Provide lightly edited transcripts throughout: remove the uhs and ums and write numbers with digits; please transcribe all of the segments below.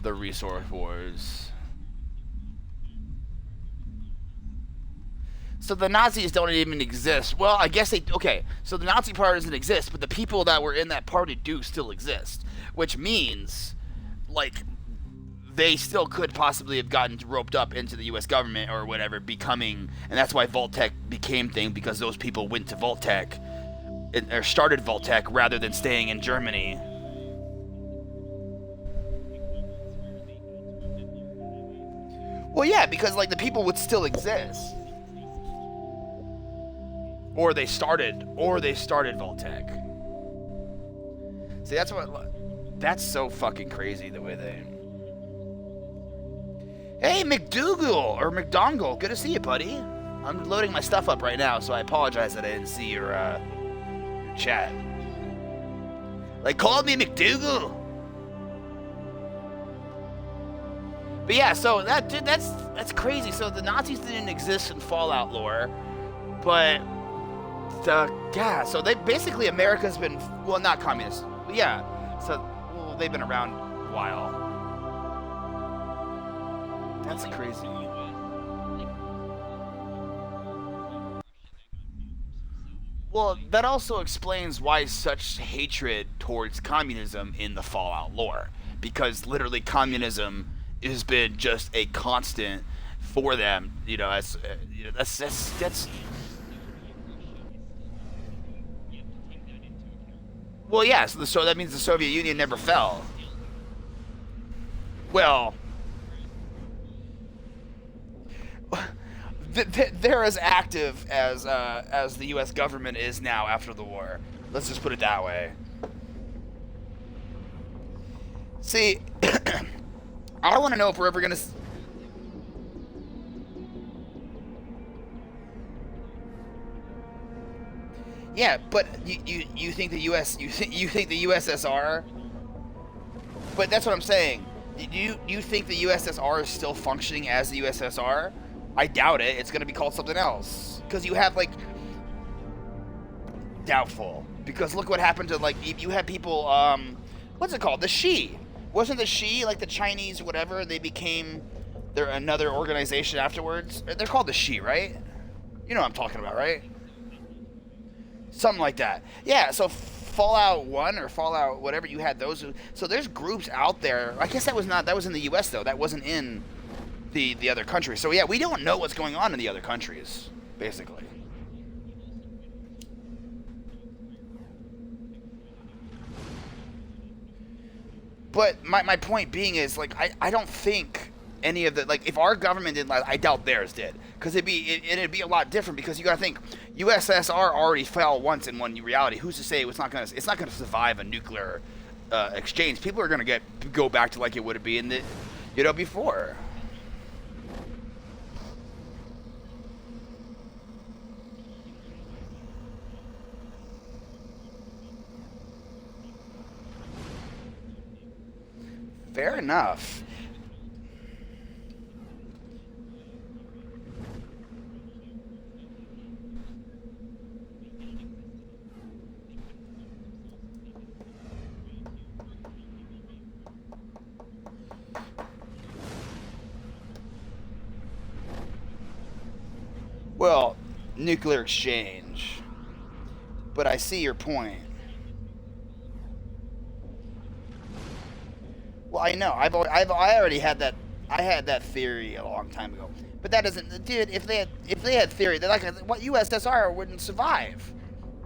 the resource wars. So the Nazis don't even exist. Well, I guess they... Okay, so the Nazi party doesn't exist, but the people that were in that party do still exist. Which means, like, they still could possibly have gotten roped up into the U.S. government or whatever, becoming... And that's why Vault-Tec became thing, because those people went to Vault-Tec, or started Vault-Tec, rather than staying in Germany. Well, yeah, because, like, the people would still exist. Or they started Vault-Tec. See, that's so fucking crazy the way they... Hey, McDougal, or McDongle, good to see you, buddy. I'm loading my stuff up right now, so I apologize that I didn't see your chat. Like, called me McDougal. But yeah, so that's crazy. So the Nazis didn't exist in Fallout lore, but yeah. So they basically America's been not communist. But yeah. So they've been around a while. That's crazy. Well, that also explains why such hatred towards communism in the Fallout lore, because literally communism has been just a constant for them, that's well, yeah, so that means the Soviet Union never fell. Well, they're as active as the U.S. government is now after the war. Let's just put it that way. See, I want to know if we're ever going to... Yeah, but you think the U.S. you think the USSR? But that's what I'm saying. You think the USSR is still functioning as the USSR? I doubt it. It's going to be called something else. Because you have, like... Doubtful. Because look what happened to, like... You had people, what's it called? The Xi. Wasn't the Xi, like the Chinese whatever, they became another organization afterwards? They're called the Xi, right? You know what I'm talking about, right? Something like that. Yeah, so Fallout 1 or Fallout whatever, you had those. So there's groups out there. I guess that was in the US though. That wasn't in the other countries. So yeah, we don't know what's going on in the other countries, basically. But my point being is, like, I don't think any of the, like, if our government didn't, I doubt theirs did, because it'd be a lot different, because you gotta think USSR already fell once in one reality. Who's to say it's not gonna survive a nuclear exchange? People are gonna go back to like it would be in the before. Fair enough. Well, nuclear exchange. But I see your point. Well, I know. I already had that. I had that theory a long time ago. But that doesn't, dude. If they had theory, they're like, what USSR wouldn't survive.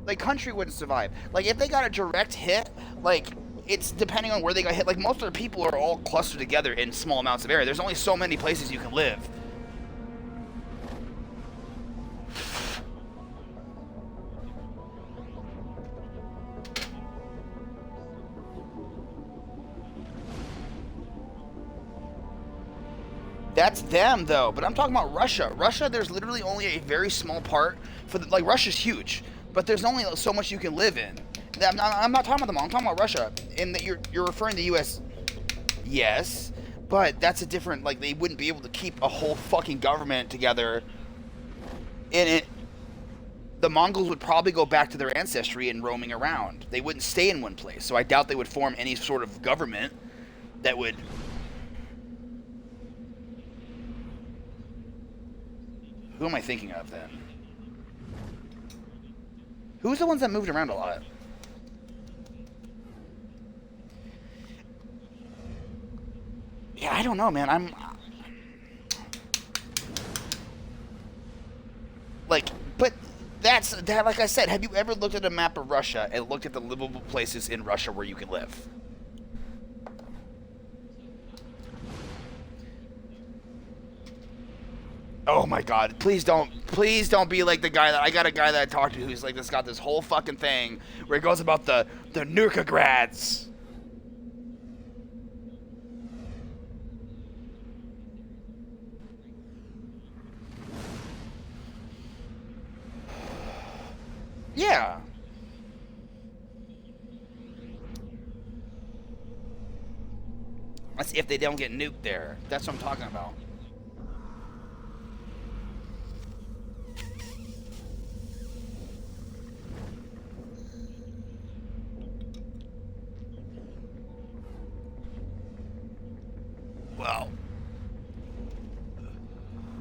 Like, country wouldn't survive. Like, if they got a direct hit, like, it's depending on where they got hit. Like, most of the people are all clustered together in small amounts of area. There's only so many places you can live. That's them, though. But I'm talking about Russia. Russia, there's literally only a very small part for the, like, Russia's huge, but there's only so much you can live in. I'm not talking about them all. I'm talking about Russia. And that you're referring to U.S. Yes, but that's a different. Like, they wouldn't be able to keep a whole fucking government together. And the Mongols would probably go back to their ancestry and roaming around. They wouldn't stay in one place. So I doubt they would form any sort of government that would. Who am I thinking of then? Who's the ones that moved around a lot? Yeah, I don't know, man. I'm like, but that's that. Like I said, have you ever looked at a map of Russia and looked at the livable places in Russia where you can live? Oh my God! Please don't be like the guy that I got a guy that I talked to who's like this got this whole fucking thing where he goes about the Nukagrads. Yeah. That's if they don't get nuked there. That's what I'm talking about.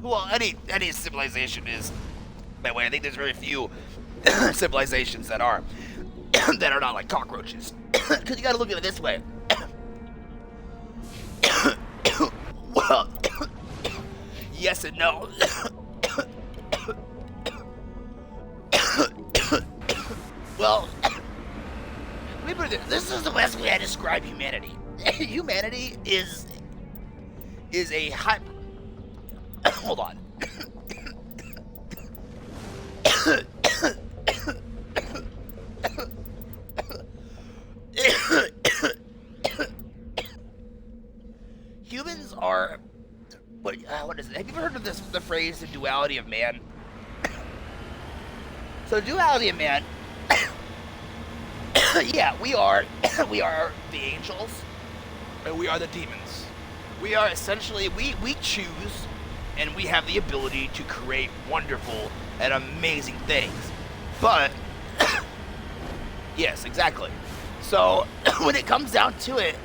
Well, any civilization is that way. I think there's very few civilizations that are that are not like cockroaches. Because you got to look at it this way. Well, yes and no. Well, this is the best way I describe humanity. Humanity is a hyper. Hold on. Humans are what is it? Have you ever heard of the phrase the duality of man? So duality of man. Yeah, we are the angels and we are the demons. We are essentially we choose and we have the ability to create wonderful and amazing things. But yes, exactly. So when it comes down to it,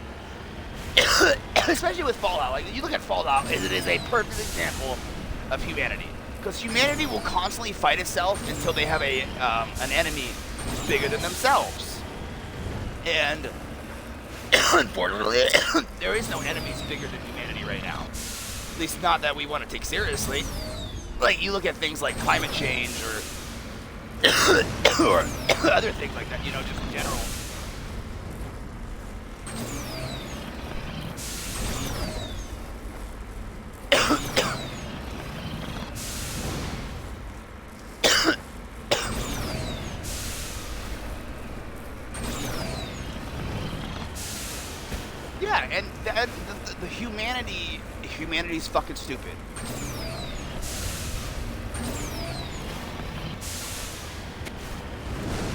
especially with Fallout, like you look at Fallout, it is a perfect example of humanity. Because humanity will constantly fight itself until they have an enemy bigger than themselves. And unfortunately, there is no enemies bigger than humanity right now. At least not that we want to take seriously. Like you look at things like climate change or other things like that, you know, just in general. Yeah, and the humanity's fucking stupid.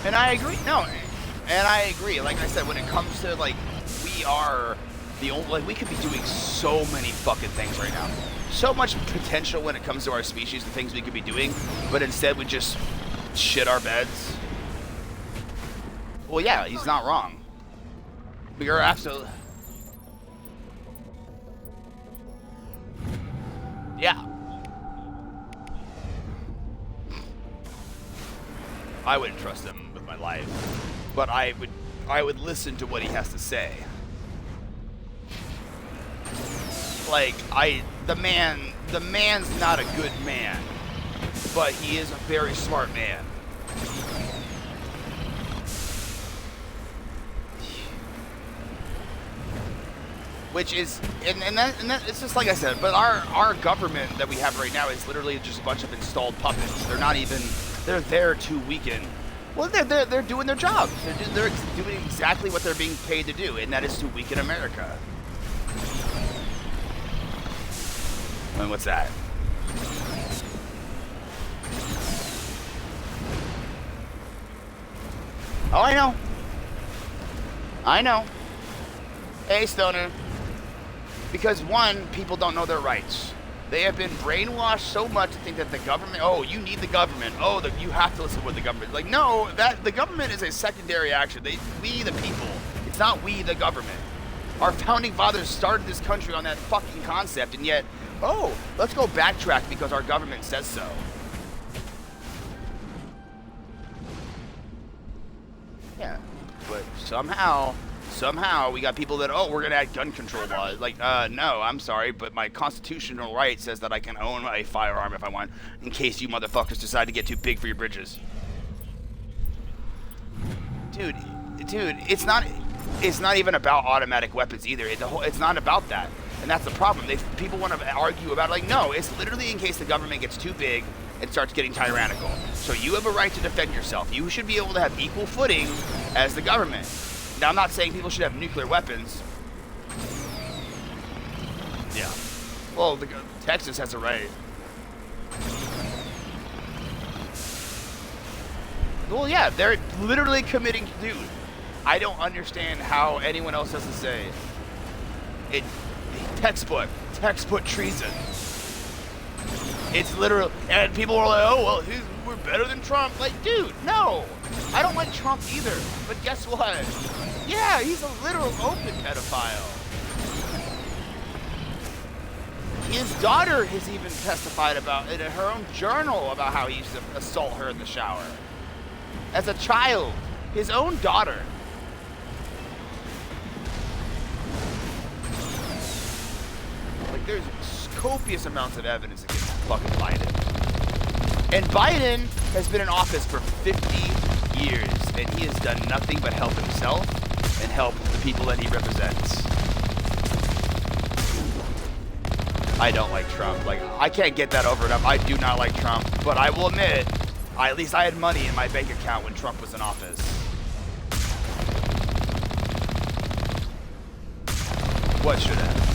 And I agree. No, and I agree. Like I said, when it comes to like, we are the only, like we could be doing so many fucking things right now. So much potential when it comes to our species, the things we could be doing, but instead we just shit our beds. Well, yeah, he's not wrong. We are absolutely. Yeah. I wouldn't trust him with my life, but I would listen to what he has to say. Like the man's not a good man, but he is a very smart man. Which is, and that it's just like I said, but our government that we have right now is literally just a bunch of installed puppets. They're not even, they're there to weaken. Well, they're doing their jobs. They're doing exactly what they're being paid to do, and that is to weaken America. And what's that? Oh, I know. I know. Hey, Stoner. Because one, people don't know their rights. They have been brainwashed so much to think that the government, oh, you need the government. Oh, you have to listen to what the government. Like, no, that the government is a secondary action. We the people. It's not we the government. Our founding fathers started this country on that fucking concept, and yet, oh, let's go backtrack because our government says so. Yeah, but somehow we got people that, oh, we're gonna add gun control laws. Like, no, I'm sorry, but my constitutional right says that I can own a firearm if I want, in case you motherfuckers decide to get too big for your britches. Dude, it's not even about automatic weapons either. It's not about that, and that's the problem. People want to argue about it, like, no, it's literally in case the government gets too big and starts getting tyrannical. So you have a right to defend yourself. You should be able to have equal footing as the government. Now, I'm not saying people should have nuclear weapons. Yeah. Well, Texas has a right. Well, yeah, they're literally committing, dude. I don't understand how anyone else has to say. Textbook treason. It's literal, and people are like, oh, well, we're better than Trump. Like, dude, no. I don't like Trump either, but guess what? Yeah, he's a literal open pedophile. His daughter has even testified about it in her own journal about how he used to assault her in the shower. As a child, his own daughter. Like, there's copious amounts of evidence against fucking Biden. And Biden has been in office for 50 years, and he has done nothing but help himself and help the people that he represents. I don't like Trump. Like, I can't get that over enough. I do not like Trump, but I will admit, at least I had money in my bank account when Trump was in office. What should have?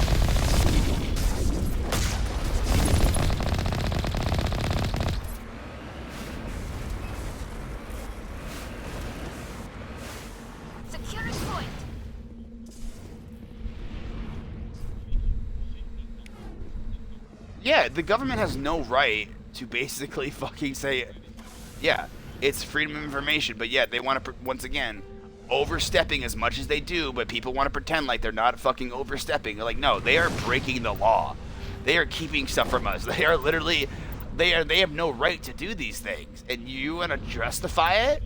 Yeah, the government has no right to basically fucking say, yeah, it's freedom of information, but yet they want to, once again, overstepping as much as they do, but people want to pretend like they're not fucking overstepping. They're like, no, they are breaking the law. They are keeping stuff from us. They are literally, they have no right to do these things, and you want to justify it?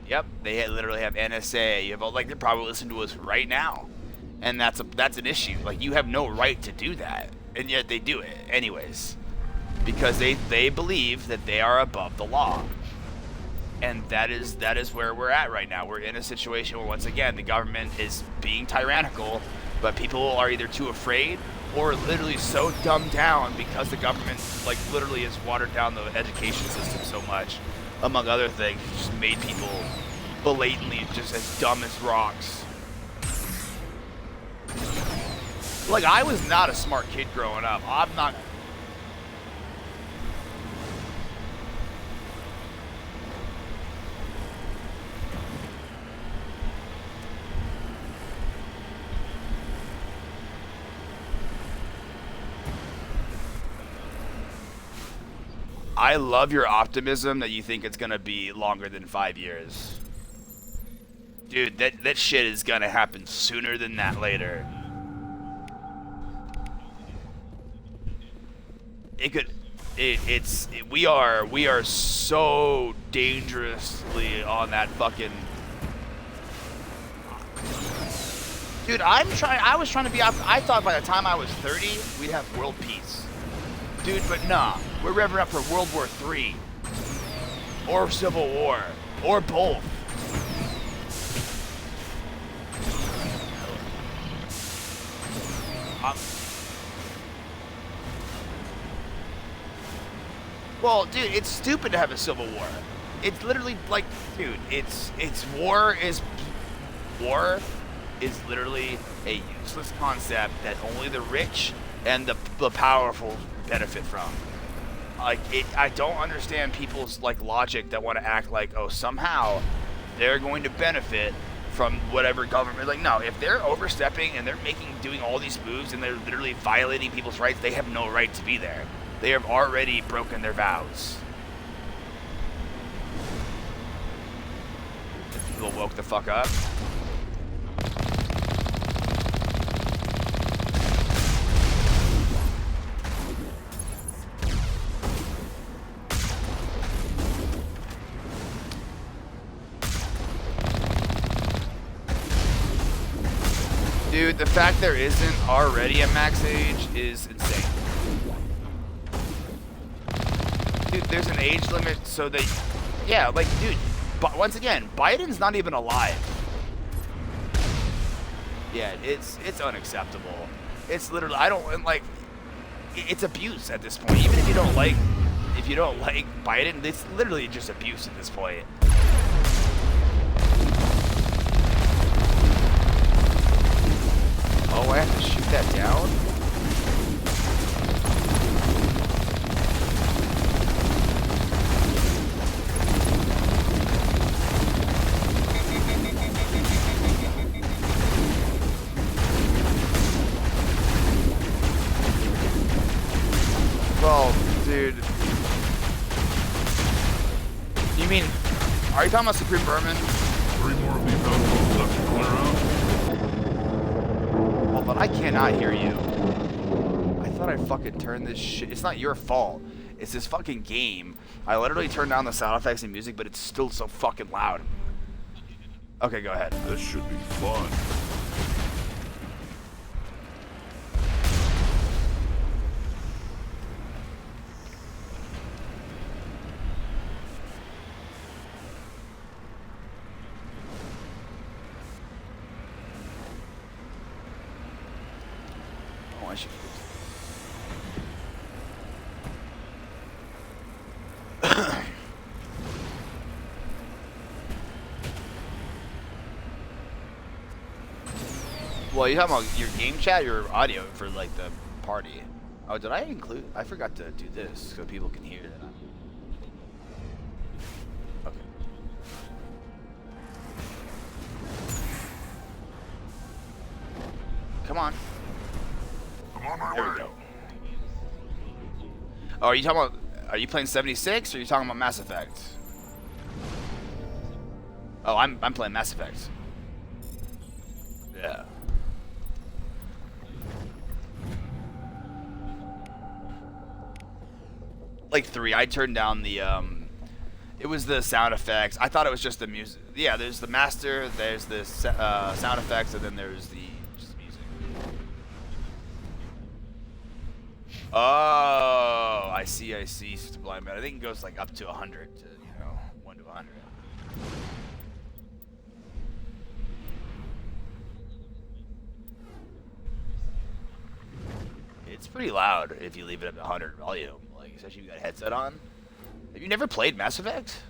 Yep, they literally have NSA. You have, like, they're probably listening to us right now, and that's an issue. Like, you have no right to do that, and yet they do it anyways, because they believe that they are above the law, and that is where we're at right now. We're in a situation where, once again, the government is being tyrannical, but people are either too afraid or literally so dumbed down because the government, like, literally has watered down the education system so much, among other things, just made people blatantly just as dumb as rocks. Like, I was not a smart kid growing up. I'm not. I love your optimism that you think it's gonna be longer than 5 years. Dude, that shit is gonna happen sooner than that later. We are so dangerously on that fucking. Dude, I was trying to be, I thought by the time I was 30, we'd have world peace. Dude, but nah, we're revving up for World War III, or Civil War, or both. Well, dude, it's stupid to have a civil war. It's literally like, dude, war is literally a useless concept that only the rich and the powerful benefit from. Like, I don't understand people's, like, logic that want to act like, oh, somehow they're going to benefit from whatever government. Like, no, if they're overstepping and they're doing all these moves and they're literally violating people's rights, they have no right to be there. They have already broken their vows. People woke the fuck up. Dude, the fact there isn't already a max age is insane. Dude, there's an age limit so they... Yeah, like, dude, but once again, Biden's not even alive. Yeah, it's unacceptable. It's literally, I don't, like, it's abuse at this point. Even if you don't like Biden, it's literally just abuse at this point. Oh, I have to shoot that down? Well, dude. You mean, are you talking about Supreme Berman? 3 more of these outlaws left to clear out. But I cannot hear you. I thought I fucking turned this shit. It's not your fault. It's this fucking game. I literally turned down the sound effects and music, but it's still so fucking loud. Okay, go ahead. This should be fun. I should Well, you talking about your game chat, your audio for like the party? Oh, did I include? I forgot to do this so people can hear it. Okay. Come on. There we go. Oh, are you talking about? Are you playing 76 or are you talking about Mass Effect? Oh, I'm playing Mass Effect. Yeah. Like 3. I turned down the it was the sound effects. I thought it was just the music. Yeah, there's the master, there's the sound effects, and then there's the just music. Oh, I see. Sublime Man. I think it goes like up to 100 to, 1 to 100. It's pretty loud if you leave it at 100 volume, like especially if you got a headset on. Have you never played Mass Effect?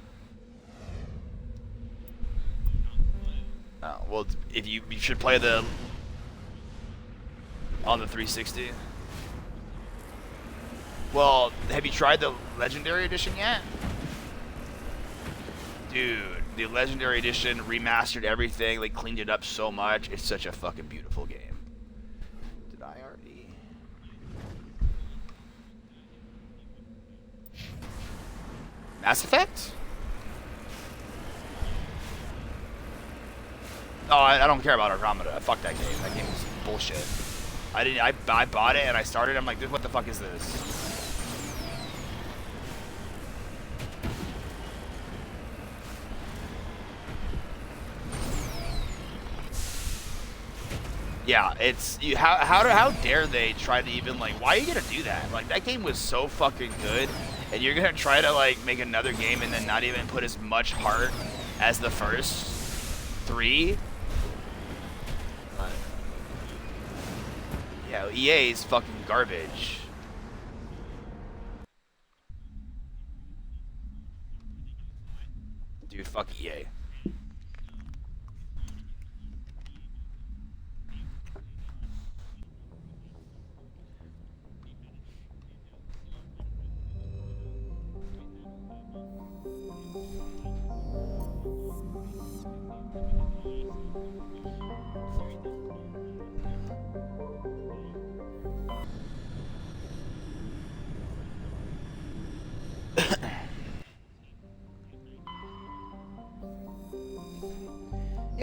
Oh, well, if you should play the on the 360. Well, have you tried the Legendary Edition yet? Dude, the Legendary Edition remastered everything, like cleaned it up so much. It's such a fucking beautiful game. Did I already? Mass Effect? Oh, I don't care about Andromeda. Fuck that game. That game is bullshit. I bought it and I started. I'm like, what the fuck is this? Yeah, it's you. How dare they try to even like? Why are you gonna do that? Like that game was so fucking good, and you're gonna try to like make another game and then not even put as much heart as the first 3. Yeah, EA is fucking garbage. Dude, fuck EA.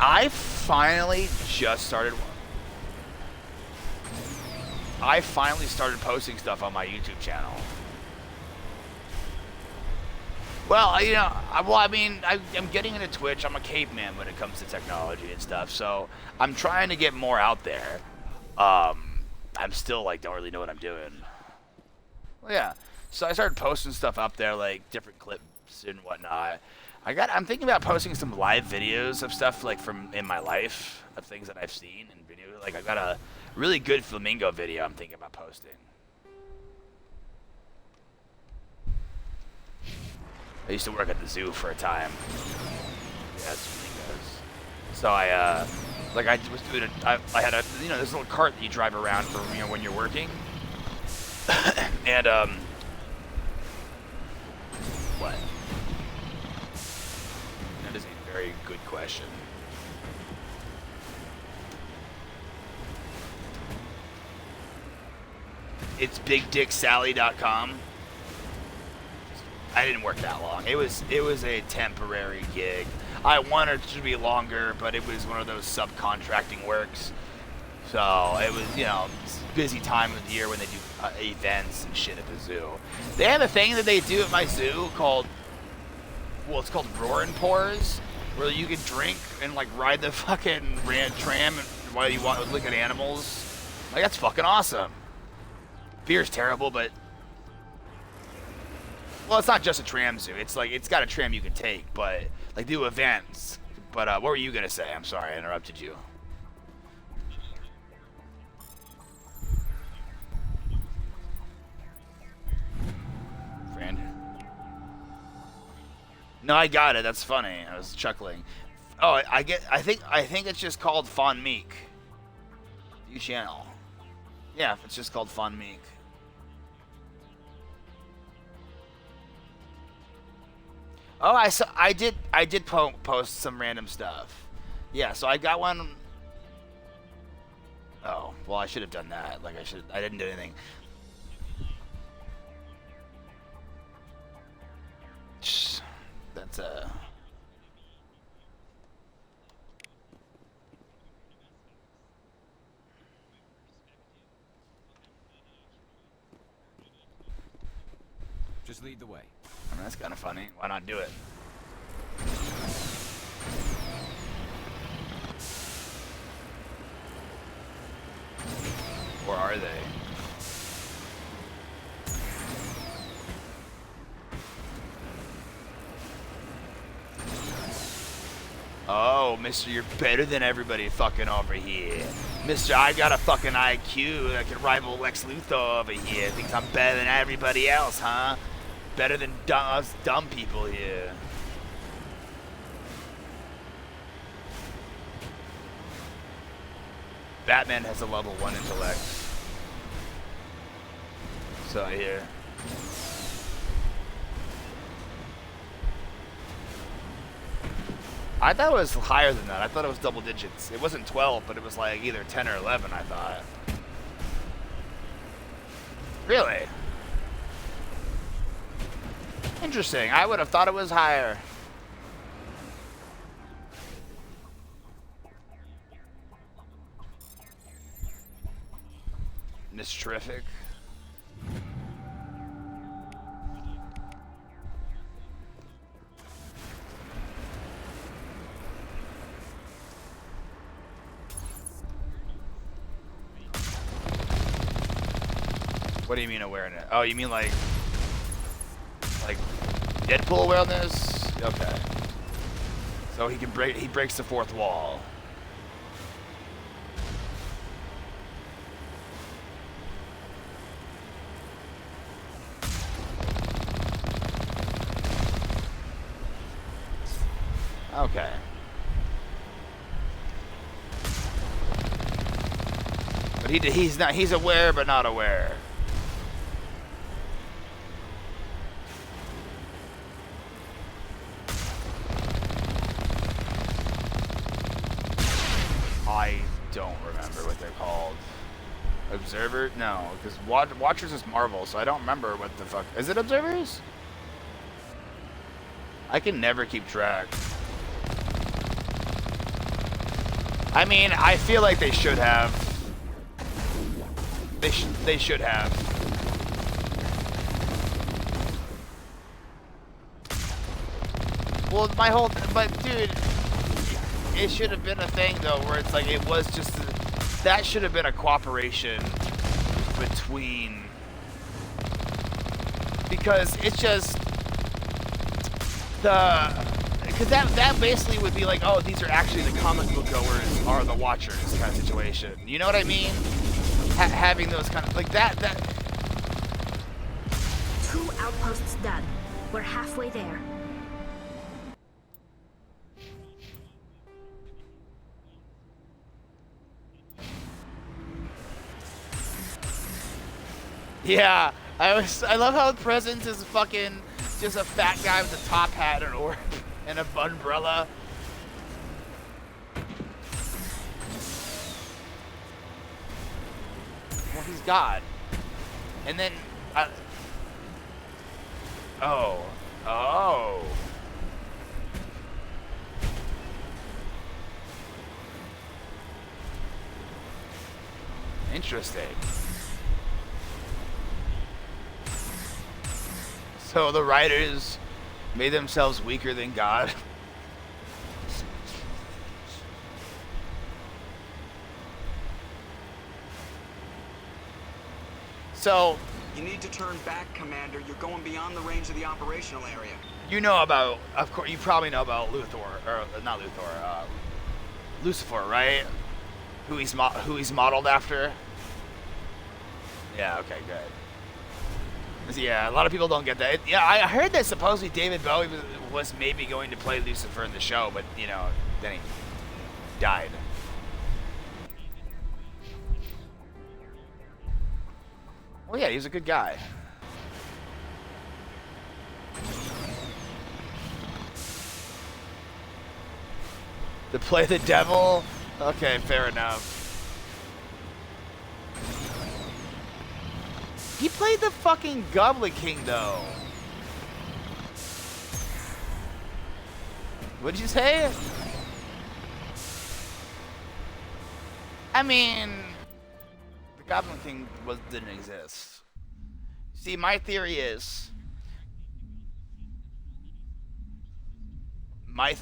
I finally just started. I finally started posting stuff on my YouTube channel. Well, I mean, I'm getting into Twitch. I'm a caveman when it comes to technology and stuff, so I'm trying to get more out there. I'm still, like, don't really know what I'm doing. Well, yeah. So I started posting stuff up there, like, different clips and whatnot. I'm thinking about posting some live videos of stuff, like, from in my life, of things that I've seen and video. Like, I've got a really good flamingo video I'm thinking about posting. I used to work at the zoo for a time. Yeah, that's flamingos. So I was doing I had a, this little cart that you drive around for, when you're working. And, what? That is a very good question. It's bigdicksally.com. I didn't work that long. It was a temporary gig. I wanted it to be longer, but it was one of those subcontracting works. So it was, busy time of the year when they do events and shit at the zoo. They have a thing that they do at my zoo called, well, it's called Roar and Pours, where you can drink and like ride the fucking tram while you look at animals. Like, that's fucking awesome. Beer's terrible, but well, it's not just a tram zoo. It's like, it's got a tram you can take, but like, do events. But what were you gonna say? I'm sorry, I interrupted you. Friend. No, I got it. That's funny. I was chuckling. Oh, I think it's just called Faan Meek. New channel. Yeah, it's just called Faan Meek. Oh, I did post some random stuff. Yeah, so I got one. Oh, well, I should have done that. Like, I didn't do anything. That's Just lead the way. I mean, that's kind of funny. Why not do it? Or are they? Oh, mister, you're better than everybody fucking over here. Mister, I got a fucking IQ that can rival Lex Luthor over here. Thinks I'm better than everybody else, huh? Better than us dumb people here. Batman has a level 1 intellect. So I hear. I thought it was higher than that. I thought it was double digits. It wasn't 12, but it was like either 10 or 11, I thought. Really? Interesting. I would have thought it was higher. Miss Terrific. What do you mean awareness? Oh, you mean like Deadpool awareness? Okay. So he breaks the fourth wall. Okay. But he's aware but not aware. I don't remember what they're called. Observer? No, because Watchers is Marvel, so I don't remember what the fuck. Is it Observers? I can never keep track. I mean, I feel like they should have. They should have. Well, but dude, it should have been a thing though, where it's like it was just that should have been a cooperation between, because it's just because that basically would be like, oh, these are actually the comic book goers are the watchers kind of situation. You know what I mean? Having those kind of like that. 2 outposts done. We're halfway there. Yeah, I love how Presence is fucking just a fat guy with a top hat and orb and a umbrella. Well, he's God. And then, oh. Interesting. So the writers made themselves weaker than God. So you need to turn back, Commander. You're going beyond the range of the operational area. You know about, of course, you probably know about Luthor, or not Luthor, Lucifer, right? Who he's modeled after. Yeah. Okay. Good. Yeah, a lot of people don't get that. Yeah, I heard that supposedly David Bowie was maybe going to play Lucifer in the show, but you know, then he died. Well, yeah, he was a good guy. To play the devil? Okay, fair enough. He played the fucking Goblet King, though. What'd you say? I mean, the Goblin King didn't exist. See, my theory is... My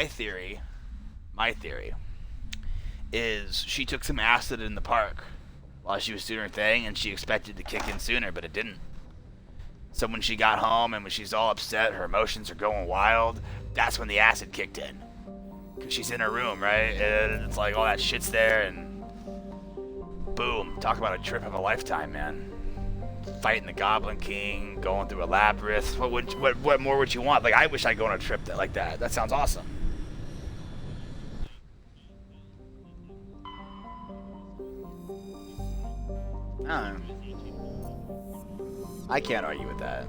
theory is she took some acid in the park while she was doing her thing, and she expected to kick in sooner, but it didn't. So when she got home and when she's all upset, her emotions are going wild, that's when the acid kicked in. Because she's in her room, right? And it's like all that shit's there, and boom. Talk about a trip of a lifetime, man. Fighting the Goblin King, going through a labyrinth. What more would you want? Like, I wish I'd go on a trip like that. That sounds awesome. I don't know. I can't argue with that.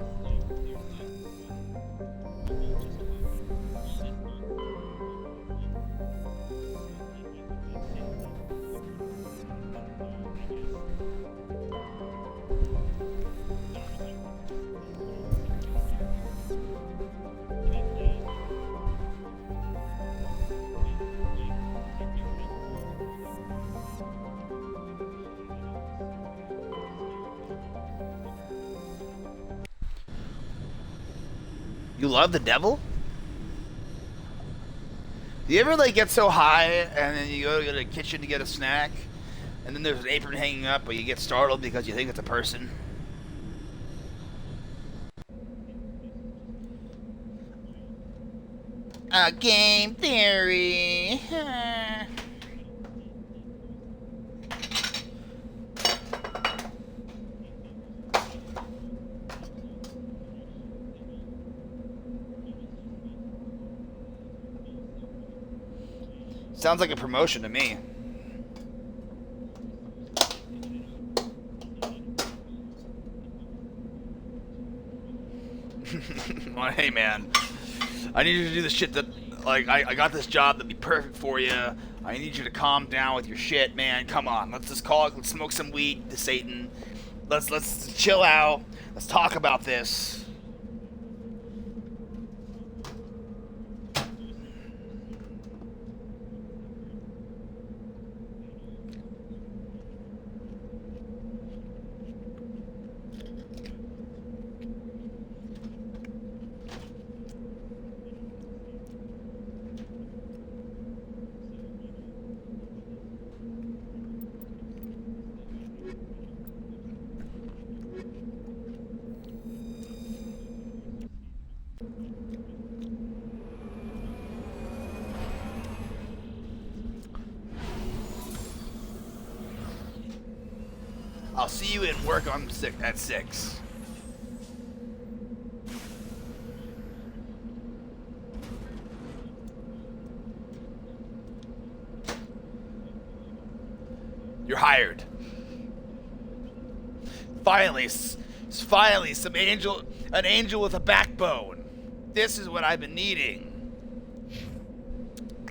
You love the devil? Do you ever like get so high and then you go to the kitchen to get a snack and then there's an apron hanging up, but you get startled because you think it's a person? A game theory. Sounds like a promotion to me. Well, hey man, I need you to do the shit that, like, I got this job that'd be perfect for you. I need you to calm down with your shit, man. Come on, let's just let's smoke some weed to Satan. Let's chill out. Let's talk about this. I'll see you in work at 6. You're hired. Finally, an angel with a backbone. This is what I've been needing.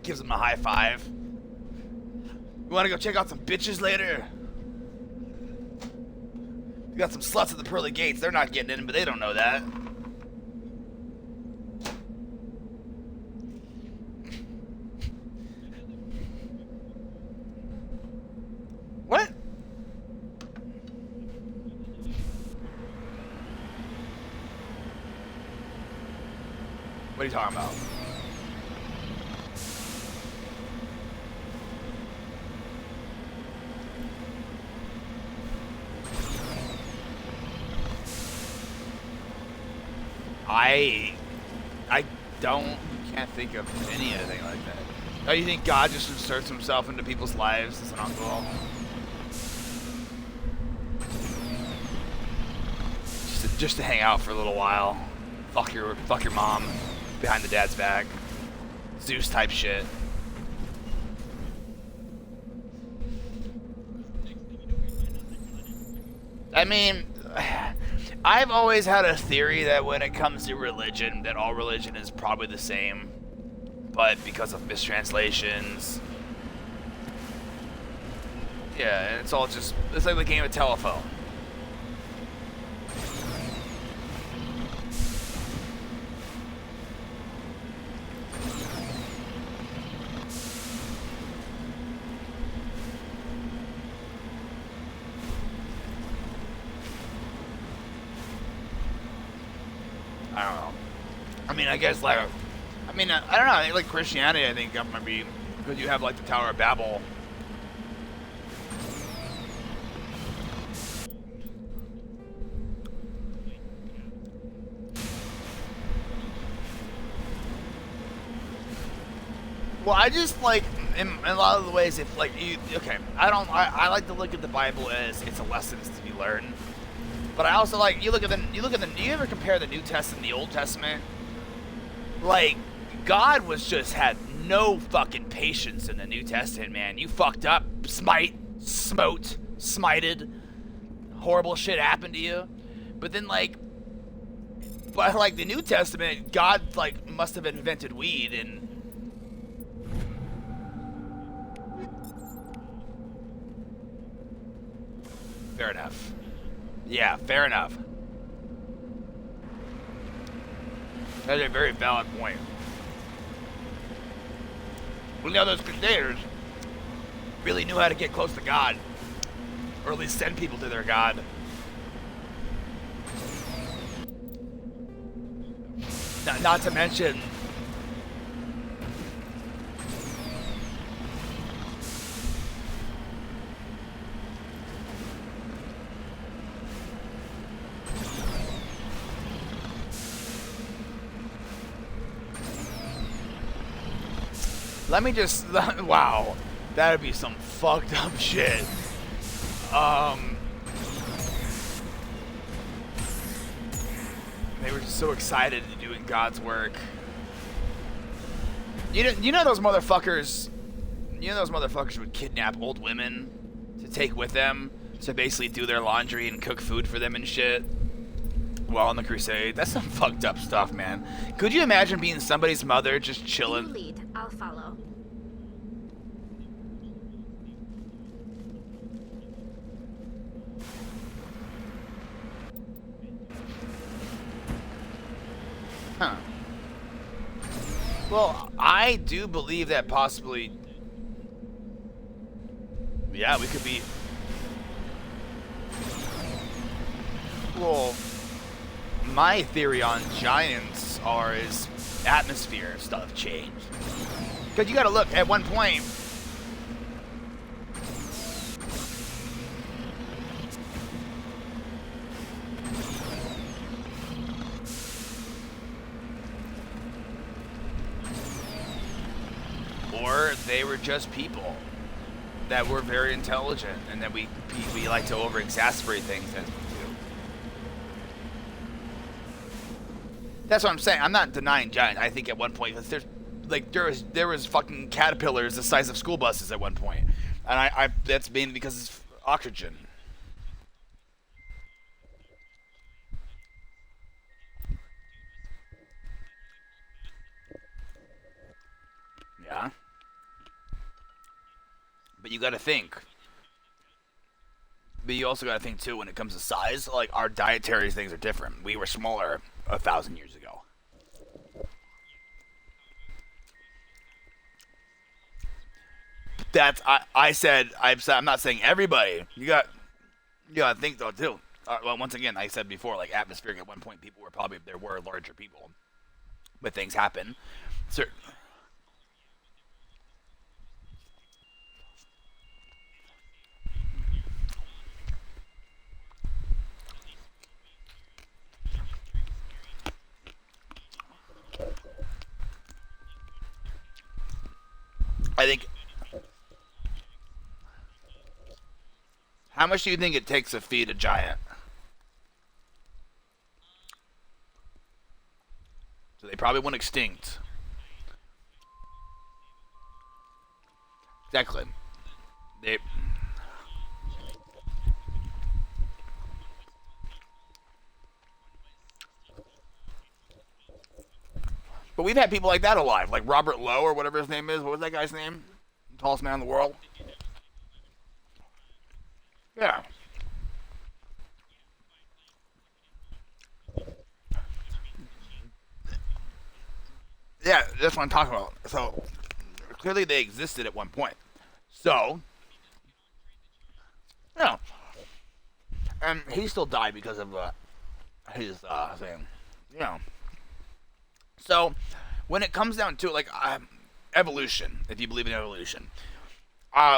Gives him a high five. You want to go check out some bitches later? We got some sluts at the pearly gates. They're not getting in, but they don't know that. What? What are you talking about? I can't think of anything like that. Oh, you think God just inserts himself into people's lives as an uncle? Just to hang out for a little while. Fuck your mom behind the dad's back. Zeus type shit. I mean, I've always had a theory that when it comes to religion, that all religion is probably the same, but because of mistranslations, yeah, and it's all just, it's like the game of telephone. I don't know. I mean, I guess, like, I don't know. I think, like, Christianity, I think, might be, because you have, like, the Tower of Babel. Well, I just, like, in a lot of the ways, if, like, okay, I like to look at the Bible as it's a lessons to be learned. But I also like, you ever compare the New Testament and the Old Testament? Like, God had no fucking patience in the New Testament, man. You fucked up, smited, horrible shit happened to you. But then, like, the New Testament, God, like, must have invented weed and... Fair enough. Yeah, fair enough. That's a very valid point. Well, you know, those crusaders really knew how to get close to God, or at least send people to their God. Not to mention, let me just, wow, that'd be some fucked up shit. They were just so excited to doing God's work. You know those motherfuckers, would kidnap old women to take with them to basically do their laundry and cook food for them and shit while on the crusade. That's some fucked up stuff, man. Could you imagine being somebody's mother just chilling? You lead, I'll follow. Huh. Well, I do believe that possibly... Yeah, we could be... Well, my theory on giants is atmosphere stuff changed. Because you gotta look, at one point... Or they were just people that we're very intelligent and that we like to over-exasperate things as we do. That's what I'm saying. I'm not denying giant. I think at one point, because there was fucking caterpillars the size of school buses at one point, and I that's mainly because it's oxygen. Yeah. But you gotta think. But you also gotta think too when it comes to size, like our dietary things are different. We were smaller 1,000 years ago. That's I'm not saying everybody. You gotta think though too. Well, once again, I said before, like atmospheric at one point, there were larger people, but things happen. Certain. I think. How much do you think it takes to feed a giant? So they probably went extinct. Exactly. But we've had people like that alive, like Robert Lowe or whatever his name is. What was that guy's name? The tallest man in the world. Yeah. Yeah, that's what I'm talking about. So, clearly they existed at one point. So, yeah. And he still died because of his thing. You know. So, when it comes down to it, like, evolution, if you believe in evolution,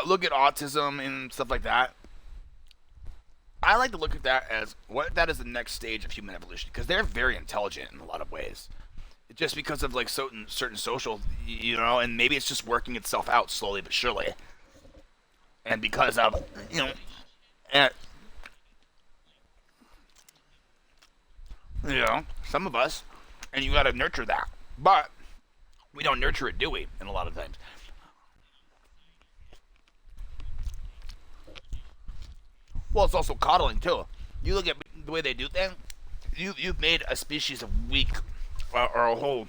look at autism and stuff like that. I like to look at that as what that is the next stage of human evolution, because they're very intelligent in a lot of ways, just because of like certain social, and maybe it's just working itself out slowly but surely, and because of some of us, and you got to nurture that, but we don't nurture it, do we? In a lot of times. Well, it's also coddling too. You look at the way they do things. You've made a species of weak, or a whole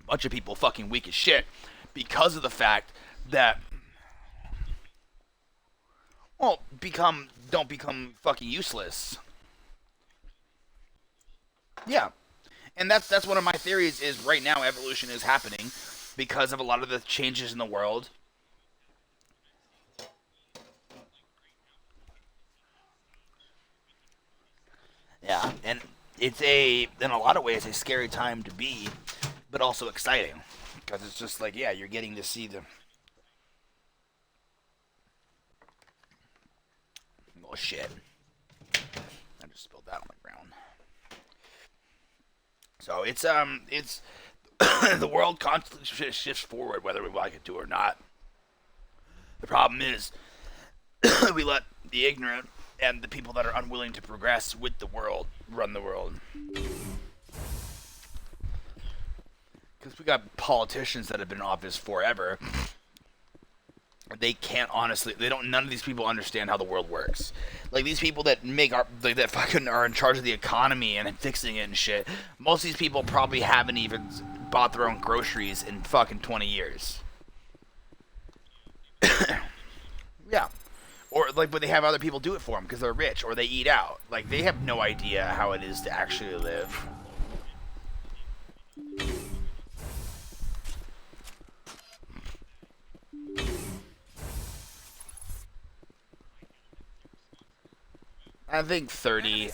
bunch of people fucking weak as shit, because of the fact that, well, don't become fucking useless. Yeah, and that's one of my theories. Is right now evolution is happening because of a lot of the changes in the world. Yeah, and it's in a lot of ways, a scary time to be, but also exciting. Because it's just like, yeah, you're getting to see the... Oh, shit. I just spilled that on the ground. So, it's the world constantly shifts forward, whether we like it to or not. The problem is, we let the ignorant and the people that are unwilling to progress with the world run the world. Because we got politicians that have been in office forever. They can't honestly, none of these people understand how the world works. Like these people that that fucking are in charge of the economy and fixing it and shit. Most of these people probably haven't even bought their own groceries in fucking 20 years. Yeah. Or, like, but they have other people do it for them because they're rich, or they eat out. Like, they have no idea how it is to actually live. I think 30.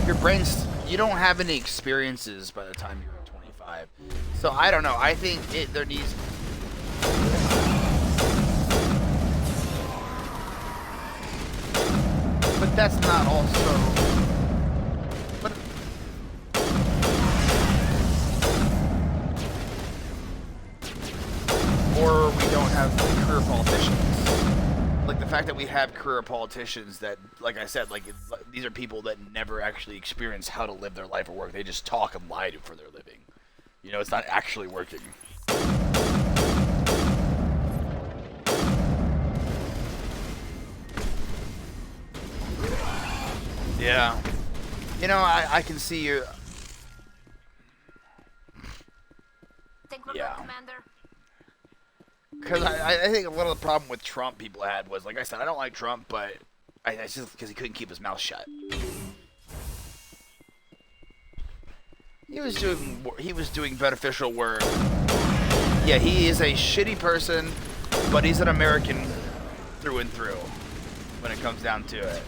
Your brain's... You don't have any experiences by the time you're 25. So I don't know. I think there needs. But that's not also. But have career politicians. Like the fact that we have career politicians that, like I said, like these are people that never actually experience how to live their life or work. They just talk and lie for their living. You know, it's not actually working. Yeah. You know, I can see you. Think we're Yeah. good, Commander? Because I think a lot of the problem with Trump people had was, like I said, I don't like Trump, but it's just because he couldn't keep his mouth shut. He was doing beneficial work. Yeah, he is a shitty person, but he's an American through and through when it comes down to it.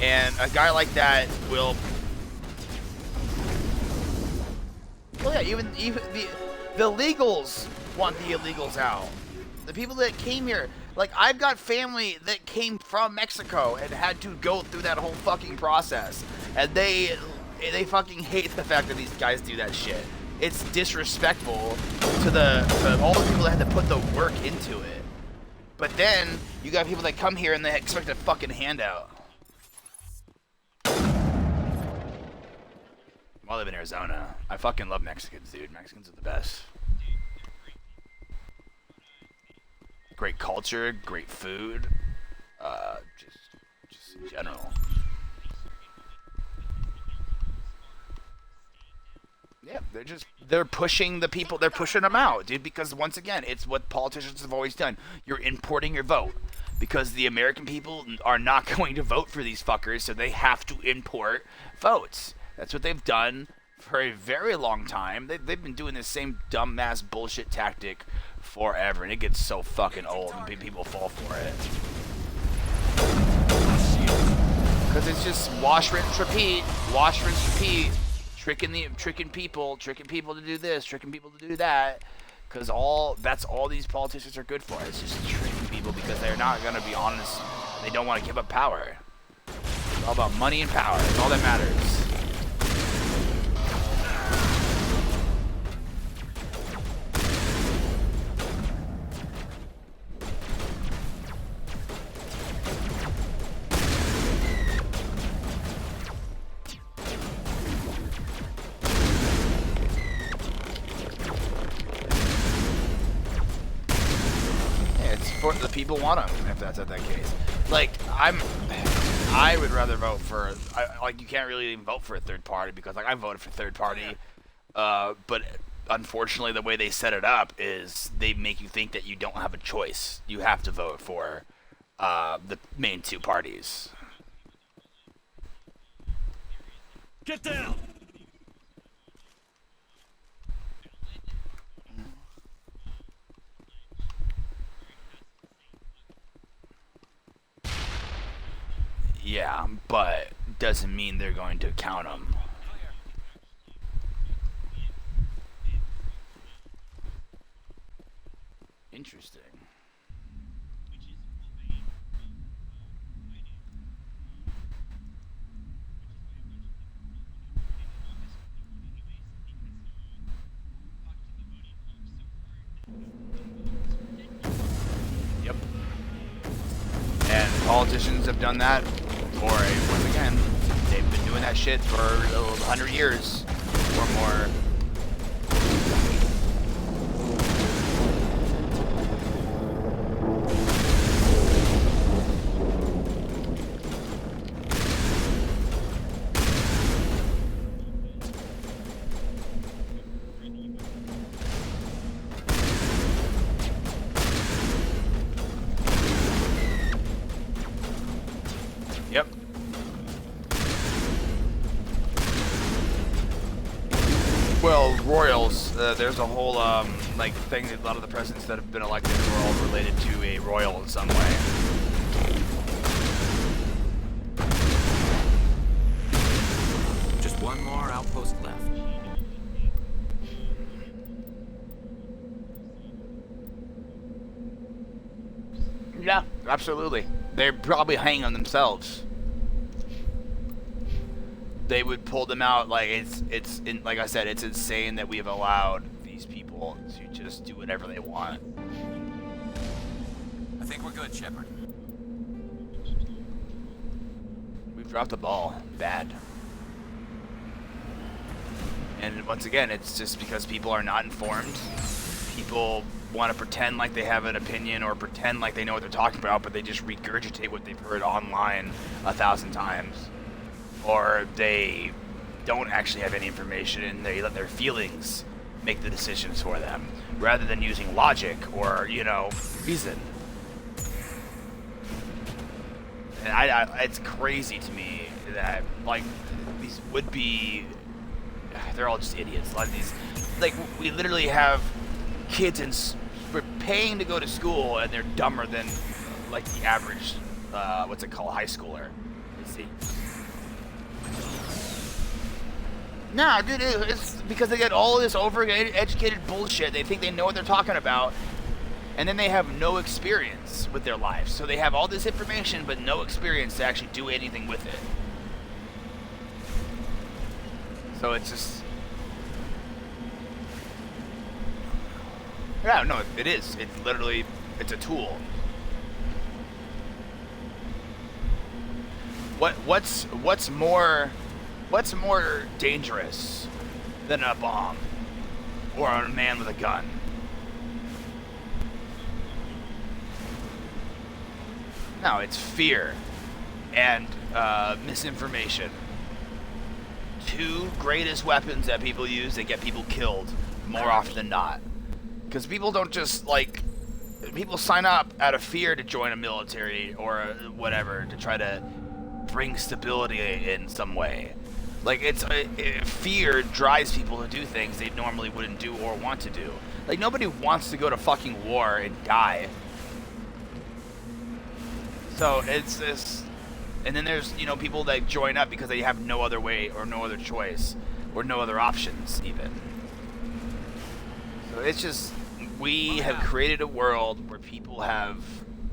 And a guy like that will. Well, yeah, even the legals want the illegals out. The people that came here, like I've got family that came from Mexico and had to go through that whole fucking process, and they fucking hate the fact that these guys do that shit. It's disrespectful to all the people that had to put the work into it. But then you got people that come here and they expect a fucking handout. I live in Arizona. I fucking love Mexicans, dude. Mexicans are the best. Great culture, great food, just in general. Yeah, they're pushing the people, they're pushing them out, dude, because once again, it's what politicians have always done. You're importing your vote. Because the American people are not going to vote for these fuckers, so they have to import votes. That's what they've done for a very long time. They've been doing this same dumbass bullshit tactic forever, and it gets so fucking old, and people fall for it. Because it's just wash, rinse, repeat, tricking people to do this, tricking people to do that. Because that's all these politicians are good for. It's just tricking people because they're not going to be honest. They don't want to give up power. It's all about money and power. That's all that matters. The people want them, if that's that case. Like, I would rather vote for, like, you can't really even vote for a third party because, like, I voted for third party, but unfortunately the way they set it up is they make you think that you don't have a choice. You have to vote for the main two parties. Get down! Yeah, but doesn't mean they're going to count them. Interesting. Yep. And politicians have done that. Once again, they've been doing that shit for 100 years or more. Yep. Well, royals, there's a whole, like, thing that a lot of the presidents that have been elected were all related to a royal in some way. Just one more outpost left. Yeah, absolutely. They're probably hanging on themselves. They would pull them out. Like like I said, it's insane that we have allowed these people to just do whatever they want. I think we're good, Shepard. We've dropped the ball. Bad. And once again, it's just because people are not informed. People want to pretend like they have an opinion or pretend like they know what they're talking about, but they just regurgitate what they've heard online 1,000 times. Or they don't actually have any information and they let their feelings make the decisions for them, rather than using logic or, you know, reason. And it's crazy to me that, like, these would-be... They're all just idiots. A lot of these... Like, we literally have kids we're paying to go to school, and they're dumber than, like, the average, what's it called, high schooler. Let's see. Nah, dude, it's because they get all this over-educated bullshit. They think they know what they're talking about, and then they have no experience with their lives. So they have all this information, but no experience to actually do anything with it. So it's just... Yeah, no, it is. It's literally, it's a tool. What's more dangerous than a bomb or a man with a gun? No, it's fear and misinformation. Two greatest weapons that people use that get people killed more often than not. Because people don't just, like, people sign up out of fear to join a military or whatever to try to bring stability in some way. Like, fear drives people to do things they normally wouldn't do or want to do. Like, nobody wants to go to fucking war and die. So it's this, and then there's, you know, people that join up because they have no other way or no other choice or no other options even. So it's just, we have created a world where people have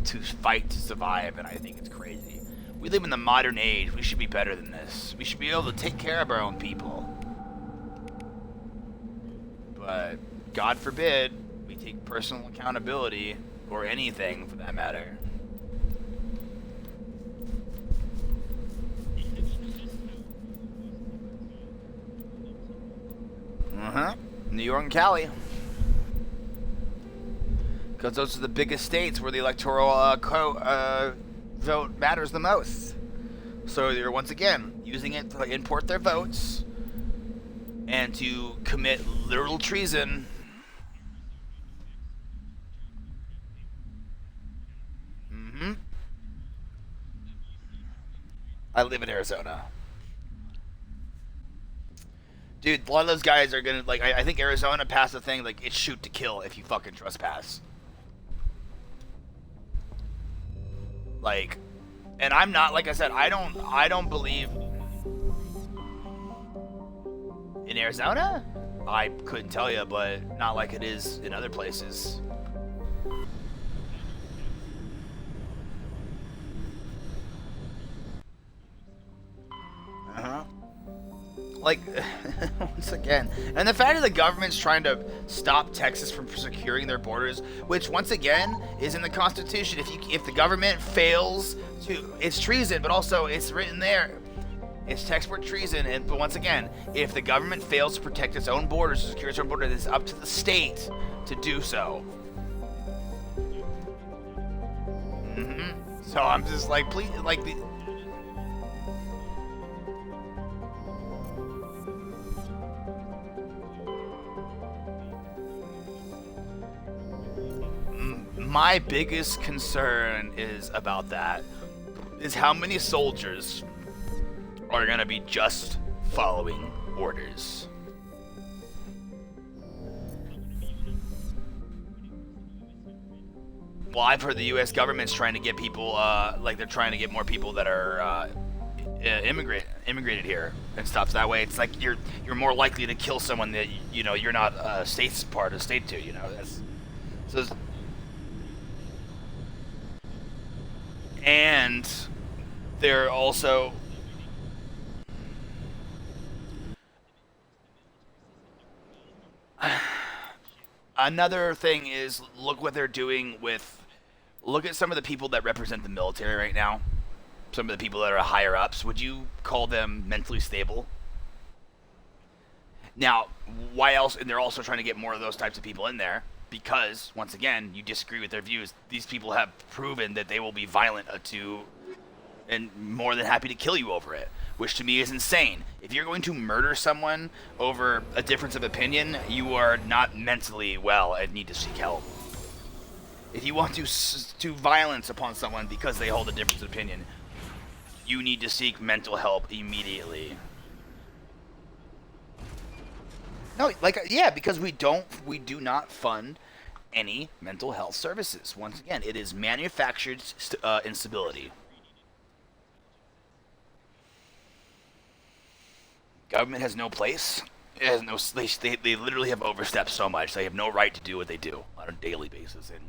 to fight to survive, and I think it's crazy. We live in the modern age. We should be better than this. We should be able to take care of our own people. But God forbid we take personal accountability, or anything for that matter. New York and Cali. Because those are the biggest states where the electoral vote matters the most. So they're, once again, using it to import their votes and to commit literal treason. I live in Arizona. Dude, a lot of those guys are gonna, like, I think Arizona passed a thing, like, it's shoot to kill if you fucking trespass. Like, and I'm not, like I said, I don't believe in Arizona. I couldn't tell you, but not like it is in other places. Like, once again, and the fact that the government's trying to stop Texas from securing their borders, which once again is in the Constitution. If the government fails to, it's treason, but also it's written there, it's textbook treason. But once again, if the government fails to protect its own borders, to secure its own borders, it's up to the state to do so. So I'm just like, please, like the. My biggest concern is about that, is how many soldiers are going to be just following orders. Well, I've heard the U.S. government's trying to get people, like they're trying to get more people that are immigrated here and stuff. So that way, it's like you're more likely to kill someone that, you know, you're not a state's part of state to. You know, that's so. And they're also another thing is, look what they're doing with look at some of the people that represent the military right now. Some of the people that are higher ups. Would you call them mentally stable? Now, why else? And they're also trying to get more of those types of people in there because, once again, you disagree with their views. These people have proven that they will be violent to, and more than happy to kill you over it, which to me is insane. If you're going to murder someone over a difference of opinion, you are not mentally well and need to seek help. If you want to violence upon someone because they hold a difference of opinion, you need to seek mental help immediately. No, yeah, because we do not fund any mental health services. Once again, it is manufactured instability. Government has no place. It has no. They literally have overstepped so much. They have no right to do what they do on a daily basis, and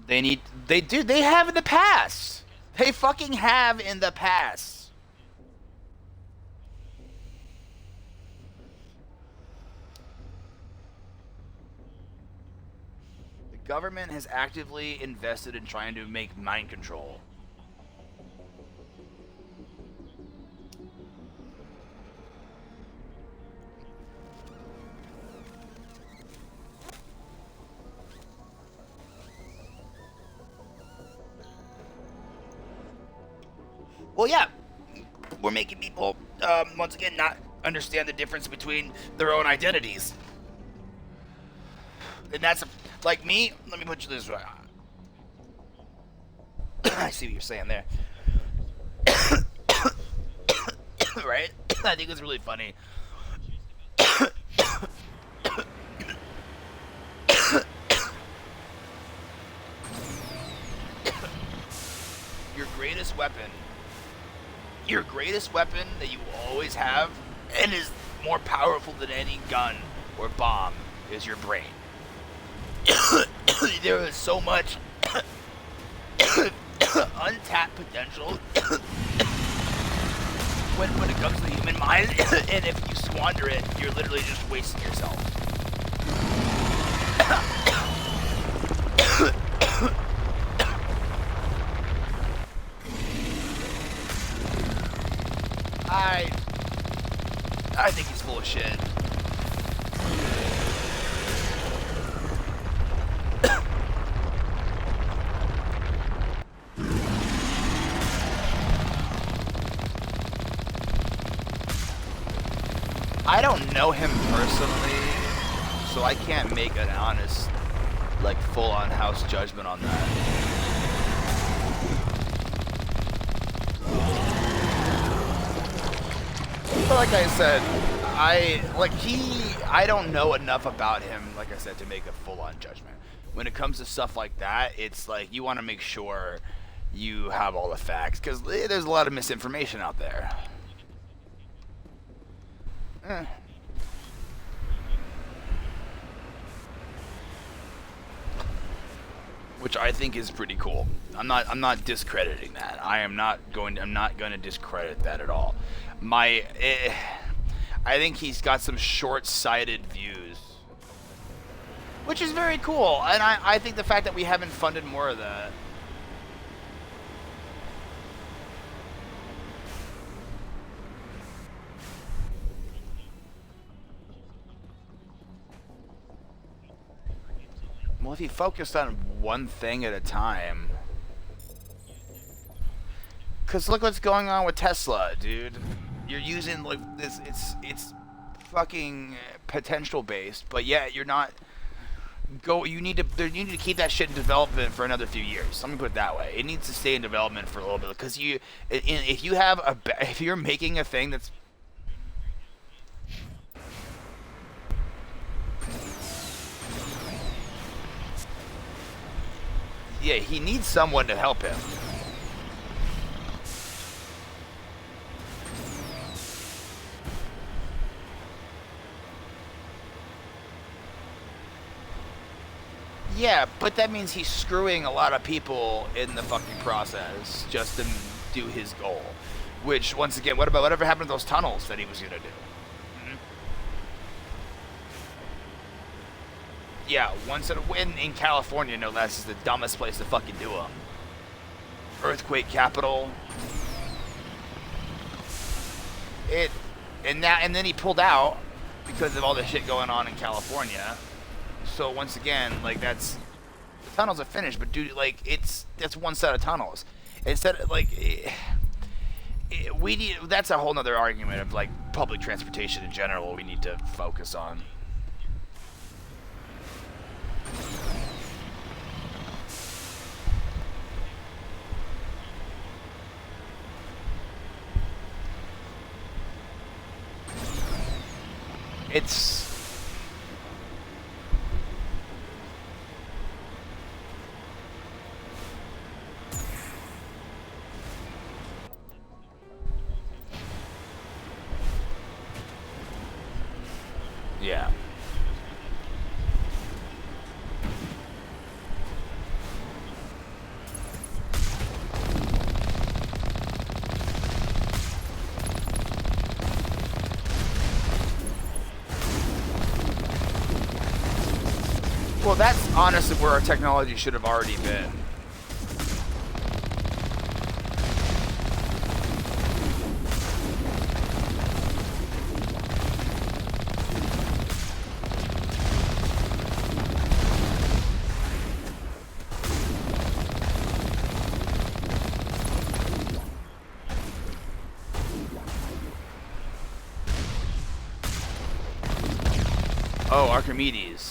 they have in the past. They fucking have in the past. Government has actively invested in trying to make mind control. Well, yeah, we're making people, once again, not understand the difference between their own identities. And that's, like me, let me put you this way. I see what you're saying there. Right? I think it's really funny. Your greatest weapon that you will always have, and is more powerful than any gun or bomb, is your brain. There is so much untapped potential when it comes to the human mind, and if you squander it, you're literally just wasting yourself. I think he's full of shit. I don't know him personally, so I can't make an honest, like, full-on house judgment on that. But like I said, I don't know enough about him, like I said, to make a full-on judgment. When it comes to stuff like that, it's like you want to make sure you have all the facts, because there's a lot of misinformation out there. Which I think is pretty cool. I'm not discrediting that. I'm not going to discredit that at all. I think he's got some short-sighted views, which is very cool. And I think the fact that we haven't funded more of that. Well, if he focused on one thing at a time. Because look what's going on with Tesla, dude. You're using, like, this, it's fucking potential based, but yet you're not, you need to keep that shit in development for another few years. Let me put it that way. It needs to stay in development for a little bit, because if you're making a thing that's, yeah, he needs someone to help him. Yeah, but that means he's screwing a lot of people in the fucking process just to do his goal. Which, once again, whatever happened to those tunnels that he was gonna do? Yeah, once in California, no less, is the dumbest place to fucking do them. Earthquake capital. And then he pulled out because of all the shit going on in California. So once again, like the tunnels are finished, but dude, like that's one set of tunnels. Instead of like we need, that's a whole nother argument of like public transportation in general we need to focus on. It's yeah. Well, that's honestly where our technology should have already been. Oh, Archimedes.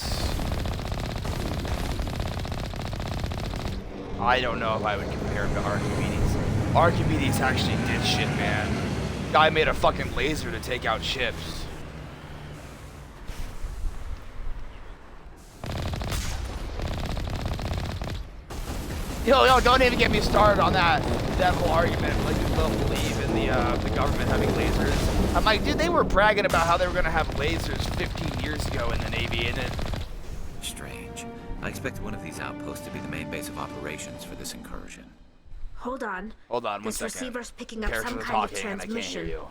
I don't know if I would compare him to Archimedes. Archimedes actually did shit, man. Guy made a fucking laser to take out ships. Yo, don't even get me started on that whole argument. Like, you don't believe in the government having lasers. I'm like, dude, they were bragging about how they were gonna have lasers 15 years ago in the Navy, and then Strange. I expect one of these outposts to be the main base of operations for this incursion. Hold on. hold on one This second. receiver's picking up Characters some are kind of talking and I can't hear transmission. you.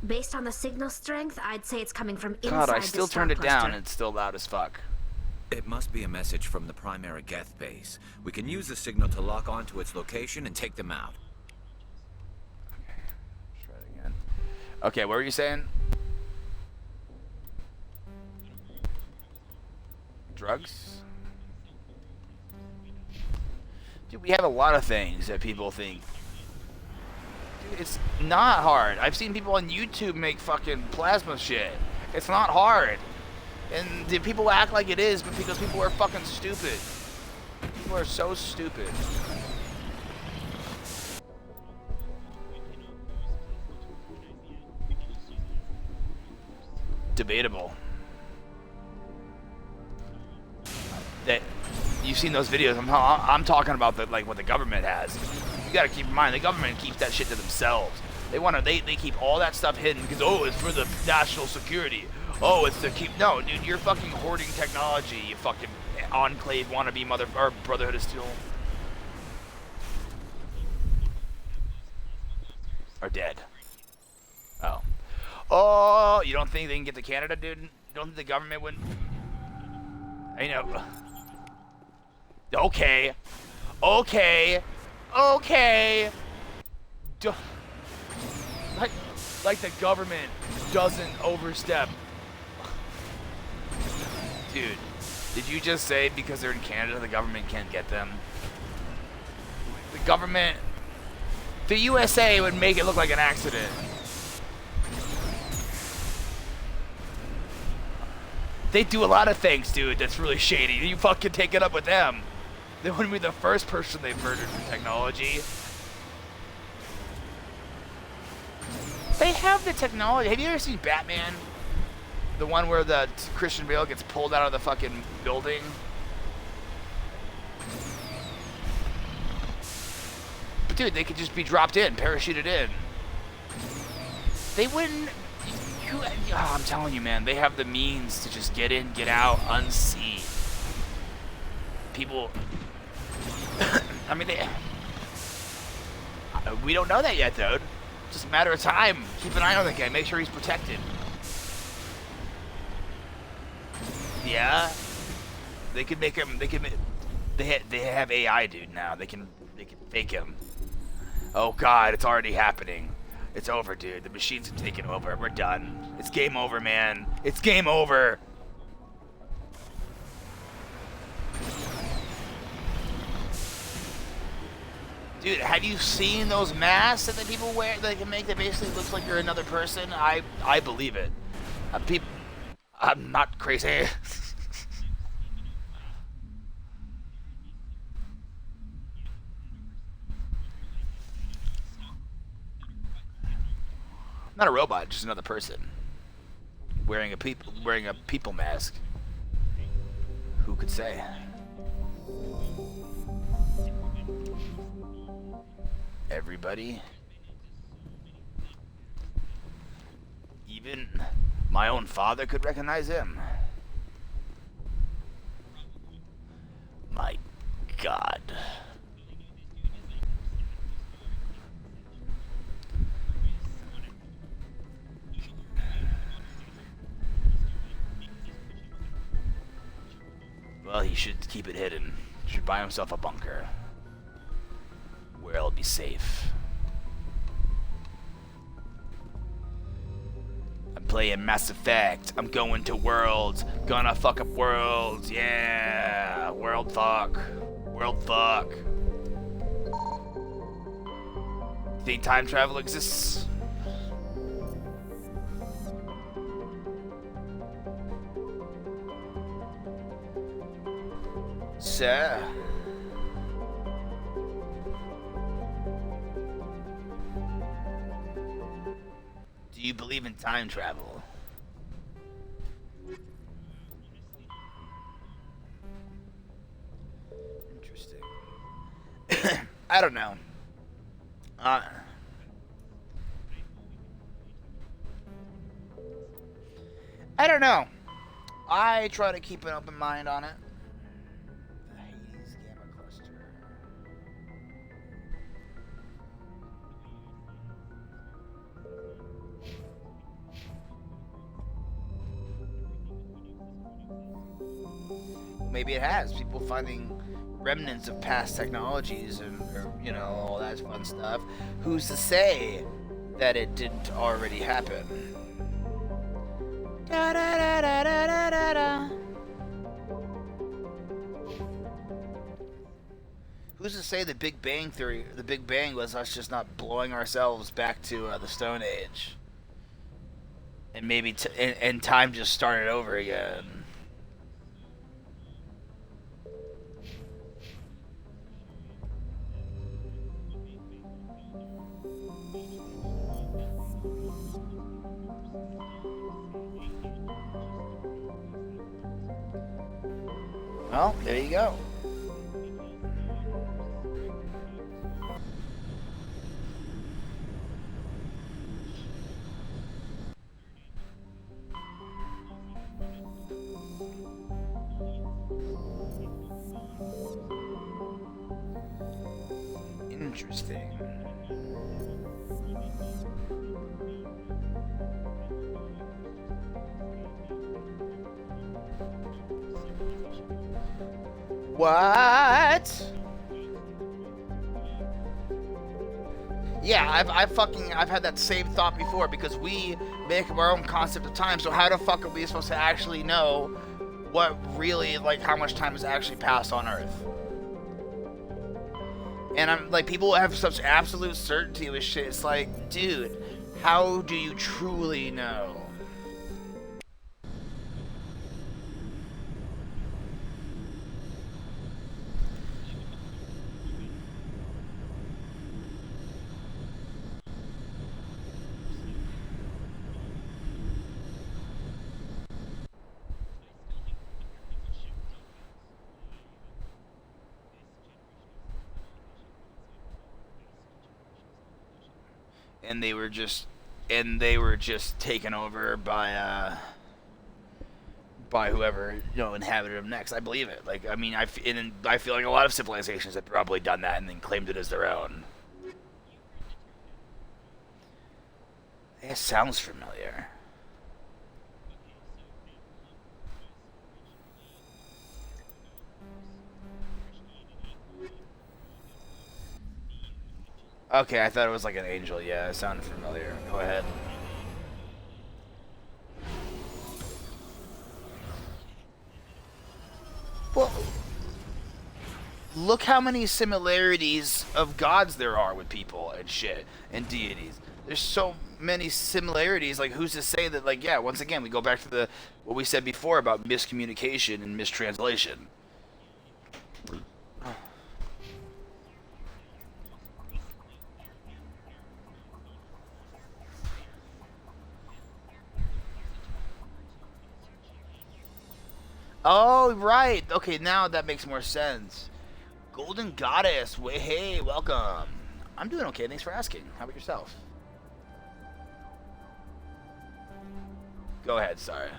Based on the signal strength, I'd say it's coming from inside God, I the still star turned it down cluster. and it's still loud as fuck. It must be a message from the primary Geth base. We can use the signal to lock onto its location and take them out. Let's try it again. Okay, what were you saying? Drugs? Dude, we have a lot of things that people think. Dude, it's not hard. I've seen people on YouTube make fucking plasma shit. It's not hard. And do people act like it is, but because people are fucking stupid. People are so stupid. Debatable. That you've seen those videos. I'm talking about what the government has. You gotta keep in mind the government keeps that shit to themselves. They keep all that stuff hidden because it's for the national security. Oh, it's to keep. No, dude, you're fucking hoarding technology. You fucking enclave wannabe or Brotherhood of Steel are dead. Oh, you don't think they can get to Canada, dude? You don't think the government would? I know. Okay. Like the government doesn't overstep. Dude, did you just say because they're in Canada, the government can't get them? The USA would make it look like an accident. They do a lot of things, dude, that's really shady. You fucking take it up with them. They wouldn't be the first person they've murdered for technology. They have the technology. Have you ever seen Batman? The one where the Christian Bale gets pulled out of the fucking building? But dude, they could just be dropped in, parachuted in. They wouldn't... I'm telling you, man, they have the means to just get in, get out, unseen. People... I mean, we don't know that yet, dude. Just a matter of time. Keep an eye on the guy. Make sure he's protected. Yeah? They could make him. They could. They have AI, dude. Now they can fake him. Oh God, it's already happening. It's over, dude. The machines have taken over. We're done. It's game over, man. It's game over. Dude, have you seen those masks that the people wear that can make that basically looks like you're another person? I believe it. I'm not crazy. Not a robot, just another person wearing a people mask. Who could say? Everybody, even my own father could recognize him. My God. Well, he should keep it hidden. Should buy himself a bunker where he'll be safe. I'm playing Mass Effect. I'm going to worlds. Gonna fuck up worlds. Yeah. World fuck. World fuck. Think time travel exists? Sir. Do you believe in time travel? Interesting. I don't know. I don't know. I try to keep an open mind on it. The Hades Gamma Cluster. Maybe it has. People finding remnants of past technologies and, or, you know, all that fun stuff. Who's to say that it didn't already happen? Da, da, da, da, da, da, da. Who's to say the Big Bang Theory, the Big Bang was us just not blowing ourselves back to the Stone Age? And maybe and time just started over again. Well, there you go. Interesting. What? Yeah, I've had that same thought before because we make up our own concept of time. So how the fuck are we supposed to actually know what really, like, how much time has actually passed on Earth? And I'm like, people have such absolute certainty with shit. It's like, dude, how do you truly know? And they were just taken over by whoever, you know, inhabited them next. I believe it. Like, I mean, I feel like a lot of civilizations have probably done that and then claimed it as their own. It sounds familiar. Okay, I thought it was like an angel. Yeah, it sounded familiar. Go ahead. Well, look how many similarities of gods there are with people and shit and deities. There's so many similarities. Like, who's to say that? Like, yeah. Once again, we go back to the what we said before about miscommunication and mistranslation. Oh, right. Okay, now that makes more sense. Golden Goddess. Hey, welcome. I'm doing okay. Thanks for asking. How about yourself? Go ahead. Sorry.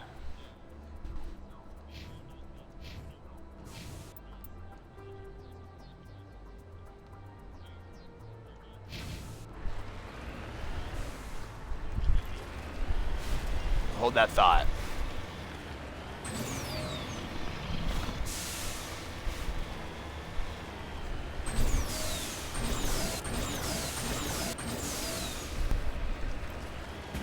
Hold that thought.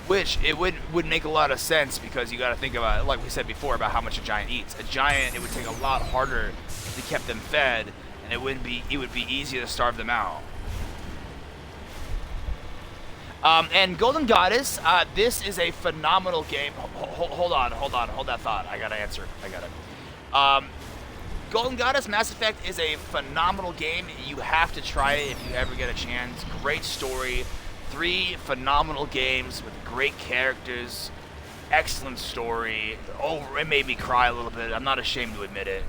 Which it would make a lot of sense because you got to think about it, like we said before, about how much a giant eats. A giant, it would take a lot harder to keep them fed, and it would be easier to starve them out. And Golden Goddess, this is a phenomenal game. Hold on, hold that thought. I gotta answer. I got it. Golden Goddess Mass Effect is a phenomenal game. You have to try it if you ever get a chance. Great story. 3 phenomenal games with great characters, excellent story. Oh, it made me cry a little bit. I'm not ashamed to admit it.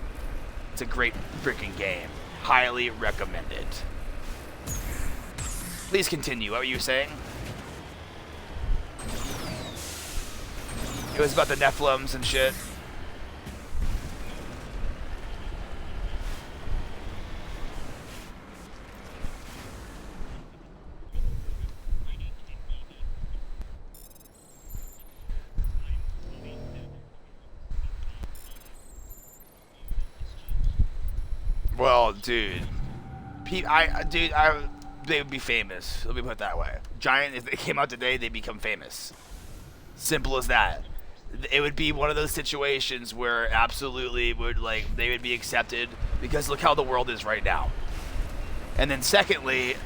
It's a great freaking game. Highly recommend it. Please continue. What were you saying? It was about the Nephilims and shit. Well, dude, they would be famous. Let me put it that way. Giant, if they came out today, they'd become famous. Simple as that. It would be one of those situations where absolutely they would be accepted because look how the world is right now. And then secondly,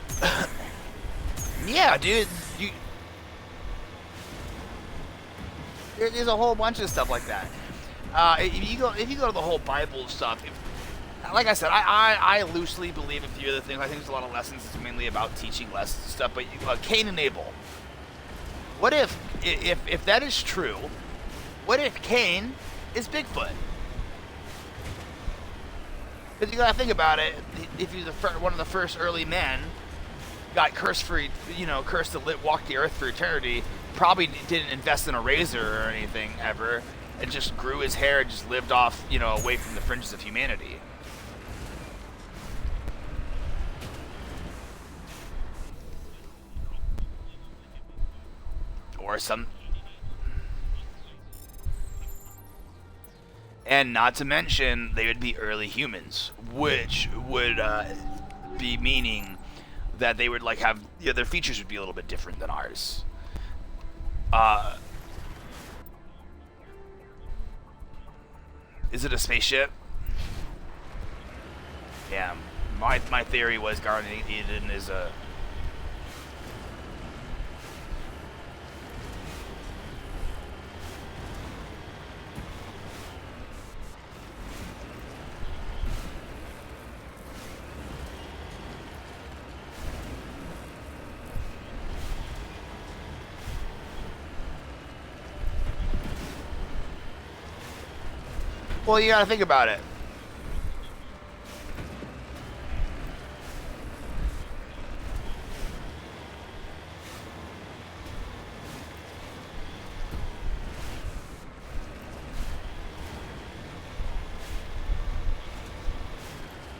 yeah, dude, there's a whole bunch of stuff like that. If you go to the whole Bible stuff. Like I said, I loosely believe a few of the things. I think there's a lot of lessons. It's mainly about teaching lessons and stuff. But Cain and Abel. What if that is true? What if Cain is Bigfoot? Because you gotta think about it. If he's one of the first early men, got cursed cursed to walk the earth for eternity. Probably didn't invest in a razor or anything ever, and just grew his hair and just lived off, away from the fringes of humanity. Or some, and not to mention they would be early humans, which would be meaning that they would have their features would be a little bit different than ours. Is it a spaceship? Yeah, my theory was Garden Eden is a. Well, you gotta think about it.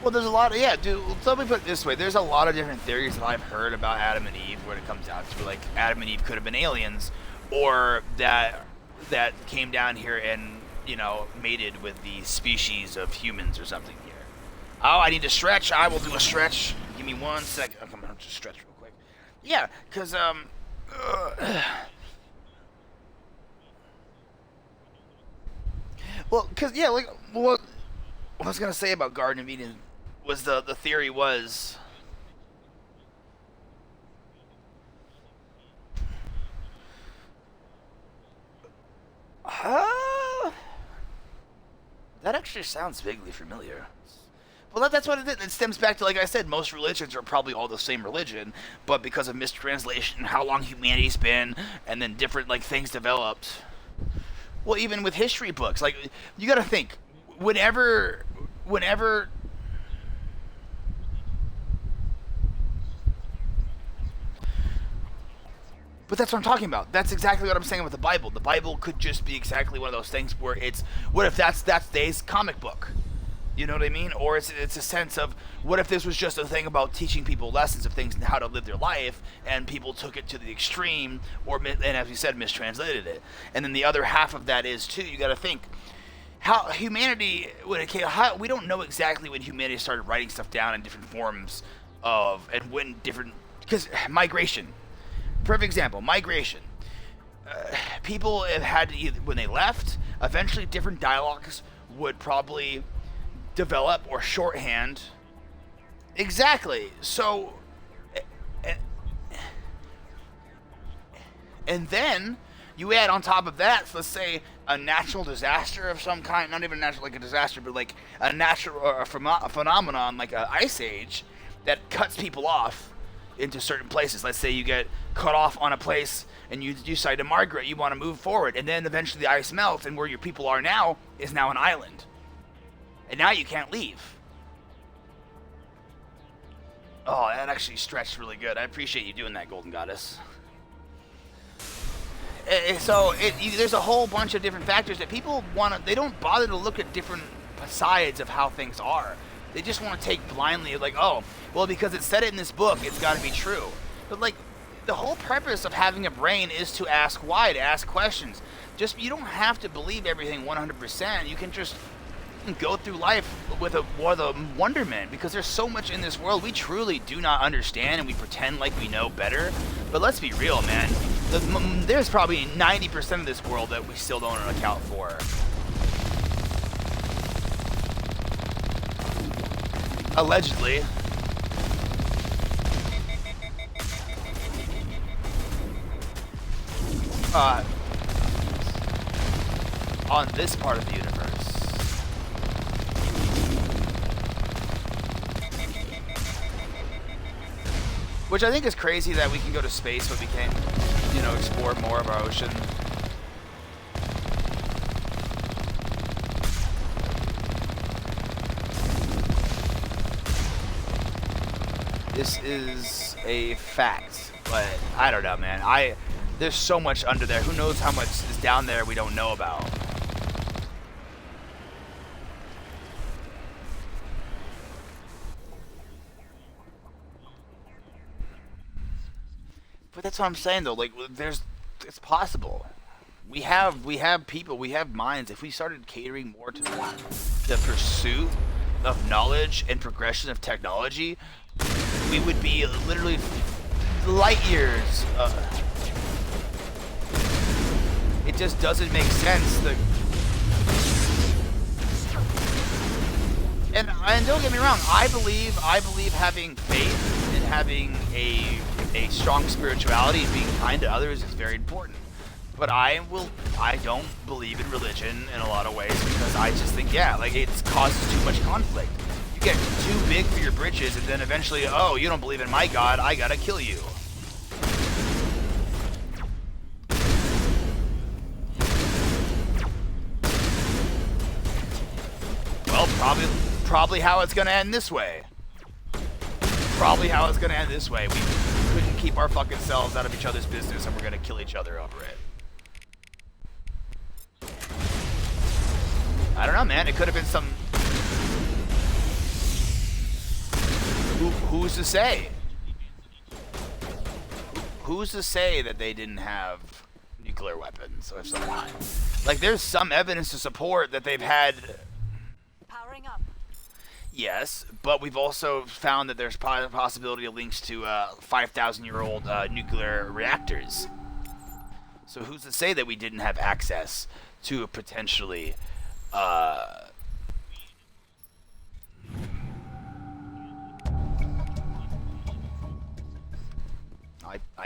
Well, there's a lot of, yeah, dude, let me put it this way. There's a lot of different theories that I've heard about Adam and Eve when it comes down to, Adam and Eve could have been aliens, or that came down here and, mated with the species of humans or something here. Oh, I need to stretch. I will do a stretch. Give me 1 second. I'm going to stretch real quick. Yeah, because well, because yeah, like what I was gonna say about Garden of Eden was the theory was. That actually sounds vaguely familiar. Well, that's what it is. It stems back to, like I said, most religions are probably all the same religion, but because of mistranslation, how long humanity's been, and then different like things developed. Well, even with history books, like you got to think, whenever. But that's what I'm talking about. That's exactly what I'm saying with the Bible. The Bible could just be exactly one of those things where it's, what if that's today's comic book? You know what I mean? Or it's a sense of, what if this was just a thing about teaching people lessons of things and how to live their life, and people took it to the extreme, and as we said, mistranslated it. And then the other half of that is, too, you got to think, how humanity, we don't know exactly when humanity started writing stuff down in different forms of, and when different, because migration. Perfect example, migration. People have had to either, when they left, eventually different dialogues would probably develop or shorthand. Exactly. So, and then you add on top of that, let's say a natural disaster of some kind, not even natural like a disaster, but like a natural or a phenomenon like an ice age that cuts people off into certain places. Let's say you get cut off on a place and you decide to migrate, you want to move forward, and then eventually the ice melts, and where your people are now is now an island. And now you can't leave. Oh, that actually stretched really good. I appreciate you doing that, Golden Goddess. So there's a whole bunch of different factors that people they don't bother to look at different sides of how things are. They just want to take blindly, like, oh, well, because it said it in this book, it's got to be true. But, like, the whole purpose of having a brain is to ask why, to ask questions. You don't have to believe everything 100%. You can just go through life with a wonderment, because there's so much in this world we truly do not understand, and we pretend like we know better. But let's be real, man. There's probably 90% of this world that we still don't account for. Allegedly. On this part of the universe. Which I think is crazy that we can go to space, but we can't, explore more of our ocean. This is a fact, but I don't know, man. There's so much under there. Who knows how much is down there we don't know about. But that's what I'm saying, though. Like, it's possible. We have people, we have minds. If we started catering more to the pursuit of knowledge and progression of technology, we would be literally light years. It just doesn't make sense. And don't get me wrong, I believe having faith and having a strong spirituality and being kind to others is very important. But I don't believe in religion in a lot of ways, because I just think, it causes too much conflict. You get too big for your britches, and then eventually, oh, you don't believe in my God, I gotta kill you. Well, probably how it's gonna end this way. Probably how it's gonna end this way. We couldn't keep our fucking selves out of each other's business, and we're gonna kill each other over it. I don't know, man. It could have been some... Who's to say? Who's to say that they didn't have nuclear weapons of some kind? Like, there's some evidence to support that they've had... Powering up. Yes, but we've also found that there's a possibility of links to 5,000-year-old nuclear reactors. So who's to say that we didn't have access to a potentially I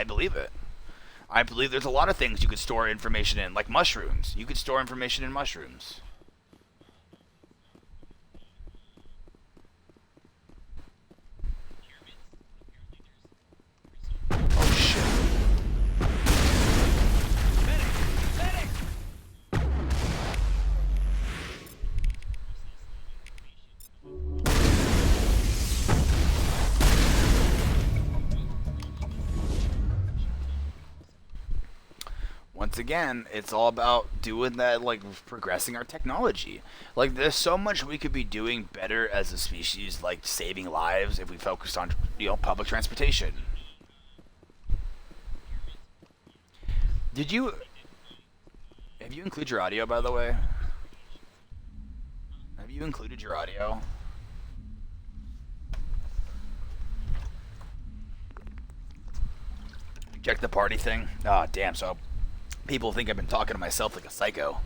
believe it. I believe there's a lot of things you could store information in, like mushrooms. You could store information in mushrooms. Oh shit. Once again, it's all about doing that, like progressing our technology. Like there's so much we could be doing better as a species, like saving lives if we focused on, public transportation. Have you included your audio, by the way? Have you included your audio? Check the party thing. Ah, damn, so people think I've been talking to myself like a psycho.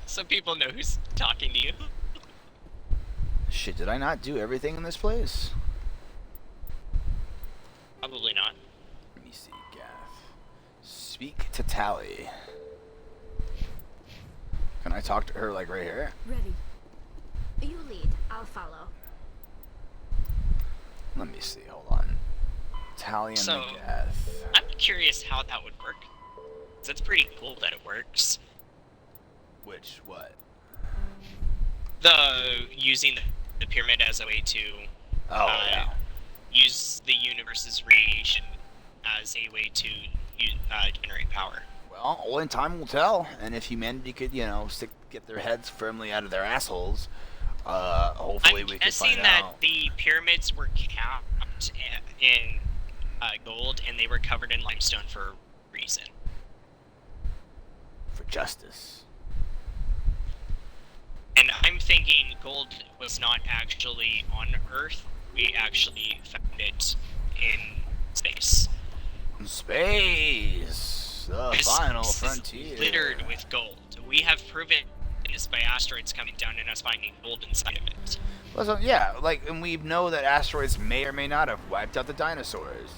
So people know who's talking to you. Shit, did I not do everything in this place? Probably not. Let me see, Gaff. Speak to Tally. Can I talk to her, like, right here? Ready. You lead. I'll follow. Let me see, hold on. Tally and So, the Gaff. I'm curious how that would work. 'Cause it's pretty cool that it works. Which, what? Using the pyramid as a way to Yeah. use the universe's radiation as a way to generate power. Well, only time will tell. And if humanity could, get their heads firmly out of their assholes, hopefully we can find I'm guessing that out. the pyramids were capped in gold, and they were covered in limestone for a reason. For justice. And I'm thinking gold was not actually on Earth. We actually found it in space. Space! The final Space is frontier. littered with gold. We have proven this by asteroids coming down and us finding gold inside of it. Well, so, and we know that asteroids may or may not have wiped out the dinosaurs.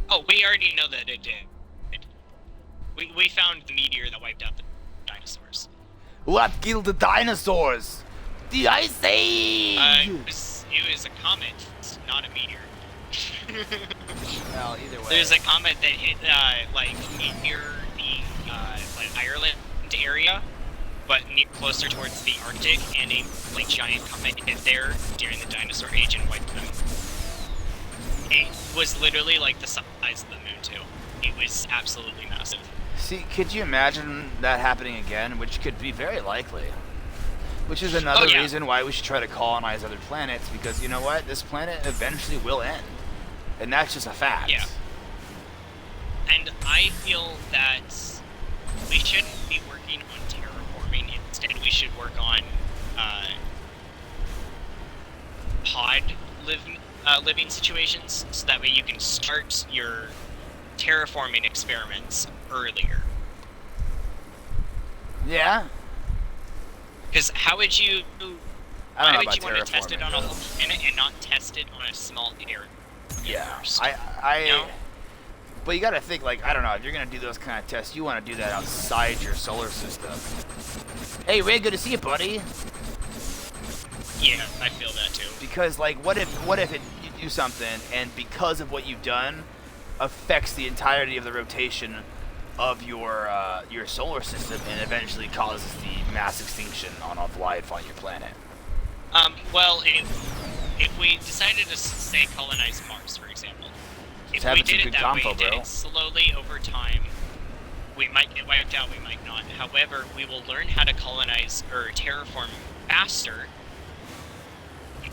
Oh, we already know that it did. We found the meteor that wiped out the dinosaurs. What killed the dinosaurs? The Ice Age! It was a comet, not a meteor. Well, either way. There's a comet that hit, near the, Ireland area, but closer towards the Arctic, and a, giant comet hit there during the dinosaur age and wiped them. It was literally, the size of the moon, too. It was absolutely massive. See, could you imagine that happening again? Which could be very likely. Which is another reason why we should try to colonize other planets, because you know what? This planet eventually will end. And that's just a fact. Yeah. And I feel that we shouldn't be working on terraforming. Instead, we should work on living situations, so that way you can start your terraforming experiments earlier. Yeah? Because how would you... I don't know why about would you want to test it on a terraforming, whole planet and not test it on a small area? Yeah. First? I But you gotta think, I don't know, if you're gonna do those kind of tests, you want to do that outside your solar system. Hey, Ray, good to see you, buddy. Yeah, I feel that too. Because, what if you do something, and because of what you've done, affects the entirety of the rotation of your solar system, and eventually causes the mass extinction of life on your planet? Well, if we decided to, say, colonize Mars, for example, if we having some did it good that combo, way, then bro. slowly over time, we might get wiped out, we might not. However, we will learn how to colonize or terraform faster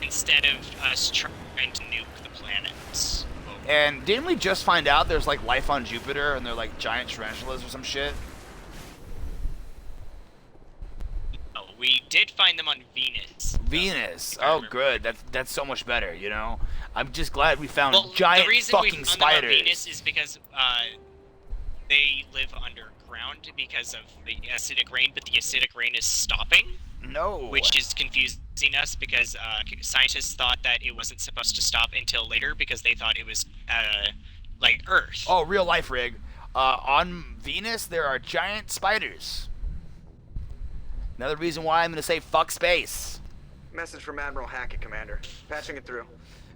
instead of us trying to nuke the planets. And didn't we just find out there's life on Jupiter, and they're giant tarantulas or some shit? Oh, we did did find them on Venus. Venus. if I Oh, remember good. That's so much better. You know. I'm just glad we found Well, giant the reason fucking we found spiders. them on Venus is because they live underground because of the acidic rain, but the acidic rain is stopping, No. which is confusing us because scientists thought that it wasn't supposed to stop until later because they thought it was like Earth. Oh, real life rig. On Venus, there are giant spiders. Another reason why I'm gonna say fuck space. Message from Admiral Hackett, Commander. Patching it through.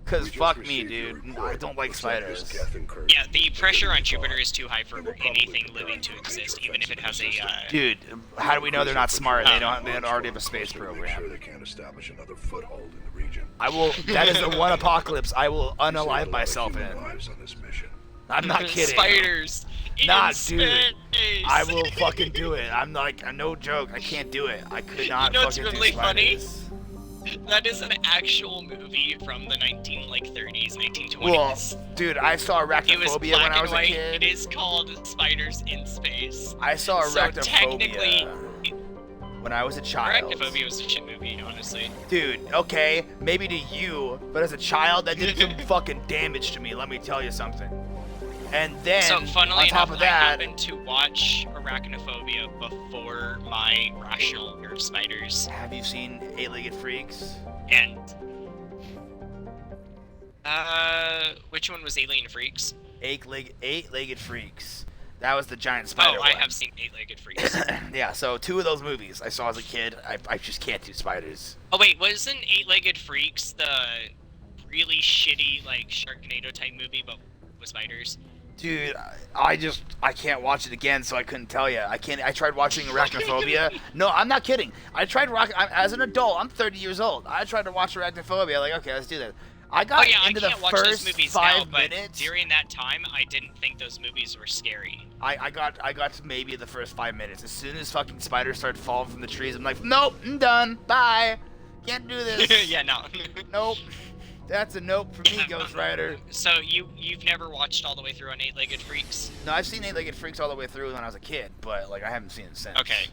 Cause fuck me, dude. I don't like spiders. Yeah, the pressure on Jupiter is too high for anything living to exist, even if it has a. Dude, how do we know they're not smart? They don't already have a space program. They can't establish another foothold in the region. I will. That is the one apocalypse I will unalive myself in. Lives on this mission. I'm not kidding. Spiders. Nah, in dude. space. I will fucking do it. I'm like, no joke. I can't do it. I could not You know what's fucking really do funny? spiders. That is an actual movie from the 30s, 1920s. Well, dude, I saw It was Arachnophobia black when I and was a white. kid. It is called Spiders in Space. I saw So technically, Arachnophobia when I was a child. Arachnophobia was a shit movie, honestly. Dude, okay, maybe to you, but as a child, that did some fucking damage to me. Let me tell you something. And then, So, funnily on top enough, of I that, happened to watch Arachnophobia before my rational fear of spiders. have you seen Eight-Legged Freaks? And, which one was Alien Freaks? Eight-Legged Freaks. That was the giant spider Oh, I one. have seen Eight-Legged Freaks. Yeah, so 2 of those movies I saw as a kid. I just can't do spiders. Oh wait, wasn't Eight-Legged Freaks the really shitty, like, Sharknado type movie, but with spiders? Dude, I can't watch it again, so I couldn't tell you. I tried watching Arachnophobia. No, I'm not kidding. As an adult, I'm 30 years old. I tried to watch Arachnophobia, like, okay, let's do that. I got Oh yeah, into I can't the watch those first movies 5 now, but minutes. during that time, I didn't think those movies were scary. I got to maybe the first 5 minutes. As soon as fucking spiders started falling from the trees, I'm like, nope, I'm done. Bye. Can't do this. Yeah, no. Nope. That's a nope for me, Ghost Rider. So you've never watched all the way through on Eight-Legged Freaks? No, I've seen Eight-Legged Freaks all the way through when I was a kid, but like I haven't seen it since. Okay.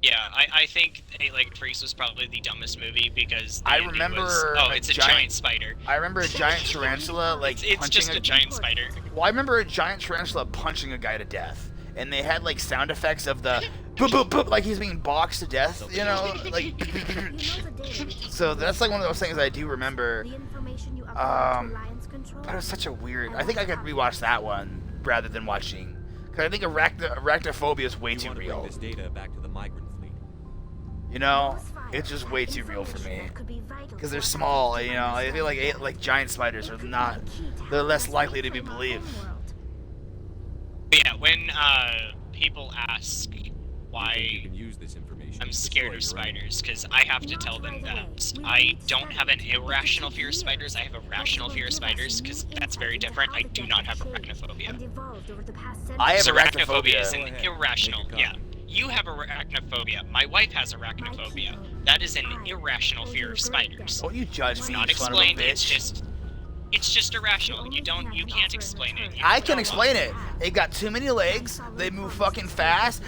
Yeah, I think Eight-Legged Freaks was probably the dumbest movie because the I ending remember was, a it's a giant- giant spider. I remember a giant tarantula like It's punching just a giant spider. Well, I remember a giant tarantula punching a guy to death, and they had like sound effects of the boop boop boop, like he's being boxed to death, you know, like. So that's like one of those things I do remember. But it was such a weird. I think I could rewatch that one rather than watching, because I think Arachnophobia is way We too want to real. bring this data back to the migrant fleet. You know, it's just way too real for me. Because they're small, you know. I feel like giant spiders are not. They're less likely to be believed. But yeah, when people ask You think why you can use this information I'm to scared destroy of your own? spiders, because I have to tell them that I don't have an irrational fear of spiders, I have a rational fear of spiders, because that's very different. I do not have arachnophobia. I have So arachnophobia is arachnophobia. an irrational, Make a yeah. comment. You have arachnophobia. My wife has arachnophobia. That is an irrational fear of spiders. Don't you judge me, Not you son of a explained, bitch. it's just irrational. You can't explain it. I can explain it. They got too many legs. They move fucking fast.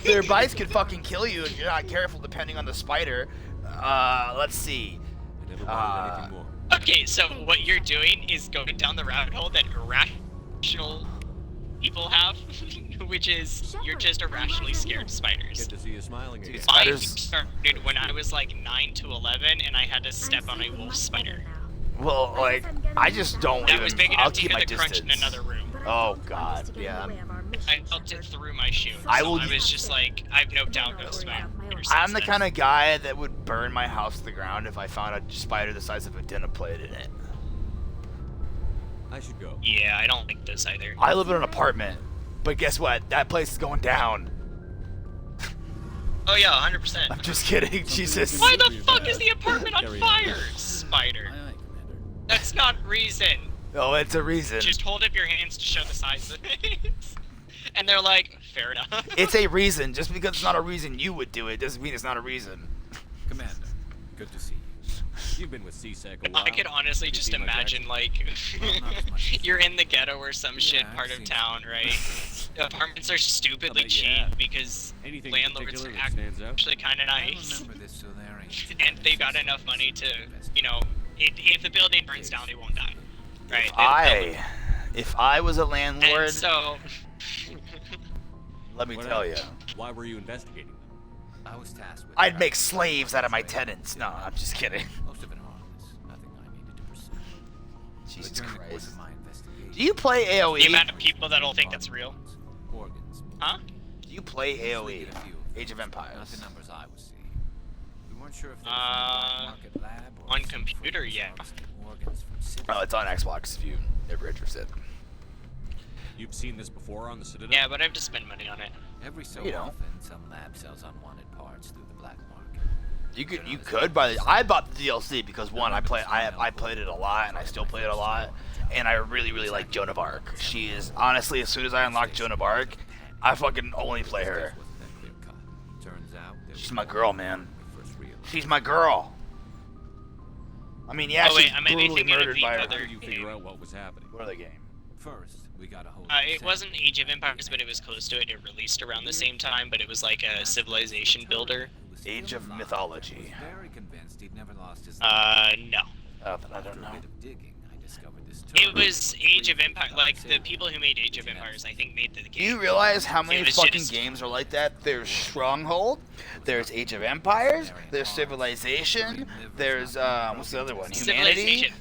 Their bites could fucking kill you if you're not careful, depending on the spider. Let's see. I never wanted anything more. Okay, so what you're doing is going down the rabbit hole that irrational people have, which is you're just irrationally scared of spiders. Good to see you smiling Dude, again. Mine spiders. started when I was like 9 to 11, and I had to step on a wolf spider. Well, like, I just don't That even. was big I'll enough to keep hear my the crunch in distance. another room. Oh God, yeah. I felt it through my shoe. I so will- I was just like, I've no doubt ghost spiders. I'm the kind of guy that would burn my house to the ground if I found a spider the size of a dinner plate in it. I should go. Yeah, I don't like this either. I live in an apartment, but guess what? That place is going down. Oh yeah, 100%. I'm just kidding. Jesus. Why the fuck is the apartment on fire? Spider. Aye, aye, Commander. That's not reason. Oh, it's a reason. Just hold up your hands to show the size of it. And they're like, fair enough. It's a reason. Just because it's not a reason you would do it doesn't mean it's not a reason. Commander, good to see you. You've been with CSEC a while. I could honestly You just see my imagine, Jackson? like, Well, not as much as you're that. in the ghetto or some shit Yeah, part I've of seen town, some. right? The apartments are stupidly I bet you have. cheap because Anything in landlords particular are that stands out? actually kind of I nice. remember this Solarian. And they got enough money to, you know, if the building burns down, they won't die. Right? If I was a And landlord, so, let me What tell you, happened? Why were you investigating them? I was tasked with. I'd make slaves out of my tenants. No, I'm just kidding. Most of it harmless. Nothing I needed to pursue. Jesus But during the course Christ. of my investigation, Do you play the AoE? amount of people that'll think that's real. Organs. Huh? Do you play Usually AoE? get a few. Age of Not Empires. the numbers I was seeing. We weren't sure if they were from the black market lab or on some computer, freaks yeah. harvesting organs from cities. Oh, it's on Xbox if you're ever interested. You've seen this before on the Citadel? Yeah, but I have to spend money on it. Every so You know. often, some lab sells unwanted parts through the black market. You could buy. I bought the DLC because one, I played it a lot and I still play it a lot, and I really like Joan of Arc. She is honestly, as soon as I unlock Joan of Arc, I fucking only play her. Wasn't that clear cut. Turns out there She's was my more girl, than man. we first realized. She's my girl. I mean, yeah, Oh, wait, she's I might be brutally thinking of murdered the by other- her. How did you figure out what was happening? What other game? First, we got a hold of It Sam. wasn't Age of Empires, but it was close to it. It released around the same time, but it was like a civilization builder. Who was Age still of alive. Mythology. I was very convinced he'd never lost his No. I After don't a know. bit of digging, I discovered this It term. was Age of Empires. Like, the Briefly people who made Age of Empires, I think, made the Do game. you realize how many It was fucking just- games are like that? There's Stronghold, there's Age of Empires, there's Civilization, there's what's the other one? Humanity. Civilization.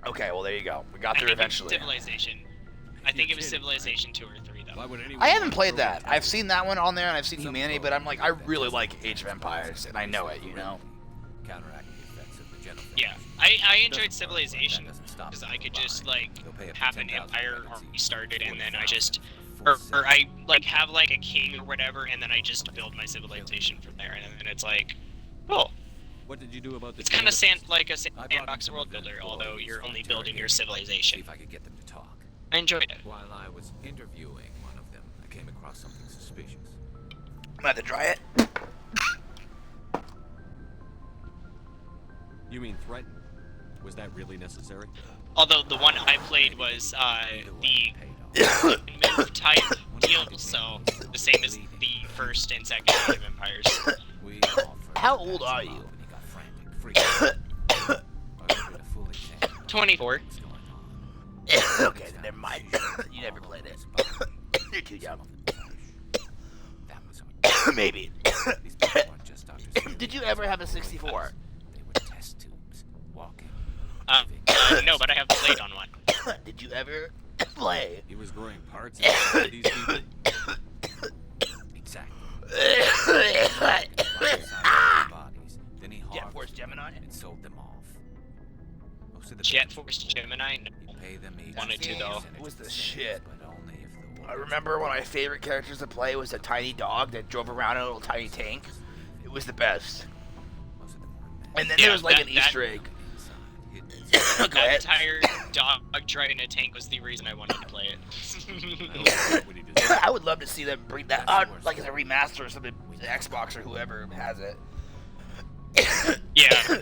Okay, well there you go. We got I there think it was eventually. Civilization. I think it was Civilization 2 or 3, Why though. would anyone I haven't want played to that. throw I've seen that one on there, and I've seen Some Humanity, but I'm like, I really like Age of Empires, and I know it, you know. Counteracting the effects of the general Yeah, fiction. I enjoyed Civilization That doesn't stop because them I could from just, buying. like, They'll pay up to have an 10,000 empire credits army each, started, and then I 40,000 just... for Or full I, like, have, like, a king or whatever, and then I just build my civilization from there, and then it's like... Cool. What did you do about the It's kind of janitors? like a I brought in sandbox some world of them builder, although employees you're to only building your interrogate, see civilization. if I could get them to talk. I enjoyed it. While I was interviewing one of them, I came across something suspicious. I'm gonna have to try it. You mean threatened? Was that really necessary? Although the one I played was Either way, the it paid off. move type deal, so the same as the first and second Age of Empires. We offered How to old patch are him you? up, and he got frantic, freaking out. I ordered a full exam. 24. What's going on? Okay, then never mind. You never played it. You're too young. That was our Maybe. These people weren't just Dr. Did you ever have a 64? They were test tubes, walking. No, but I have played on one. Did you ever play? He was growing parts inside these people? Exactly. Ah! Bodies. Then he Jet Force harvested Gemini? them and sold them off. Most of the Jet victims Force Gemini? No. he'd pay them each Wanted to, a though. percentage It was of the the shit. sales, but only if the I remember one of my favorite characters to play was a tiny dog that drove around in a little tiny tank. It was the best. Most of them were men. And then Yeah, there was like that- an Easter egg. Inside, hidden Go That ahead. entire dog driving a tank was the reason I wanted to play I it. don't know what he did. I would love to see them bring that out, like as a remaster or something, the Xbox or whoever has it. Yeah.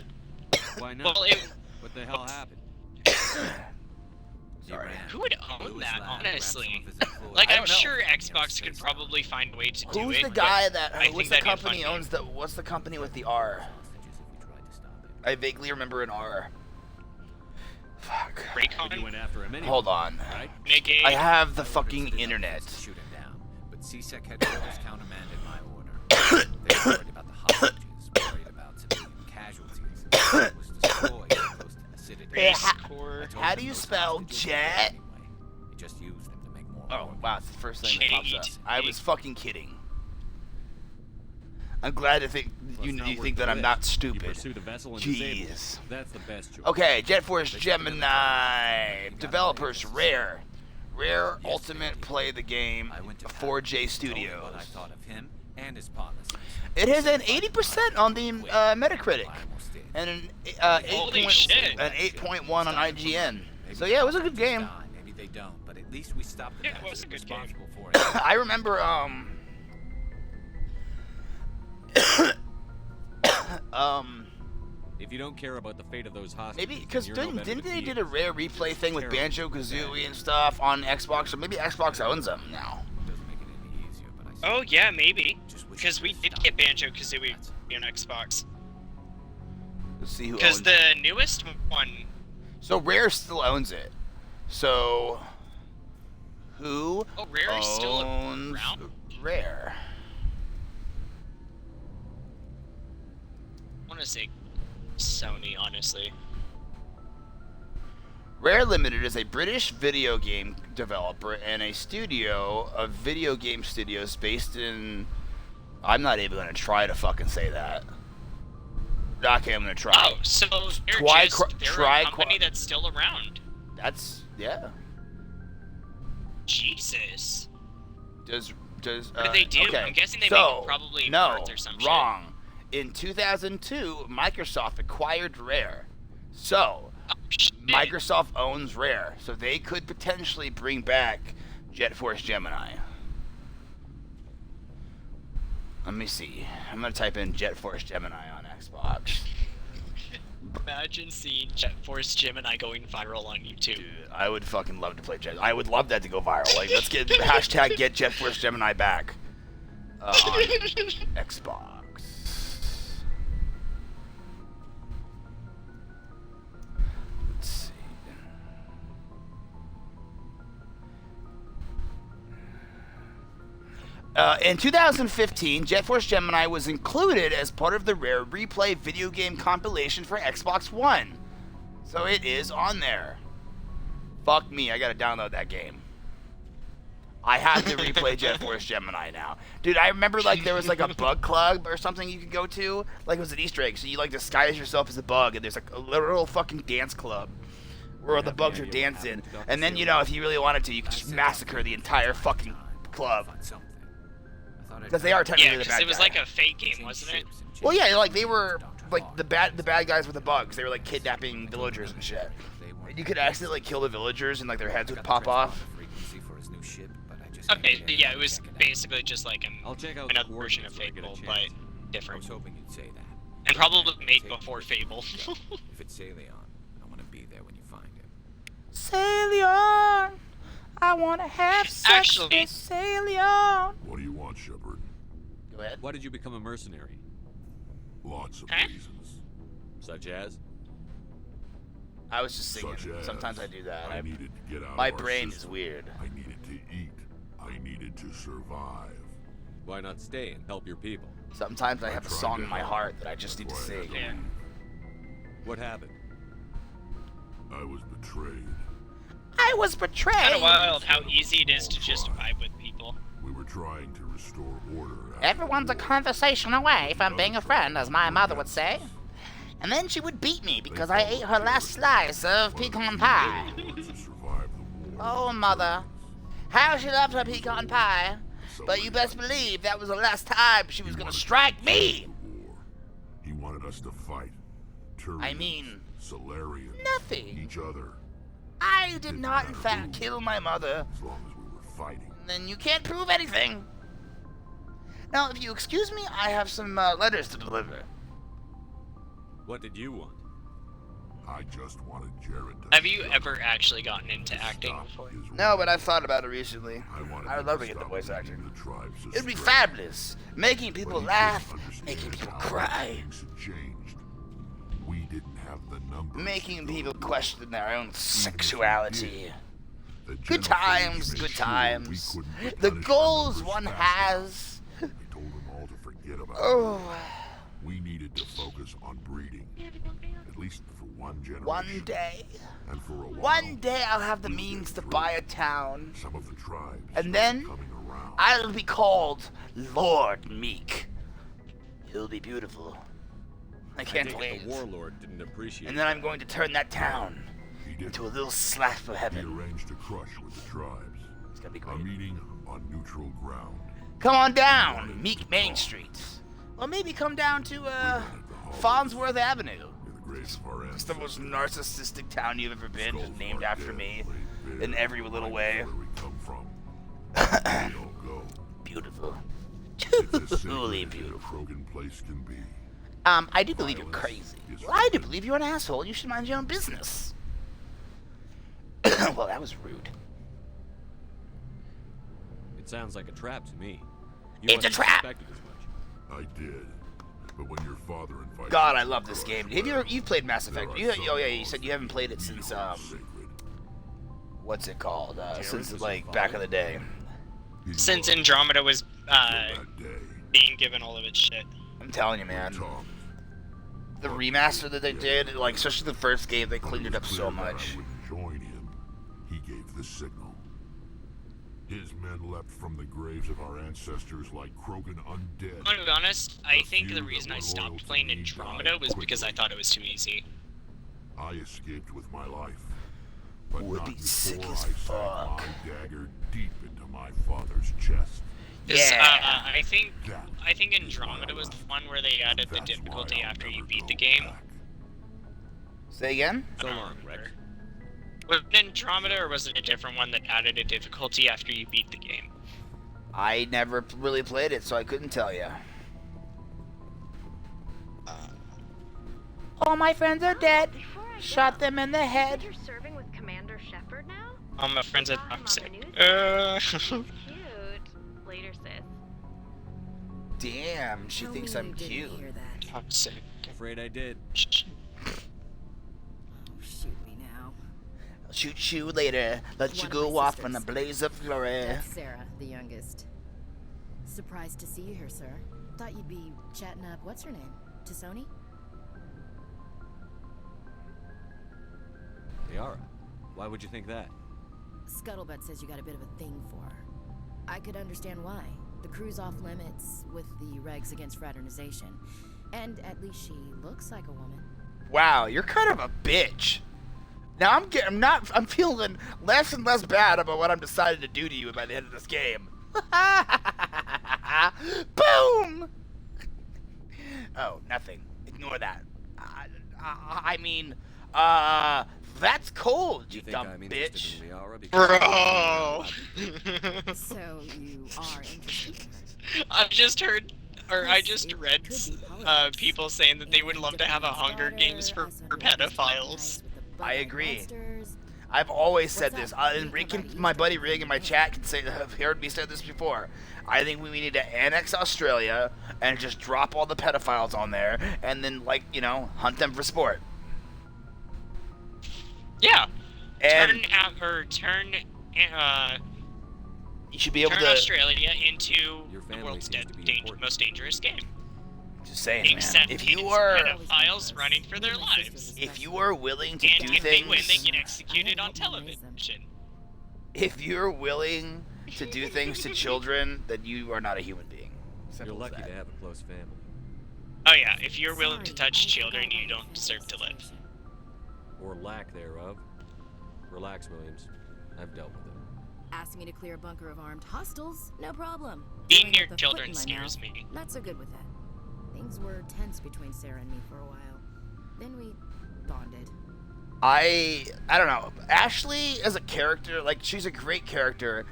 Why not? Well, it, What the hell happened? Sorry. who would own Lewis that, Lab wrapped some honestly? of his employees Like, I I'm don't know. sure Xbox could probably find a way to do Who's it. the but guy that? I What's think the that'd be a fun company game. owns the? What's the company with the R? hostages if we tried to stop it. I vaguely remember an R. Fuck. You went Raycon? after him anyway. Hold on. Right? Negate? I have the I ordered fucking civilians internet. to shoot him down, but CSEC headquarters countermanded my order. They were worried about the hostages, worried about civilian casualties. It was destroyed close to the citadel. Yeah, Base ha- core. I told How them do you those spell hostages were jet? anyway. It just used them to make more. Oh war. wow, it's the first thing that pops up. Shade. I was fucking kidding. I'm glad to think Well, you it's not think worth that the I'm risk. not You stupid. pursue the vessel and disable it. Jeez. That's the best choice. Okay, Jet Force Gemini. Developers Rare. Rare Ultimate Play the game. I went to 4J told him Studios. what I thought of him and his policies. It has an 80% on the Metacritic I almost did. and an Holy shit. 8.1 on IGN. So yeah, it was a good game. Maybe they don't, but at least we stopped the Yeah, it guys was a good responsible for it. I remember If you don't care about the fate of those hostages, Maybe because then you're no better didn't than they he did a is. rare replay It's thing with terrible. Banjo Kazooie and stuff on Xbox, or maybe Xbox owns them now. Doesn't make it any easier, but I Oh yeah, maybe. just wish Because it we would did stop. get Banjo Kazooie on Xbox. Let's see who Because owns the it. newest one. So Rare still owns it. So who Oh, Rare is still owns around? Rare? I want to say Sony, honestly. Rare Limited is a British video game developer and a studio of video game studios based in. I'm not even gonna try to fucking say that. Okay, I'm gonna try. Oh, so they're Try a company that's still around. That's yeah. Jesus. Does What do they do? Okay. I'm guessing they so, make probably no, parts or some shit. wrong. In 2002, Microsoft acquired Rare. So, Oh, shit. Microsoft owns Rare, so they could potentially bring back Jet Force Gemini. Let me see. I'm gonna type in Jet Force Gemini on Xbox. Imagine seeing Jet Force Gemini going viral on YouTube. Dude, I would fucking love to play Jet. I would love that to go viral. Like, let's get hashtag get Jet Force Gemini back on Xbox. Let's see. In 2015, Jet Force Gemini was included as part of the Rare Replay video game compilation for Xbox One. So it is on there. Fuck me, I gotta download that game. I have to replay Jet Force Gemini now. Dude, I remember like there was like a bug club or something you could go to. Like it was an Easter egg, so you like disguise yourself as a bug, and there's like a literal fucking dance club where the bugs are dancing. And then, you know, if you really wanted to, you could just massacre the entire fucking club. Because they are technically Yeah, the because bad it was guy. like a fake game, wasn't it? Well, yeah, like they were like the bad guys were the bugs. They were like kidnapping villagers and shit. And you could accidentally kill the villagers and like their heads would pop off. Okay, yeah, it was basically just like I'll check out another the version of coordinates when I Fable, get a but chance. I different. was hoping you'd say that. And probably made Take before me. Fable. If it's Salion, I want to be there when you find him. Salion, I want to have sex Actually- with Salion. What do you want, Shepard? Go ahead. Why did you become a mercenary? Lots of Huh? reasons. Such as? I was just singing. Such as Sometimes I do that. I needed to get out My of our brain is system. weird. I needed to eat. I needed to survive. Why not stay and help your people? Sometimes I have a tried song to in my help. heart that I just need to That's why I had sing. Yeah. leave. What happened? I was betrayed. I was Kind betrayed. of wild how easy it is to just vibe with people. We were trying to restore order. Everyone's a conversation away from being a friend, as my mother would say. And then she would beat me because I ate her last slice of pecan pie. Oh, mother. How she loved her pecan pie. But you best believe that was the last time she was gonna strike me. He wanted us to fight. I mean, Solarians. nothing. Each other. I did not, in fact, kill my mother. As long as we were fighting. Then you can't prove anything. Now, if you excuse me, I have some letters to deliver. What did you want? I just wanted Jared to Have you stop- ever actually gotten into acting stop before? his No, but war. I've thought about it recently. wanted I him would love to to get the stop voice leading acting. the tribes It'd be astray. fabulous. Making people But he laugh, didn't understand making people how cry, things had changed. We didn't have the numbers. making to people go to question their own war. sexuality. The Good genophage times, made good sure we times. couldn't The replenish our goals numbers one fast has. enough. We told them all to forget about it. Oh, We needed to focus on breeding. At least for one generation. one day. And for a while, One day I'll have the we'll means get to through. buy a town. Some of the tribes And started then coming around. I'll be called Lord Meek. It'll be beautiful. I can't take it wait. the warlord didn't appreciate And then I'm going to turn that town He did. into a little slap of He heaven. arranged a crush with the tribes. It's gonna be A great. meeting on neutral ground. Come on down, Meek Main Street. Or maybe come down to, Farnsworth Avenue. Near the graves of our It's the most ancestors. narcissistic town you've ever been, Skulls just of named our after dead me laid bare in every little behind way. Where we come from. We don't go. Beautiful. It's as sacred Truly as a beautiful. broken place can be. I do believe you're crazy. Well, I do believe you're an asshole. You should mind your own business. Well, that was rude. It sounds like a trap to me. It's a trap! Suspected as much. I did. But when your father invited God, me I to love this crush game. You've played Mass there Effect. I Oh yeah, saw you said you haven't played it since sacred. what's it called? Since was like your back in father? the day. He Since was, Andromeda was till that day. being given all of its shit. I'm telling you, man. Tom, The remaster that they did, like especially the first game, they cleaned it up so clear that much. I wouldn't join him. He gave the signal. His men leapt from the graves of our ancestors like Krogan undead. I'm gonna be honest, I The think few the that reason were I loyal stopped to playing me Andromeda died was because I quickly. thought it was too easy. I escaped with my life, but Would not be before sick I as sank fuck. my dagger deep into my father's chest. 'Cause, Yeah. I think That Andromeda was the one where they added the That's why difficulty I'll after you never beat go the game. back. Say again? I So don't long, remember. Rex. Was it Andromeda or was it a different one that added a difficulty after you beat the game? I never really played it, so I couldn't tell you. All my friends are dead. Before I Shot go, them in the head. You're serving with Commander Shepard now? All my friends are Saw him on the toxic. news. Cute. Later, sis. Damn, she thinks I'm cute. Toxic. Afraid I did. Shh. Shoot me now. I'll shoot you later. Let One you of go my off in a sisters. blaze of glory. That's Sarah, the youngest. Surprised to see you here, sir. Thought you'd be chatting up. What's her name? Tassoni? Liara, why would you think that? Scuttlebutt says you got a bit of a thing for her. I could understand why. The crew's off limits with the regs against fraternization. And at least she looks like a woman. Wow, you're kind of a bitch. Now I'm feeling less and less bad about what I'm decided to do to you by the end of this game. Boom! Oh, nothing. Ignore that. I mean, that's cold, you You think dumb I'm bitch. interested in Liara because Bro! So you are interested in her. I just heard, or I just It read could be politics. people saying that they would And love to have a Diplomat's Hunger daughter, Games for us under pedophiles. with the I Bug-eyed agree. monsters. I've always said What's this. up? And You Rick, have about my Easter buddy egg Rig in my in your chat can say, have heard me say this before. I think we need to annex Australia and just drop all the pedophiles on there, and then hunt them for sport. Yeah. And Turn you should be able to. Australia into Your the family world's seems to be important. most dangerous game. Just saying, man. Except If you it's are, pedophiles running for their lives. if you are willing to And do if they win, they things, get executed on television. if you're willing to do things to children, then you are not a human being. You're Simple as lucky that. to have a close family. Oh yeah, if you're willing to Sorry, touch I children, forgot you about don't the deserve to live. investigation. Or lack thereof. Relax, Williams. I've dealt with it. Ask me to clear a bunker of armed hostiles? No problem. Being Dealing near with a foot children in my scares mouth, me. Not so good with that. Things were tense between Sarah and me for a while. Then we bonded. I don't know. Ashley as a character, like she's a great character.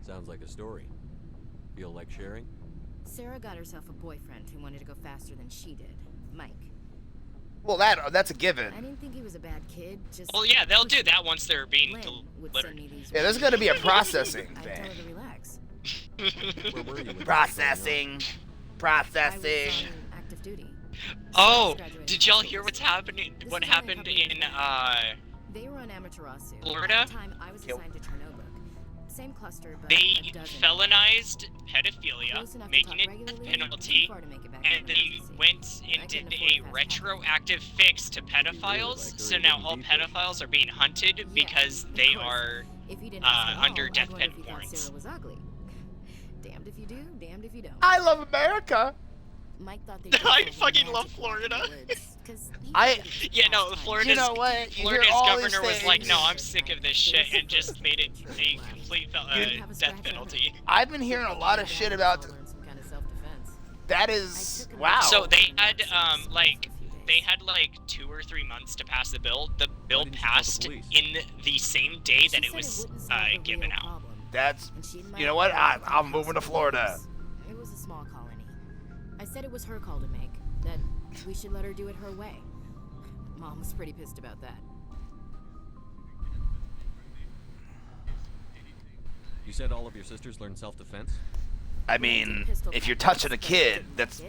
Sounds like a story. Feel like sharing? Sarah got herself a boyfriend who wanted to go faster than she did. Mike. Well, that's a given. I didn't think he was a bad kid, just... Well, yeah, they'll do that once they're being Lynn would send delivered. me these Yeah, there's got to be a weird- processing I'd tell her thing. to relax. Where were you when this was Processing. I was Processing. on active duty. Oh, Graduated did y'all high hear school what's this happening? This What is only a happened couple years in back. They were on Amaterasu. Florida? At the time, I was Yep. assigned to Chernobyl. Same cluster, but they a dozen. felonized Close pedophilia, enough to making talk it a regularly, penalty, too far to make it back to and they emergency. went I and couldn't did afford a fast travel. retroactive fix to pedophiles. So now all pedophiles are being hunted Yeah, because of they course. are If he didn't ask at all, under I'd death wonder pen if he thought warrants. Sarah was ugly. Damned if you do, damned if you don't. I love America. Mike thought they I were fucking magic love walking Florida. woods, 'cause he I- figured it was Yeah, no, past Florida's, time. You know what? You hear Florida's all these governor was like, things. no, I'm sick of this shit, and just made it a complete Didn't have a death scratch on penalty. I've been hearing a lot of Maybe shit I'll about. learn some kind of self-defense. That I is took an wow. So they option had, to like, for a few days. they had like 2 or 3 months to pass the bill. The bill didn't you call the passed police? in the same day that She it said was wouldn't solve the given real out. problem, That's, and she'd you know like what? to go I'm moving to Florida. It was a small colony. I said it was her call to make, that we should let her do it her way. Mom was pretty pissed about that. You said all of your sisters learned self-defense? I mean, if you're touching a kid, that's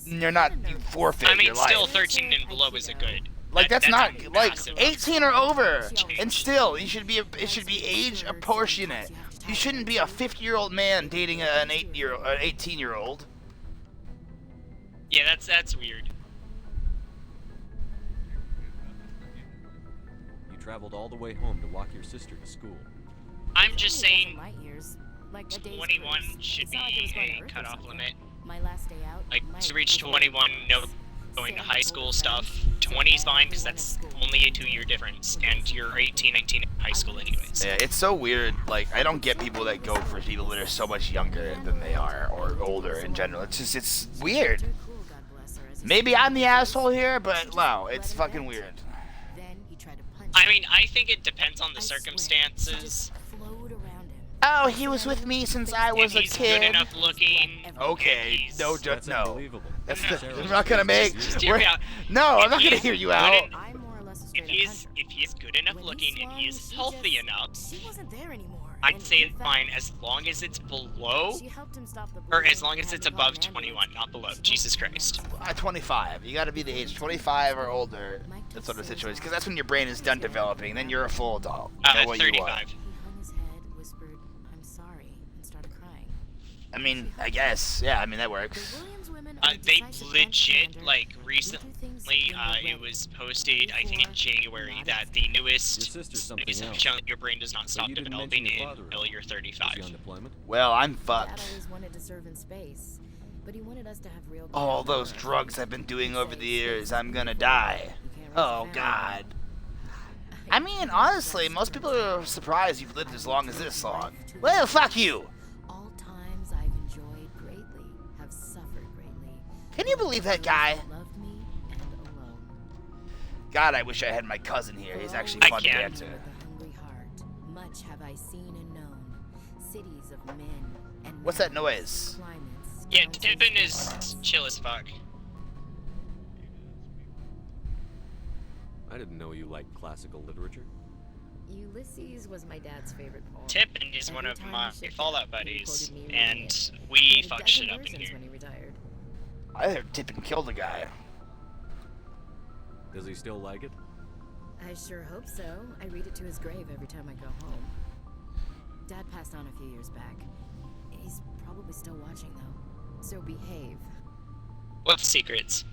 you're not, you forfeit I mean, your life. still 13 and below is a good. Like that's a not like massive 18 or over, change. and still you should be. It should be age apportionate. You shouldn't be a 50-year-old man dating an 18-year-old. Yeah, that's weird. You traveled all the way home to walk your sister to school. I'm just saying, Light years, like a day's 21 cruise. should It's not like it was be going to a Earth or cutoff something. limit. My last day out, Like, my to reach was 21, no going to high school stuff. 20 is fine because that's only a 2-year difference, and you're 18, 19 in high school anyways. Yeah, it's so weird. Like I don't get people that go for people that are so much younger than they are or older in general. It's weird. Maybe I'm the asshole here, but wow, it's fucking weird. Then he tried to punch I me. mean, I think it depends on the I swear, she circumstances. just flowed around him. Oh, he was with me since I was If a he's good kid. enough looking. Okay, he's- no, That's just no. unbelievable. That's Sarah, I'm not gonna make. Just hear me out. No, I'm If not gonna he's hear you good out. en- I'm more or less a If straight-up he is puncher. if he is good enough When he looking and he is swung, she healthy just- enough, She wasn't there anymore. I'd and say he it's fell. fine as long as it's below, She helped him stop the or bleeding as long as and it's had to call above an ambulance. 21, not below. Jesus Christ. 25. You gotta be the age 25 or older. That's sort of situation. Because that's when your brain is done developing. Then you're a full adult. You know what you are. 35. He hung his head, whispered, "I'm sorry," and started crying. I mean, I guess. Yeah, I mean, that The works. Williams women are They decisive legit, commander. like, We do recently, things when we're it ready. was posted, I think in January, that the newest Your sister's something studies have else. shown that your brain does not stop you didn't developing mention your father at until all. you're Is he 35. on deployment? Well, I'm Dad fucked. always wanted to serve in space, but he wanted us to have real. All control those over drugs it. I've been doing He'd over say, the years, "Space I'm is gonna beautiful, die. you can't raise a Oh, family." God. I mean, honestly, most people are surprised you've lived as long as this long. Well, fuck you. All times I've enjoyed greatly, have suffered greatly. Can you believe that guy? Loved me and alone. God, I wish I had my cousin here. He's actually I fun to can't. get to. With a hungry heart, much have I seen and known. Cities of men and What's that mountains, noise? climates, Yeah, mountains, Tippin is lands. chill as fuck. I didn't know you liked classical literature. Ulysses was my dad's favorite poem. Tippin is one Every of time my he shipped Fallout it, he buddies, quoted me reading and it. we He made a fucked shit dozen up in versions here. when he retired. I heard Tippin killed a guy. Does he still like it? I sure hope so. I read it to his grave every time I go home. Dad passed on a few years back. He's probably still watching though. So behave. What's secrets?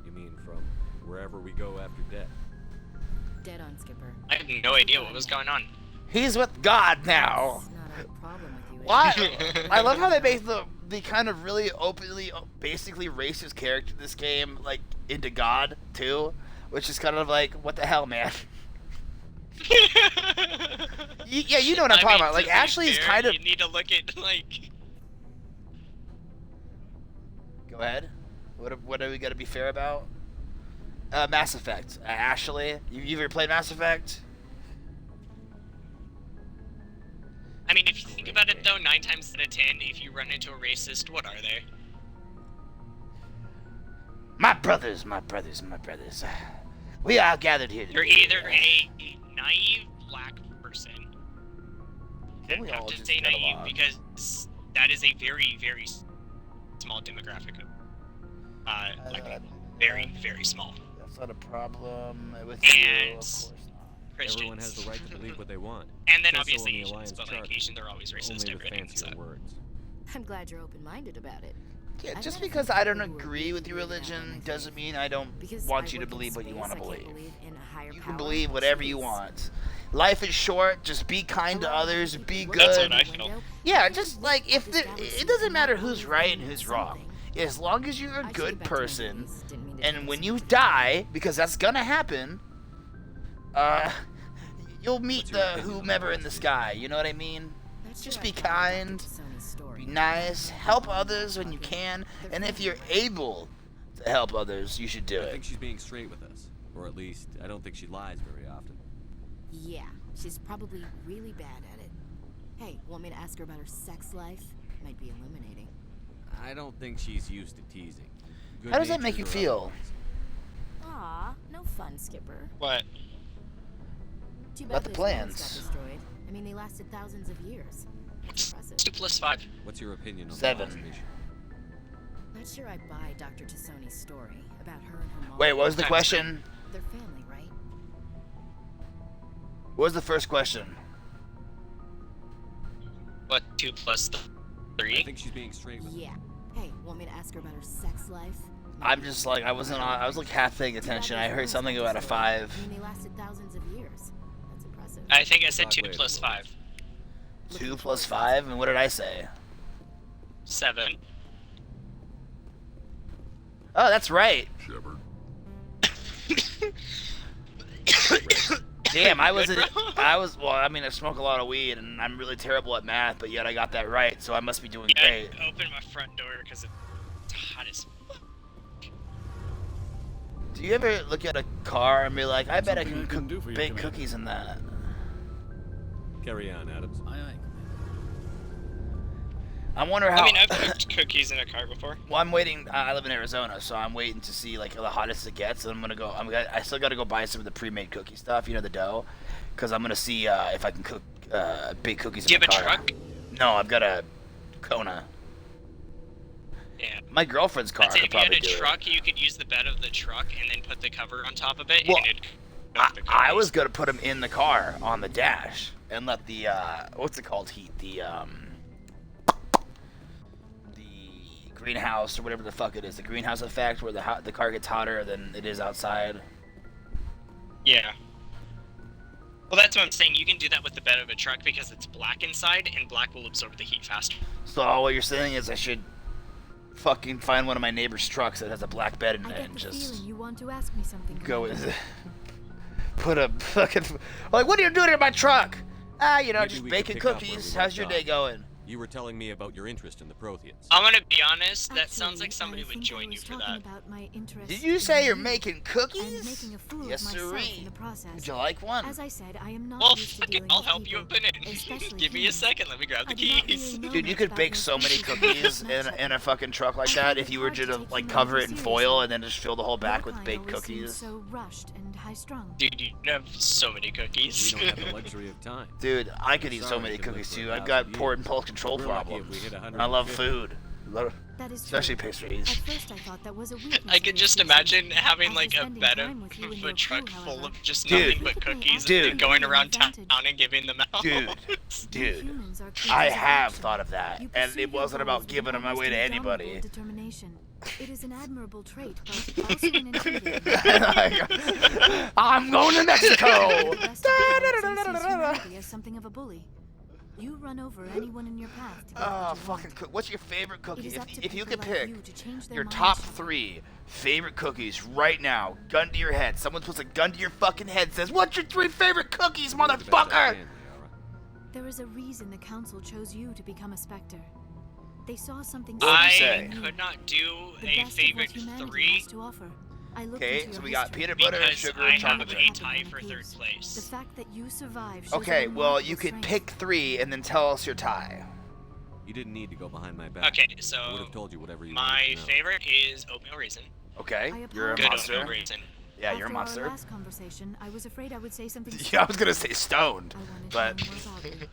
You mean from wherever we go after death? Dead on, Skipper. I have no idea what was going on. He's with God now. It's not a problem with you. Why? I love how they make the kind of really openly, basically racist character in this game, like, into God, too. Which is kind of like, what the hell, man? Yeah, you know what I'm I talking mean, about. Like, to be Ashley is fair, kind of... You need to look at, like... Go ahead. What are we gonna be fair about? Mass Effect. Ashley, you ever played Mass Effect? I mean, if you think about it, though, 9 times out of 10, if you run into a racist, what are they? My brothers, my brothers, my brothers. We are gathered here You're today. either a naive black person. Can I we have all to just say get naive along? because that is a very, very small demographic of, very, very small. That's not a problem with you, of And course not. Christians. Everyone has the right to believe what they want. And then Says so obviously in the Asians, Alliance but Charter. like Asians are always racist Only to with everything. So. fancier words. I'm glad you're open-minded about it. Yeah, I've just met a because few I don't people who are agree with your really good at religion my doesn't faith. mean I don't Because want I you to work in believe what you space, want to I can't believe. believe in a higher You power. can believe whatever you Jeez. want. Life is short. Just be kind to Hello, others. people Be working That's good. what I through the feel. window. Yeah, Every just week like I if just the, gotta it see doesn't matter someone who's right and doing who's wrong. something. As long as you're I a should good get back to my person, movies. Didn't mean to and take when so you much. die, because that's gonna happen, you'll meet What's your the opinion on whomever in the Nazis? sky. You know what I mean? That's Just what be I found out kind, after Sony's story. Be nice, help others when you can, and if you're able to help others, you should do I it. think she's being straight with us. Or at least, I don't think she lies very often. Yeah, she's probably really bad at it. Hey, want me to ask her about her sex life? Might be illuminating. I don't think she's used to teasing. How does that Good-natured make you or feel? otherwise. Aw, no fun, Skipper. What? Too About bad the those plans. roads got destroyed. I mean, they lasted thousands of years. That's impressive. 2 plus 5. What's your opinion on 7. the last mission? Not sure I buy Dr. Tassoni's story about her and her mom. Wait, what was the Times question? Their family, right? What was the first question? What? 2 plus I 3? think she's being straight with us. Yeah. Hey, want me to ask her about her sex life? I'm just like, I was like half paying attention. I heard something about a 5. I mean, they lasted thousands of years. That's impressive. I think I said 2 Wait, plus 5. 2 plus 5? And what did I say? 7. Oh, that's right. Shepard. Damn, I was, Good, bro. well, I mean, I smoke a lot of weed, and I'm really terrible at math, but yet I got that right, so I must be doing Yeah, great. open my front door because it's hot as fuck. Do you ever look at a car and be like, I bet I Something can I can do for you, bake Commander. cookies in that? Carry on, Adams. Aye, aye. I wonder how. I mean, I've cooked cookies in a car before. Well, I'm waiting. I live in Arizona, so I'm waiting to see like the hottest it gets. And I'm gonna go. I still gotta go buy some of the pre-made cookie stuff. You know, the dough, because I'm gonna see if I can cook bake cookies Do you in my have a car. truck? No, I've got a Kona. Yeah. My girlfriend's car I'd say could if you had probably a do truck, you could use the bed of the truck and then put the cover on top of it, Well, and it'd it. cook the I cookies. was gonna put them in the car on the dash and let the what's it called heat the greenhouse or whatever the fuck it is, the greenhouse effect, where the car gets hotter than it is outside. Yeah. Well, that's what I'm saying. You can do that with the bed of a truck because it's black inside, and black will absorb the heat faster. So what you're saying is I should fucking find one of my neighbor's trucks that has a black bed in I it get and the just feeling you want to ask me something. go Commander. with put a fucking like, what are you doing in my truck? You know, Maybe just we could baking pick up where cookies. we How's your left day off. going? You were telling me about your interest in the Protheans. I'm gonna be honest. That sounds Actually, like somebody I would think join I you was for talking that. about my interest Did you in say you're you making and cookies? making a fool Yes, of myself sirree. in the process. Would you like one? As I said, I am not Well, used to fuck it. dealing I'll with help you people, open it. especially Give me a humans. second. Let me grab the I do not keys. really know Dude, you much could about bake your so many species cookies and its in a fucking truck like I that find if it you were hard to to take like humanity cover it in foil seriously. and then just fill the whole back Your with kind baked always seems cookies. so rushed and high-strung. Dude, you have so many cookies. We don't have the luxury of time. Dude, I could eat so Sorry, many I could live cookies for too. 1,000 I've got years. port and pulse control We're lucky if problems. we hit I love 150. food. That is Especially true. pastries. At first I thought that was a weakness I in could your just species. imagine having After like a spending bed time with you and of your a truck crew, full however, of just Dude. nothing but cookies Dude. and going around town Advantage. and giving them out. Dude, You dude, humans are I creatures of have action. thought of that, You and pursue it your wasn't goals about with giving them almost away to indomitable anybody. Determination. It is an admirable trait, but also an intimidating. I'm going to Mexico. The rest of the galaxy sees humanity as something of a bully. You run over anyone in your path to get Oh, what you fucking want. what's your favorite It cookie? is up to If you people could like pick you to change their your minds, top Shepard. 3 favorite cookies right now, gun to your head. Someone puts a gun to your fucking head and says, "What's your 3 favorite cookies, We'll do the best I motherfucker?" can, Liara. There is a reason the council chose you to become a Spectre. They saw something What would you I say? in you, could not do the a best of what favorite humanity 3 has to offer. I looked Okay, into so your we got history. peanut butter and because sugar I and have chocolate a chip. tie for 3rd The place. fact that you survived shows Okay, a well, remarkable you could strength. pick 3 and then tell us your tie. You didn't need to go behind my back. Okay, I would so have told you whatever you my wanted to know. favorite is oatmeal raisin. Okay, I you're a Good apologize. oatmeal monster. raisin. Yeah, you're a After monster. our last conversation, I was afraid I would say something. Yeah, I was gonna say stoned, I wanted but to know more about you,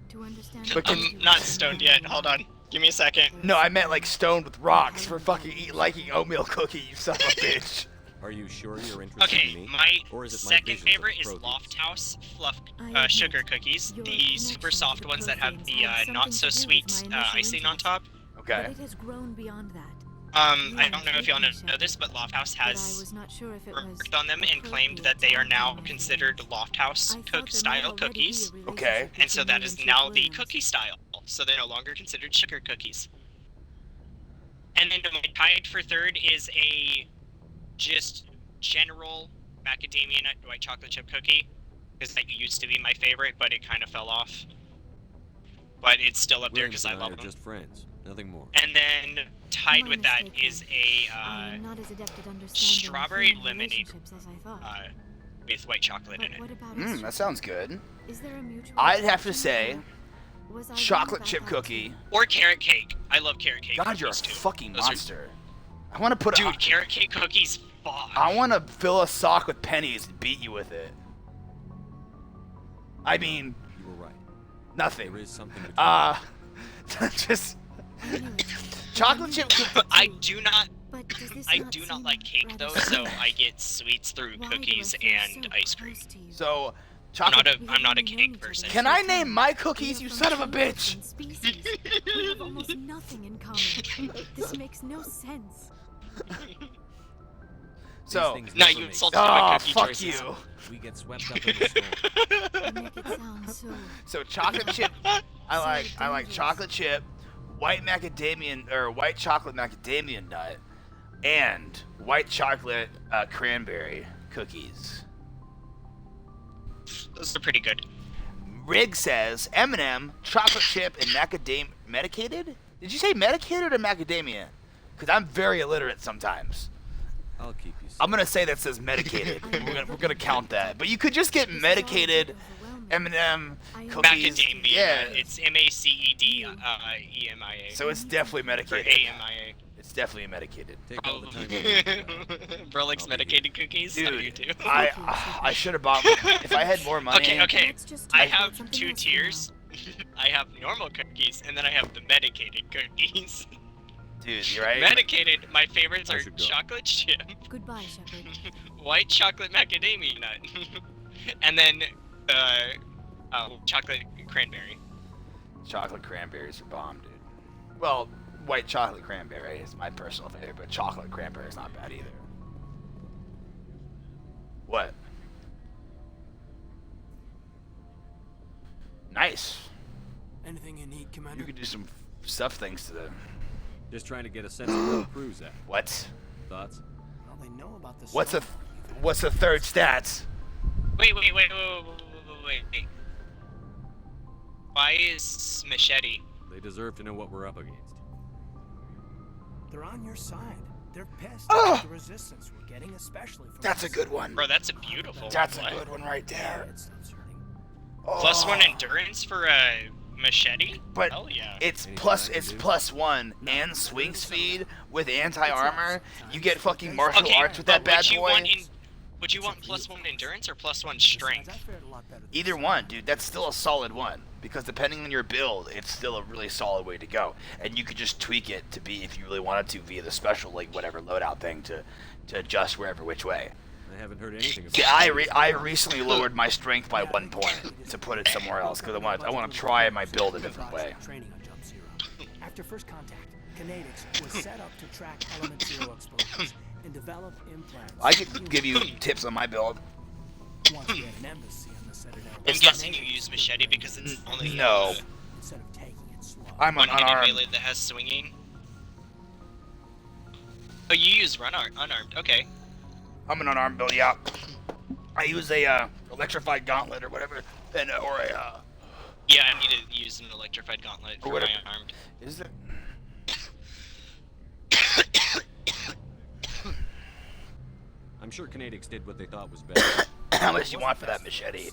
to understand. But what can- you I'm not were stoned doing. yet. Hold on. Give me a second. no, I meant like stoned with rocks for fucking liking oatmeal cookie. You son of a bitch. Are you sure you're interested Okay, in me? my Or is it my second visions of favorite is Protheans? Loft House fluff I admit, sugar cookies. your The super connection soft to ones that have Protheans the had something not so to do sweet with my initial icing on interest. top. But Okay. it has grown beyond that. I don't know if y'all know this, but Loft House But I has was not sure if it was worked on them and claimed that they are now considered Loft House cook style cookies. Okay. And so that is now the cookie style. So they're no longer considered sugar cookies. And then my tied for 3rd is a just general macadamia nut white chocolate chip cookie. Because that used to be my favorite, but it kind of fell off. But it's still up there Williams because I and I love are them. just friends. Nothing more. And then tied My with that mistake, is I'm a not as adept at understanding strawberry human lemonade relationships as I thought. with white chocolate But in it. what about That sounds good. Is there a mutual I'd have to attraction say, there? Was I wrong chocolate about chip that cookie. too? Or carrot cake. I love carrot cake. God, you're a cookies, too. fucking Those are- monster. I want to put Dude, carrot cake cookies. Fuck. I want to fill a sock with pennies and beat you with it. I mean, You were right. nothing. There is something between Just I knew it. chocolate chip cookie. I do not. But does this I not do not seem like cake rather though, so strange? I get sweets through Why do I cookies feel and so ice cream. close to you? So, I'm chocolate. not a We I'm have not a only known cake each other person. Can so I long. name my We cookies, are you from son of a two bitch? different species. We have almost nothing in common. This makes no sense. So, things No, never you make insulted sense. my oh cookie fuck choices. you. We get swept up in the storm. You make it sound so. So chocolate chip. I like dangerous. chocolate chip, white chocolate macadamia nut, and white chocolate cranberry cookies. Those are pretty good. Rig says M&M, chocolate chip, and macadamia. Medicated? Did you say medicated or macadamia? Because I'm very illiterate sometimes. I'll keep you safe. I'm gonna say that says medicated. we're gonna count that. But you could just get medicated M&M cookies. Macadamia. Yeah. It's MACED EMIA. So it's definitely Or medicated. AMIA. It's definitely medicated. Take all the time you Probably. need. Bro likes I'll be medicated cookies. I do Dude, too. I should have bought. If I had more money. Okay. Let's just I talk about have something two else for tiers. I have normal cookies, and then I have the medicated cookies. Dude, you're right. Medicated, my favorites I are should go. chocolate chip, now. Goodbye, Shepard. white chocolate macadamia nut, and then chocolate cranberry. Chocolate cranberries are bomb, dude. Well, white chocolate cranberry is my personal favorite, but chocolate cranberry is not bad either. What? Nice. Anything you need, Commander? You could do some stuff thanks to the. Just trying to get a sense of where the crew's at. What? Thoughts? Well, they know about the What's the storm. What's the third stats? Wait. Why is Machete? They deserve to know what we're up against. They're on your side. They're pissed Ugh. at the resistance we're getting, especially from That's a us. good one. Bro, that's a beautiful That's one. a good one right there. It stops hurting. Plus Oh. 1 endurance for a machete? But Hell yeah. it's Anything plus I can it's do? +1 and swing speed with anti-armor. You get fucking martial Okay, arts with that but bad would you boy. would you want plus 1 endurance or plus 1 Besides, strength? I fared a lot better than Either some. one, dude. That's still a solid one because depending on your build, it's still a really solid way to go. And you could just tweak it to be if you really wanted to via the special like whatever loadout thing to adjust wherever which way. I haven't heard anything about See, it. I recently lowered my strength by 1 point to put it somewhere else because I want to try my build a different way. Training on Jump Zero. After first contact, Kinetics was set up to track Element Zero explosions and develop implants. I could give you tips on my build. Once we had an embassy on the Citadel. I'm guessing you use machete because it's only No. Instead of taking it slow. I'm an one-handed unarmed. melee that has swinging. Oh, you use unarmed. Okay. I'm an unarmed build. Yeah. I use a electrified gauntlet or whatever, and or a Yeah, I need to use an electrified gauntlet for Or my whatever. unarmed. is it? I'm sure Kinetics did what they thought was best. How much do you want for that machete?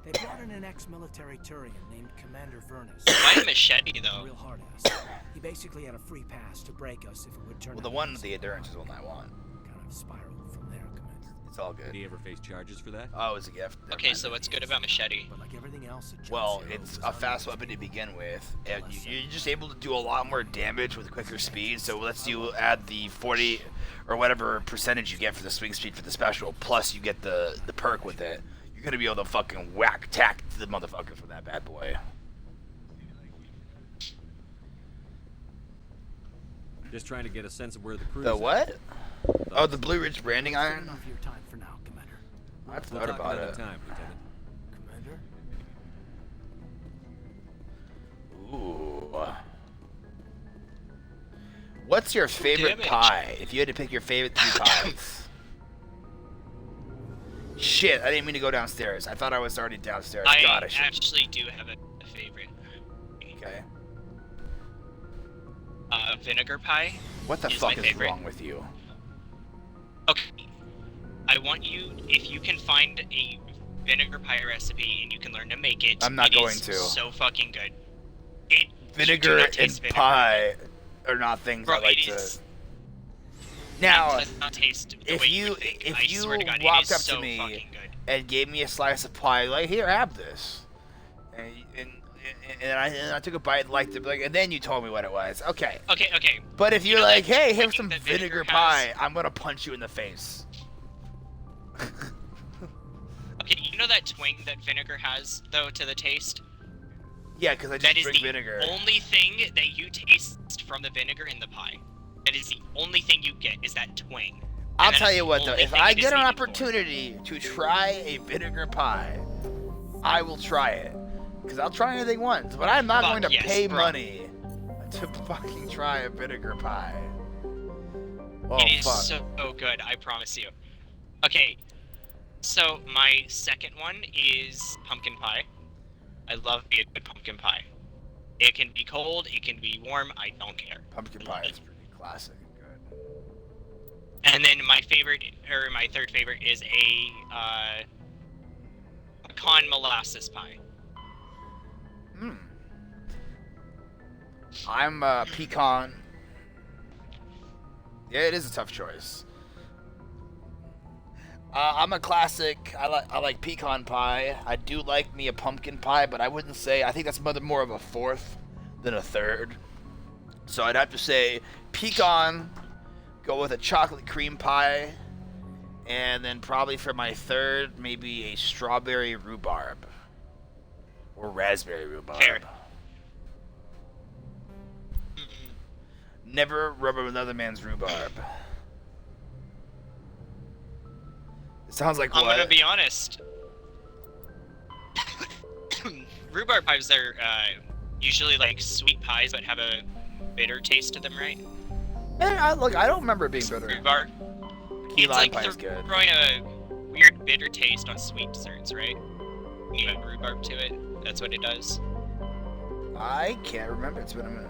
They brought in an ex-military Turian named Commander Vernus. Why a machete A though? real hard ass. He basically had a free pass to break us if it would turn Well, the out one to with be the endurance is one I want. kind of spiraled from there, Commander. It's all Did good. he ever face charges for that? Oh, it's a gift. Never Okay, mind. so what's good about machete? But like everything else at Jump Well, Zero, it's it a was fast unrealistic. weapon to begin with, and you're just able to do a lot more damage with quicker speed. So let's you add the 40 or whatever percentage you get for the swing speed for the special, plus you get the perk with it. You're gonna be able to fucking whack tack the motherfuckers with that bad boy. Just trying to get a sense of where the crew's The at. what? Oh, the Blue Ridge branding Taking iron. off your time for now, Commander. I We'll thought talk about another it. time, Lieutenant. Commander? Ooh. What's your favorite Damage. pie? If you had to pick your favorite 3 pies. Shit, I didn't mean to go downstairs. I thought I was already downstairs. I God, I should. actually do have a favorite. Okay. vinegar pie. What the is fuck my is favorite. wrong with you? Okay. I want you, if you can find a vinegar pie recipe and you can learn to make it. I'm not it going is to. So fucking good. It, Vinegar you do not and taste vinegar. pie are not things Bro, I like it to. is- Now, it does not taste the way if you you would think. I if you swear to God, it walked is up so to me fucking good. and gave me a slice of pie, like, here, have this, and I took a bite and liked it, like, and then you told me what it was. Okay. Okay. But if You you're know like, that hey, twang here's some that vinegar has- pie, I'm gonna punch you in the face. Okay, you know that twang that vinegar has, though, to the taste? Yeah, because I That just is drink the vinegar. only thing that you taste from the vinegar in the pie. That is the only thing you get, is that twang. And I'll that tell is you the what, though, only if thing I it is get an needed for. opportunity to try a vinegar pie, I will try it. Because I'll try anything once, but I'm not Fuck going to yes, pay bro. money to fucking try a vinegar pie. Oh, It is fuck. so good, I promise you. Okay, so my second one is pumpkin pie. I love a good pumpkin pie. It can be cold, it can be warm, I don't care. Pumpkin pie is pretty classic and good. And then my favorite, or my third favorite, is a pecan molasses pie. I'm pecan. Yeah, it is a tough choice. I'm a classic. I like pecan pie. I do like me a pumpkin pie, but I wouldn't say. I think that's more of a fourth than a third. So I'd have to say pecan. Go with a chocolate cream pie, and then probably for my third, maybe a strawberry rhubarb or raspberry rhubarb. Fair. Never rub another man's rhubarb. It sounds like I'm what? gonna be honest. Rhubarb pies are usually like sweet pies but have a bitter taste to them, right? Man, I don't remember it being bitter. Rhubarb. Key It's lime like pie is good. throwing a weird bitter taste on sweet desserts, right? You add rhubarb to it. That's what it does. I can't remember. It's been a minute.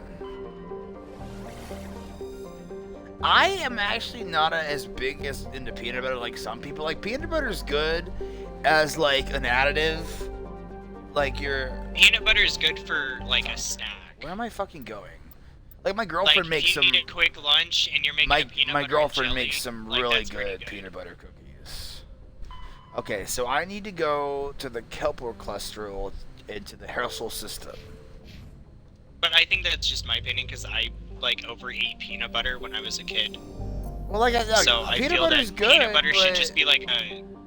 I am actually not as big as into peanut butter like some people. Like, peanut butter is good as like an additive. Like Peanut butter is good for like a snack. Where am I fucking going? Like, my Like girlfriend makes if you some. need a quick lunch and you're making a peanut My butter girlfriend and jelly, makes some like, really that's pretty good peanut butter cookies. Okay, so I need to go to the Kelper cluster into the Herschel system. But I think that's just my opinion because I like overate peanut butter when I was a kid. Well, like I said, So I peanut feel butter's that good. peanut butter should but- just be like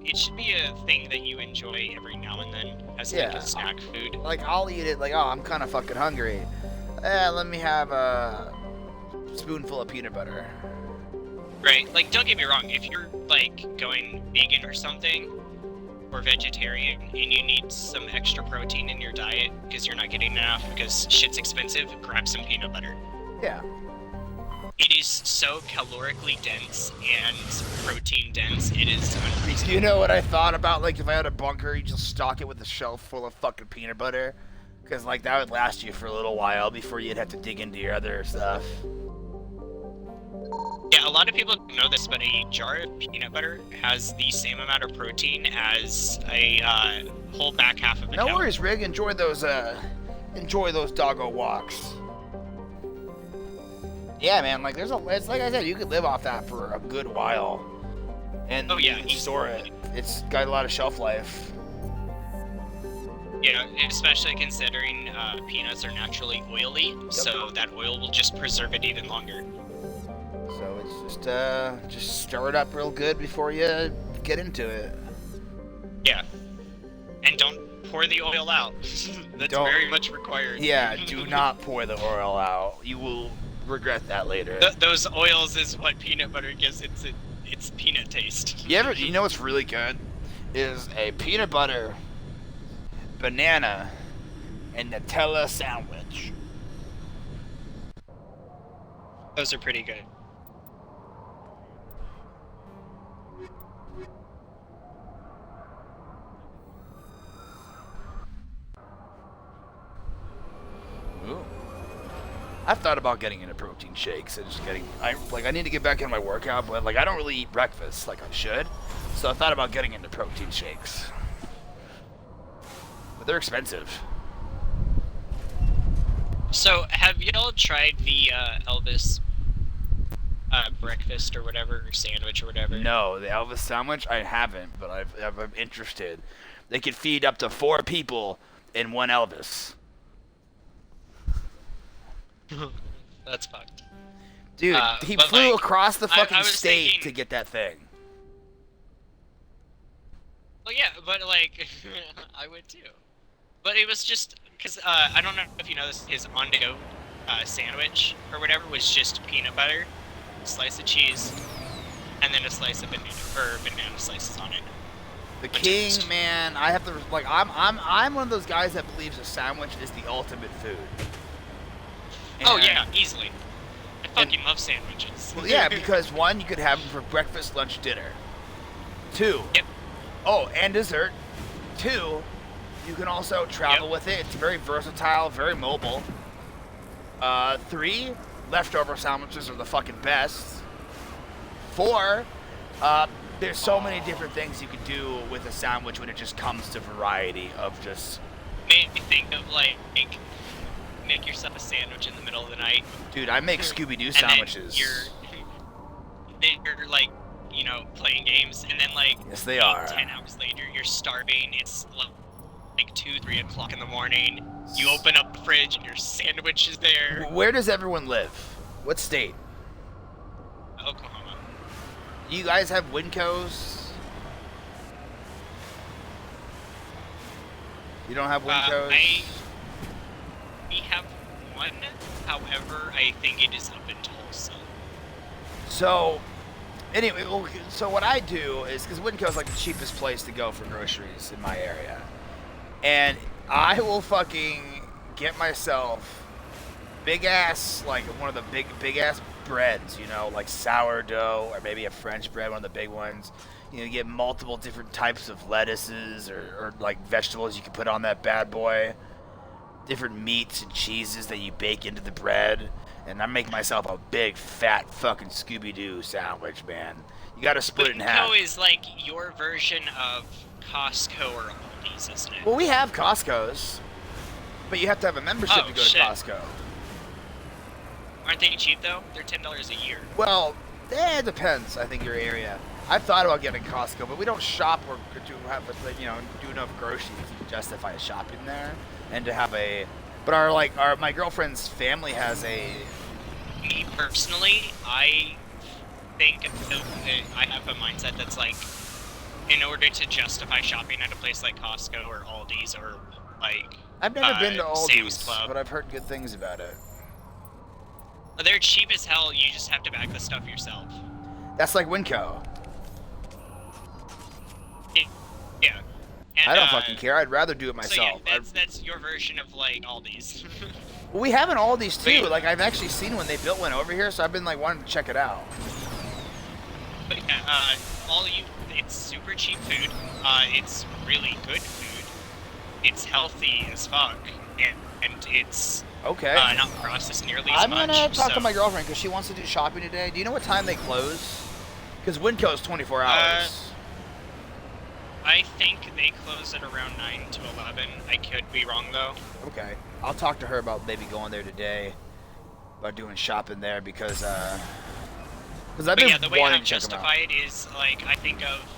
it should be a thing that you enjoy every now and then as like Yeah. a snack food. Like, I'll eat it, like, oh, I'm kind of fucking hungry. Let me have a spoonful of peanut butter. Right? Like, don't get me wrong, if you're like going vegan or something, or vegetarian, and you need some extra protein in your diet because you're not getting enough because shit's expensive, grab some peanut butter. Yeah. It is so calorically dense and protein dense. It is unreasonable. You know what I thought about, like, if I had a bunker, you just stock it with a shelf full of fucking peanut butter? Because, like, that would last you for a little while before you'd have to dig into your other stuff. Yeah, a lot of people don't know this, but a jar of peanut butter has the same amount of protein as a whole back half of a No cow. worries, Rig. Enjoy those doggo walks. Yeah, man, like, it's like I said, you could live off that for a good while. And Oh, yeah, you can store it. It's got a lot of shelf life. Yeah, especially considering peanuts are naturally oily, so that oil will just preserve it even longer. So it's just stir it up real good before you get into it. Yeah. And don't pour the oil out. That's Don't- very much required. Yeah, do not pour the oil out. You will regret that later. Those oils is what peanut butter gives its peanut taste. You know what's really good? Is a peanut butter, banana, and Nutella sandwich. Those are pretty good. Ooh. I've thought about getting into protein shakes and just getting. I need to get back in my workout, but like I don't really eat breakfast like I should. So I thought about getting into protein shakes, but they're expensive. So, have y'all tried the Elvis breakfast or whatever, or sandwich or whatever? No, the Elvis sandwich I haven't, but I'm interested. They could feed up to 4 people in one Elvis. That's fucked. Dude, he flew across the fucking state to get that thing. Well, yeah, but like, I would too. But it was just because I don't know if you know this. His on-the-go sandwich or whatever was just peanut butter, a slice of cheese, and then a slice of banana slices on it. The king, man, I have to like. I'm one of those guys that believes a sandwich is the ultimate food. Oh yeah, easily. I fucking love sandwiches. Well, yeah, because 1, you could have them for breakfast, lunch, dinner. 2. Yep. Oh, and dessert. 2, you can also travel with it. It's very versatile, very mobile. 3, leftover sandwiches are the fucking best. 4, there's so many different things you could do with a sandwich when it just comes to variety of just... Made me think of like make yourself a sandwich in the middle of the night. Dude, I make Scooby-Doo sandwiches. Then you're like, you know, playing games, and then like yes, they are. 10 hours later, you're starving. It's like 2, 3 o'clock in the morning. You open up the fridge, and your sandwich is there. Where does everyone live? What state? Oklahoma. Do you guys have Wincos? You don't have Wincos? We have one, however, I think it is up in Tulsa. So, anyway, so what I do is, because Winco's like the cheapest place to go for groceries in my area, and I will fucking get myself big ass, like one of the big ass breads, you know, like sourdough or maybe a French bread, one of the big ones. You know, you get multiple different types of lettuces or like vegetables you can put on that bad boy. Different meats and cheeses that you bake into the bread, and I make myself a big fat fucking Scooby-Doo sandwich, man. You gotta split it in half. Winco is like your version of Costco or Aldi's, isn't it? Well, we have Costco's, but you have to have a membership to go to Costco. Aren't they cheap though? They're $10 a year. Well, it depends. I think your area. I've thought about getting Costco, but we don't shop or do enough groceries to justify shopping there. And to have my girlfriend's family has a... Me personally, I think I have a mindset that's like, in order to justify shopping at a place like Costco or Aldi's or like... I've never been to Sam's Aldi's, Club. but I've heard good things about it. They're cheap as hell, you just have to bag the stuff yourself. That's like Winco. Yeah. And, I don't fucking care. I'd rather do it myself. So yeah, that's your version of like Aldi's. Well, we have an Aldi's too. Like I've actually seen when they built one over here, so I've been like wanting to check it out. But yeah, it's super cheap food. It's really good food. It's healthy as fuck, and it's okay. Not processed nearly as much. I'm gonna talk to my girlfriend because she wants to do shopping today. Do you know what time they close? Because Winco's 24 hours. I think they close at around 9 to 11. I could be wrong though. Okay, I'll talk to her about maybe going there today, about doing shopping there because I've been the way I wanting to check them out. justify it is like I think of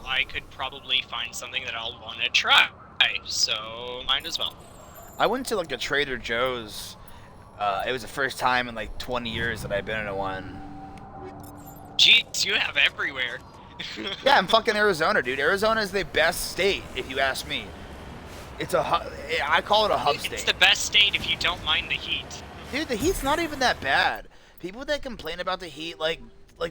I could probably find something that I'll want to try, so might as well. I went to like a Trader Joe's. It was the first time in like 20 years that I've been in one. Jeez, you have everywhere. Yeah, I'm fucking Arizona, dude. Arizona is the best state, if you ask me. It's I call it a hub state. It's the best state if you don't mind the heat. Dude, the heat's not even that bad. People that complain about the heat, like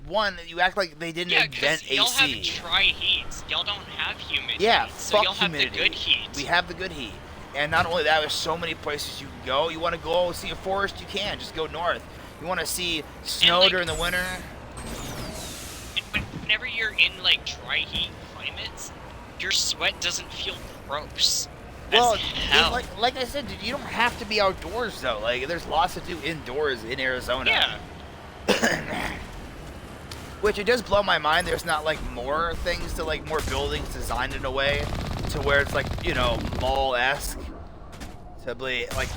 one, you act like they didn't invent AC. Y'all have dry heat. Y'all don't have humid Yeah, heat, so y'all humidity. have the good heat. We have the good heat. And not only that, there's so many places you can go. You want to go see a forest, you can. Just go north. You want to see snow during the winter. Whenever you're in like dry heat climates, your sweat doesn't feel gross. Well, hell. like I said, dude, you don't have to be outdoors though. Like, there's lots to do indoors in Arizona. Yeah. Which it does blow my mind. There's not like more things to like more buildings designed in a way to where it's like, you know, mall-esque to be like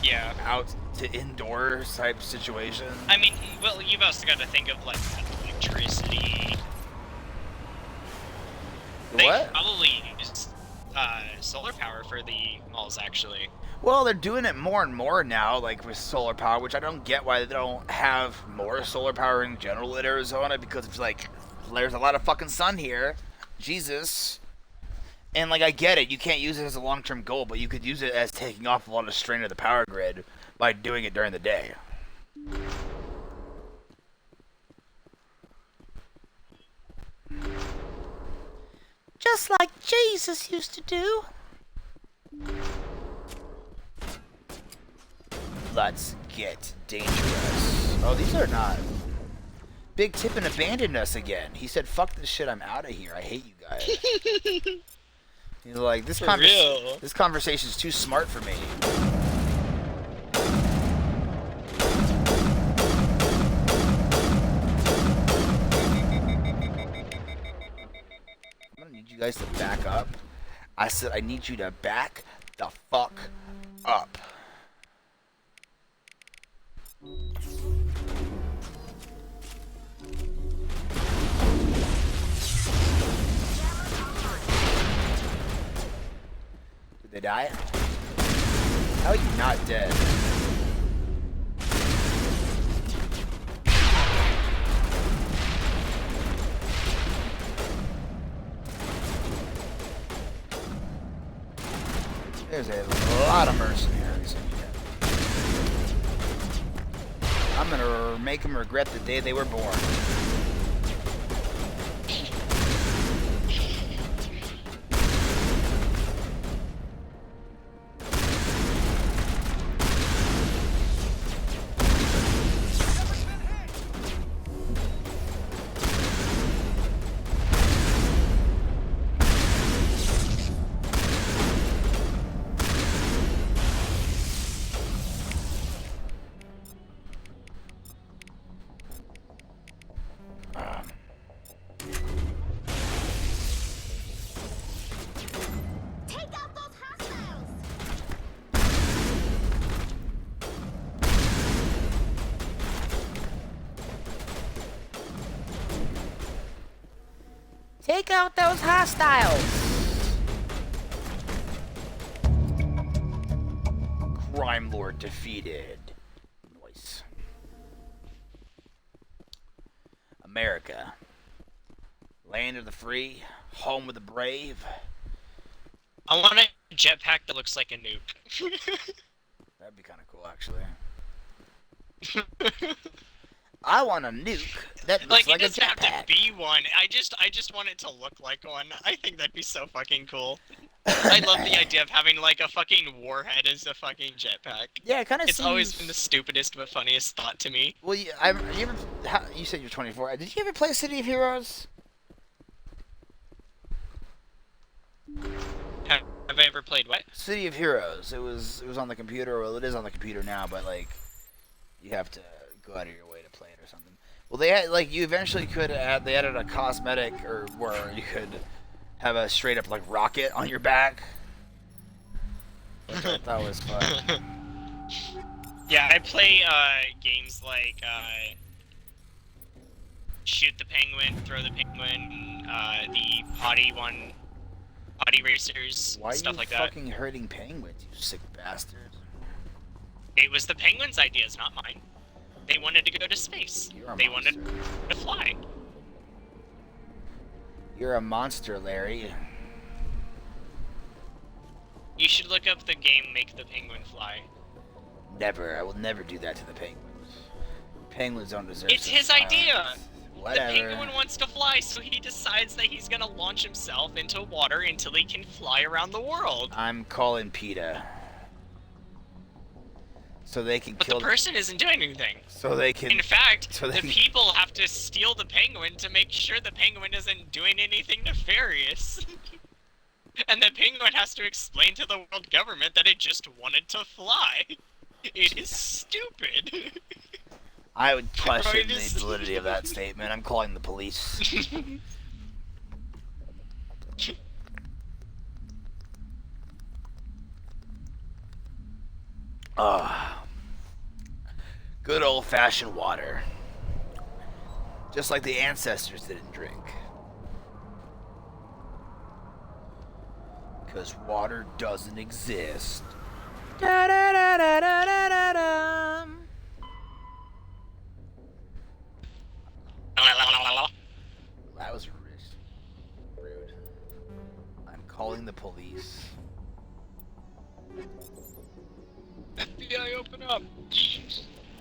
out to indoor type situation. I mean, well, you've also got to think of like electricity. They What? probably use solar power for the malls, actually. Well, they're doing it more and more now, like with solar power, which I don't get why they don't have more solar power in general in Arizona, because it's like, there's a lot of fucking sun here. Jesus. And like, I get it, you can't use it as a long-term goal, but you could use it as taking off a lot of strain of the power grid by doing it during the day. Just like Jesus used to do. Let's get dangerous. Oh, these are not. Big Tippin abandoned us again. He said, fuck this shit, I'm out of here. I hate you guys. He's like, this conversation's too smart for me. I'm gonna need you guys to back up. I said I need you to back the fuck up. Did they die? How are you not dead? There's a lot of mercenaries in here. I'm gonna make them regret the day they were born. Take out those hostiles! Crime Lord defeated. Nice. America. Land of the free, home of the brave. I want a jetpack that looks like a nuke. That'd be kind of cool, actually. I want a nuke that looks like a jetpack. It doesn't have to be one. I just want it to look like one. I think that'd be so fucking cool. I love the idea of having like a fucking warhead as a fucking jetpack. Yeah, it kind of It's always been the stupidest but funniest thought to me. Well, you said you're 24. Did you ever play City of Heroes? Have I ever played what? City of Heroes. It was on the computer. Well, it is on the computer now, but like, you have to go out of your way to play it or something. Well, they had like you eventually could add. They added a cosmetic or where you could have a straight up like rocket on your back, which I thought was fun. Yeah, I play games like Shoot the Penguin, Throw the Penguin, the Potty Racers, Why stuff are you like that. fucking hurting penguins, you sick bastard? It was the Penguins' ideas, not mine. They wanted to go to space. They wanted to fly. You're a monster, Larry. You should look up the game Make the Penguin Fly. Never. I will never do that to the penguins. Penguins don't deserve. It's his idea. Whatever. The penguin wants to fly, so he decides that he's gonna launch himself into water until he can fly around the world. I'm calling PETA. So they can But kill. the person isn't doing anything. So they can. In fact, so they the can- people have to steal the penguin to make sure the penguin isn't doing anything nefarious. And the penguin has to explain to the world government that it just wanted to fly. It is stupid. I would question Bro, it the is- validity of that statement. I'm calling the police. Good old-fashioned water. Just like the ancestors didn't drink. Because water doesn't exist. Da, da, da, da, da, da, da, da. That was rude. I'm calling the police. FBI, open up.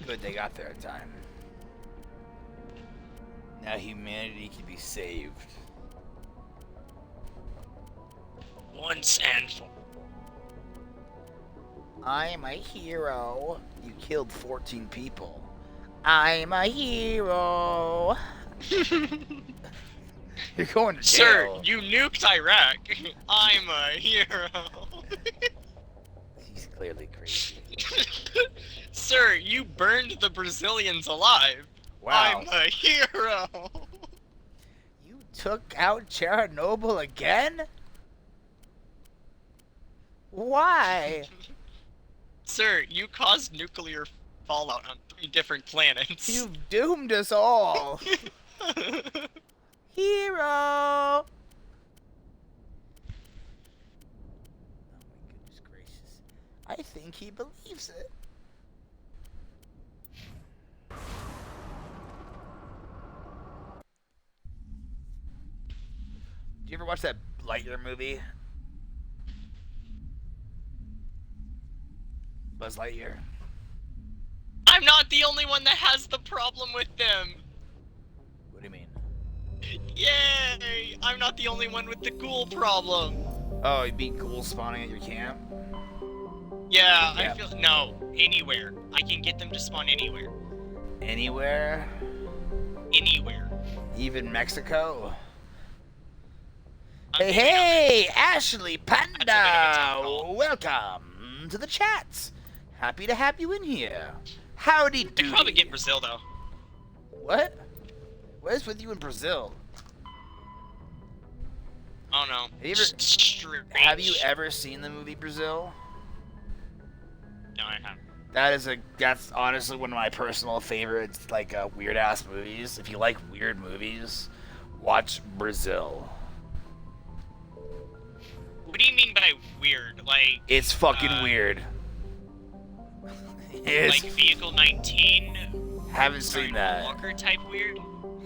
Good, they got there in time. Now humanity can be saved. Once and for I'm a hero. You killed 14 people. I'm a hero. You're going to Sir, jail. you nuked Iraq. I'm a hero. He's clearly crazy. Sir, you burned the Brazilians alive. Wow. I'm a hero. You took out Chernobyl again? Why? Sir, you caused nuclear fallout on 3 different planets. You've doomed us all. Hero. Oh my goodness gracious. I think he believes it. Did you ever watch that Lightyear movie? Buzz Lightyear. I'm not the only one that has the problem with them. What do you mean? Yay! I'm not the only one with the ghoul problem. Oh, you beat ghouls spawning at your camp? Yeah, Yeah. I feel no, anywhere. I can get them to spawn anywhere. Anywhere? Anywhere. Even Mexico? I'm Hey, thinking of hey! Ashley That's a bit of a Panda! tough call. Welcome to the chats. Happy to have you in here. Howdy I could doody. probably get Brazil though. What? What is with you in Brazil? Oh no. Have you ever- Strange. Have you ever seen the movie Brazil? No, I haven't. That's honestly one of my personal favorites, like weird ass movies. If you like weird movies, watch Brazil. What do you mean by weird? Like It's fucking weird. It's, like Vehicle 19? haven't seen that. Walker type weird?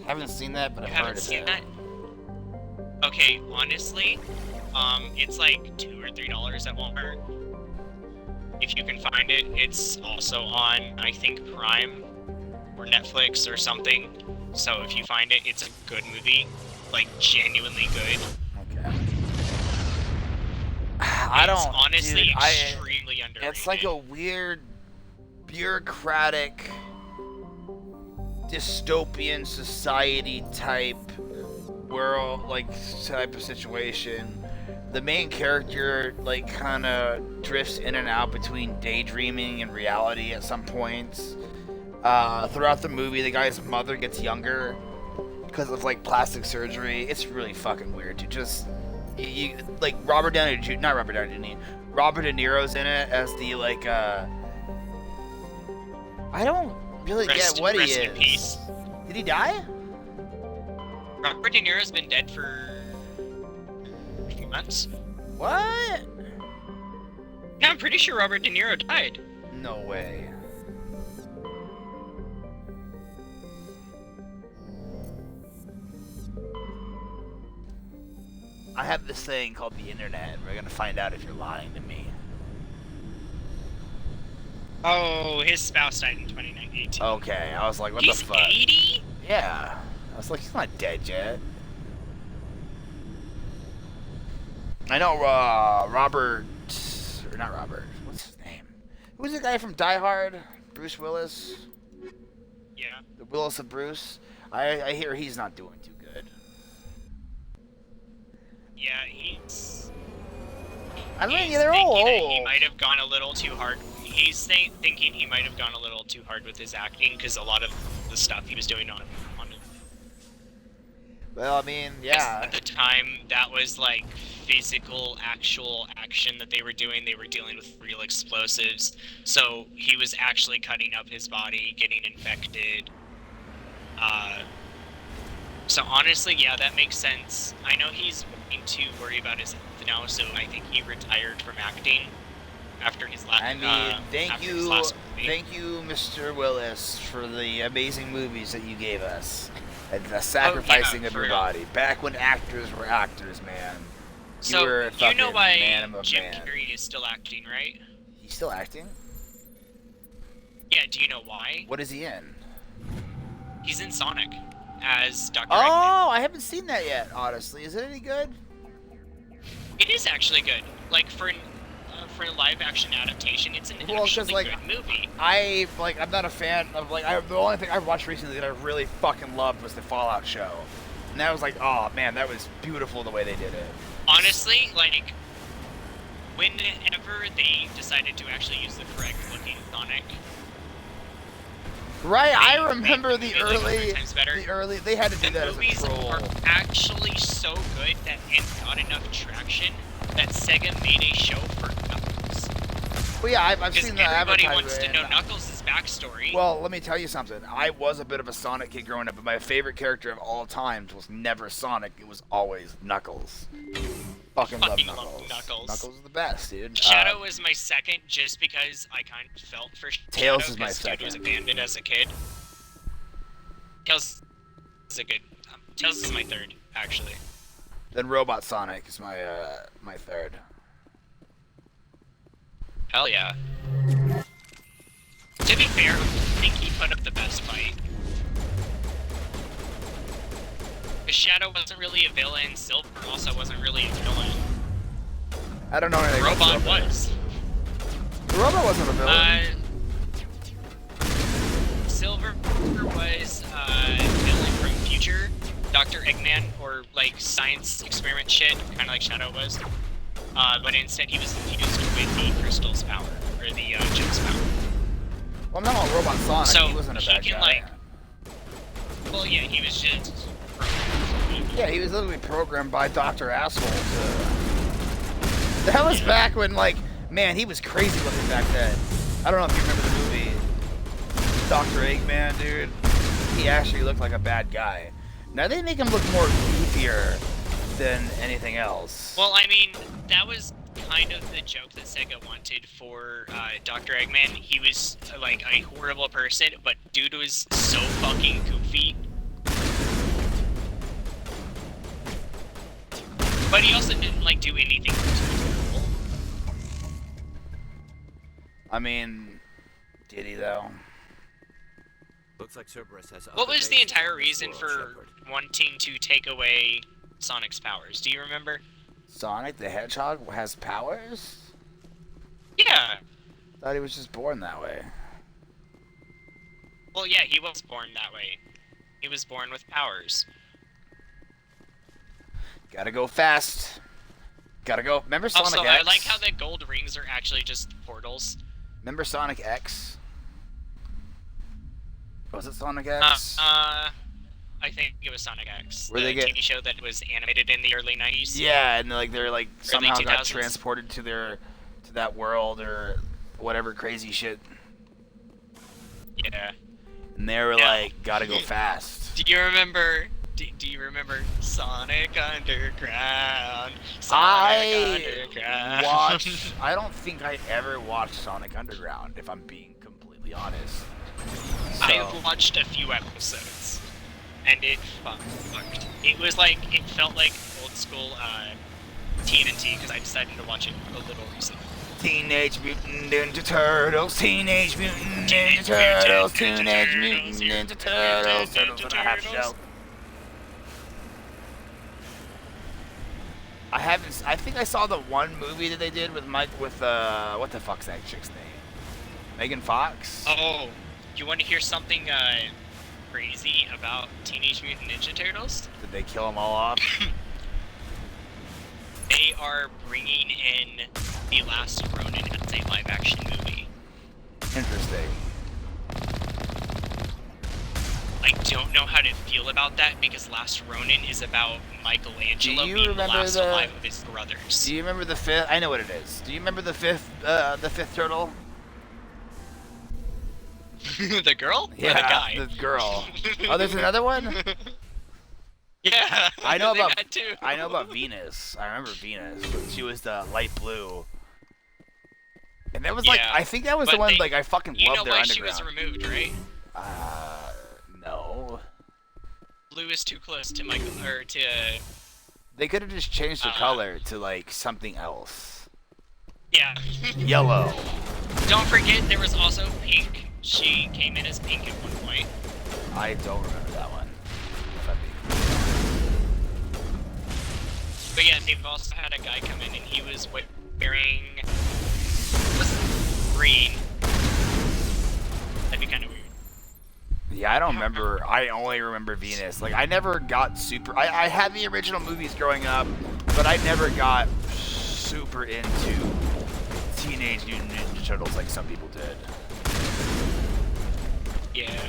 Haven't seen that, but You I've heard haven't of seen it. that? Okay, honestly, it's like $2 or $3 at Walmart. If you can find it, it's also on, I think, Prime or Netflix or something. So if you find it, it's a good movie, like genuinely good. Okay. I It's don't. honestly dude, extremely underrated. It's like a weird, bureaucratic, dystopian society type world, like type of situation. The main character, like, kind of drifts in and out between daydreaming and reality at some points. Throughout the movie, the guy's mother gets younger because of, like, plastic surgery. It's really fucking weird, dude. Just, like, Robert De Niro's in it as the, like, I don't really get what he Rest in is. peace. Did he die? Robert De Niro's been dead for a few months. What? Yeah, I'm pretty sure Robert De Niro died. No way. I have this thing called the internet, and we're gonna find out if you're lying to me. Oh, his spouse died in 2018. Okay, I was like, what He's the fuck? 80? Yeah. I was like, he's not dead yet. I know, Robert, or not Robert, what's his name? Who's the guy from Die Hard? Bruce Willis? Yeah. The Willis of Bruce? I hear he's not doing too good. Yeah, he's I mean, he's they're all thinking that he old. might have gone a little too hard. He's thinking he might have gone a little too hard with his acting because a lot of the stuff he was doing on Well, I mean, yeah. At the time, that was like physical, actual action that they were doing. They were dealing with real explosives. So he was actually cutting up his body, getting infected. So honestly, yeah, that makes sense. I know he's wanting to worry about his health now, so I think he retired from acting after his last. I mean, thank after his last movie. you, Mr. Willis, for the amazing movies that you gave us. And the sacrificing of your real. body. Back when actors were actors, man. So, were a you know fucking why man of a Jim man. Carrey is still acting, right? He's still acting? Yeah, do you know why? What is he in? He's in Sonic as Dr. Oh, Eggman. I haven't seen that yet, honestly. Is it any good? It is actually good. Like, for a live-action adaptation, it's an Well, 'cause, actually like, good movie. I'm not a fan of, the only thing I watched recently that I really fucking loved was the Fallout show. And that was like, oh man, that was beautiful the way they did it. Honestly, like, whenever they decided to actually use the correct-looking Sonic... Right, I They remember made the like 100 early, times better. they had to do The that as movies a troll. are actually so good that it got enough traction that Sega made a show for Knuckles. Well, yeah, I've Because seen the everybody advertisement. wants to know Knuckles' backstory. Well, let me tell you something. I was a bit of a Sonic kid growing up, but my favorite character of all times was never Sonic. It was always Knuckles. Fucking love Knuckles. Knuckles is the best, dude. Shadow was my second, just because I kind of felt for Tails Shadow, is my 'cause dude was second. abandoned as a kid. Tails is a good. Tails is my third, actually. Then Robot Sonic is my my third. Hell yeah. To be fair, I think he put up the best fight. Because Shadow wasn't really a villain, Silver also wasn't really a villain. I don't know anything about Robot Silver. was. Robot wasn't a villain. Silver was villain from Future, Dr. Eggman, or like science experiment shit, kind of like Shadow was. But instead he was infused with the crystal's power, or the gem's power. Well, I'm not on Robot Sonic. So he wasn't a he bad can guy. well, yeah, he was just. Yeah, he was literally programmed by Dr. Asshole to... That was back when, like, man, he was crazy looking back then. I don't know if you remember the movie Dr. Eggman, dude. He actually looked like a bad guy. Now they make him look more goofier than anything else. Well, I mean, that was kind of the joke that Sega wanted for Dr. Eggman. He was like a horrible person, but dude was so fucking goofy. But he also didn't like do anything too terrible. I mean, did he though? Looks like Cerberus has. What was the updates entire on this reason world, for Shepard. wanting to take away Sonic's powers? Do you remember? Sonic the Hedgehog has powers? Yeah. Thought he was just born that way. Well, yeah, he was born that way. He was born with powers. Gotta go fast. Gotta go. Remember Sonic Also, X? I like how the gold rings are actually just portals. Remember Sonic X? Was it Sonic X? I think it was Sonic X. Where the they get- TV show that was animated in the early 90s. Yeah, and they're like somehow got 2000s. transported to that world or whatever crazy shit. Yeah. And they were Yeah. like, gotta go fast. Do you remember? Do you remember Sonic Underground? I Underground. watched. I don't think I ever watched Sonic Underground, if I'm being completely honest. I watched a few episodes, and it fucked. It was like, it felt like old school TNT, because I decided to watch it a little recently. Teenage Mutant Ninja Turtles, Teenage Mutant Ninja Turtles, Teenage Mutant Ninja Turtles, Turtles in a Half Shell. I think I saw the one movie that they did with what the fuck's that chick's name? Megan Fox? Oh, you want to hear something crazy about Teenage Mutant Ninja Turtles? Did they kill them all off? They are bringing in The Last Ronin as a live-action movie. Interesting. I don't know how to feel about that because Last Ronin is about Michelangelo Do you being the remember last the- alive of his brothers. Do you remember the fifth? I know what it is. Do you remember the fifth turtle? The girl? Or Yeah, the guy? the girl. Oh, there's another one. Yeah. I know they about. had two. I know about Venus. I remember Venus. She was the light blue. And that was like, Yeah, I think that was the but one. they- Like, I fucking You know loved their why underground. she was removed, right? No. Blue is too close to Michael, or to. They could have just changed the color to like something else. Yeah. Yellow. Don't forget, there was also pink. She came in as pink at one point. I don't remember that one. But yeah, they've also had a guy come in and he was wearing green. That'd be kind of weird. Yeah, I don't remember. I only remember Venus. Like, I never got super. I had the original movies growing up, but I never got super into Teenage Mutant Ninja Turtles like some people did. Yeah.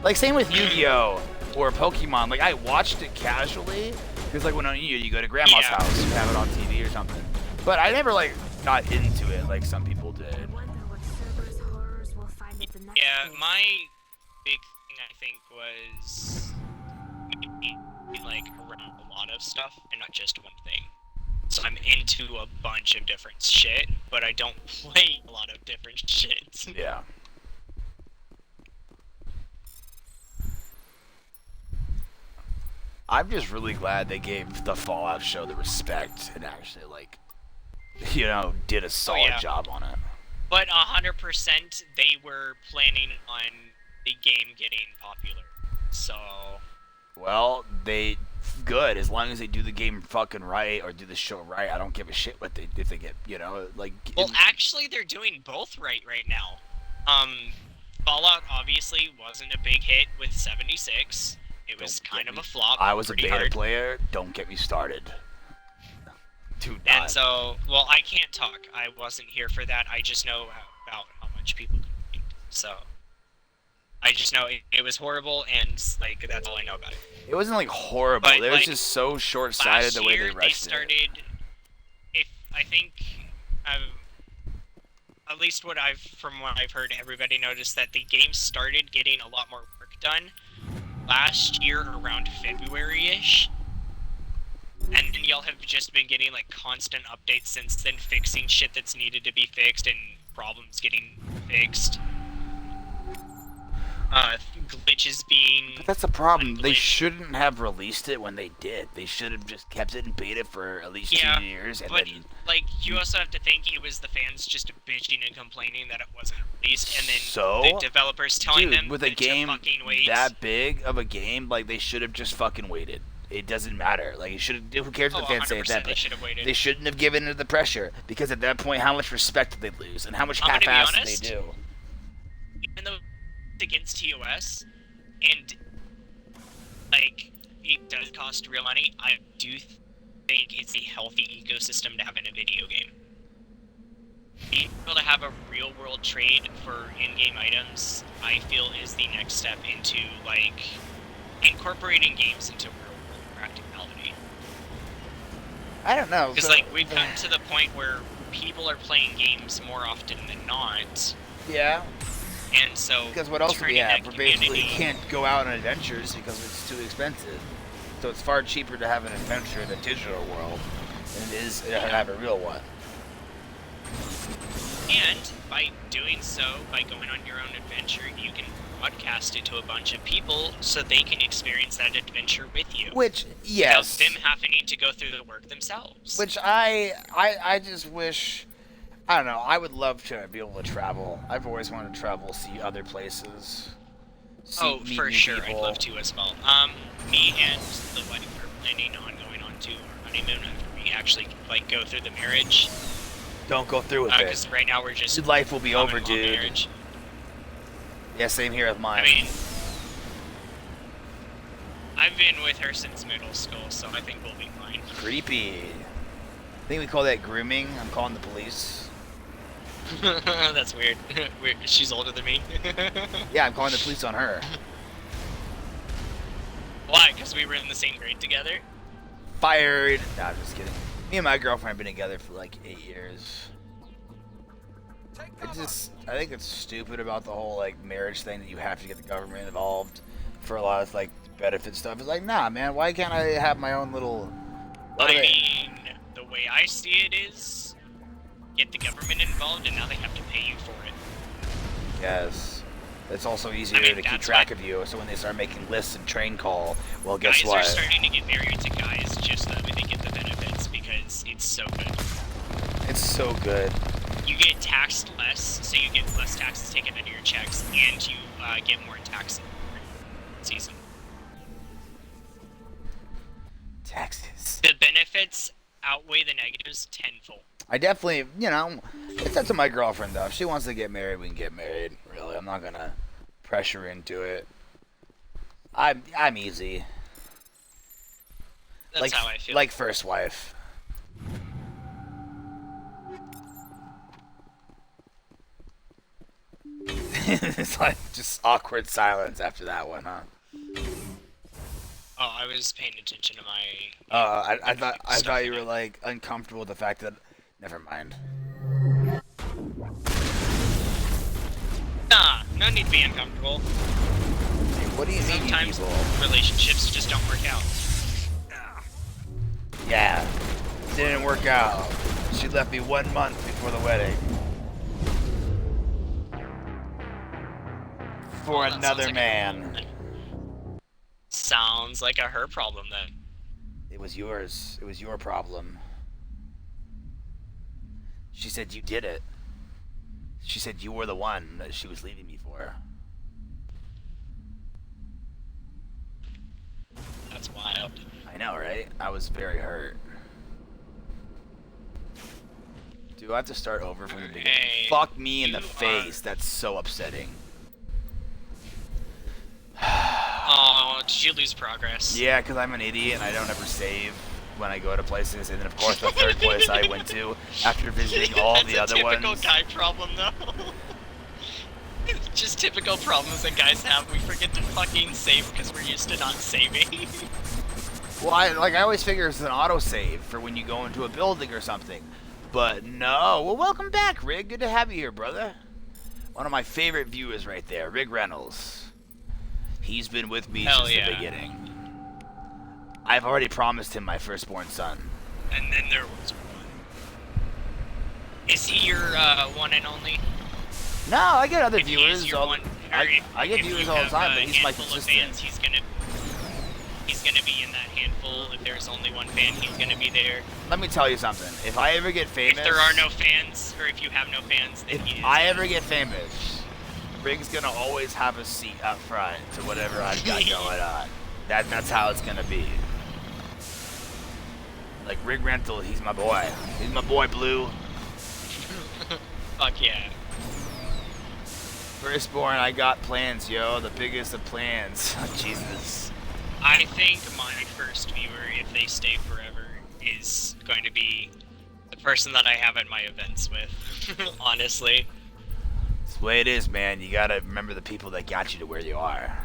Like, same with Yu-Gi-Oh! Or Pokemon. Like, I watched it casually, because, like, when on Yu-Gi-Oh! You go to Grandma's house, you have it on TV or something. But I never, like, got into it like some people did. Yeah, my big thing I think was maybe, like around a lot of stuff and not just one thing. So I'm into a bunch of different shit, but I don't play a lot of different shit. Yeah. I'm just really glad they gave the Fallout show the respect and actually, like, you know, did a solid job on it. But 100% they were planning on the game getting popular. So Well, they good as long as they do the game fucking right or do the show right. I don't give a shit what they if they get, you know, like. well, actually, they're doing both right now. Fallout obviously wasn't a big hit with 76. It was kind of a flop. I was a pretty beta hard. player. Don't get me started. Dude, And so, well, I can't talk. I wasn't here for that. I just know about how much people complained. So, I just know it was horrible, and like that's all I know about it. It wasn't like horrible. But, It was like, just so short-sighted the way they Last year, rushed started. If I think, at least from what I've heard, everybody noticed that the game started getting a lot more work done last year around February-ish. And then y'all have just been getting like constant updates since then, fixing shit that's needed to be fixed and problems getting fixed. Glitches being. But that's the problem. They shouldn't have released it when they did. They should have just kept it in beta for at least 2 years and but then. like you also have to think it was the fans just bitching and complaining that it wasn't released, and then So, the developers telling dude, them with a to game fucking wait. that big of a game, like they should have just fucking waited. It doesn't matter. Like it should have. Who cares what the fans say at 100% that? they But should have waited. they shouldn't have given it the pressure because at that point, how much respect did they lose and how much I'm gonna be half-ass did honest, they do? Even though it's against TOS, and like it does cost real money, I do think it's a healthy ecosystem to have in a video game. Being able to have a real-world trade for in-game items, I feel, is the next step into like incorporating games into real-world practicality. I don't know. Because so- like we've come to the point where people are playing games more often than not. Yeah. And so Because what else do we turning have? that We basically community- can't go out on adventures because it's too expensive. So it's far cheaper to have an adventure in the digital world than it is to have a real one. And by doing so, by going on your own adventure, you can broadcast it to a bunch of people so they can experience that adventure with you. Which, yes. Without them having to go through the work themselves. Which I just wish, I don't know, I would love to be able to travel. I've always wanted to travel, see other places. Meet For new sure, people. I'd love to as well. Me and the wife are planning on going on to our honeymoon after we actually like go through the marriage. Don't go through with it. Because right now we're just Your life will be common over, law dude. marriage. Yeah, same here with mine. I mean, I've been with her since middle school, so I think we'll be fine. Creepy. I think we call that grooming. I'm calling the police. That's weird. She's older than me. Yeah, I'm calling the police on her. Why? Because we were in the same grade together? Fired. Nah, I'm just kidding. Me and my girlfriend have been together for like 8 years. I think it's stupid about the whole like marriage thing that you have to get the government involved for a lot of like benefit stuff. It's like, nah, man, why can't I have my own little? I mean, the way I see it is, get the government involved, and now they have to pay you for it. Yes. It's also easier to keep track of you, so when they start making lists and train call, well, guess what? Guys are starting to get married to guys just that way they get the benefits because it's so good. It's so good. You get taxed less, so you get less taxes taken out of your checks, and you get more tax season. Taxes. The benefits outweigh the negatives tenfold. I definitely, you know, it's up to my girlfriend though. If she wants to get married, we can get married. Really, I'm not gonna pressure into it. I'm easy. That's like, how I feel. Like first wife. It's like just awkward silence after that one, huh? Oh, I was paying attention to my. I thought you were like uncomfortable with the fact that. Never mind. Nah, no need to be uncomfortable. Hey, what do you mean? Sometimes relationships just don't work out. Yeah, didn't work out. She left me 1 month before the wedding. For another man. Sounds like a her problem then. It was yours. It was your problem. She said you did it. She said you were the one that she was leaving me for. That's wild. I know, right? I was very hurt. Do I have to start over from the beginning? Fuck me in the face. That's so upsetting. Oh, did you lose progress? Yeah, because I'm an idiot and I don't ever save when I go to places. And then, of course, the third place I went to after visiting all the other ones. That's a typical guy problem, though. Just typical problems that guys have. We forget to fucking save because we're used to not saving. Well, I always figure it's an autosave for when you go into a building or something. But no. Well, welcome back, Rig. Good to have you here, brother. One of my favorite viewers right there, Rig Reynolds. He's been with me since the beginning. I've already promised him my firstborn son. And then there was one. Is he your one and only? No, I get other If he is viewers. your one, I get viewers all the time, but he's my consistent. Fans, he's gonna be in that handful. If there's only one fan, he's gonna be there. Let me tell you something. If I ever get famous, If there are no fans, or if you have no fans, then he is. If I ever get famous, Rig's gonna always have a seat up front to whatever I've got going on. That's how it's gonna be. Like Rig Rental, he's my boy. He's my boy, Blue. Fuck yeah. Firstborn, I got plans, yo. The biggest of plans. Jesus. I think my first viewer, if they stay forever, is going to be the person that I have at my events with. Honestly. It's the way it is, man. You gotta remember the people that got you to where you are.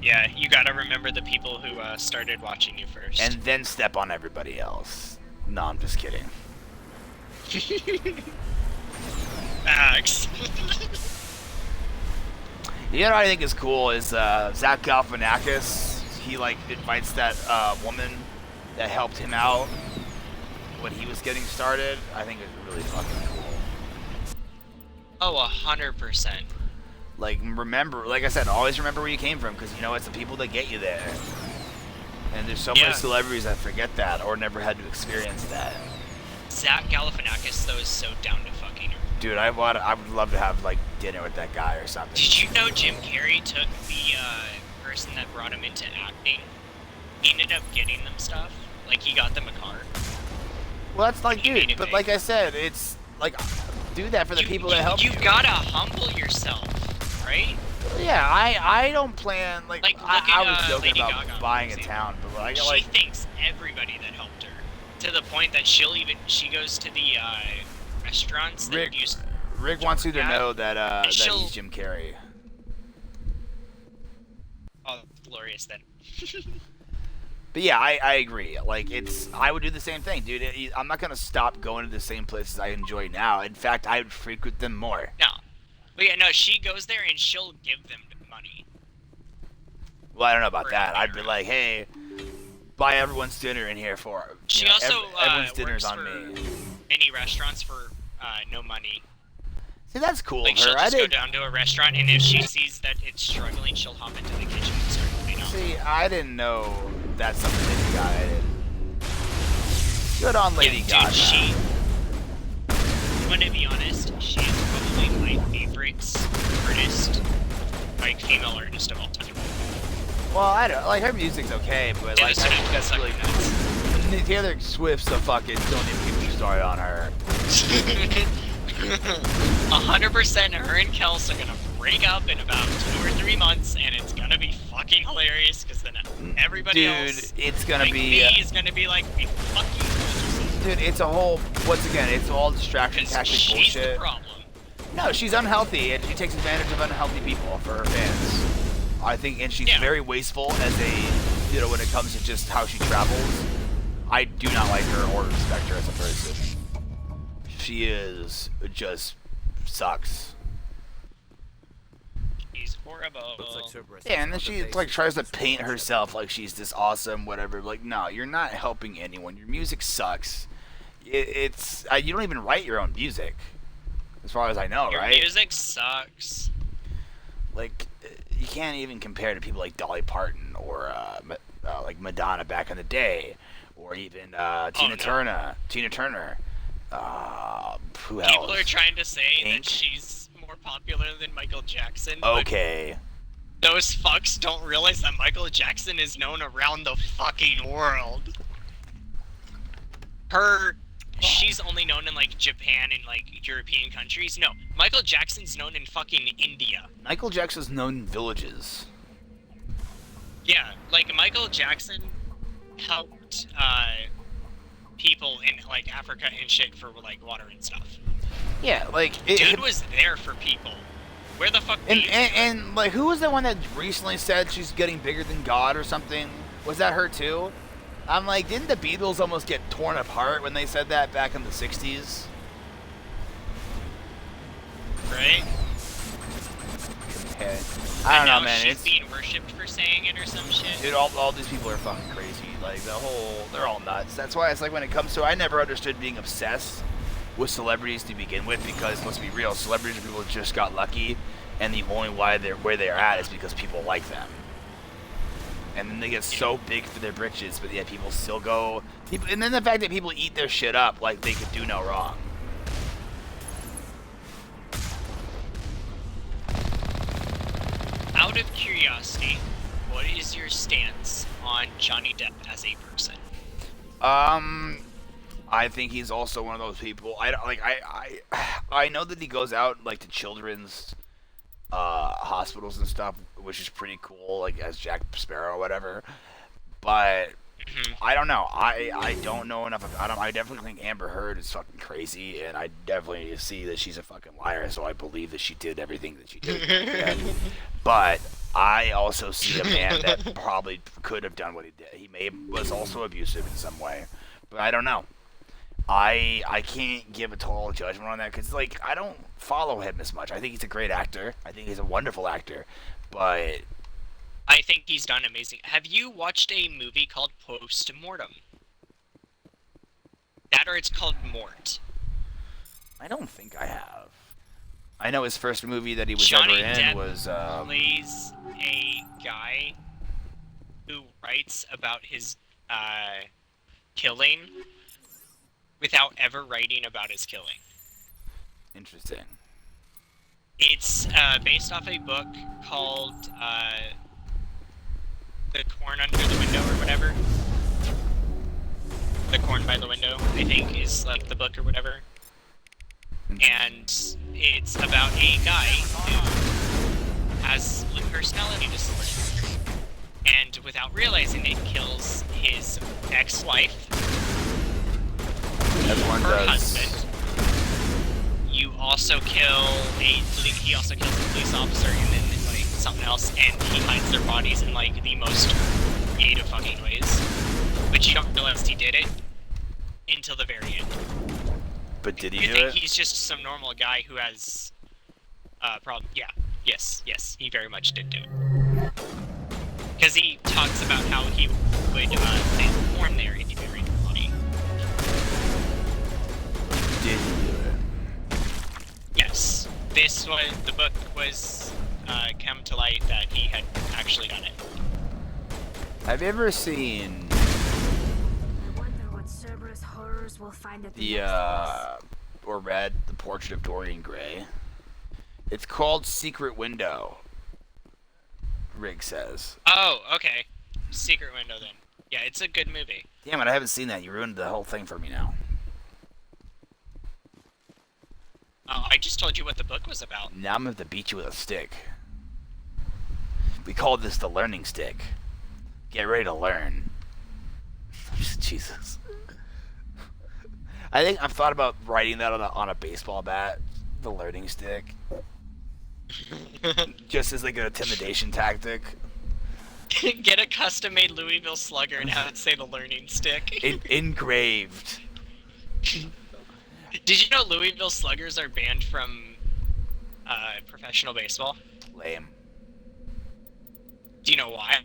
Yeah, you gotta remember the people who started watching you first. And then step on everybody else. No, I'm just kidding. Facts. You know what I think is cool is Zach Galifianakis. He like invites that woman that helped him out when he was getting started. I think it's really fucking cool. Oh, 100%. Like remember, like I said, always remember where you came from because you know it's the people that get you there. And there's so many celebrities that forget that or never had to experience that. Zach Galifianakis though is so down to fucking her. Dude, I would love to have like dinner with that guy or something. Did you know Jim Carrey took the person that brought him into acting? He ended up getting them stuff. Like he got them a car. Well, that's like, dude. But like I said, it's like do that for the people that help you. You gotta humble yourself, right? Yeah, I don't plan like I was joking Lady about Gaga, buying a town, but she thinks everybody that helped her to the point that she goes to the restaurants that Rick, use. Rick wants you to Yeah. know that that She'll- he's Jim Carrey. Oh, glorious then. But yeah, I agree. Like, I would do the same thing, dude. I'm not gonna stop going to the same places I enjoy now. In fact, I would frequent them more. No, but yeah, no, she goes there and she'll give them money. Well, I don't know about For that. I'd be dinner. like, hey, buy everyone's dinner in here for. She know, also everyone's dinner's works on for me. many restaurants for no money. See, that's cool Like of her. she'll I just go didn't. down to a restaurant, and if she sees that it's struggling, she'll hop into the kitchen and start cleaning up. See, I didn't know that's something Lady Gaga did. Good on Lady Yeah, Gaga. dude, she. I'm gonna be honest. She is probably my favorite artist, like female artist of all time. Well, I don't like her music's okay, but Taylor like I Swift think that's suck really nuts. Taylor Swift's a fucking don't even get me started on her. 100%. Her and Kels are gonna break up in about 2 or 3 months, and it's gonna be fucking hilarious. Because then everybody else, Dude, it's gonna like be. me, is gonna be like, we fucking told you so. Dude, it's a whole. Once again, it's all distraction 'Cause tactic she's bullshit. the problem. No, she's unhealthy, and she takes advantage of unhealthy people for her fans. I think, and she's Yeah. very wasteful as a, when it comes to just how she travels. I do not like her or respect her as a person. She is just sucks. She's horrible. Looks like Cerberus Yeah, and then has she other like bases tries to in this paint concept. herself like she's this awesome, whatever. Like, no, you're not helping anyone. Your music sucks. It's you don't even write your own music, as far as I know, Your right? music sucks. Like, you can't even compare to people like Dolly Parton or like Madonna back in the day, or even Tina no. Turner. Tina Turner. Who else? People are trying to say Pink. that she's more popular than Michael Jackson. Okay. But those fucks don't realize that Michael Jackson is known around the fucking world. She's only known in like Japan and like European countries. No, Michael Jackson's known in fucking India. Michael Jackson's known in villages. Yeah, like Michael Jackson helped people in like Africa and shit for like water and stuff. Yeah, like Dude was there for people. Where the fuck? and like, who was the one that recently said she's getting bigger than God or something? Was that her too? I'm like, didn't the Beatles almost get torn apart when they said that back in the 60s? Right? Okay. I don't know, now man. She's It's being worshipped for saying it or some shit. dude, all these people are fucking crazy. Like they're all nuts. That's why it's like when it comes to, I never understood being obsessed with celebrities to begin with, because let's be real, celebrities are people who just got lucky, and the only why they're where they're at is because people like them. And then they get so big for their britches, but yet people still go. And then the fact that people eat their shit up like they could do no wrong. Out of curiosity, what is your stance on Johnny Depp as a person? I think he's also one of those people. I know that he goes out like to children's hospitals and stuff, which is pretty cool, like as Jack Sparrow or whatever. But I don't know. I don't know enough about him. I definitely think Amber Heard is fucking crazy, and I definitely see that she's a fucking liar. So I believe that she did everything that she did. But I also see a man that probably could have done what he did. He was also abusive in some way, but I don't know. I can't give a total judgment on that because, like, I don't follow him as much. I think he's a great actor. I think he's a wonderful actor, but I think he's done amazing. Have you watched a movie called Post-Mortem? That or it's called Mort. I don't think I have. I know his first movie that he was Johnny ever in Depp was plays a guy who writes about his killing without ever writing about his killing. interesting. It's based off a book called The Corn Under the Window or whatever. The Corn by the Window, I think, is like the book or whatever. And it's about a guy who has split personality disorder. And without realizing it, kills his ex-wife Everyone her does. husband. You also kill he also kills a police officer and then like something else, and he hides their bodies in like the most creative fucking ways. But you don't realize he did it until the very end. But did he You do think it? he's just some normal guy who has problem? Yeah, yes, he very much did do it. Because he talks about how he would stay born there if he buried the body. Did he do it? Yes, the book was come to light that he had actually done it. Have you ever seen I wonder what Cerberus horrors will find at the or read The Portrait of Dorian Gray? It's called Secret Window. Rig says. Oh, okay. Secret Window then. Yeah, it's a good movie. Damn it, I haven't seen that. You ruined the whole thing for me now. Oh, I just told you what the book was about. Now I'm gonna have to beat you with a stick. We call this the learning stick. Get ready to learn. Jesus. I think I've thought about writing that on a baseball bat. The learning stick. Just as like an intimidation tactic. Get a custom-made Louisville Slugger and have it say the learning stick. Engraved. Did you know Louisville Sluggers are banned from professional baseball? Lame. Do you know why?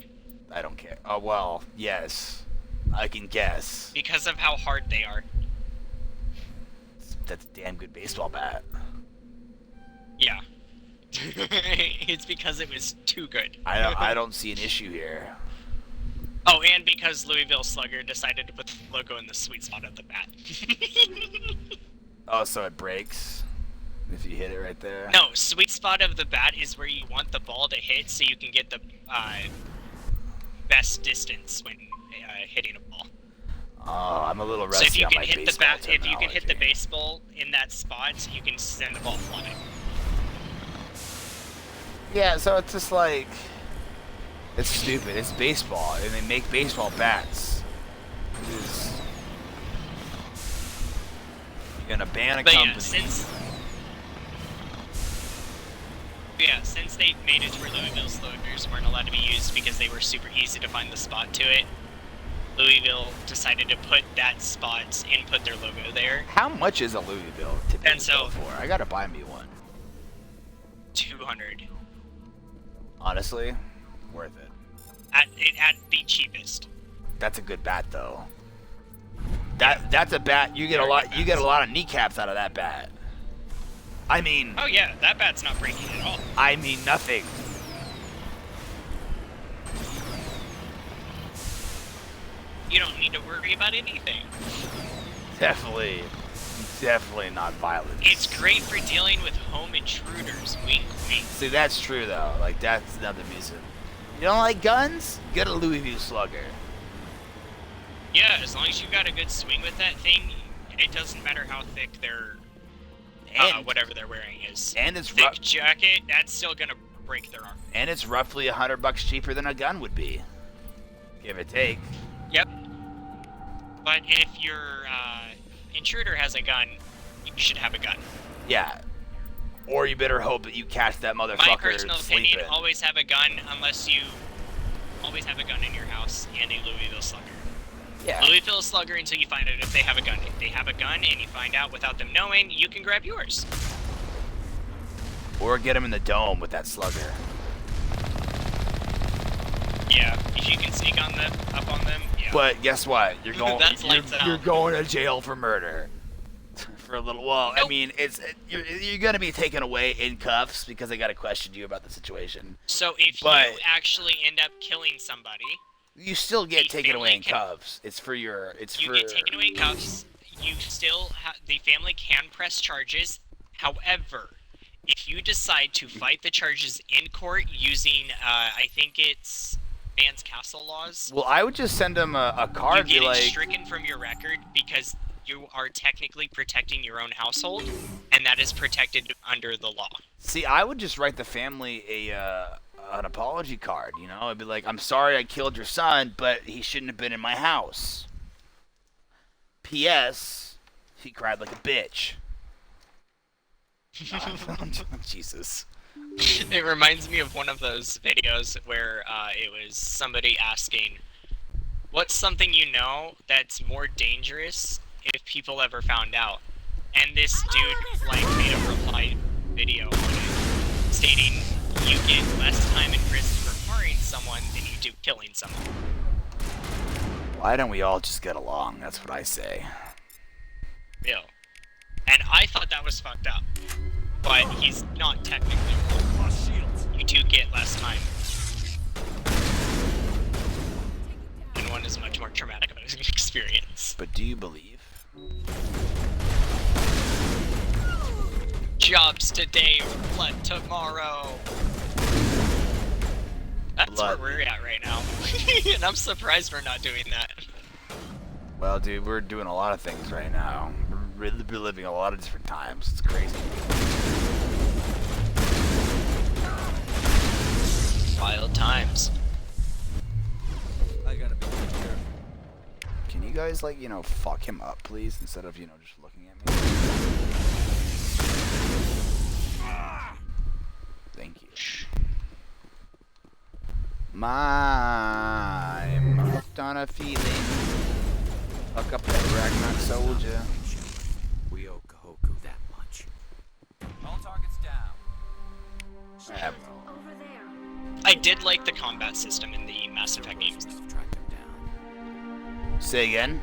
I don't care. Oh, well, yes. I can guess. Because of how hard they are. That's a damn good baseball bat. Yeah. It's because it was too good. I don't see an issue here. Oh, and because Louisville Slugger decided to put the logo in the sweet spot of the bat. Oh, so it breaks if you hit it right there? No, sweet spot of the bat is where you want the ball to hit so you can get the best distance when hitting a ball. Oh, I'm a little So rusty if you on can my hit the baseball bat, if you can hit the terminology. baseball in that spot, you can send the ball flying. Yeah, so it's just like... It's stupid. It's baseball, and they make baseball bats. You're gonna ban a But company. Since they made it to where Louisville Sluggers weren't allowed to be used because they were super easy to find the spot to it, Louisville decided to put that spot and put their logo there. How much is a Louisville typically And so- go for? I gotta buy me one. 200 Honestly, worth it. at the cheapest. That's a good bat, though. That's a bat. You get a lot. You get a lot of kneecaps out of that bat. I mean. Oh yeah, that bat's not breaking at all. I mean nothing. You don't need to worry about anything. Definitely not violence. It's great for dealing with home intruders. Wink, wink. See, that's true though. Like that's another reason. You don't like guns? Get a Louisville Slugger. Yeah, as long as you got a good swing with that thing, it doesn't matter how thick their And whatever they're wearing is. and it's Thick jacket, that's still gonna break their arm. and it's roughly $100 cheaper than a gun would be, give or take. Yep. But if your intruder has a gun, you should have a gun. Yeah. Or you better hope that you catch that My motherfucker personal sleeping. opinion, always have a gun unless you always have a gun in your house and a Louisville Slugger. Yeah. Louisville Slugger until you find out if they have a gun. If they have a gun and you find out without them knowing, you can grab yours. Or get him in the dome with that slugger. Yeah, if you can sneak on them, up on them, yeah. But guess what? You're going. That's lights you're out. going to jail for murder. For a little while. I Nope. mean, you're gonna be taken away in cuffs because they gotta question you about the situation. So if But- you actually end up killing somebody, You still get The taken away in family can- cuffs. It's for your. It's you for. get taken away in cuffs. You still the family can press charges. However, if you decide to fight the charges in court using, I think it's Vance Castle laws, Well, I would just send them a card. you And be get it like, stricken from your record because you are technically protecting your own household, and that is protected under the law. see, I would just write the family an apology card. You know, I'd be like, I'm sorry I killed your son, but he shouldn't have been in my house. P.S. He cried like a bitch. Jesus. It reminds me of one of those videos where it was somebody asking, what's something you know that's more dangerous if people ever found out? And this dude, like, made a reply video on it, stating you get less time in prison for harming someone than you do killing someone. Why don't we all just get along? That's what I say. Real. And I thought that was fucked up. But he's not technically wrong. You do get less time. And one is much more traumatic of an experience. But do you believe? Jobs today, blood tomorrow. That's Blood. where we're at right now. And I'm surprised we're not doing that. Well, dude, we're doing a lot of things right now. We're living a lot of different times. It's crazy. Wild times. I gotta be careful. Can you guys, like, you know, fuck him up, please, instead of, you know, just looking at me? Thank you. I'm hooked on a feeling. Fuck up that Ragnar soldier. We owe Kahoku that much. All targets down. I did like the combat system in the Mass Effect games. Track them down. Say again?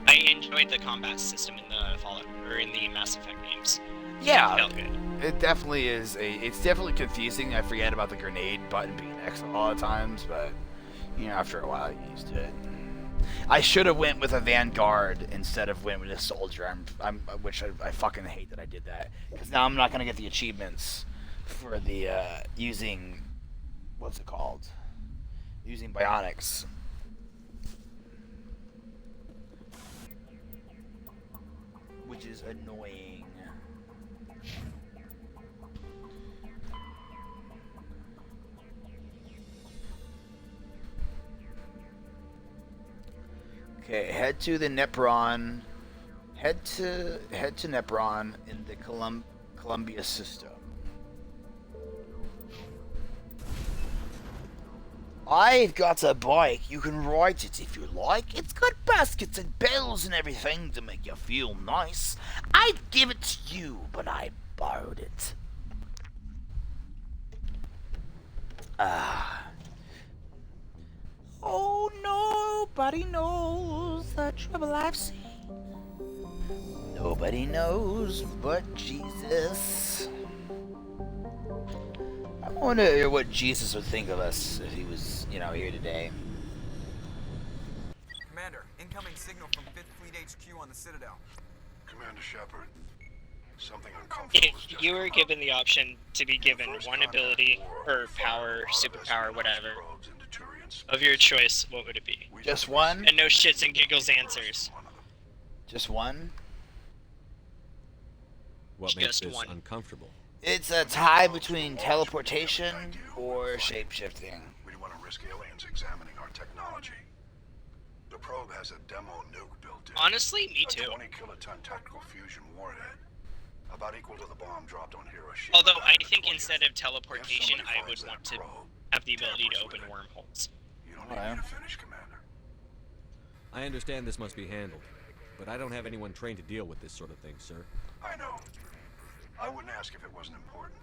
I enjoyed the combat system in the Fallout or in the Mass Effect games. Yeah. It felt good. It definitely is it's definitely confusing. I forget about the grenade button being X a lot of times, but you know, after a while I get used to it. I should have went with a Vanguard instead of went with a soldier. Which I fucking hate that I did that, because now I'm not gonna get the achievements for the using what's it called? Using bionics. Which is annoying. Okay, head to the Nepron. Head to Nepron in the Columbia system. I've got a bike. You can ride it if you like. It's got baskets and bells and everything to make you feel nice. I'd give it to you, but I borrowed it. Oh, nobody knows the trouble I've seen. Nobody knows but Jesus. I wonder what Jesus would think of us if he was, you know, here today. Commander, incoming signal from 5th Fleet HQ on the Citadel. Commander Shepard, something uncomfortable is If just you were about given the option to be given First one contact ability war or power, fought superpower, us whatever, probes into Turian space. of your choice, what would it be? We Just one? And no shits and giggles answers. one of them. Just one? What makes Just this one. uncomfortable? It's a tie between teleportation or shapeshifting. We don't want to risk aliens examining our technology. The probe has a demo nuke built in. Honestly, me A too. 20 kiloton tactical fusion warhead. About equal to the bomb dropped on Hiroshima. Although I back in the think 20th. instead of If teleportation, somebody I would finds want that to probe, have the ability to tampers open with it. wormholes. You don't need Alright. me to finish, Commander. I understand this must be handled, but I don't have anyone trained to deal with this sort of thing, sir. I know. I wouldn't ask if it wasn't important.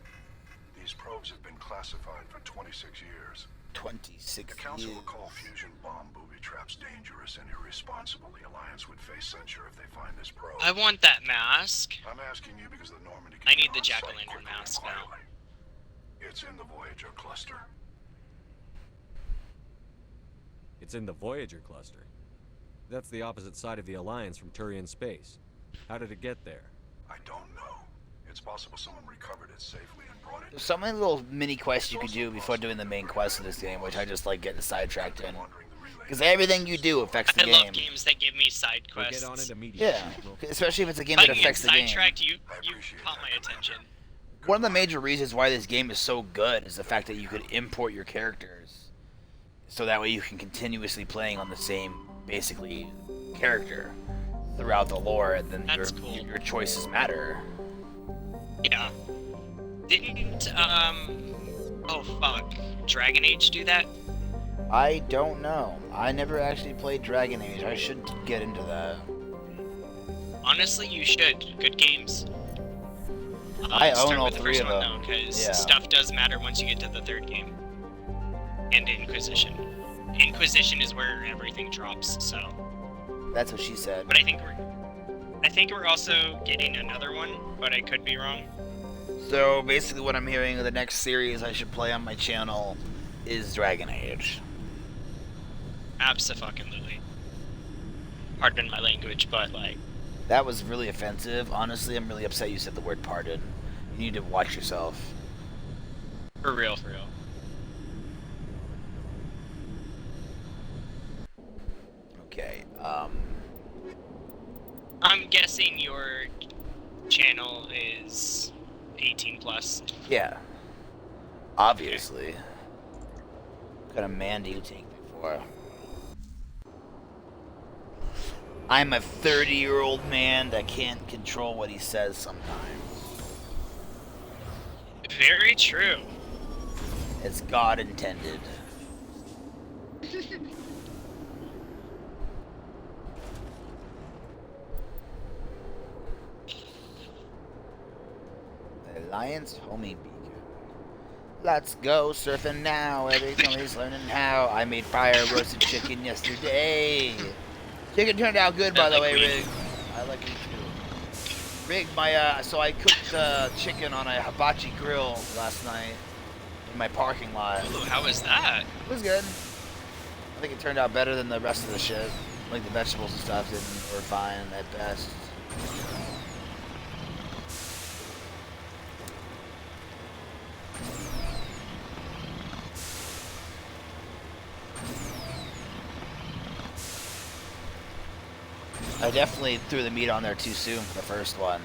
These probes have been classified for 26 years. 26 The Council years. will call fusion bomb booby traps dangerous and irresponsible. The Alliance would face censure if they find this probe. I want that mask. I'm asking you because the Normandy I can need be the on site jack-o'-lantern quickly and mask now. quietly. It's in the Voyager cluster. It's in the Voyager cluster. That's the opposite side of the Alliance from Turian space. How did it get there? I don't know. It's possible someone recovered it safely and brought it. There's so many little mini quests you could do before doing the main quest of this game, which I just like getting sidetracked in. Because everything you do affects the I game. love games that give me side We'll quests. get on it immediately. Yeah, People. especially if it's a game If I that can get affects the game. sidetracked, you appreciate caught that, my attention. One of the major reasons why this game is so good is the fact that you could import your characters, so that way you can continuously playing on the same, basically, character throughout the lore, then That's cool. your choices matter. Yeah. Didn't, oh fuck, Dragon Age do that? I don't know. I never actually played Dragon Age. I should get into that. Honestly, you should. Good games. I own start all with the three first of one, them. though, because Yeah. stuff does matter once you get to the third game. And Inquisition. Inquisition is where everything drops, so. That's what she said. But I think we're also getting another one, but I could be wrong. So basically what I'm hearing, the next series I should play on my channel is Dragon Age. Abso-fucking-lutely. Pardon my language, but like... That was really offensive. Honestly, I'm really upset you said the word pardon. You need to watch yourself. For real, for real. Okay, I'm guessing your channel is 18 plus. yeah. Obviously. What kind of man do you take me for? I'm a 30-year-old man that can't control what he says sometimes. Very true. As God intended. Alliance Homie Beacon. Let's go surfing now. Everybody's learning how. I made fire roasted chicken yesterday. Chicken turned out good, by the way, Rig. I like it too. Rig, so I cooked chicken on a hibachi grill last night in my parking lot. Ooh, how was that? It was good. I think it turned out better than the rest of the shit. Like the vegetables and stuff were fine at best. I definitely threw the meat on there too soon for the first one.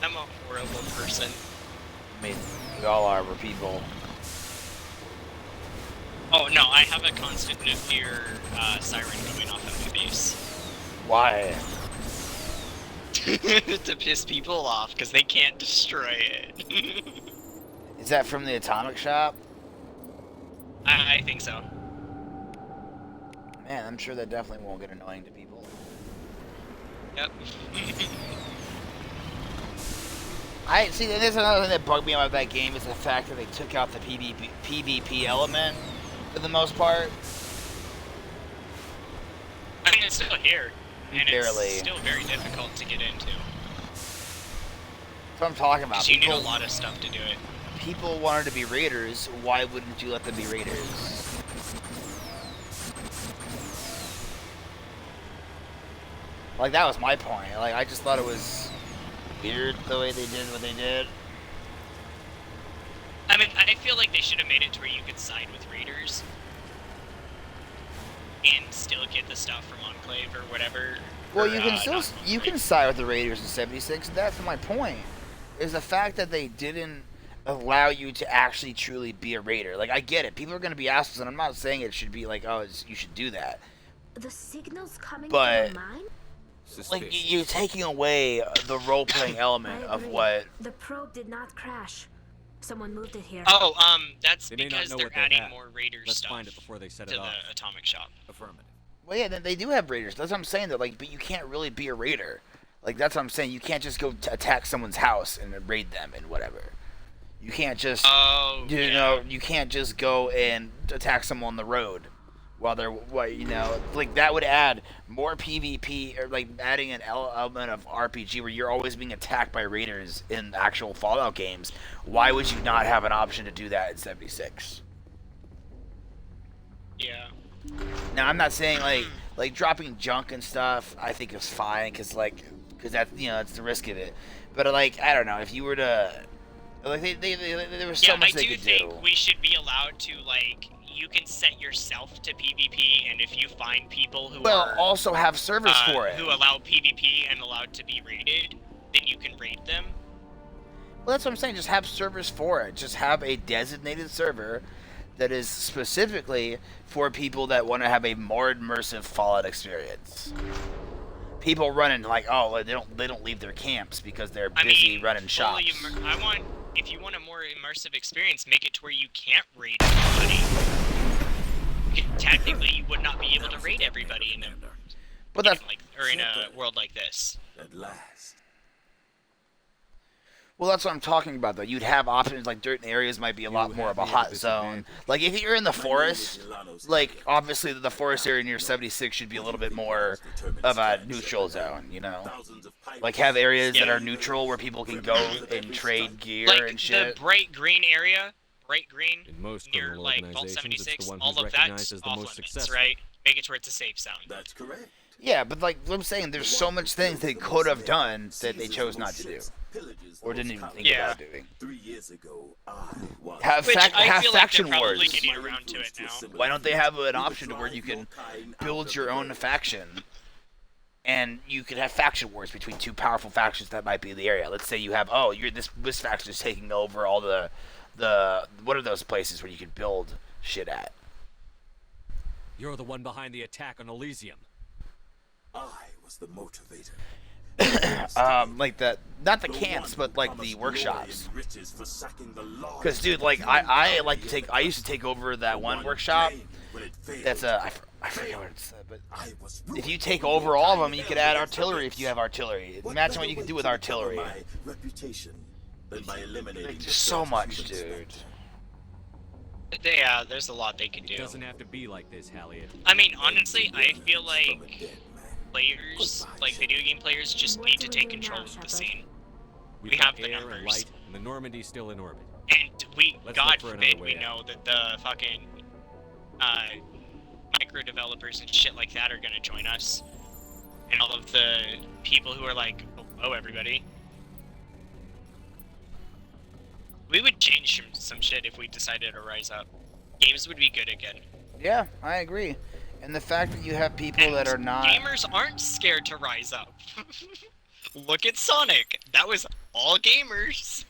I'm a horrible person. I mean, we all are, we're people. Oh no, I have a constant nuclear siren going off at my base. Why? To piss people off, because they can't destroy it. Is that from the atomic shop? I think so. Man, I'm sure that definitely won't get annoying to people. Yep. I see. There's another thing that bugged me about that game is the fact that they took out the PvP element for the most part. I mean, it's still here, and Barely. it's still very difficult to get into. That's what I'm talking about. Because you need a lot of stuff to do it. People wanted to be raiders. Why wouldn't you let them be raiders? Like, that was my point. Like, I just thought it was weird the way they did what they did. I mean, I feel like they should have made it to where you could side with raiders and still get the stuff from Enclave or whatever. Well, or, you can not still you can Enclave. side with the Raiders in '76. That's my point. Is the fact that they didn't allow you to actually truly be a Raider. Like, I get it. People are going to be assholes, and I'm not saying it should be like, oh, you should do that. The signal's coming But, from the mine? like, you're taking away the role-playing element of what... The probe did not crash. Someone moved it here. Oh, that's They may not because know they're what they adding have. more Raider Let's stuff find it before they set to it off. the Atomic Shop. Affirmative. Well, yeah, they do have Raiders. That's what I'm saying. That, like, but you can't really be a Raider. Like, that's what I'm saying. You can't just go to attack someone's house and raid them and whatever. You can't just... Oh, You know, you can't just go and attack someone on the road while they're, you know, like that would add more PvP, or like adding an element of RPG where you're always being attacked by raiders in actual Fallout games. Why would you not have an option to do that in 76? Yeah. Now, I'm not saying like dropping junk and stuff I think is fine because that's, you know, that's the risk of it. But like, I don't know, if you were to, like, there was so much they could do. I do think we should be allowed to, like, you can set yourself to PvP, and if you find people who are... also have servers for it. Who allow PvP and allowed to be raided, then you can raid them. Well, that's what I'm saying. Just have servers for it. Just have a designated server that is specifically for people that want to have a more immersive Fallout experience. People running like, oh, they don't leave their camps because they're busy running shops. If you want a more immersive experience, make it to where you can't raid everybody. Technically, you would not be able to raid everybody in a world like this. At last. Well, that's what I'm talking about, though. You'd have options, like certain areas might be a lot more of a hot zone. Like, if you're in the forest, like, obviously the forest area near 76 should be a little bit more of a neutral zone, you know? Like, have areas that are neutral where people can go and trade gear and shit. Like, the bright green area, in most near, like, Vault organizations, 76, it's the one all who's of that's recognized as the off most limits, successful. right? Make it to where it's a safe zone. That's correct. Yeah, but like what I'm saying, there's so much things they could have done that they chose not to do. Or didn't even think about doing. 3 years ago, I was Have faction like wars. getting around to it now. Why don't they have an option to where you can build your own faction, and you could have faction wars between two powerful factions that might be in the area? Let's say you have this faction is taking over all the what are those places where you can build shit at? You're the one behind the attack on Elysium. I was the motivator. Like not the camps, but like the workshops. Because dude, like I used to take over that one workshop. That's I forget what it's, but if you take over all of them, you could add artillery if you have artillery. Imagine what you can do with artillery. Like, just so much, dude. Yeah, there's a lot they can do. It doesn't have to be like this, Halliot. I mean, honestly, I feel like players, like video game players, just need to take control of the scene. We have the air numbers. and light, and the Normandy's still in orbit. And Let's God look for another forbid, way we know that the fucking micro developers and shit like that are gonna join us. And all of the people who are like, oh, everybody. We would change some shit if we decided to rise up. Games would be good again. Yeah, I agree. And the fact that you have people that are not... Gamers aren't scared to rise up. Look at Sonic. That was all gamers.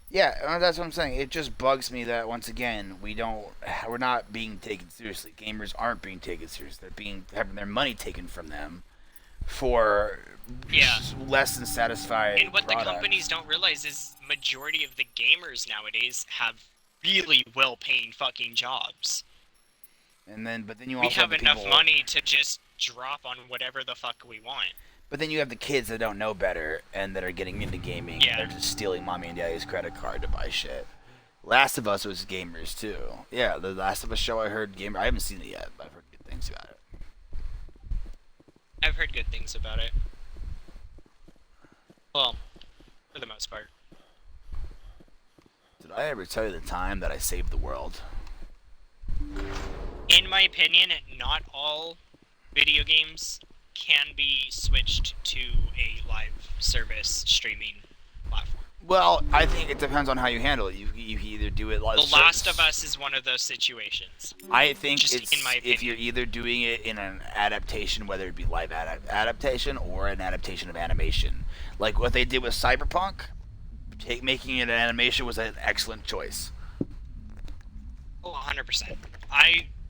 Yeah, that's what I'm saying. It just bugs me that, once again, we're not being taken seriously. Gamers aren't being taken seriously. They're having their money taken from them for less than satisfied And what the companies don't realize is majority of the gamers nowadays have really well-paying fucking jobs. But then you also we have enough people, money to just drop on whatever the fuck we want. But then you have the kids that don't know better and that are getting into gaming. Yeah. And they're just stealing mommy and daddy's credit card to buy shit. Last of Us was gamers too. Yeah, the Last of Us show I heard gamer. I haven't seen it yet, but I've heard good things about it. I've heard good things about it. Well, for the most part. Did I ever tell you the time that I saved the world? In my opinion, not all video games can be switched to a live service streaming platform. Well, I think it depends on how you handle it. You either do it like The Last of Us is one of those situations. I think Just it's in my opinion. if you're either doing it in an adaptation, whether it be live adaptation or an adaptation of animation, like what they did with Cyberpunk, making it an animation was an excellent choice. Oh, 100%.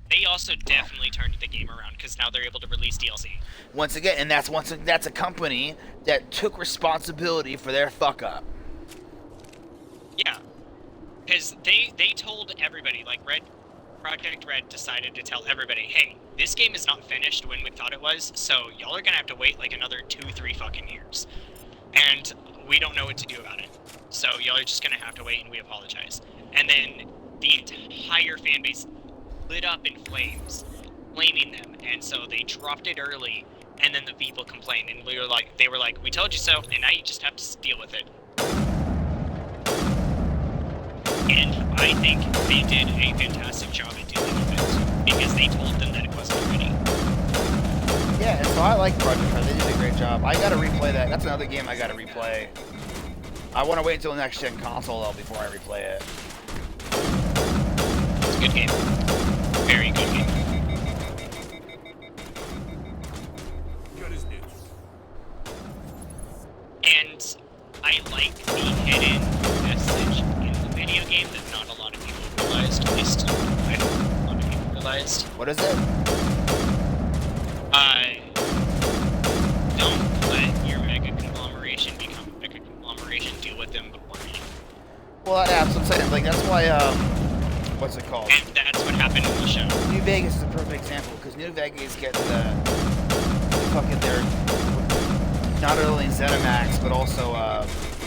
They also definitely turned the game around because now they're able to release DLC. Once again, and that's a company that took responsibility for their fuck up. Yeah, because they told everybody, like Project Red decided to tell everybody, hey, this game is not finished when we thought it was, so y'all are gonna have to wait like another 2-3 fucking years, and we don't know what to do about it. So y'all are just gonna have to wait, and we apologize. And then the entire fan base lit up in flames, blaming them, and so they dropped it early, and then the people complained, and they were like, we told you so, and now you just have to deal with it. And I think they did a fantastic job at dealing with it, because they told them that it wasn't ready. Yeah, and so I like Project Red. They did a great job. I gotta replay that. That's another game I gotta replay. I want to wait until the next gen console though before I replay it. It's a good game. Very good game. And I like the hidden message in the video game that not a lot of people realized, at least I don't realized. What is it? Don't let your mega conglomeration become a mega conglomeration. Deal with them beforehand. Well, yeah, that's what I'm saying. Like, that's why, what's it called? And that's what happened in the show. New Vegas is a perfect example, because New Vegas get the fucking their, not only ZeniMax, but also,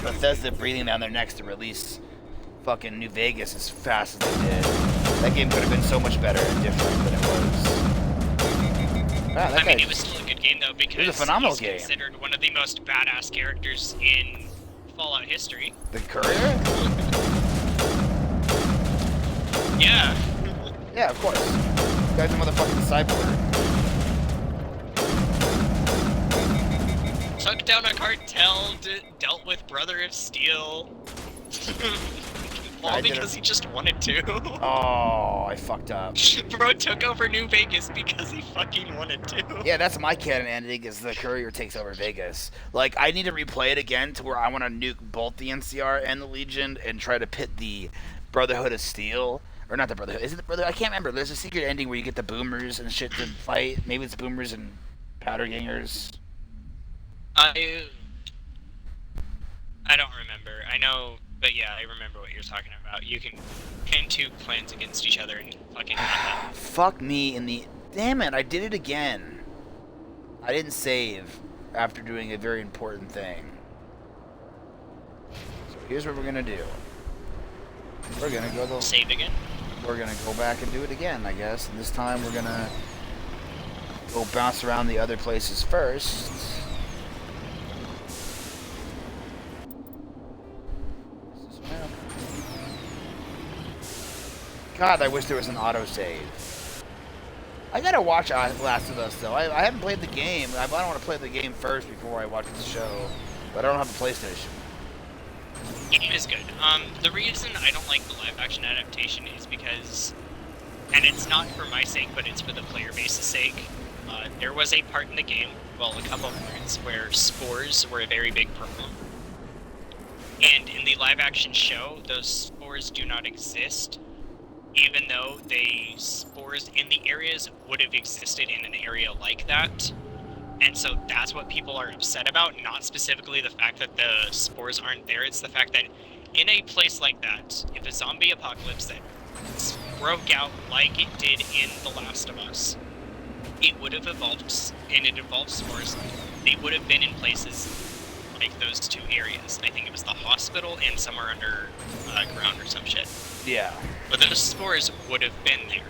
Bethesda breathing down their necks to release fucking New Vegas as fast as they did. That game could have been so much better and different than it was. Wow, I mean, it was still a good game, though, because it was a phenomenal he's game. Considered one of the most badass characters in Fallout history. The Courier? Yeah. Yeah, of course. This guy's a motherfucking cyborg. Took down a cartel, dealt with Brother of Steel. All because he just wanted to. Oh, I fucked up. Bro took over New Vegas because he fucking wanted to. Yeah, that's my canon ending, is the Courier takes over Vegas. Like, I need to replay it again to where I want to nuke both the NCR and the Legion and try to pit the Brotherhood of Steel. Or not the Brotherhood. Is it the Brotherhood? I can't remember. There's a secret ending where you get the Boomers and shit to fight. Maybe it's Boomers and Powder Gangers. I don't remember. I know, but yeah, I remember what you're talking about. You can pin two clans against each other and fucking Fuck me in the... Damn it, I did it again. I didn't save after doing a very important thing. So here's what we're gonna do. We're gonna go the... Save again? We're gonna go back and do it again, I guess. And this time we're gonna go bounce around the other places first. God, I wish there was an autosave. I gotta watch Last of Us, though. I haven't played the game. I don't want to play the game first before I watch the show. But I don't have a PlayStation. Game is good. The reason I don't like the live-action adaptation is because, and it's not for my sake, but it's for the player base's sake. There was a part in the game, well, a couple of parts, where spores were a very big problem. And in the live-action show, those spores do not exist, even though the spores in the areas would have existed in an area like that. And so that's what people are upset about, not specifically the fact that the spores aren't there. It's the fact that in a place like that, if a zombie apocalypse that broke out like it did in The Last of Us, it would have evolved, and it evolved spores. They would have been in places like those two areas. I think it was the hospital and somewhere under ground or some shit. Yeah. But those spores would have been there.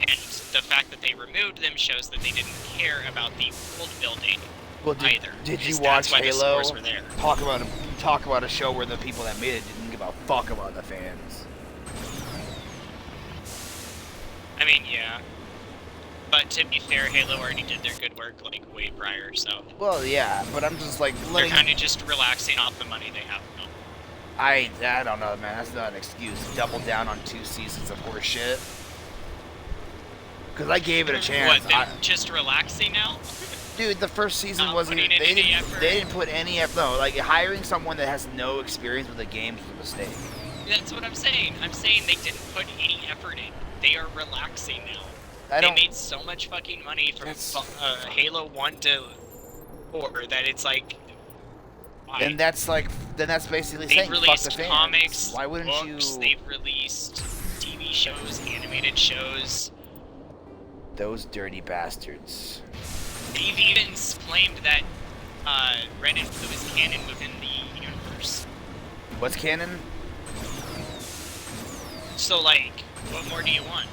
And the fact that they removed them shows that they didn't care about the world building either. Did you because watch that's why Halo? The spores were there. Talk about a show where the people that made it didn't give a fuck about the fans. I mean, yeah. But to be fair, Halo already did their good work like way prior, so. Well, yeah, but I'm just like they're kind of just relaxing off the money they have. No. I don't know, man. That's not an excuse. Double down on 2 seasons of horse shit. Because I gave it a chance. What? They're just relaxing now? Dude, the first season wasn't. They didn't put any effort. No, like hiring someone that has no experience with the games was a mistake. That's what I'm saying. I'm saying they didn't put any effort in. They are relaxing now. They made so much fucking money from Halo 1 to 4 that it's like. Why? And that's like, then that's basically saying fuck the released fans. comics, Why wouldn't books, you? They've released TV shows, animated shows. Those dirty bastards. They've even claimed that Red and Blue is canon within the universe. What's canon? So like, what more do you want?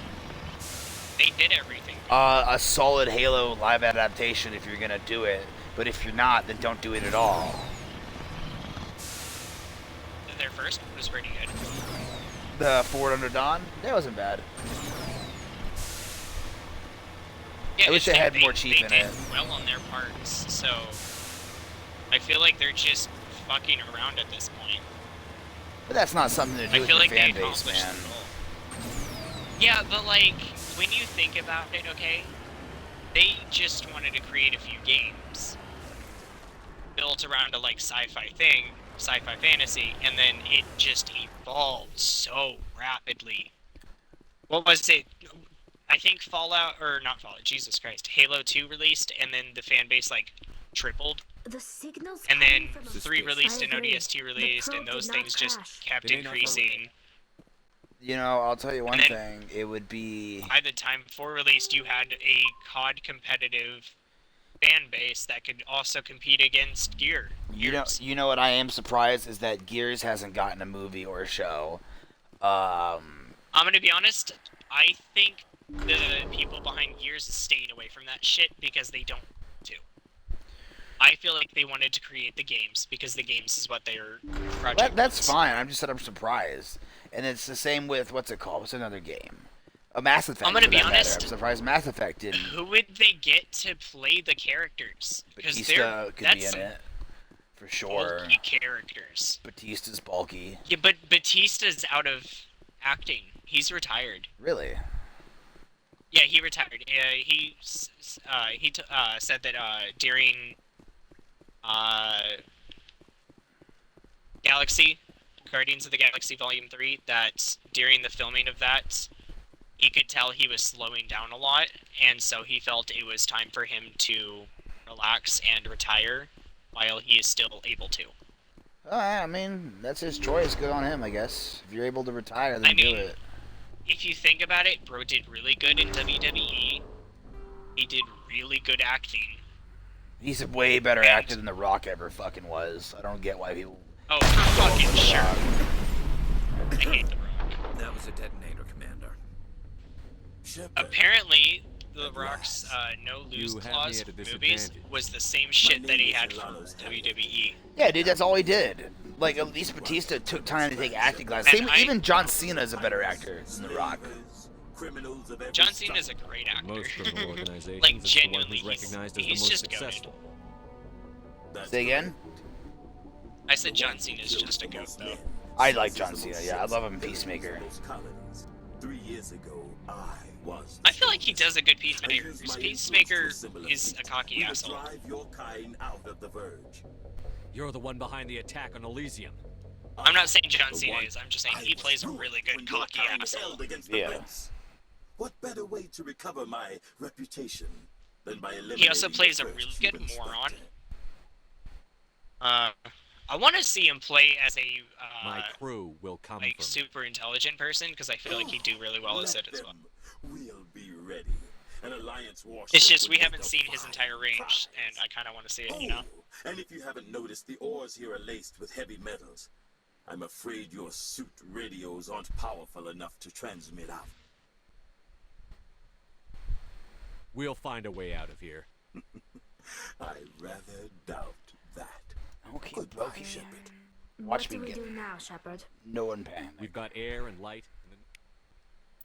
They did everything. A solid Halo live adaptation if you're gonna do it, but if you're not, then don't do it at all. Their first one was pretty good. The Forward Under Dawn? That wasn't bad. Yeah, I wish they had more cheap in They it. did well on their parts, so I feel like they're just fucking around at this point. But that's not something to do with feel your like fan they base, accomplished man. the goal. Yeah, but like, when you think about it, okay, they just wanted to create a few games built around a like sci-fi thing, sci-fi fantasy, and then it just evolved so rapidly. what was it? I think Fallout, or not Fallout, Jesus Christ, Halo 2 released, and then the fan base, like, tripled. The signals And then coming from 3 released I and agree. ODST The released, probe and those did not things just crash. kept They may not increasing. You know, I'll tell you one then- thing. It would be... By the time 4 released, you had a COD competitive fan base that could also compete against Gears. You know what I am surprised is that Gears hasn't gotten a movie or a show. I'm gonna be honest, I think the people behind Gears is staying away from that shit because they don't want to. I feel like they wanted to create the games because the games is what their project That's was. fine. I'm just said I'm surprised. And it's the same with, what's it called? What's another game? A Mass Effect. I'm gonna for be that matter. honest. I'm surprised Mass Effect didn't. Who would they get to play the characters? Because Batista could be that's in it. For sure. bulky characters. Batista's bulky. Yeah, but Batista's out of acting. He's retired. Really? Yeah, he retired. He said that during Guardians of the Galaxy Volume 3, that during the filming of that, he could tell he was slowing down a lot, and so he felt it was time for him to relax and retire while he is still able to. I mean, that's his choice. Good on him, I guess. If you're able to retire, then do it. If you think about it, bro did really good in WWE. He did really good acting. He's a way better actor than The Rock ever fucking was. I don't get why people... Oh, fucking sure. I hate The Rock. That was a detonator, Commander. Apparently, The Rock's no lose You had me clause at a movies disadvantage. was the same shit that he had from WWE. Yeah, dude, that's all he did. Like, at least Batista took time to take acting classes. And Even John Cena is a better actor than The Rock. John Cena is a great actor. Most criminal organizations, like, it's the one genuinely, who's recognized as the he's most just successful. Say again? I said John Cena is just a goat, though. I like John Cena, yeah. I love him in Peacemaker. 3 years ago, I feel like he does a good Peacemaker. Peacemaker is a cocky asshole. drive your kind out of the verge. You're the one behind the attack on Elysium. I'm not saying John Cena is, I'm just saying he plays a really good cocky asshole. Yeah. What better way to recover my reputation than by eliminating He also plays the a first really good human moron. spectre? I want to see him play as a My crew will come like from super intelligent person because I feel like he'd do really well as it as well. We'll be ready. An alliance warship It's just will we haven't make a seen his fine entire range, prize. and I kind of want to see it, you know. And if you haven't noticed, the ores here are laced with heavy metals. I'm afraid your suit radios aren't powerful enough to transmit out. We'll find a way out of here. I rather doubt that. Okay, Goodbye, okay. Shepard. Watch What me do we get... do now, Shepard? No one panic. We've got air and light. And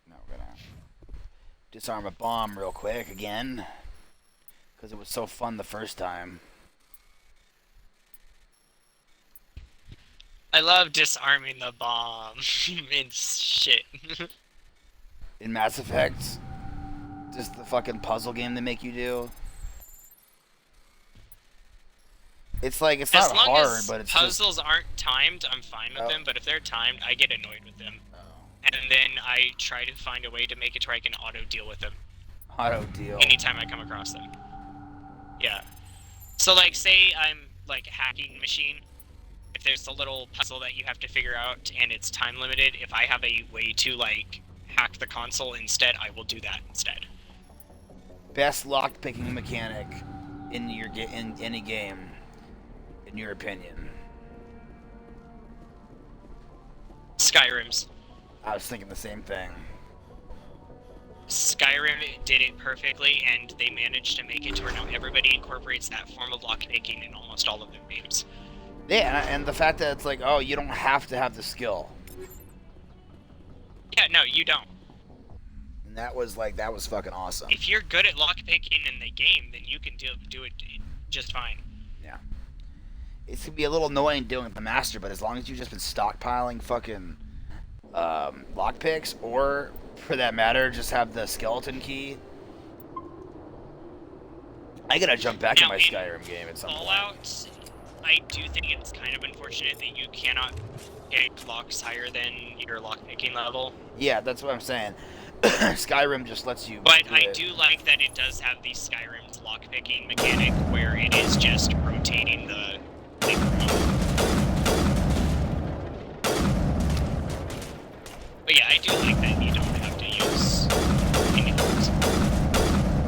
No, we're gonna disarm a bomb real quick again. Because it was so fun the first time. I love disarming the bomb and shit. In Mass Effect, just the fucking puzzle game they make you do. It's like, it's As not long hard, as but it's just... puzzles aren't timed, I'm fine with Oh. them. But if they're timed, I get annoyed with them. And then I try to find a way to make it to where I can auto deal with them Auto deal. anytime I come across them. Yeah. So like, say I'm like hacking machine. If there's a little puzzle that you have to figure out and it's time limited, if I have a way to like hack the console instead, I will do that instead. Best lock-picking mechanic in your in any game, in your opinion? Skyrim's. I was thinking the same thing. Skyrim did it perfectly, and they managed to make it to where now everybody incorporates that form of lockpicking in almost all of their games. Yeah, and the fact that it's like, oh, you don't have to have the skill. Yeah, no, you don't. And that was fucking awesome. If you're good at lockpicking in the game, then you can do it just fine. Yeah. It's gonna be a little annoying doing it with the master, but as long as you've just been stockpiling fucking lockpicks, or for that matter, just have the skeleton key. I gotta jump back in Now, my in Skyrim game at some point. Fallout, I do think it's kind of unfortunate that you cannot pick locks higher than your lockpicking level. Yeah, that's what I'm saying. Skyrim just lets you. But I do like that it does have the Skyrim's lockpicking mechanic, where it is just rotating the thing around. But yeah, I do like that you don't have to use any tools.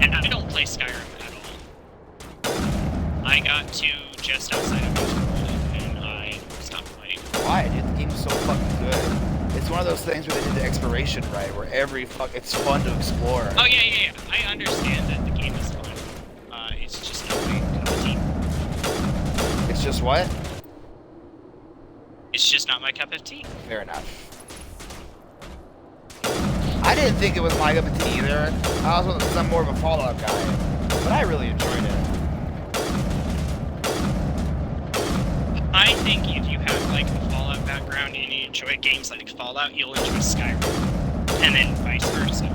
And I don't play Skyrim at all. I got to just outside of Winterfell and I stopped playing. Why, dude? The game's so fucking good. It's one of those things where they did the exploration right, where it's fun to explore. Oh yeah. I understand that the game is fun. It's just not my cup of tea. It's just what? It's just not my cup of tea. Fair enough. I didn't think it was my cup of tea either. I was because I'm more of a Fallout guy, but I really enjoyed it. I think if you have like a Fallout background and you enjoy games like Fallout, you'll enjoy Skyrim, and then vice versa.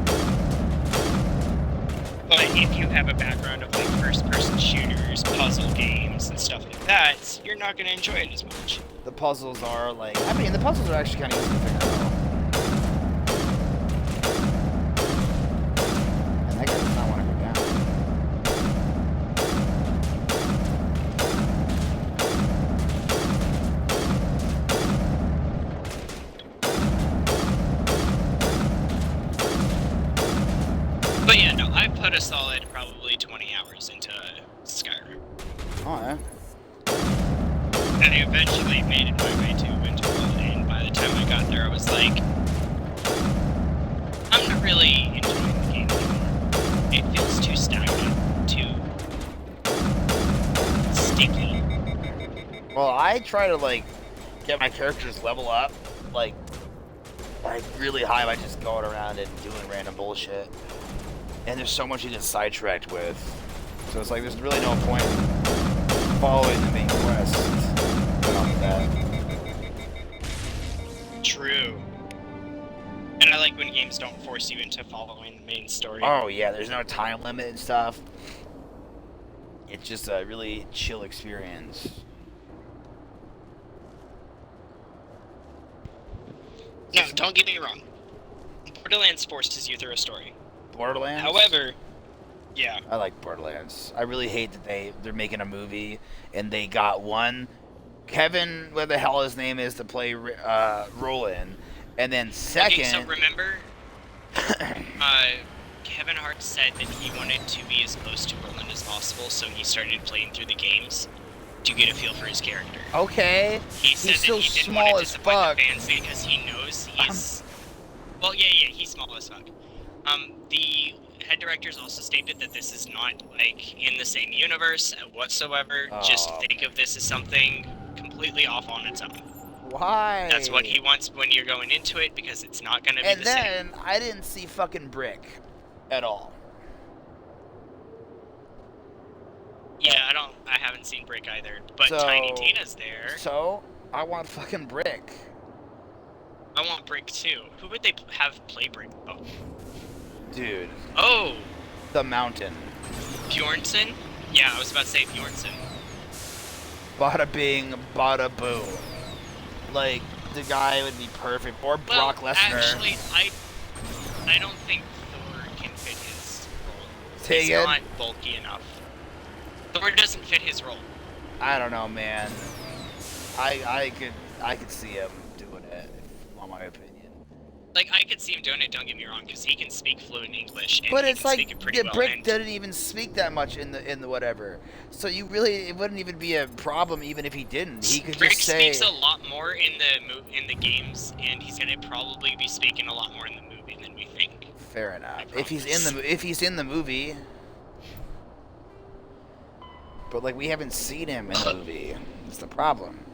But if you have a background of like first-person shooters, puzzle games, and stuff like that, you're not going to enjoy it as much. The puzzles are like, I mean, the puzzles are actually kind of easy to figure out. And that guy does not want to go down. But yeah, no, I put a solid probably 20 hours into Skyrim. Oh, yeah. And I eventually made it my way to Winterfell, and by the time I got there, I was like, I'm not really enjoying the game anymore. It feels too stagnant, too sticky. Well, I try to, like, get my characters level up, like really high by just going around and doing random bullshit. And there's so much you get sidetracked with. So it's like, there's really no point following the main quest. True. And I like when games don't force you into following the main story. Oh yeah, there's no time limit and stuff. It's just a really chill experience. No, don't get me wrong. Borderlands forces you through a story. Borderlands? However, yeah. I like Borderlands. I really hate that they're making a movie and they got one Kevin, what the hell his name is, to play Roland, and then second. Okay, so remember, Kevin Hart said that he wanted to be as close to Roland as possible, so he started playing through the games to get a feel for his character. Okay. He said he's so that he didn't small want to as disappoint fuck. the fans because he knows he's. Well, yeah, he's small as fuck. The head directors also stated that this is not like in the same universe whatsoever. Just think of this as something completely off on its own. Why? That's what he wants when you're going into it, because it's not going to be the same. And then I didn't see fucking Brick at all. Yeah, I haven't seen Brick either, but So- Tiny Tina's there. So I want fucking Brick. I want Brick too. Who would they have play Brick? Oh, Dude. oh, The Mountain. Bjornsson? Yeah, I was about to say Bjornsson. Bada bing, bada boo. Like, the guy would be perfect. Or Brock Lesnar. Actually, I don't think Thor can fit his role. Say He's again? not bulky enough. Thor doesn't fit his role. I don't know, man. I could see him doing it, in my opinion. Like, I could see him doing it, don't get me wrong, because he can speak fluent English, and But he it's can like speak it pretty the well. Brick and didn't even speak that much in the whatever. So it wouldn't even be a problem even if he didn't. He could Brick just say. speaks a lot more in the games, and he's gonna probably be speaking a lot more in the movie than we think. Fair enough. If he's in the movie. But like, we haven't seen him in the movie. That's the problem.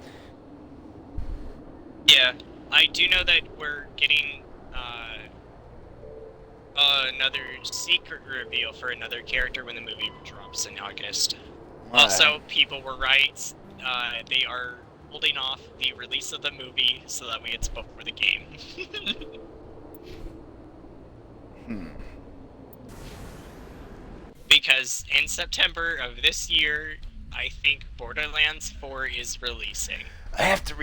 Yeah, I do know that we're getting another secret reveal for another character when the movie drops in August. What? Also, people were right. They are holding off the release of the movie so that way it's before the game. Because in September of this year, I think Borderlands 4 is releasing. I have to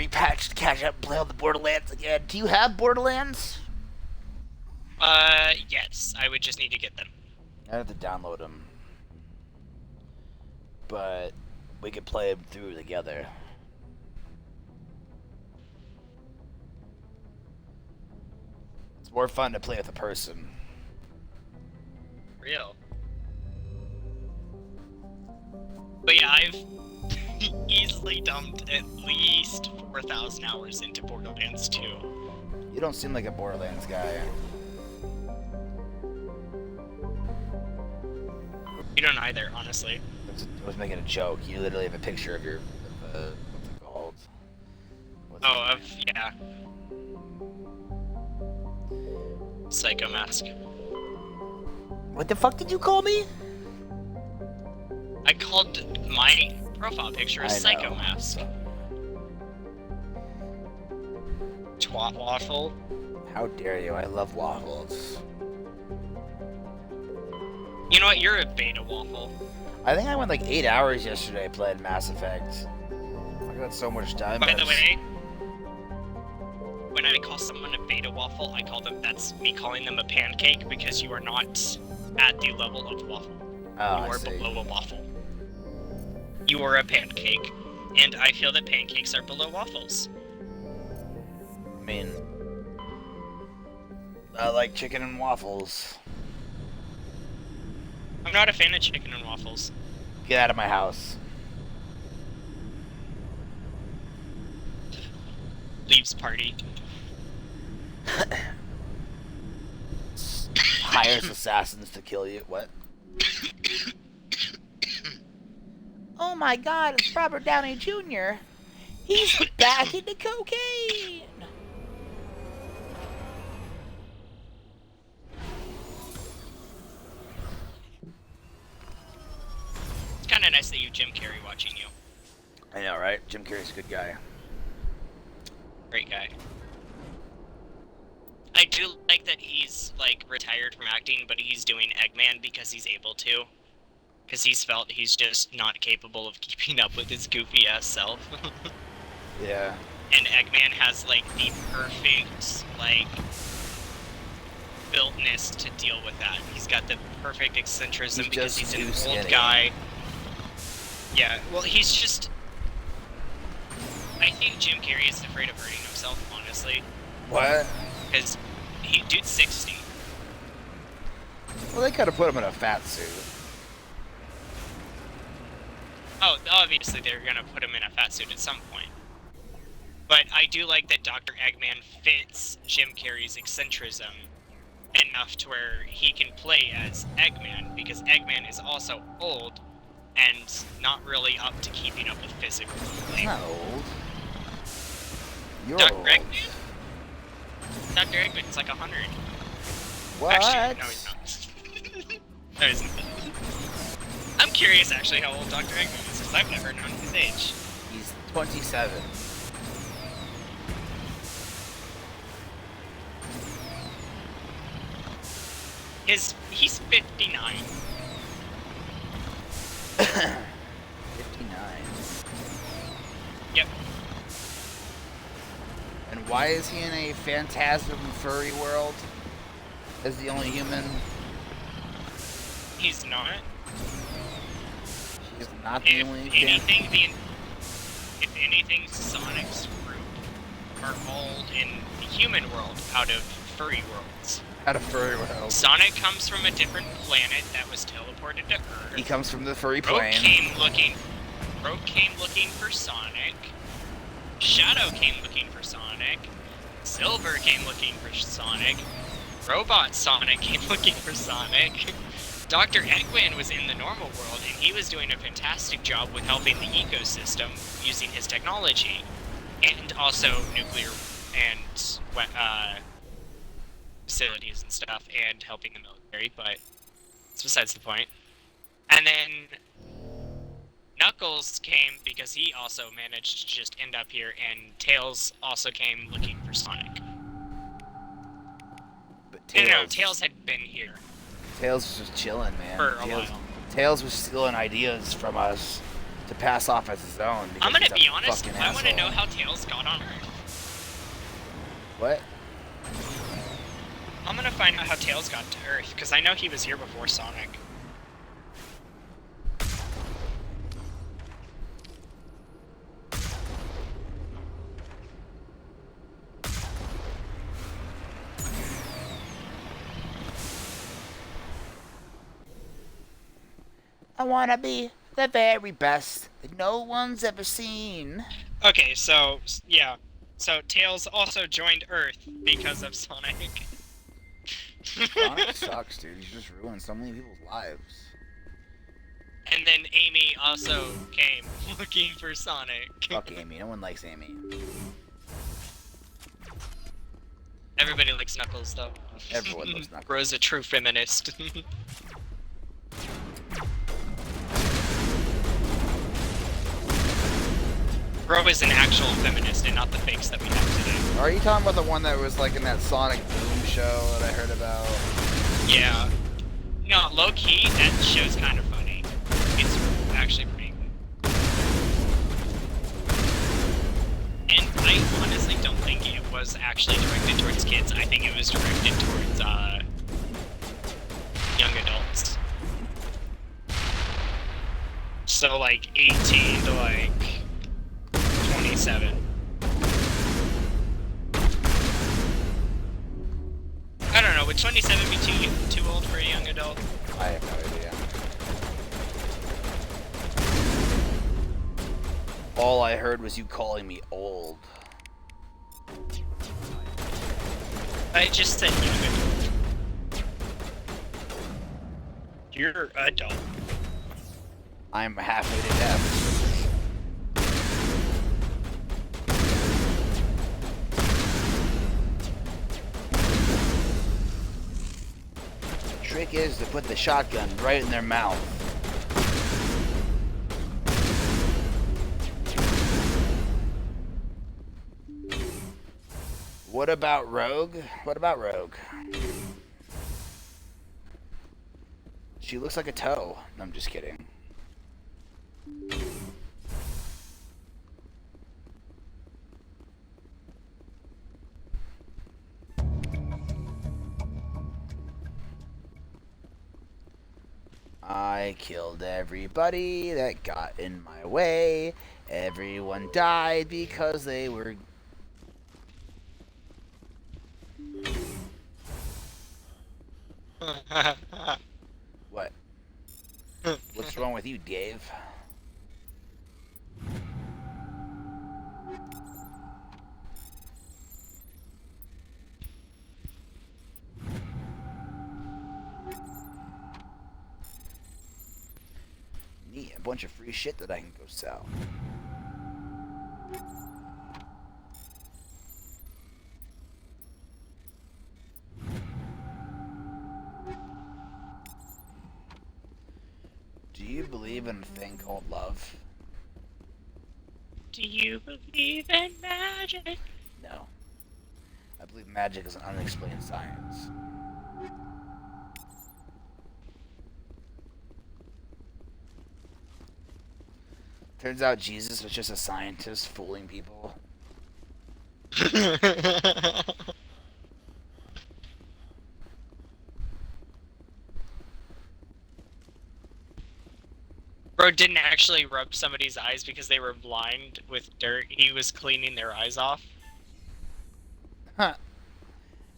catch up and play on the Borderlands again. Do you have Borderlands? Yes, I would just need to get them. I have to download them. But we could play them through together. It's more fun to play with a person. Real. But yeah, I've easily dumped at least 4,000 hours into Borderlands 2. You don't seem like a Borderlands guy. You don't either, honestly. I was making a joke. You literally have a picture of your, what's it called? Yeah. Psycho Mask. What the fuck did you call me? I called my profile picture a Psycho Mask. Twat waffle. How dare you? I love waffles. You know what? You're a beta waffle. I think I went like 8 hours yesterday playing Mass Effect. I got so much time. By the way, when I call someone a beta waffle, that's me calling them a pancake because you are not at the level of waffle. Oh, you are below a waffle. You are a pancake, and I feel that pancakes are below waffles. I mean, I like chicken and waffles. I'm not a fan of chicken and waffles. Get out of my house. Leaves party. Hires assassins to kill you. What? Oh my god, it's Robert Downey Jr. He's back into cocaine! It's kind of nice that you Jim Carrey watching you. I know, right? Jim Carrey's a good guy. Great guy. I do like that he's, like, retired from acting, but he's doing Eggman because he's able to. Because he's felt he's just not capable of keeping up with his goofy-ass self. Yeah. And Eggman has, like, the perfect, like, builtness to deal with that. He's got the perfect eccentricism because he's an old guy. Yeah, well, he's just... I think Jim Carrey is afraid of hurting himself, honestly. What? Because dude's 60. Well, they could have put him in a fat suit. Oh, obviously they're gonna put him in a fat suit at some point. But I do like that Dr. Eggman fits Jim Carrey's eccentricism enough to where he can play as Eggman, because Eggman is also old and not really up to keeping up with physical He's not old. You're Dr. old. Eggman? Dr. Eggman's like 100. What? Actually, no, he's not. No, he's not. I'm curious, actually, how old Dr. Eggman is, because I've never known his age. He's 27. He's 59. 59. Yep. And why is he in a phantasm furry world? As the only human? He's not. He's not the only human? If anything, Sonic's group are all in the human world out of furry worlds. Out of furry world. Sonic comes from a different planet that was teleported to Earth. He comes from the furry Rogue plane. Rogue came looking for Sonic. Shadow came looking for Sonic. Silver came looking for Sonic. Robot Sonic came looking for Sonic. Dr. Eggman was in the normal world, and he was doing a fantastic job with helping the ecosystem using his technology, and also nuclear and facilities and stuff, and helping the military, but it's besides the point. And then Knuckles came because he also managed to just end up here, and Tails also came looking for Sonic. But Tails had been here. Tails was just chilling, man. For a while. Tails was stealing ideas from us to pass off as his own. I'm gonna be he's a honest, fucking I want to asshole. know how Tails got on Earth. What? I'm gonna find out how Tails got to Earth, because I know he was here before Sonic. I wanna be the very best that no one's ever seen. Okay, so, yeah. So, Tails also joined Earth because of Sonic. Sonic sucks, dude. He's just ruined so many people's lives. And then Amy also came looking for Sonic. Fuck Amy. No one likes Amy. Everybody likes Knuckles, though. Everyone loves Knuckles. Bro's a true feminist. Bro is an actual feminist and not the fakes that we have today. Are you talking about the one that was like in that Sonic Boom show that I heard about? Yeah. No, low key, that show's kind of funny. It's actually pretty good. And I honestly don't think it was actually directed towards kids. I think it was directed towards young adults. So like 18 to like 27. I don't know, would 27 be too old for a young adult? I have no idea. All I heard was you calling me old. I just said young adult. You're adult. I'm halfway to death. Trick is to put the shotgun right in their mouth. What about Rogue? What about Rogue? She looks like a toe. I'm just kidding. I killed everybody that got in my way. Everyone died because they were... What? What's wrong with you, Dave? Neat, a bunch of free shit that I can go sell. Do you believe in a thing called love? Do you believe in magic? No. I believe magic is an unexplained science. Turns out Jesus was just a scientist fooling people. Bro didn't actually rub somebody's eyes because they were blind with dirt. He was cleaning their eyes off. Huh.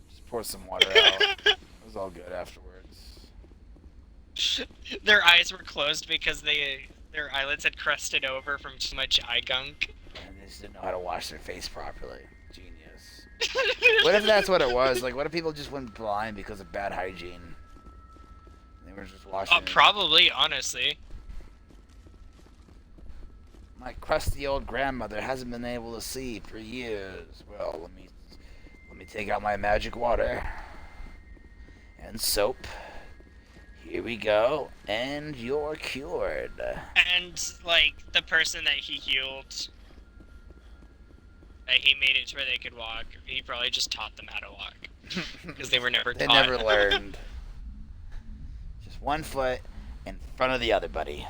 Just pour some water out. It was all good afterwards. Their eyes were closed because their eyelids had crusted over from too much eye gunk. And they just didn't know how to wash their face properly. Genius. What if that's what it was? Like, what if people just went blind because of bad hygiene? They were just washing it. Probably, honestly. My crusty old grandmother hasn't been able to see for years. Well, let me take out my magic water and soap. Here we go, and you're cured. And like the person that he healed, that he made it to where they could walk. He probably just taught them how to walk because they were never They taught. never learned. Just one foot in front of the other, buddy.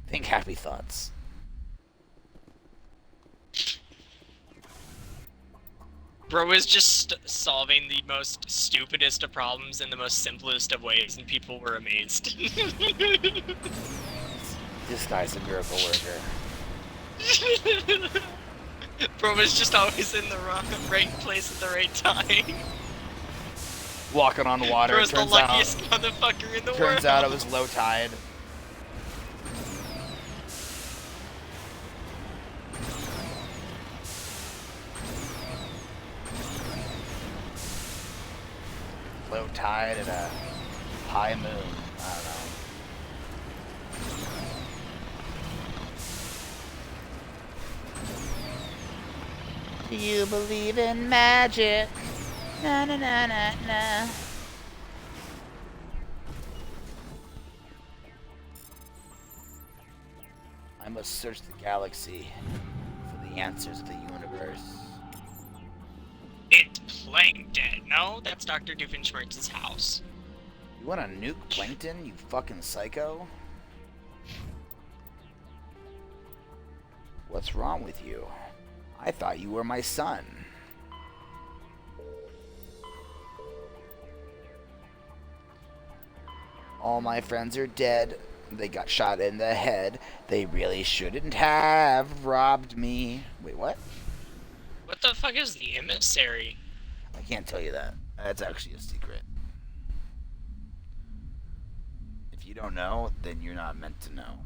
Think happy thoughts. Bro is just solving the most stupidest of problems in the most simplest of ways, and people were amazed. This guy's a miracle worker. Bro is just always in the right place at the right time. Walking on water. Bro's the luckiest motherfucker in the world. Turns out it was low tide. Low tide and a high moon. I don't know. Do you believe in magic? Na na na na na. I must search the galaxy for the answers of the universe. It's Plankton. No, that's Dr. Doofenshmirtz's house. You want to nuke Plankton, you fucking psycho? What's wrong with you? I thought you were my son. All my friends are dead. They got shot in the head. They really shouldn't have robbed me. Wait, what? What the fuck is the emissary? I can't tell you that. That's actually a secret. If you don't know, then you're not meant to know.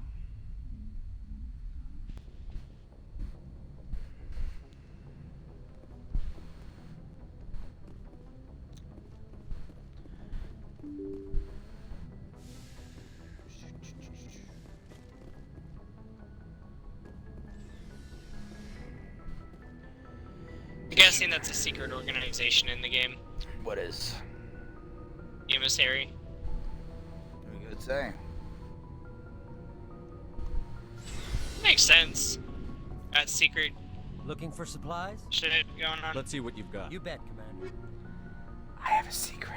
I'm guessing that's a secret organization in the game. What is? Emissary. What could say? Makes sense. That's secret Looking for supplies? shit going on. Let's see what you've got. You bet, Commander. I have a secret.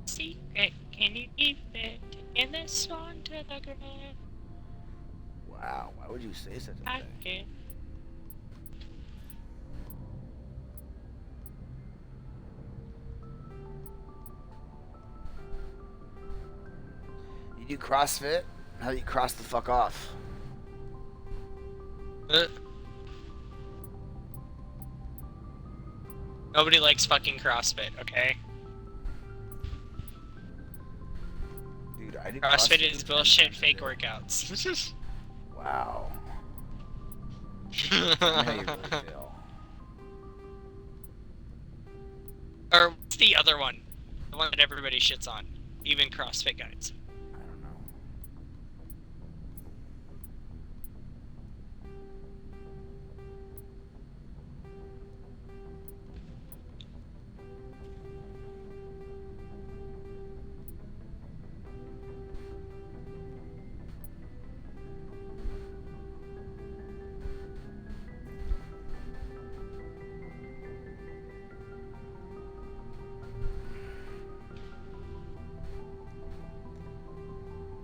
Secret, can you keep it? Taking this one to the grave. Wow, why would you say such a I thing? can. You do CrossFit? How do you cross the fuck off? Nobody likes fucking CrossFit, okay? Dude, I do CrossFit is bullshit fake workouts. Wow. I know you really feel. Or what's the other one? The one that everybody shits on. Even CrossFit guys. I don't know.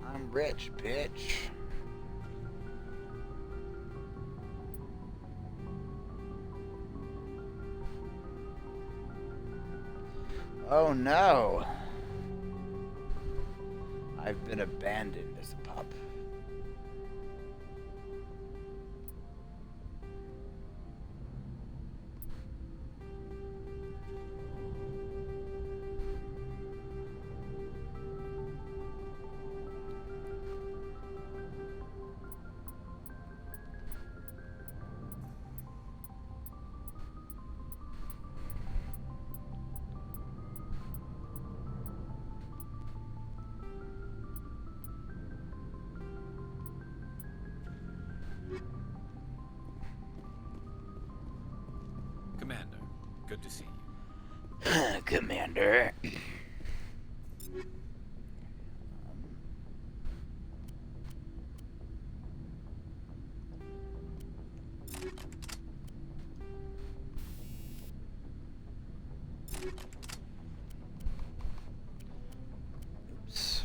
I'm rich, bitch. Oh no. I've been abandoned as a pup. Commander, good to see you. Commander. Oops.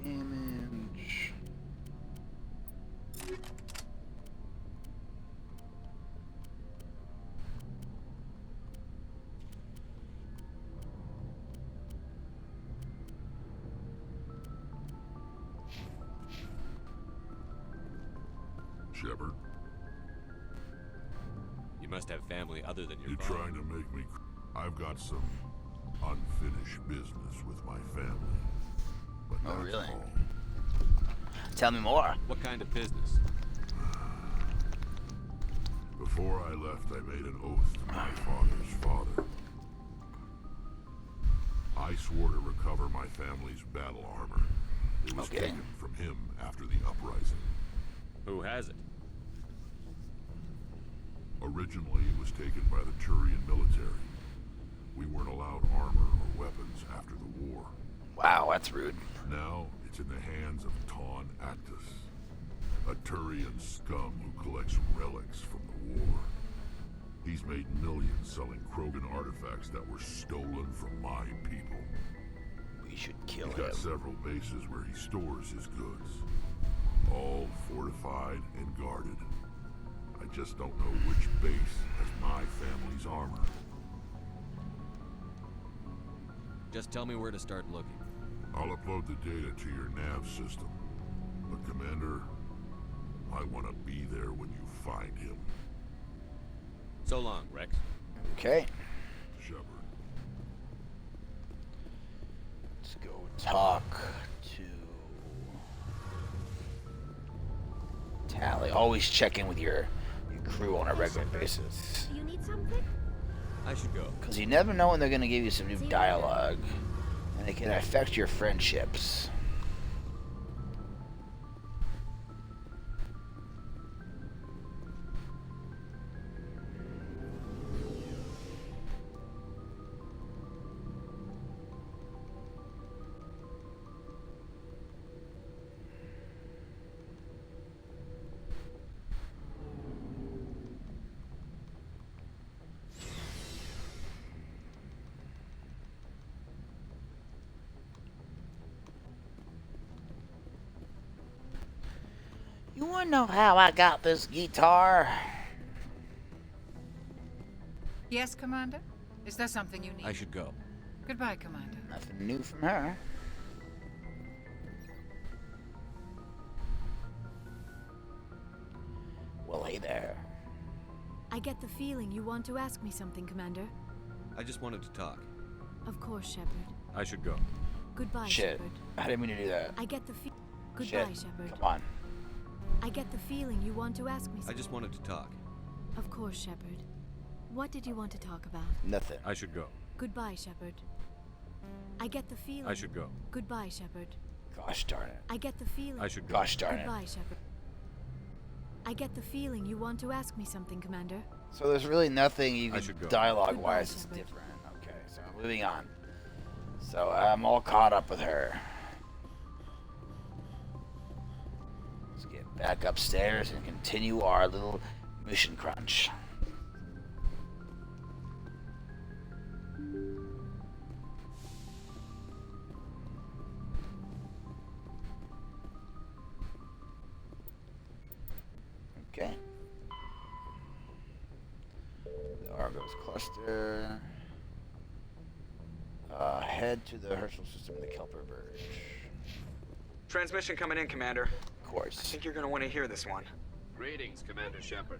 damage. Shepard, You must have family other than your you're father. trying to make me... I've got some unfinished business with my family. But Oh, that's really? all. Tell me more. What kind of business? Before I left, I made an oath to my father's father. I swore to recover my family's battle armor. It was Okay. taken from him after the uprising. Who has it? Originally, it was taken by the Turian military. We weren't allowed armor or weapons after the war. Wow, that's rude. Now, it's in the hands of Taun Actus, a Turian scum who collects relics from the war. He's made millions selling Krogan artifacts that were stolen from my people. We should kill He's him. got several bases where he stores his goods, all fortified and guarded. I just don't know which base has my family's armor. Just tell me where to start looking. I'll upload the data to your nav system. But Commander, I want to be there when you find him. So long, Rex. Okay. Shepard. Let's go talk to Tally. Always check in with your crew on a regular basis. You need something? I should go. Because you never know when they're going to give you some new dialogue. And it can affect your friendships. You want to know how I got this guitar? Yes, Commander? Is there something you need? I should go. Goodbye, Commander. Nothing new from her. Well, hey there. I get the feeling you want to ask me something, Commander. I just wanted to talk. Of course, Shepard. I should go. Goodbye, Shit. Shepard. I didn't mean to do that. I get the Goodbye, Shit. Shepard. Come on. I get the feeling you want to ask me something. I just wanted to talk. Of course, Shepard. What did you want to talk about? Nothing. I should go. Goodbye, Shepard. I get the feeling. I should go. Goodbye, Shepard. Gosh darn it. I get the feeling. I should go. Gosh darn it. Goodbye, Shepard. I get the feeling you want to ask me something, Commander. So there's really nothing you I can should go. dialogue-wise is Goodbye, Shepard. different. Okay, so moving on. So I'm all caught up with her. Let's get back upstairs and continue our little mission crunch. Okay. The Argos cluster. Head to the Herschel system, the Kelper Verge. Transmission coming in, Commander. Of I course. think you're gonna want to hear this one. Greetings, Commander Shepard.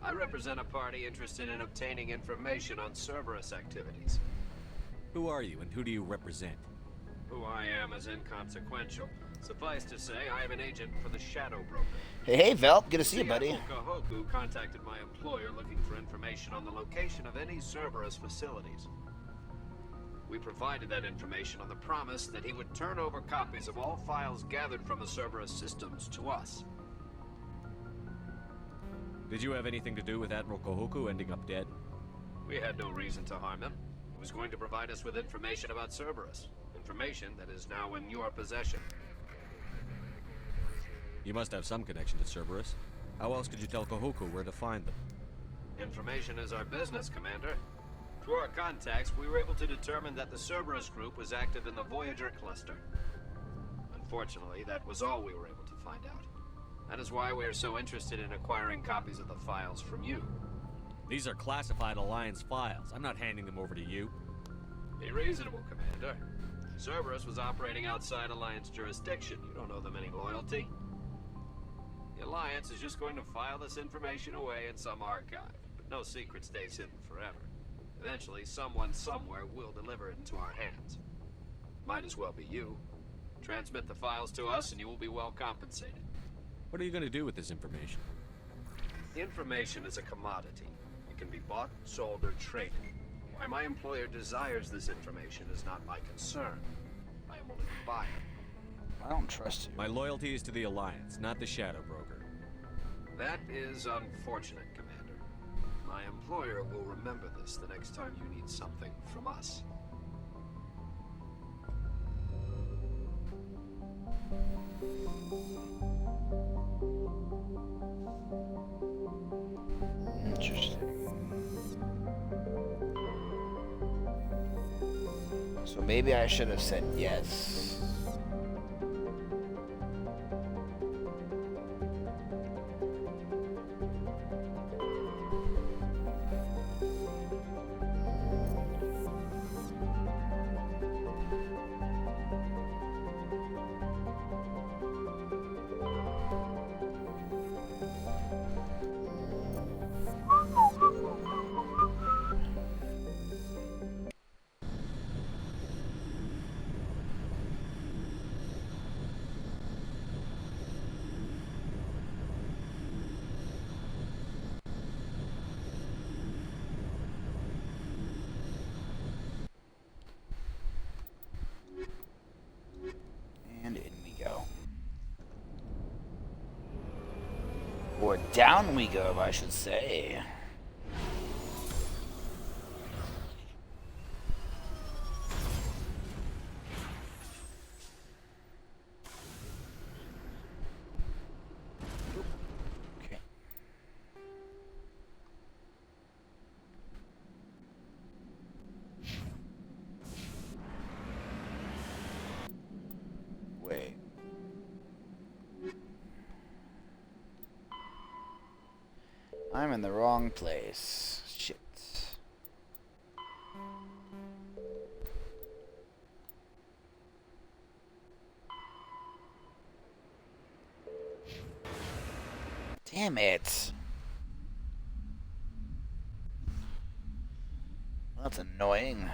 I represent a party interested in obtaining information on Cerberus activities. Who are you and who do you represent? Who I am is inconsequential. Suffice to say, I am an agent for the Shadow Broker. Hey, Velp. Good to see you, buddy. Kahoku contacted my employer looking for information on the location of any Cerberus facilities. We provided that information on the promise that he would turn over copies of all files gathered from the Cerberus systems to us. Did you have anything to do with Admiral Kahoku ending up dead? We had no reason to harm him. He was going to provide us with information about Cerberus. Information that is now in your possession. You must have some connection to Cerberus. How else could you tell Kahoku where to find them? Information is our business, Commander. Through our contacts, we were able to determine that the Cerberus group was active in the Voyager cluster. Unfortunately, that was all we were able to find out. That is why we are so interested in acquiring copies of the files from you. These are classified Alliance files. I'm not handing them over to you. Be reasonable, Commander. Cerberus was operating outside Alliance jurisdiction. You don't owe them any loyalty. The Alliance is just going to file this information away in some archive, but no secret stays hidden forever. Eventually, someone somewhere will deliver it into our hands. Might as well be you. Transmit the files to us and you will be well compensated. What are you going to do with this information? Information is a commodity. It can be bought, sold, or traded. Why my employer desires this information is not my concern. I am only the buyer. I don't trust you. My loyalty is to the Alliance, not the Shadow Broker. That is unfortunate, Commander. My employer will remember this the next time you need something from us. Interesting. So maybe I should have said yes. And in we go. Or down we go, I should say. Okay. Wait. I'm in the wrong place. Shit. Damn it. That's annoying.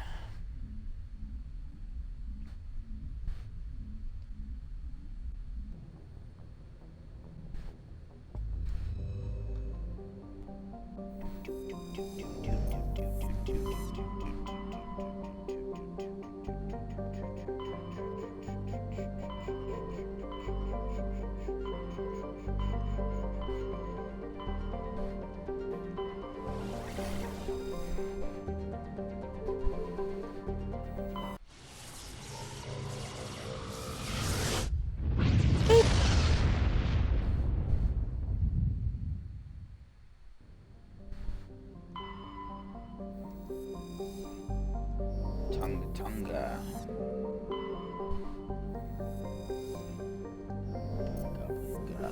Tunga Tunga. Bunga, bunga.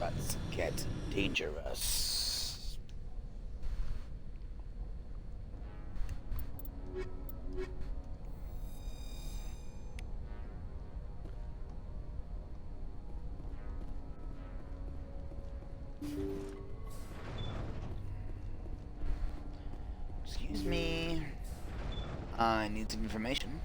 Let's get dangerous. Excuse me. I need some information.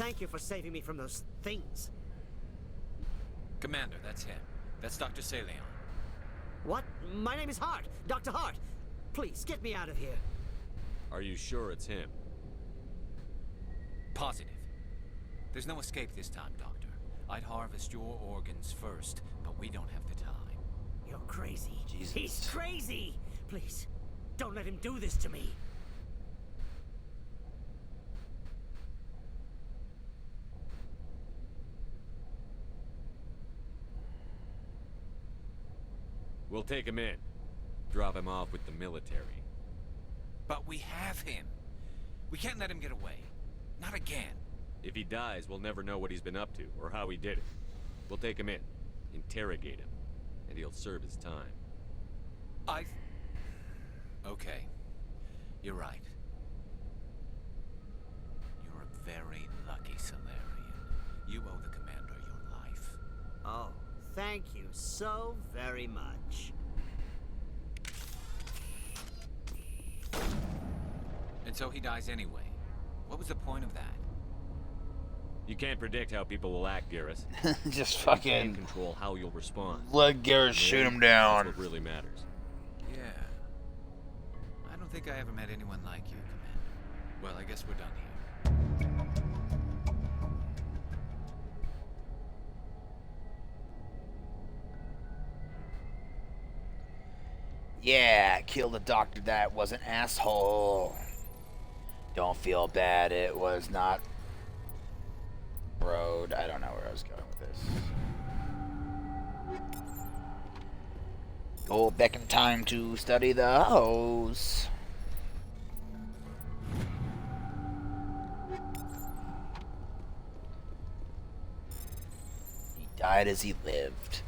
Thank you for saving me from those things. Commander, that's him. That's Dr. Saleon. What? My name is Hart. Dr. Hart. Please, get me out of here. Are you sure it's him? Positive. There's no escape this time, Doctor. I'd harvest your organs first, but we don't have the time. You're crazy. Jesus. He's crazy! Please, don't let him do this to me. We'll take him in. Drop him off with the military. But we have him. We can't let him get away. Not again. If he dies, we'll never know what he's been up to, or how he did it. We'll take him in, interrogate him, and he'll serve his time. Okay. You're right. You're a very lucky Solarian. You owe the Commander your life. Oh, thank you so very much. And so he dies anyway. What was the point of that? You can't predict how people will act, Garrus. Just You fucking can control how you'll respond. let Garrus shoot him down. That's what really matters. Yeah. I don't think I ever met anyone like you, Commander. Well, I guess we're done here. Yeah, killed a doctor that was an asshole. Don't feel bad, it was not road. I don't know where I was going with this. Go back in time to study the hose. He died as he lived.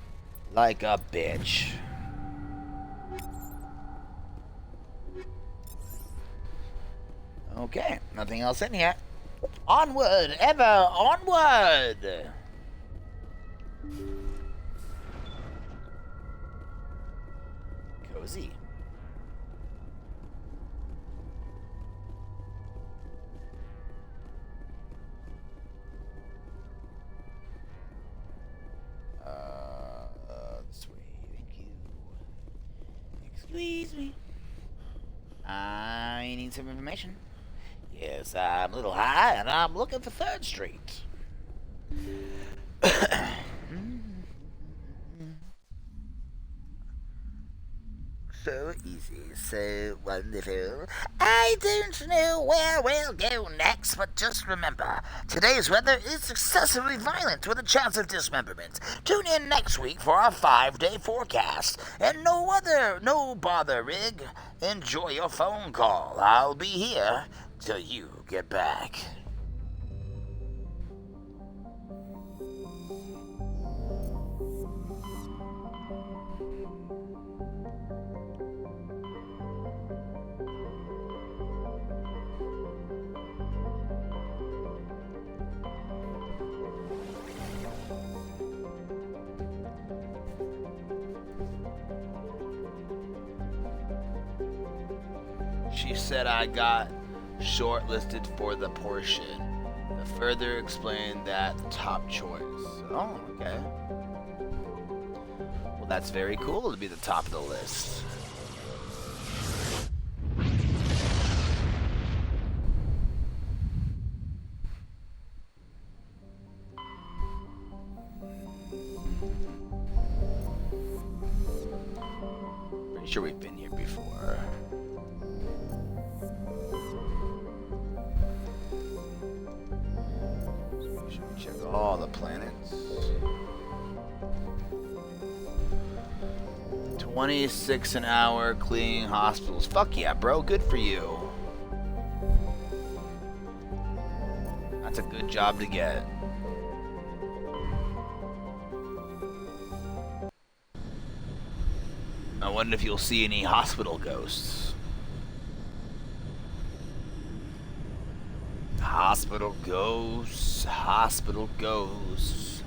Like a bitch. Okay, nothing else in here. Onward, ever onward! Cozy. This way, thank you. Excuse me. I need some information. Yes, I'm a little high, and I'm looking for 3rd Street. So easy, so wonderful. I don't know where we'll go next, but just remember, today's weather is excessively violent with a chance of dismemberment. Tune in next week for our 5-day forecast. And no bother, Rig. Enjoy your phone call. I'll be here till you get back. She said I got shortlisted for the portion. The further explained that top choice. Oh, okay. Well, that's very cool to be the top of the list. Pretty sure we've been here before. Check all the planets. 26 an hour cleaning hospitals. Fuck yeah, bro. Good for you. That's a good job to get. I wonder if you'll see any hospital ghosts. Hospital ghosts, hospital ghosts.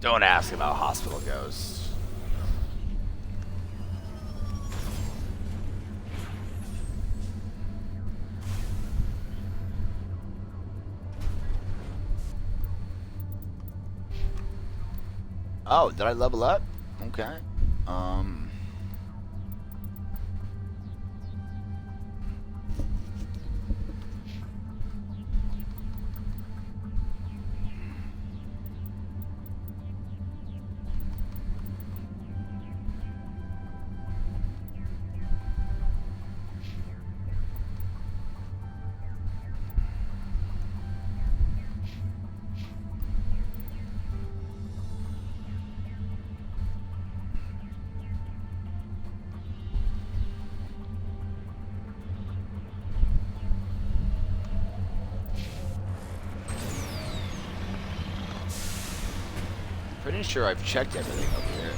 Don't ask about hospital ghosts. Oh, did I level up? Okay. Pretty sure I've checked everything over here.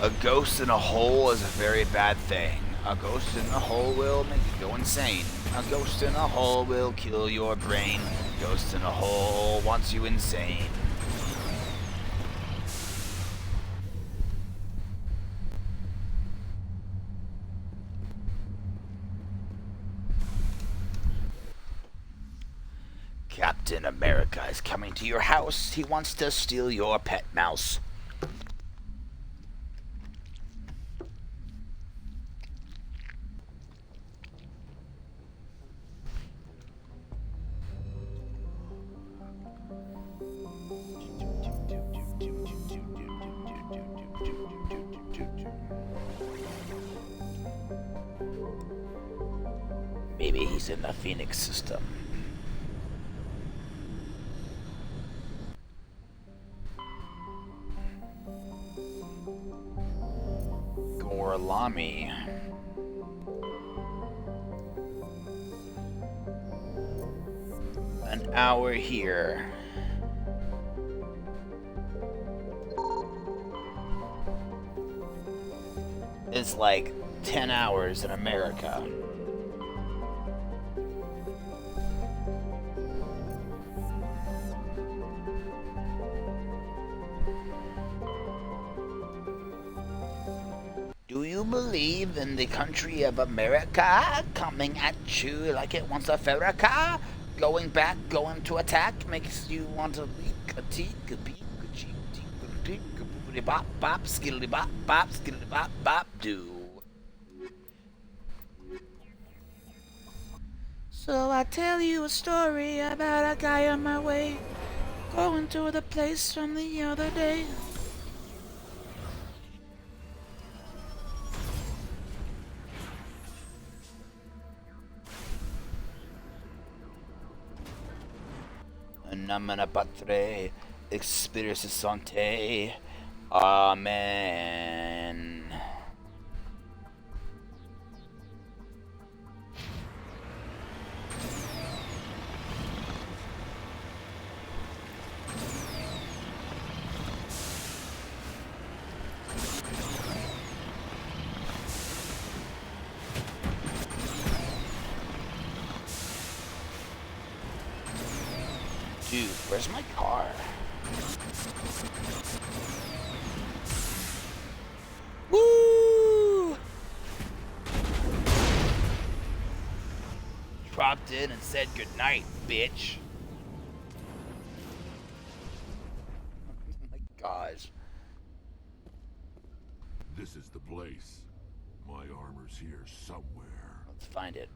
A ghost in a hole is a very bad thing. A ghost in a hole will make you go insane. A ghost in a hole will kill your brain. Ghost in a hole wants you insane. Captain America is coming to your house. He wants to steal your pet mouse. Maybe he's in the Phoenix system. Gorlami. An hour here. It's like 10 hours in America. Do you believe in the country of America coming at you like it wants a Farrakha? Going back, going to attack makes you want to leak a teak, a beak, a cheek, a teak, a boopity bop, bop, skiddly bop, skiddly bop, do. So I tell you a story about a guy on my way, going to the place from the other day. Namana patre, experience sante. Amen. Dude, where's my car? Woo! Dropped in and said goodnight, bitch. Oh my gosh. This is the place. My armor's here somewhere. Let's find it.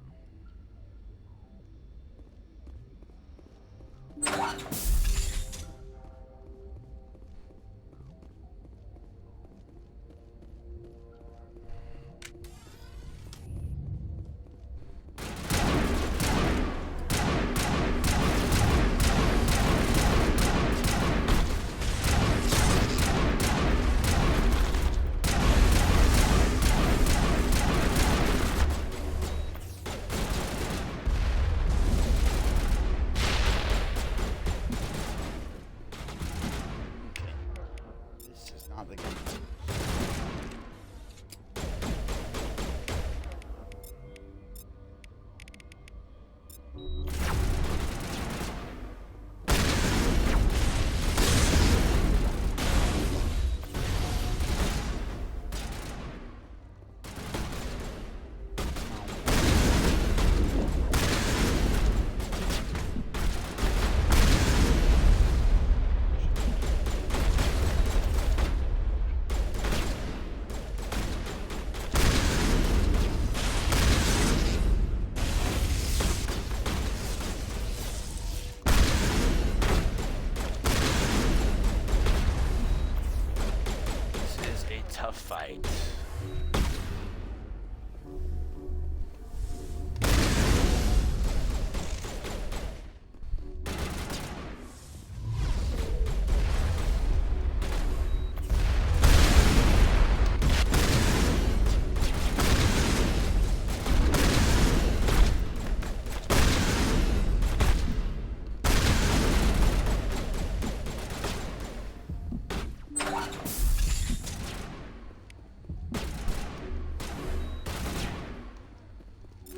a tough fight.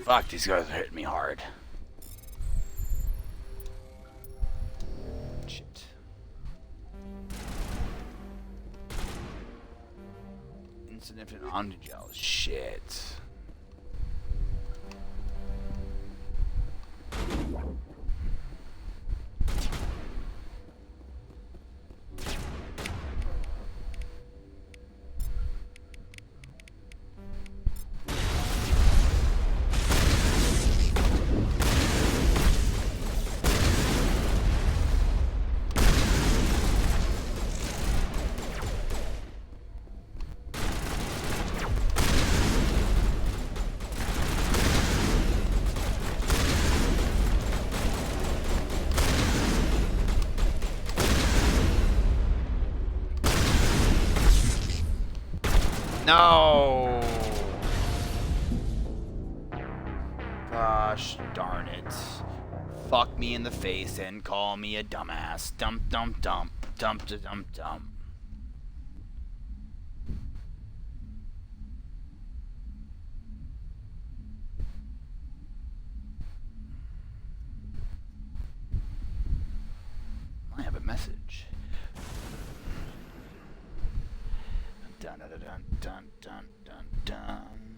Fuck, these guys are hitting me hard. Shit. Insignificant on-gel. Shit. No! Gosh darn it. Fuck me in the face and call me a dumbass. Dump, dump, dump. Dump, dump, dump. I have a message. Dun dun dun dun dun dun dun.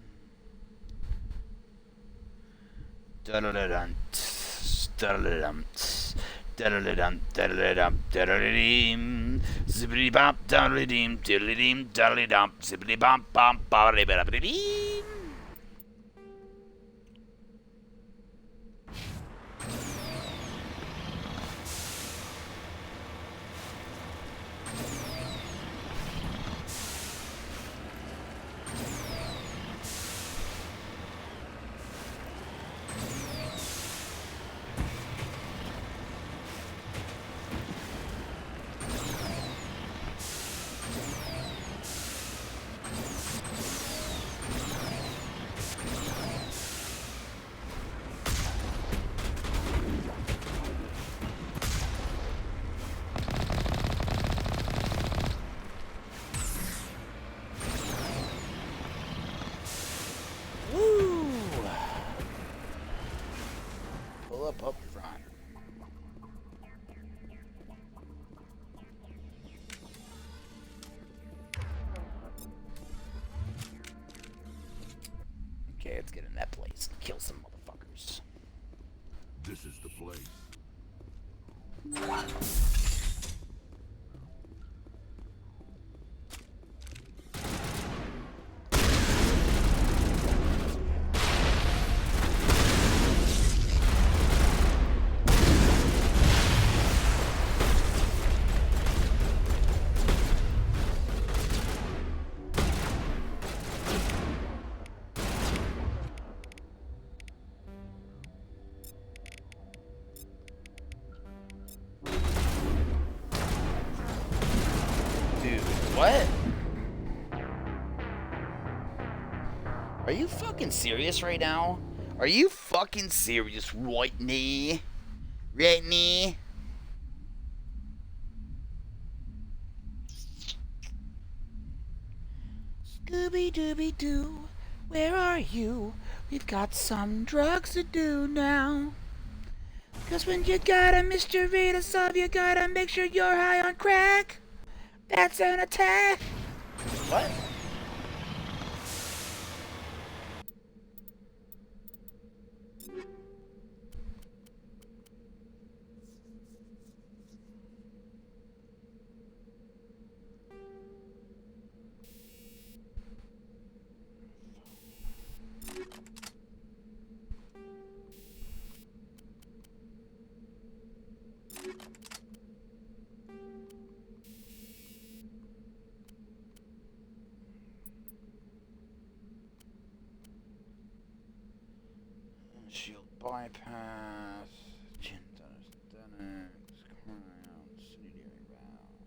Dun dun dun dun dun dun dun dun. Zippity bop diddly deem diddly deem diddly dump zippity bop bop boppity boppity deem. Up front. Okay, let's get in that place and kill some motherfuckers. This is the place. What? Are you fucking serious right now? Are you fucking serious, Whitney? Whitney? Scooby-Dooby-Doo, where are you? We've got some drugs to do now. 'Cause when you got a mystery to solve, you gotta make sure you're high on crack. That's an attack. What? bypass. Crowns, incendiary rounds.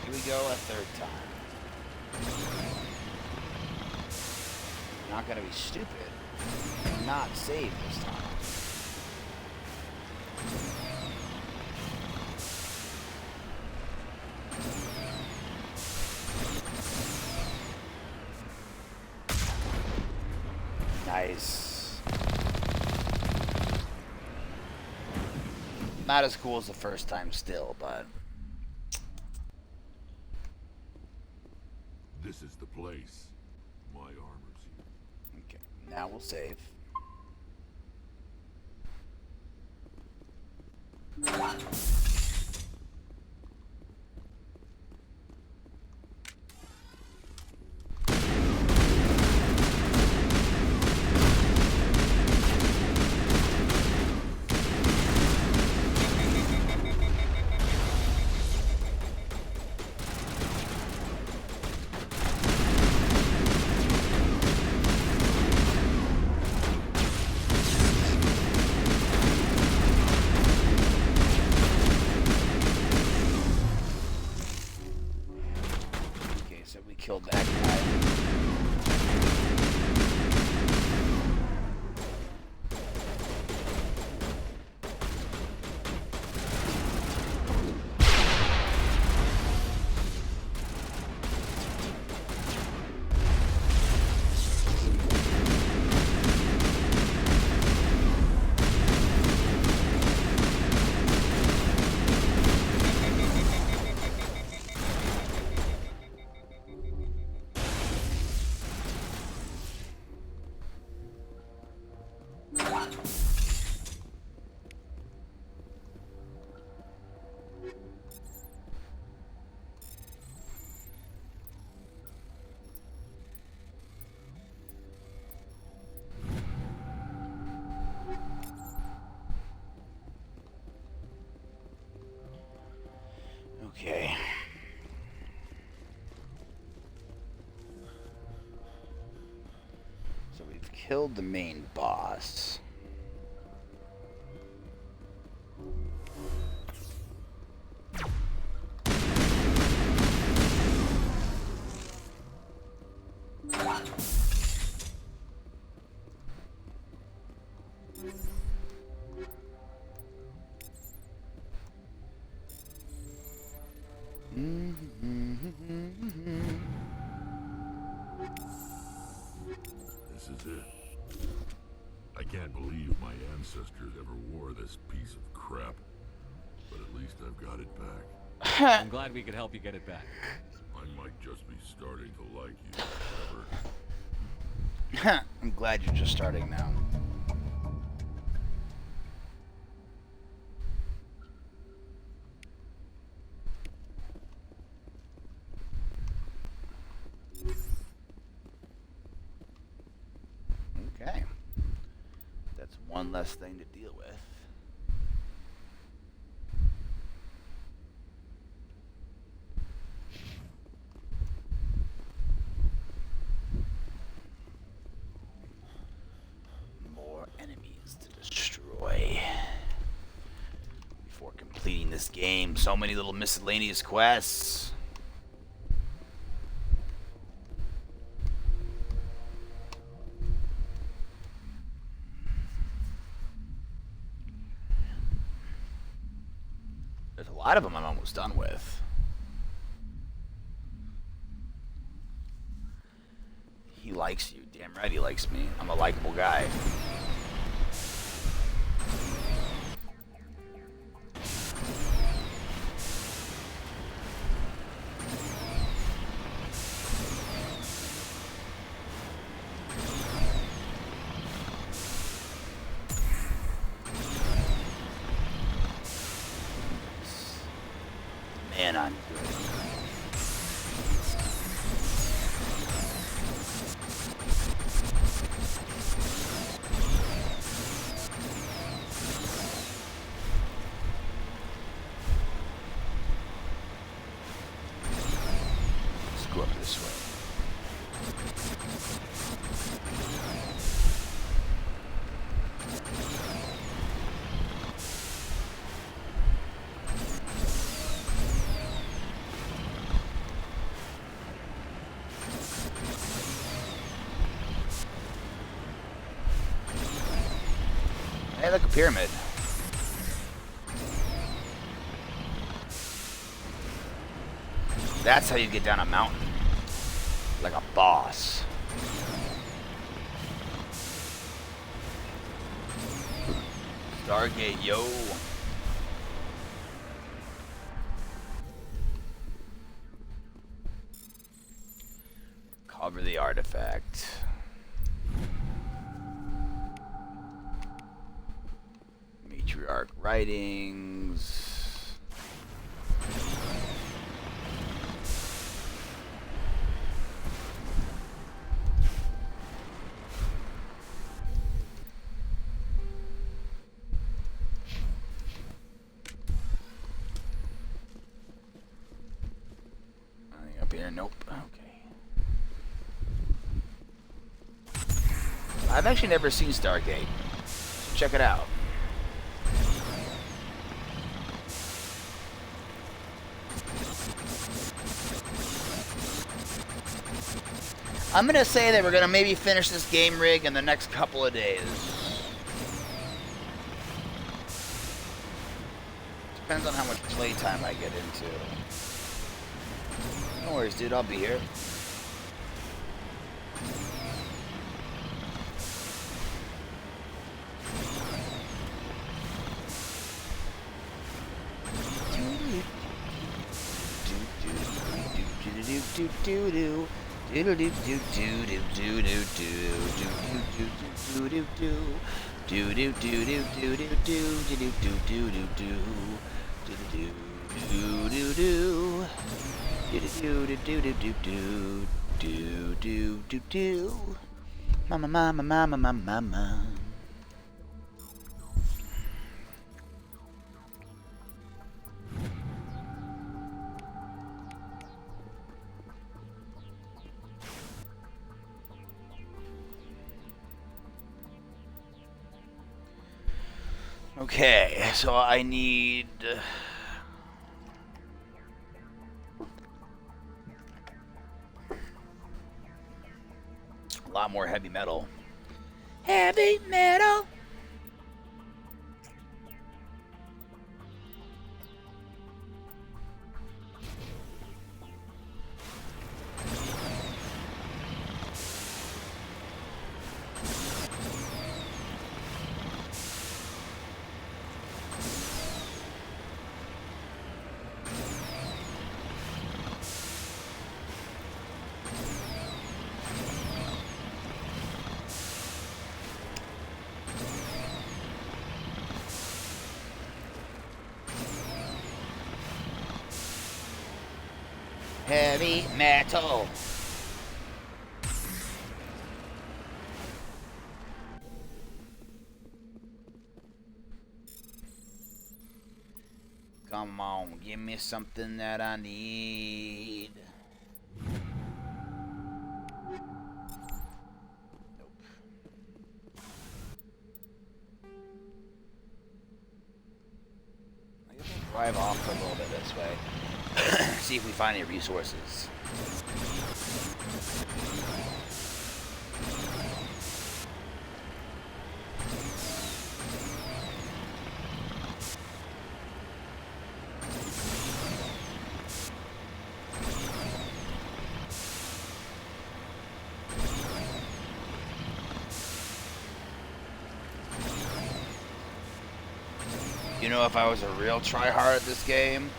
Here we go a third time. Not gonna be stupid. Not save this time. Nice. Not as cool as the first time still, but... This is the place. My armor's here. Okay, now we'll save. Killed that guy. Okay. So we've killed the main boss. This is it. I can't believe my ancestors ever wore this piece of crap. But at least I've got it back. I'm glad we could help you get it back. I might just be starting to like you, Trevor. I'm glad you're just starting now. One less thing to deal with. More enemies to destroy. Before completing this game, so many little miscellaneous quests. There's a lot of them I'm almost done with. He likes you. Damn right he likes me. I'm a likable guy. Man, I'm good. Let's go up this way. Hey, look, a pyramid. That's how you get down a mountain. Like a boss. Stargate, yo. Cover the artifact. Matriarch writings. Nothing up here? Nope. Okay. I've actually never seen Stargate. So check it out. I'm gonna say that we're gonna maybe finish this game rig in the next couple of days. Depends on how much playtime I get into. No worries, dude. I'll be here. Mama, mama, mama, mama, mama. Okay, so I need a lot more heavy metal. Heavy metal. Heavy metal. Give me something that I need. Nope. I guess we'll drive off for a little bit this way. See if we find any resources. You know, if I was a real tryhard at this game,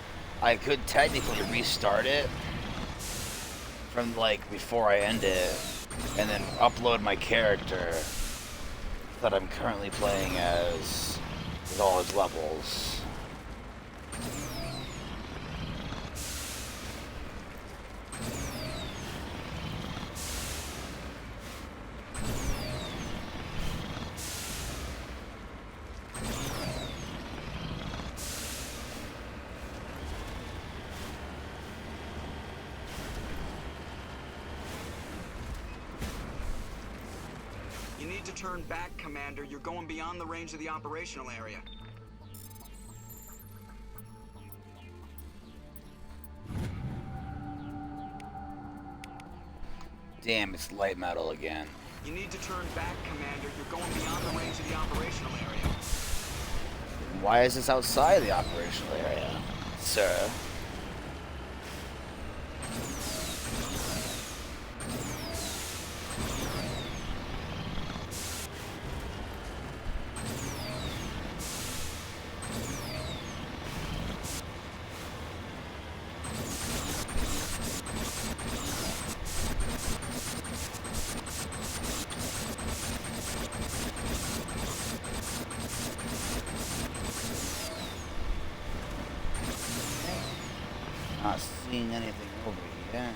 I could technically restart it from like before I end it, and then upload my character that I'm currently playing as with all his levels. You need to turn back, Commander. You're going beyond the range of the operational area. Damn, it's light metal again. You need to turn back, Commander. You're going beyond the range of the operational area. Why is this outside the operational area, sir? Not seeing anything over here.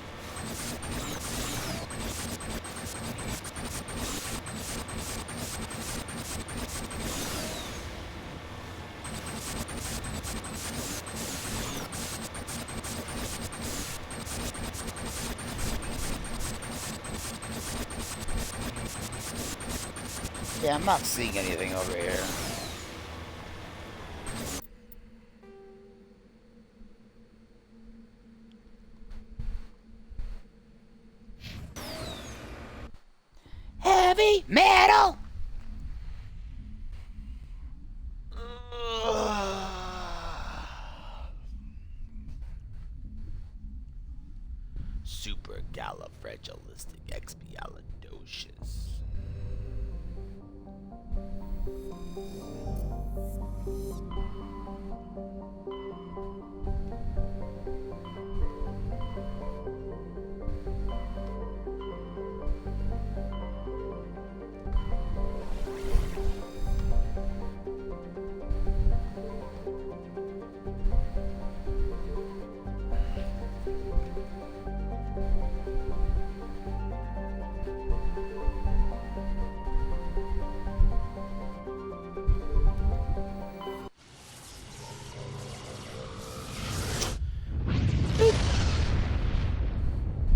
Yeah, I'm not seeing anything over here. Heavy metal. Supercalifragilisticexpialidocious.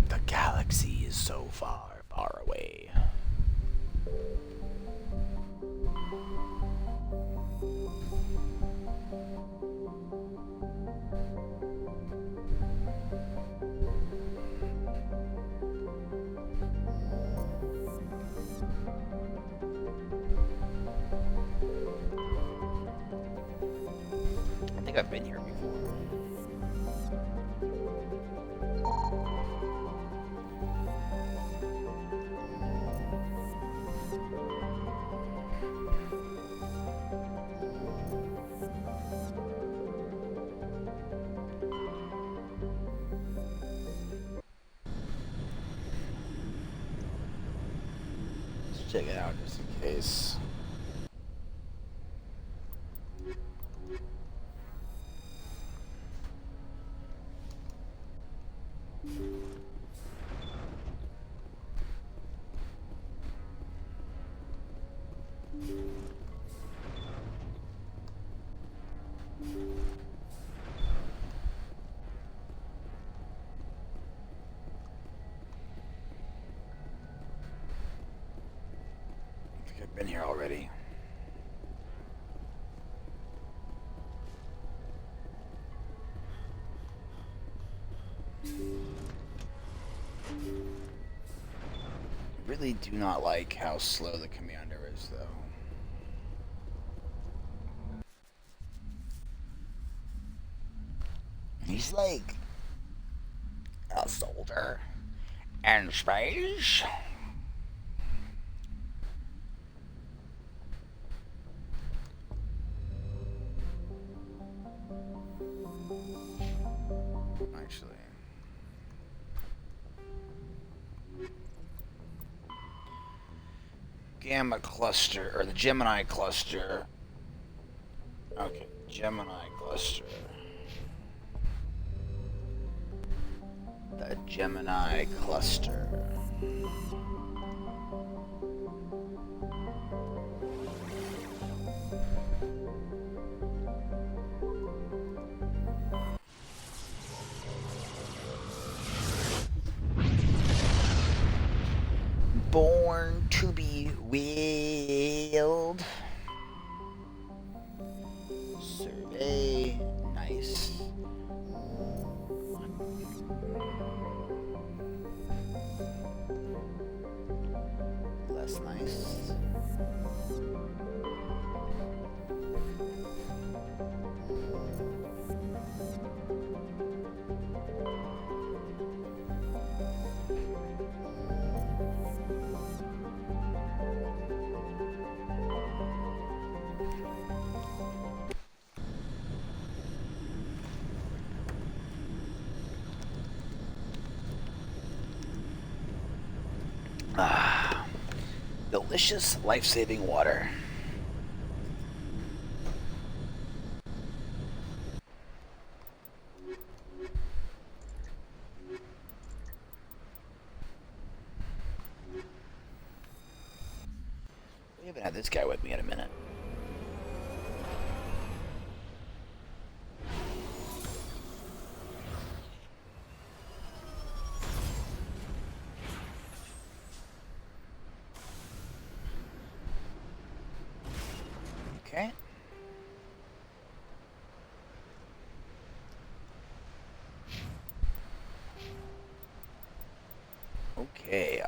The galaxy is so far, far away. I think I've been here before. Let's check it out just in case. been here already. Really do not like how slow the commander is, though. He's like a soldier in space. Actually. Gamma cluster, or the Gemini cluster. Okay, Gemini cluster. The Gemini cluster. Born to be wield. Survey. Nice. Less nice. Ah, delicious, life-saving water. We haven't had this guy with me in a minute. Okay. Okay,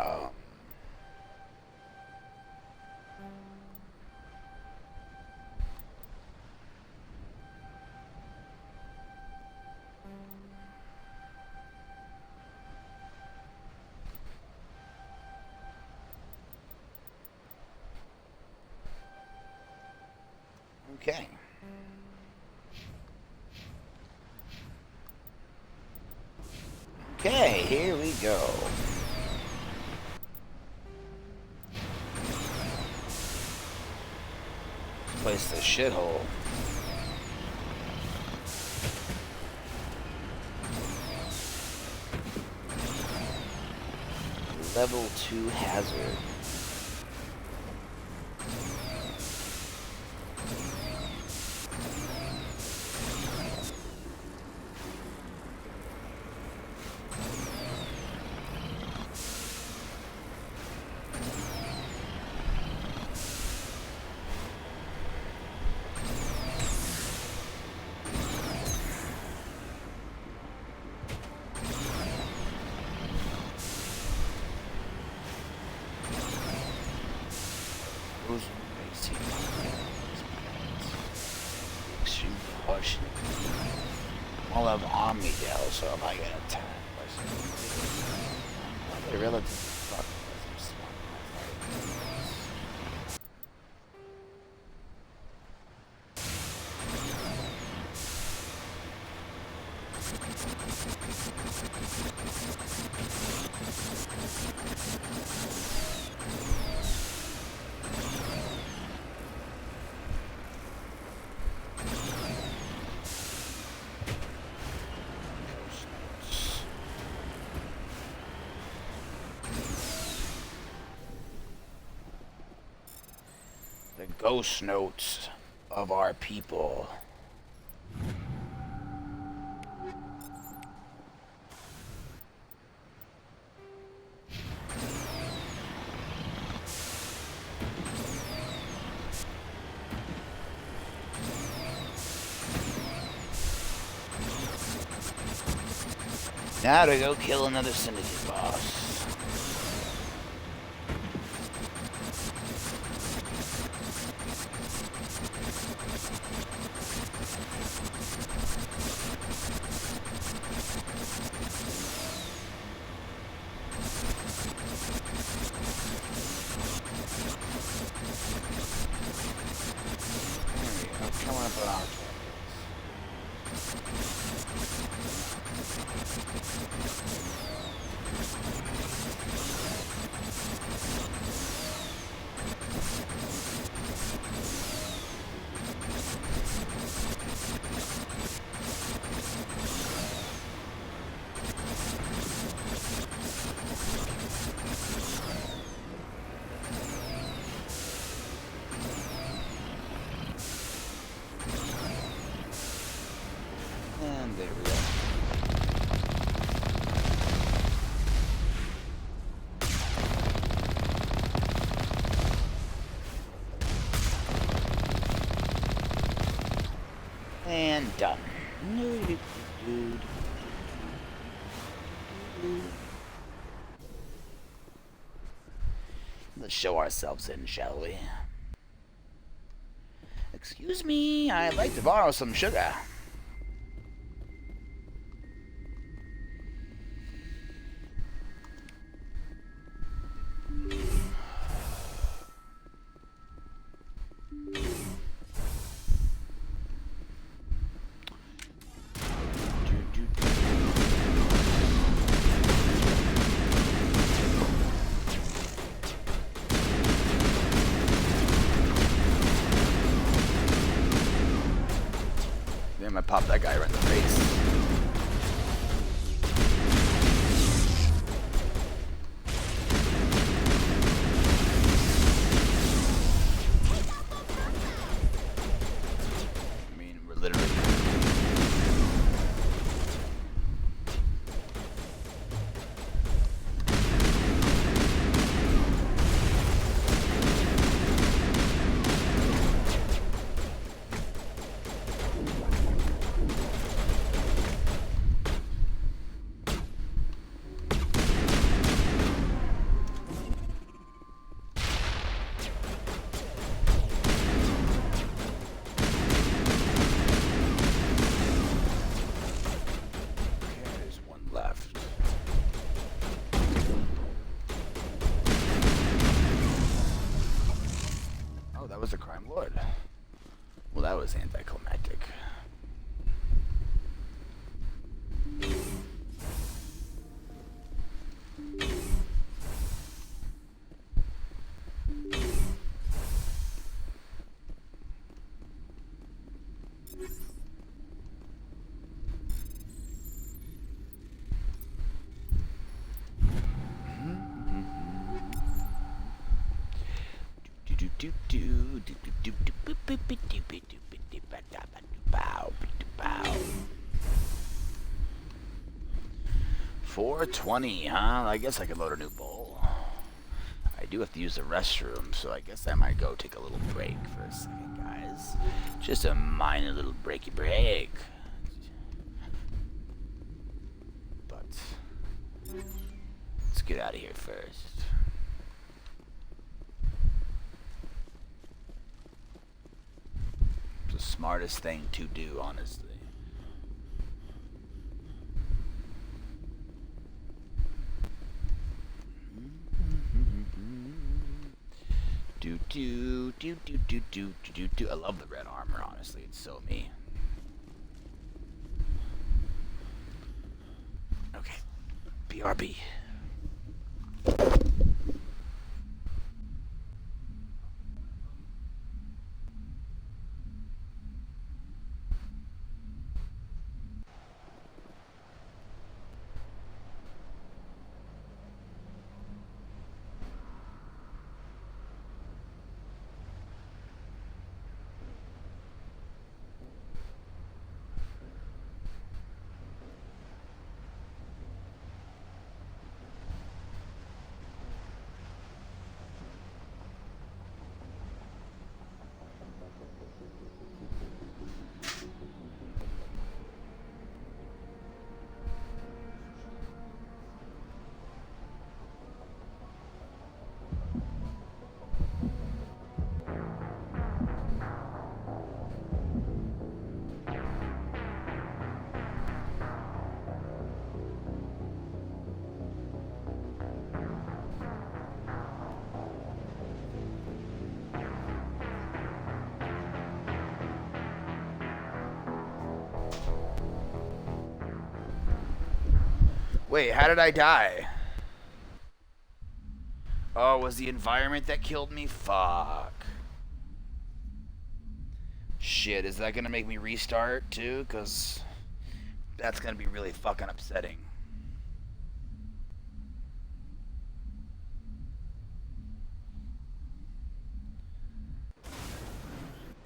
okay. Okay, here we go. Place the shithole. Level 2 hazard. I'll have Omnidale, so if I get attacked by something, they relatively fuck the ghost notes of our people. Now to go kill another syndicate boss. And there we go. And done. Let's show ourselves in, shall we? Excuse me, I'd like to borrow some sugar. Damn, I popped that guy right in the face. I mean, we're literally... was a crime lord. Well, that was anticlimactic. $4.20, huh? I guess I could load a new bowl. I do have to use the restroom, so I guess I might go take a little break for a second, guys. Just a minor little breaky break. But let's get out of here first. It's the smartest thing to do, honestly. I love the red armor, honestly. It's so me. Okay. BRB. Wait, how did I die? Oh, it was the environment that killed me? Fuck. Shit, is that gonna make me restart too? Because that's gonna be really fucking upsetting.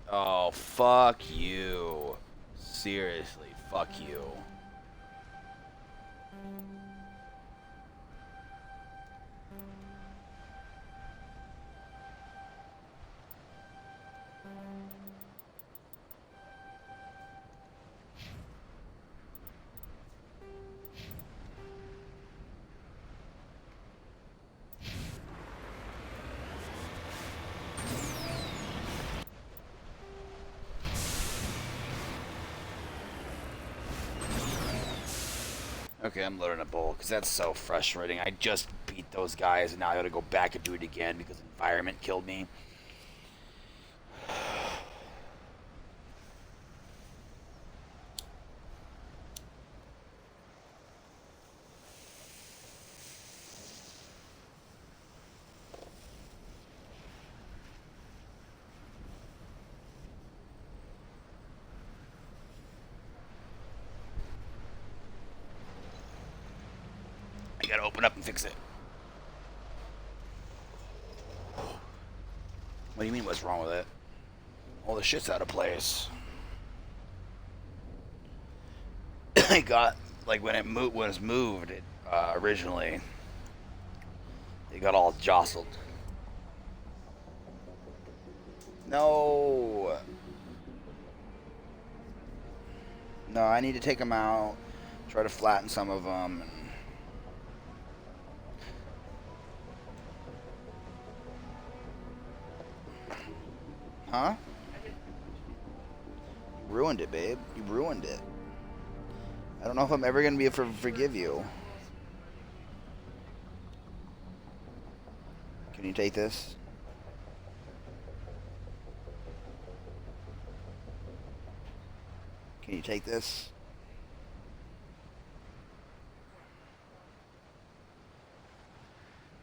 Oh, fuck you. Seriously, fuck you. Okay, I'm loading a bowl because that's so frustrating. I just beat those guys and now I gotta go back and do it again because the environment killed me. I gotta open up and fix it. What do you mean what's wrong with it? All the shit's out of place. I got, like when it was moved originally, it got all jostled. No. No, I need to take them out, try to flatten some of them. Huh? You ruined it, babe. You ruined it. I don't know if I'm ever gonna be able to forgive you. Can you take this? Can you take this?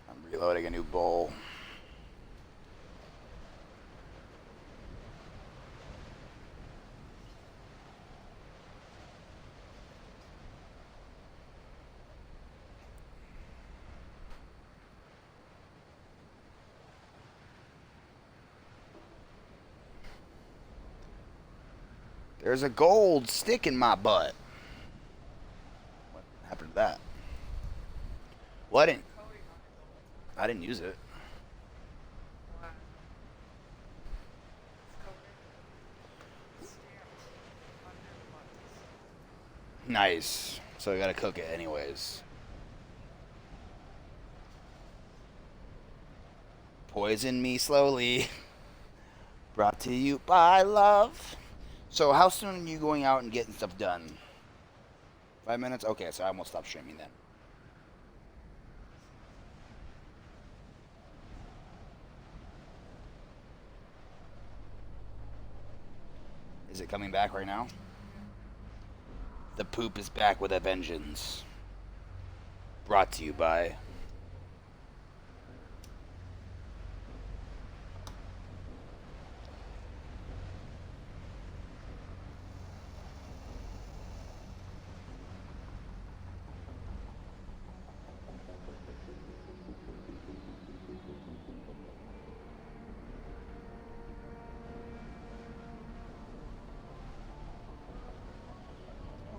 I'm reloading a new bowl. There's a gold stick in my butt. What happened to that? Well, I didn't use it. Nice. So I gotta cook it anyways. Poison me slowly. Brought to you by love. So how soon are you going out and getting stuff done? 5 minutes? Okay, so I won't stop streaming then. Is it coming back right now? The poop is back with a vengeance. Brought to you by...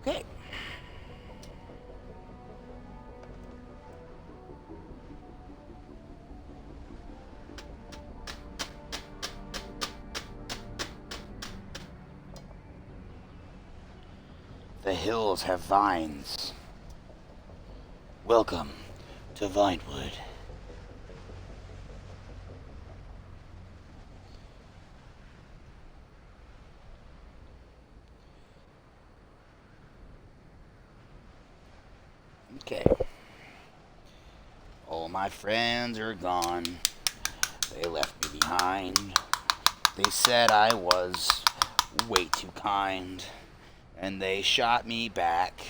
Okay. The hills have vines. Welcome to Vinewood. Okay. All my friends are gone. They left me behind. They said I was way too kind. And they shot me back.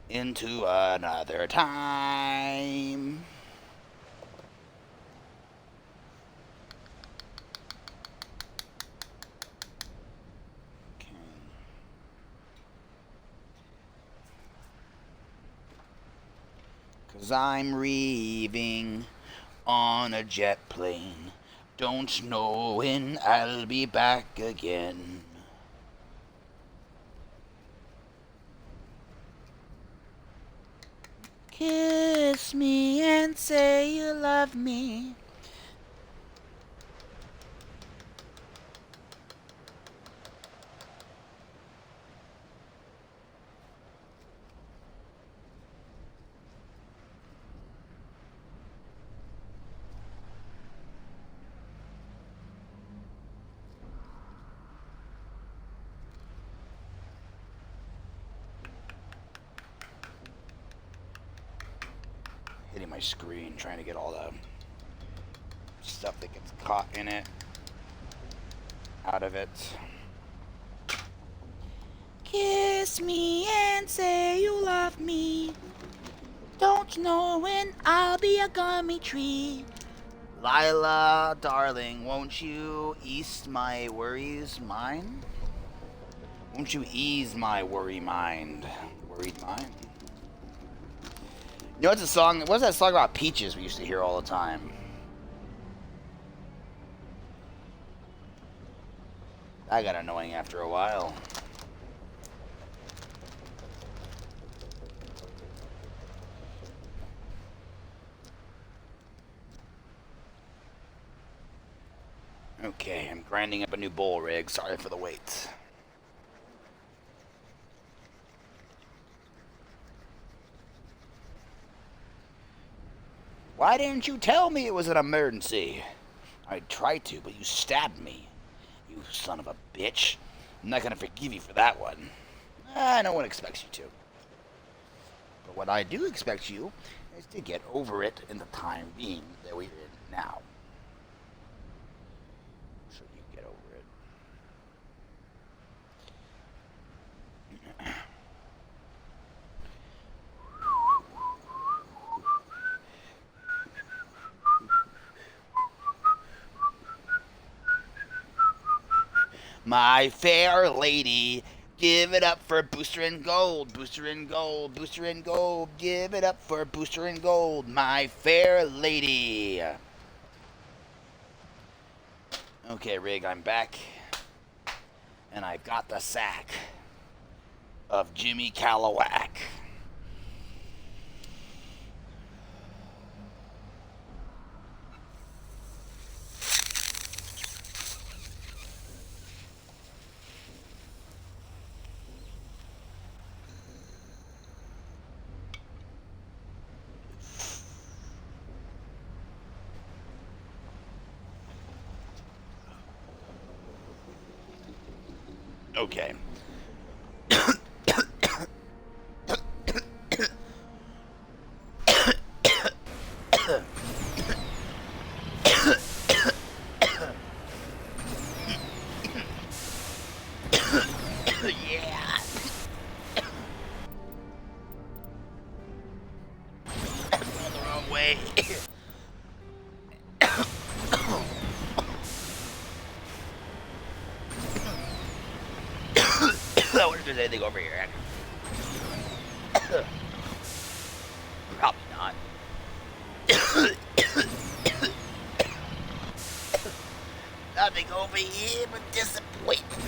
into another time. Okay. 'Cause I'm reeving on a jet plane. Don't know when I'll be back again. Kiss me and say you love me. Hitting my screen, trying to get all the stuff that gets caught in it out of it. Kiss me and say you love me. Don't know when I'll be a gummy tree. Lila, darling, won't you ease my worries mind? Won't you ease my worried mind? You know what's a song? What's that song about peaches we used to hear all the time? That got annoying after a while. Okay, I'm grinding up a new bowl rig. Sorry for the wait. Why didn't you tell me it was an emergency? I tried to, but you stabbed me. You son of a bitch. I'm not gonna forgive you for that one. No one expects you to. But what I do expect you is to get over it in the time being that we're in now. So you get over it. My fair lady, give it up for Booster and Gold, Booster and Gold, Booster and Gold, give it up for Booster and Gold, my fair lady. Okay, Rig, I'm back, and I've got the sack of Jimmy Callowak. Okay. Yeah. I'm going the wrong way. I wonder if there's anything over here. Probably not. Nothing over here but disappointment.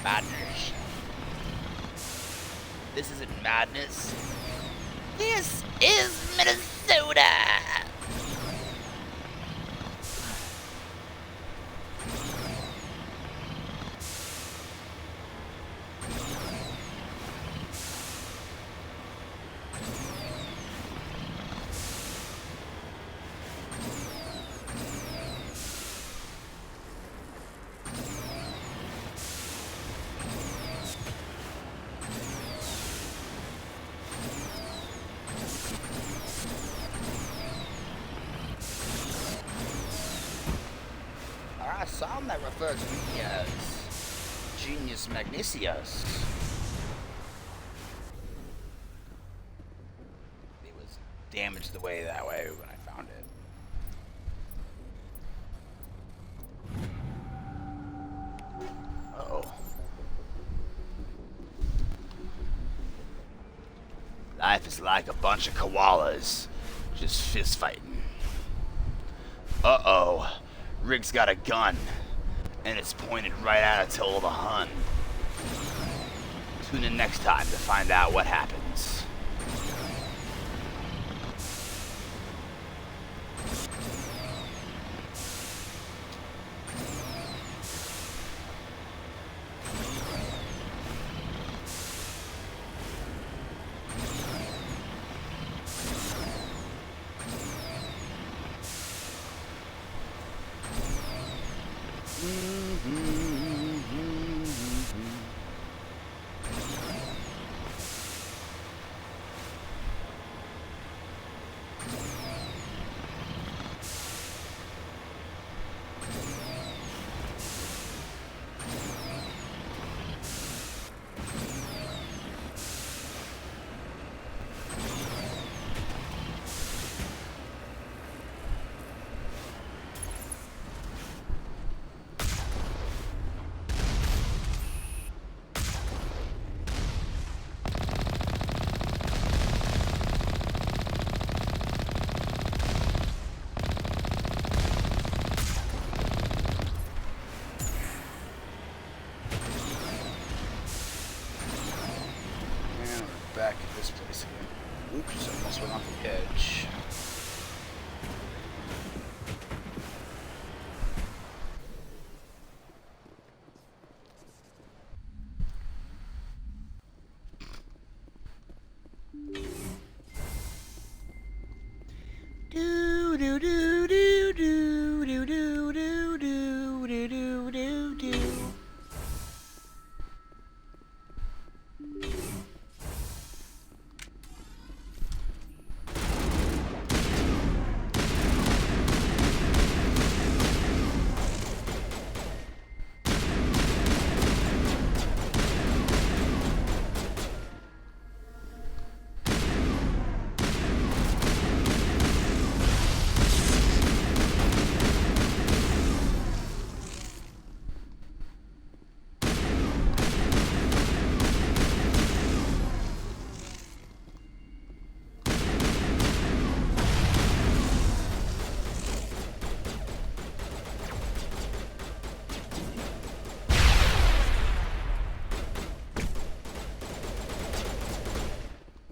Madness. This isn't madness. This is Minnesota. Some that refer to me as Genius Magnesius. It was damaged away that way when I found it. Uh-oh. Life is like a bunch of koalas, just fist fighting. Uh-oh. Rig's got a gun, and it's pointed right at Attila the Hun. Tune in next time to find out what happens. Back at this place again. Oops, I almost went off the edge. Do do do do do do do do do do do do.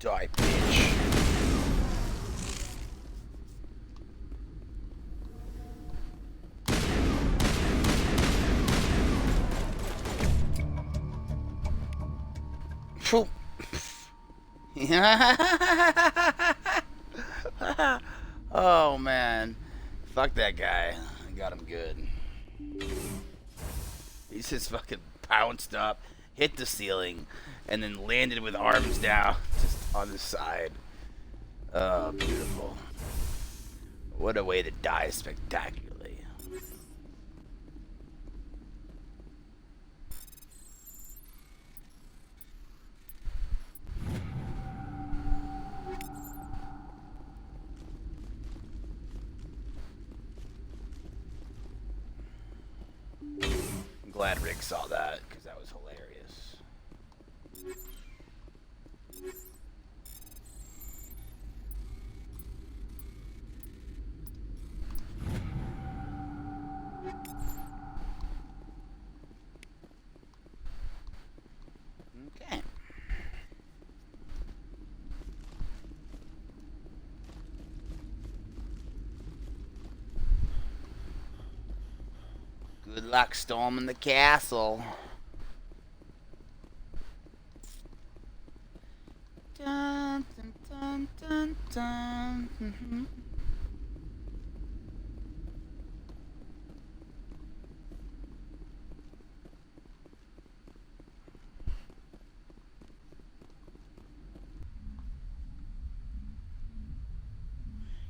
Die, bitch. Phew. Oh man, fuck that guy. I got him good. He's just fucking pounced up, hit the ceiling, and then landed with arms down, just on the side. Oh, beautiful. What a way to die spectacularly. I'm glad Rick saw that, because that was hilarious. Okay. Good luck storming the castle. Dun, dun, dun, dun, dun. Mm-hmm.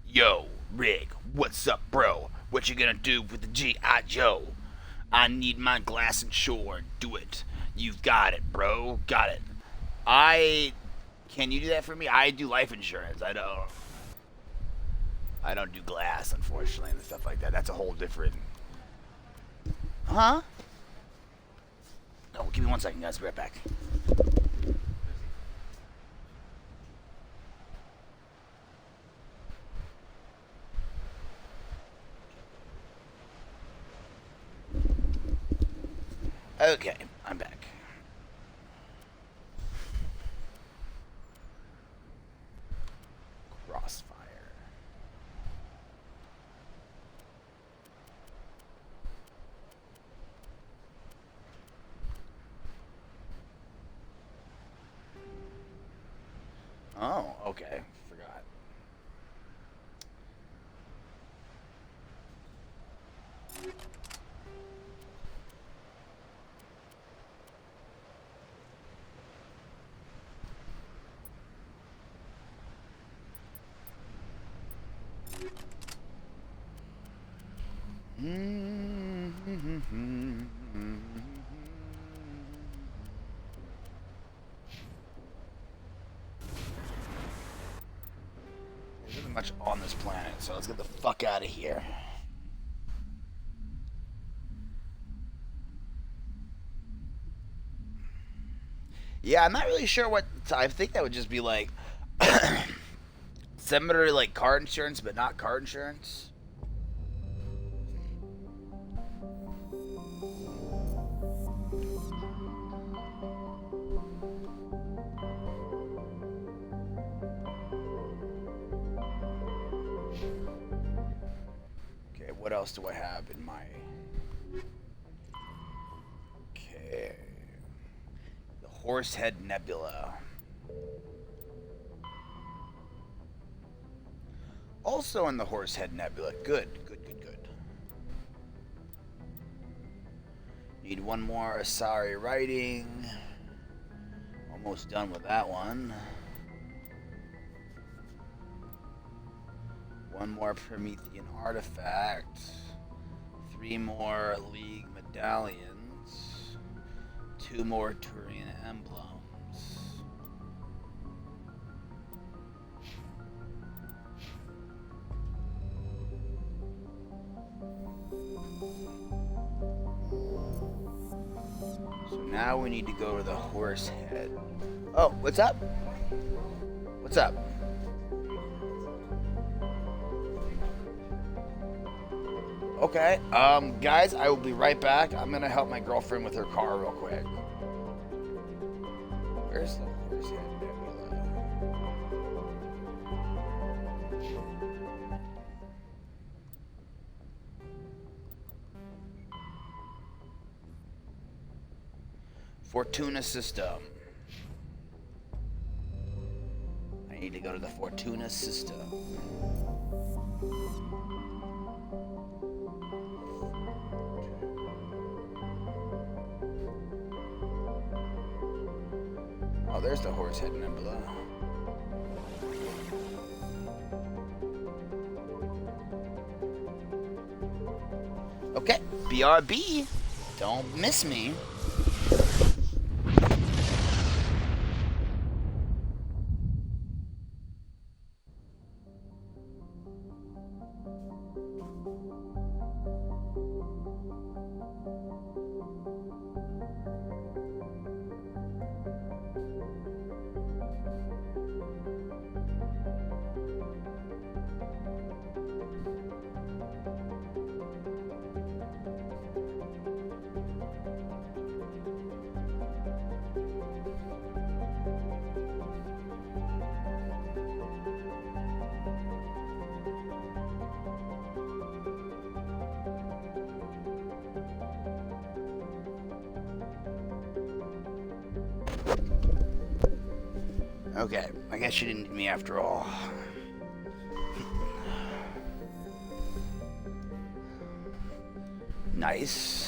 Yo, Rick, what's up, bro? What you gonna do with the G.I. Joe? I need my glass insured. Do it. You've got it, bro. Got it. Can you do that for me? I do life insurance. I don't do glass, unfortunately, and stuff like that. That's a whole different... Huh? Oh, give me 1 second, guys. Be right back. Okay, I'm back. Crossfire. Oh, okay. Forgot. There isn't much on this planet, so let's get the fuck out of here. Yeah, I'm not really sure what... I think that would just be like... similar to like car insurance, but not car insurance. Okay, what else do I have in my... Okay... The Horsehead Nebula. Also in the Horsehead Nebula. Good. Need one more Asari writing. Almost done with that one. One more Promethean artifact. 3 more League medallions. 2 more Turian emblems. So now we need to go to the Horsehead. Oh, what's up? What's up? Okay, guys, I will be right back. I'm gonna help my girlfriend with her car real quick. Where's the Horsehead Nebula? Fortuna system. I need to go to the Fortuna system. Oh, there's the Horsehead Nebula. Okay, BRB. Don't miss me. Okay, I guess you didn't need me after all. Nice.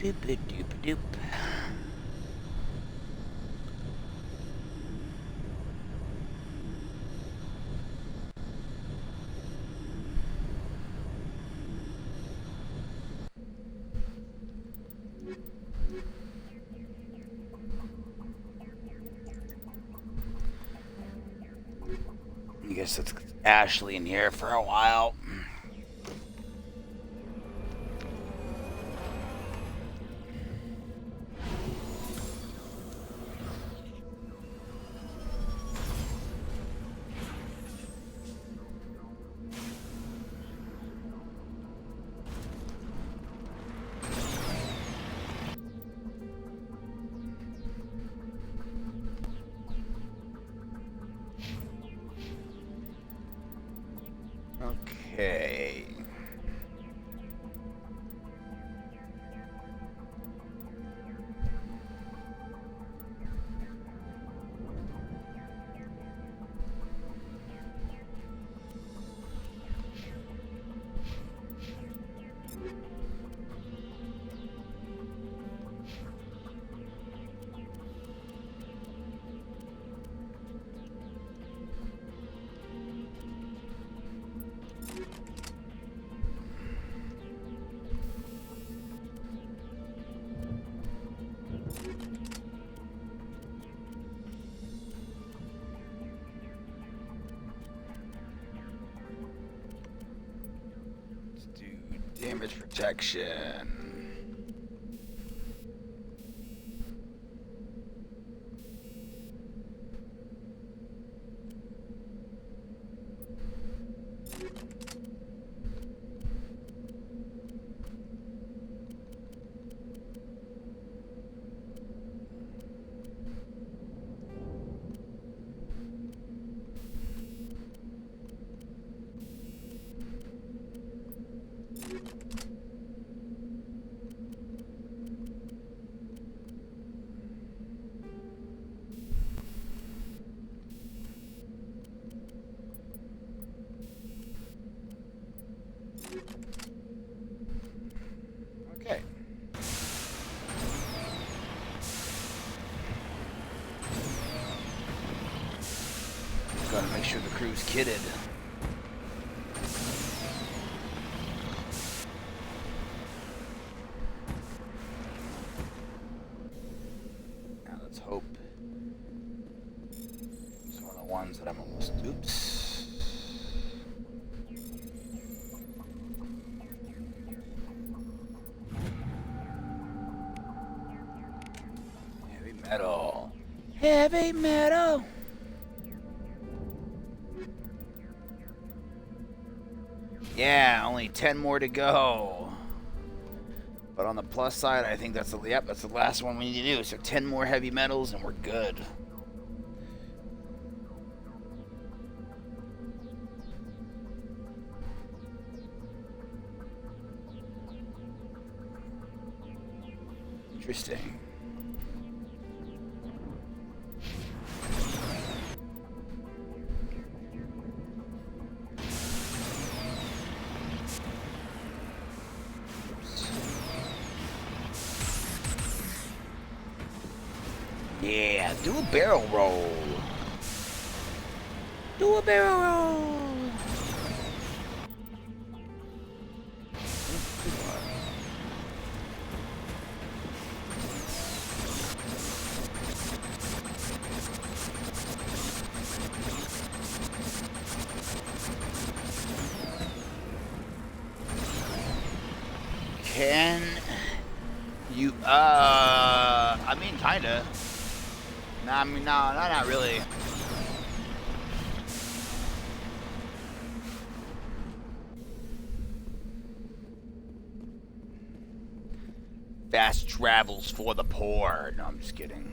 Doop-a-doop-a-doop. I guess it's Ashley in here for a while. Okay. Damage protection. Okay. Gotta make sure the crew's kitted. Now let's hope it's one of the ones that I'm almost. Oops. Heavy metal. Heavy metal. Yeah, only 10 more to go. But on the plus side, I think that's the last one we need to do. So 10 more heavy metals and we're good. Interesting. Yeah, do a barrel roll. Do a barrel roll. Can you, I mean, kinda. No, I mean, no, not really. Fast travels for the poor. No, I'm just kidding.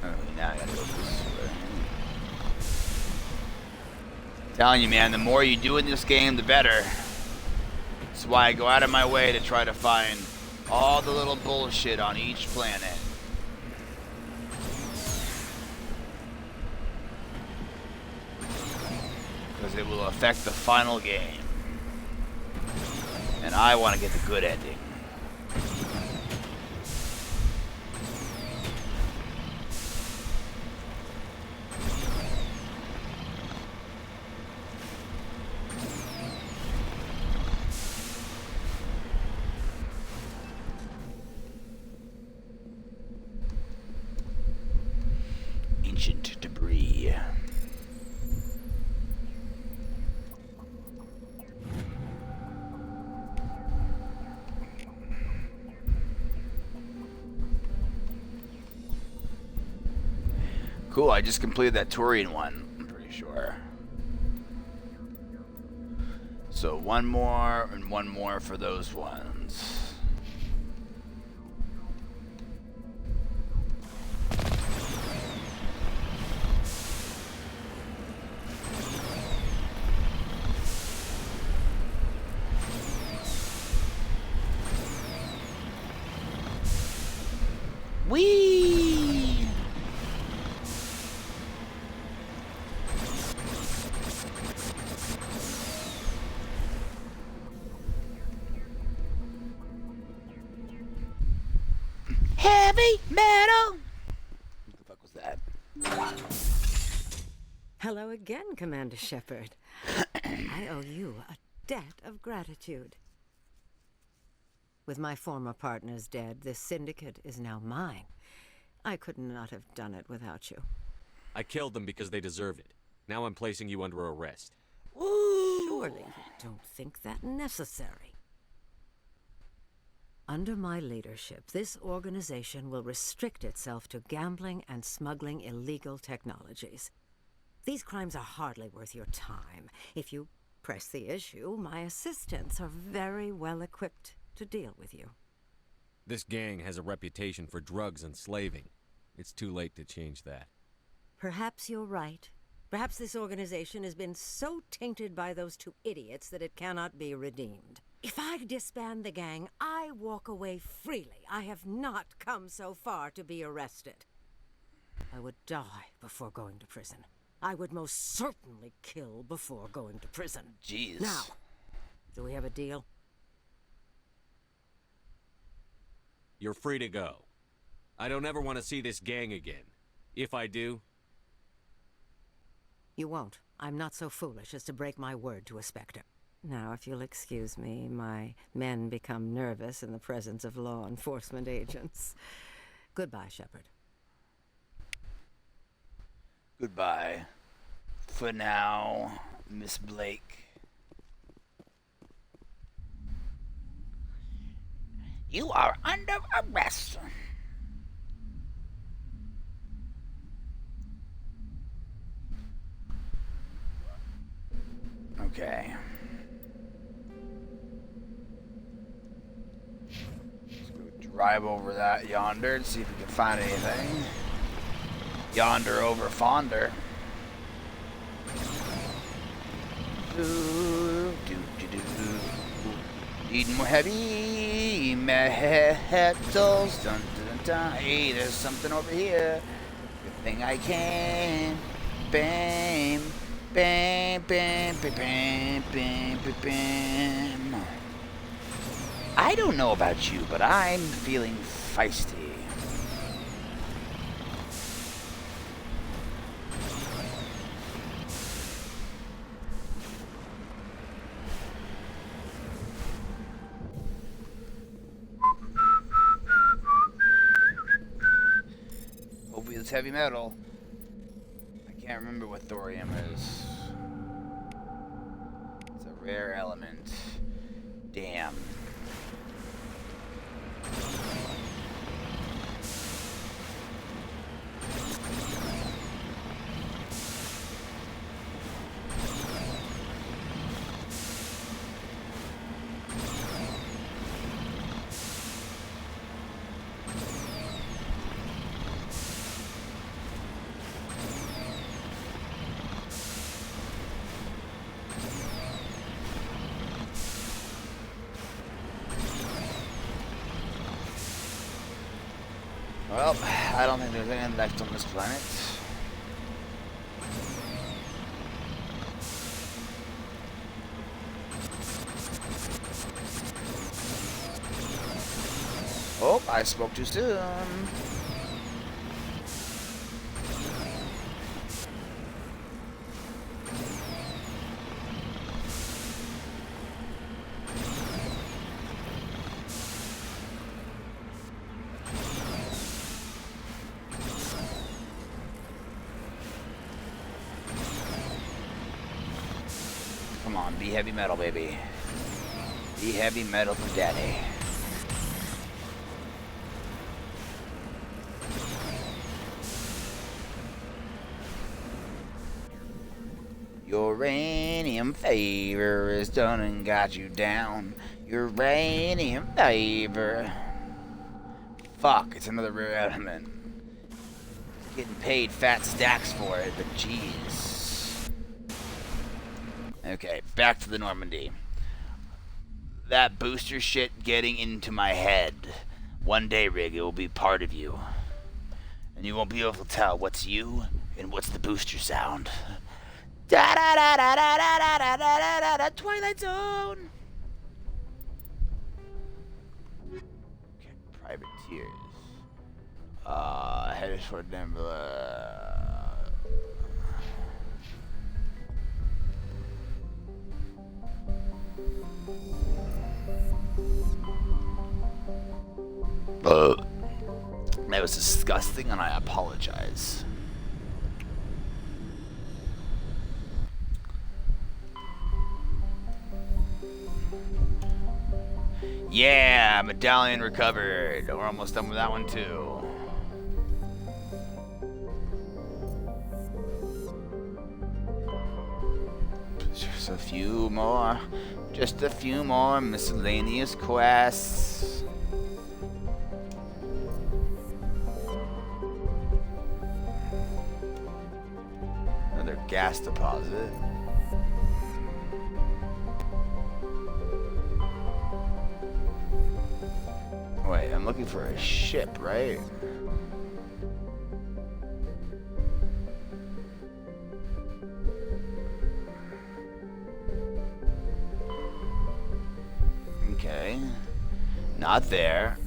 Oh, now I gotta go this way. Telling you, man, the more you do in this game, the better. That's why I go out of my way to try to find all the little bullshit on each planet. because it will affect the final game. And I want to get the good ending. Ancient debris. Cool, I just completed that Turian one, I'm pretty sure. So one more and one more for those ones. Whee! Heavy metal! What the fuck was that? Hello again, Commander Shepard. I owe you a debt of gratitude. With my former partners dead, this syndicate is now mine. I could not have done it without you. I killed them because they deserve it. Now I'm placing you under arrest. Surely you don't think that necessary. Under my leadership, this organization will restrict itself to gambling and smuggling illegal technologies. These crimes are hardly worth your time. If you press the issue, my assistants are very well equipped to deal with you. This gang has a reputation for drugs and slaving. It's too late to change that. Perhaps you're right. Perhaps this organization has been so tainted by those two idiots that it cannot be redeemed. If I disband the gang, I walk away freely. I have not come so far to be arrested. I would die before going to prison. I would most certainly kill before going to prison. Jeez. Now, do we have a deal? You're free to go. I don't ever want to see this gang again. If I do... You won't. I'm not so foolish as to break my word to a Spectre. Now, if you'll excuse me, my men become nervous in the presence of law enforcement agents. Goodbye, Shepard. Goodbye. For now, Miss Blake. You are under arrest. Okay. Let's go drive over that yonder and see if we can find anything. Yonder over fonder. Need more heavy metals. Dun, dun, dun. Hey, there's something over here. Good thing I can. Bam, bam, bam, bam, bam, bam, bam, bam. I don't know about you, but I'm feeling feisty. Hopefully it's heavy metal. I can't remember what thorium is. It's a rare element. Damn. Well, I don't think there's anything left on this planet. I spoke too soon. Come on, be heavy metal, baby. Be heavy metal for daddy. Uranium fever is done and got you down. Uranium fever. Fuck, it's another rare element. Getting paid fat stacks for it, but jeez. Okay, back to the Normandy. That booster shit getting into my head. One day, Rig, it will be part of you. And you won't be able to tell what's you and what's the booster sound. Da da da da da da da da da da Twilight Zone. Okay, privateers. Headed for Denver. That was disgusting, and I apologize. Yeah, medallion recovered. We're almost done with that one too. Just a few more. Just a few more miscellaneous quests. Another gas deposit. Wait, I'm looking for a ship, right? Okay. Not there.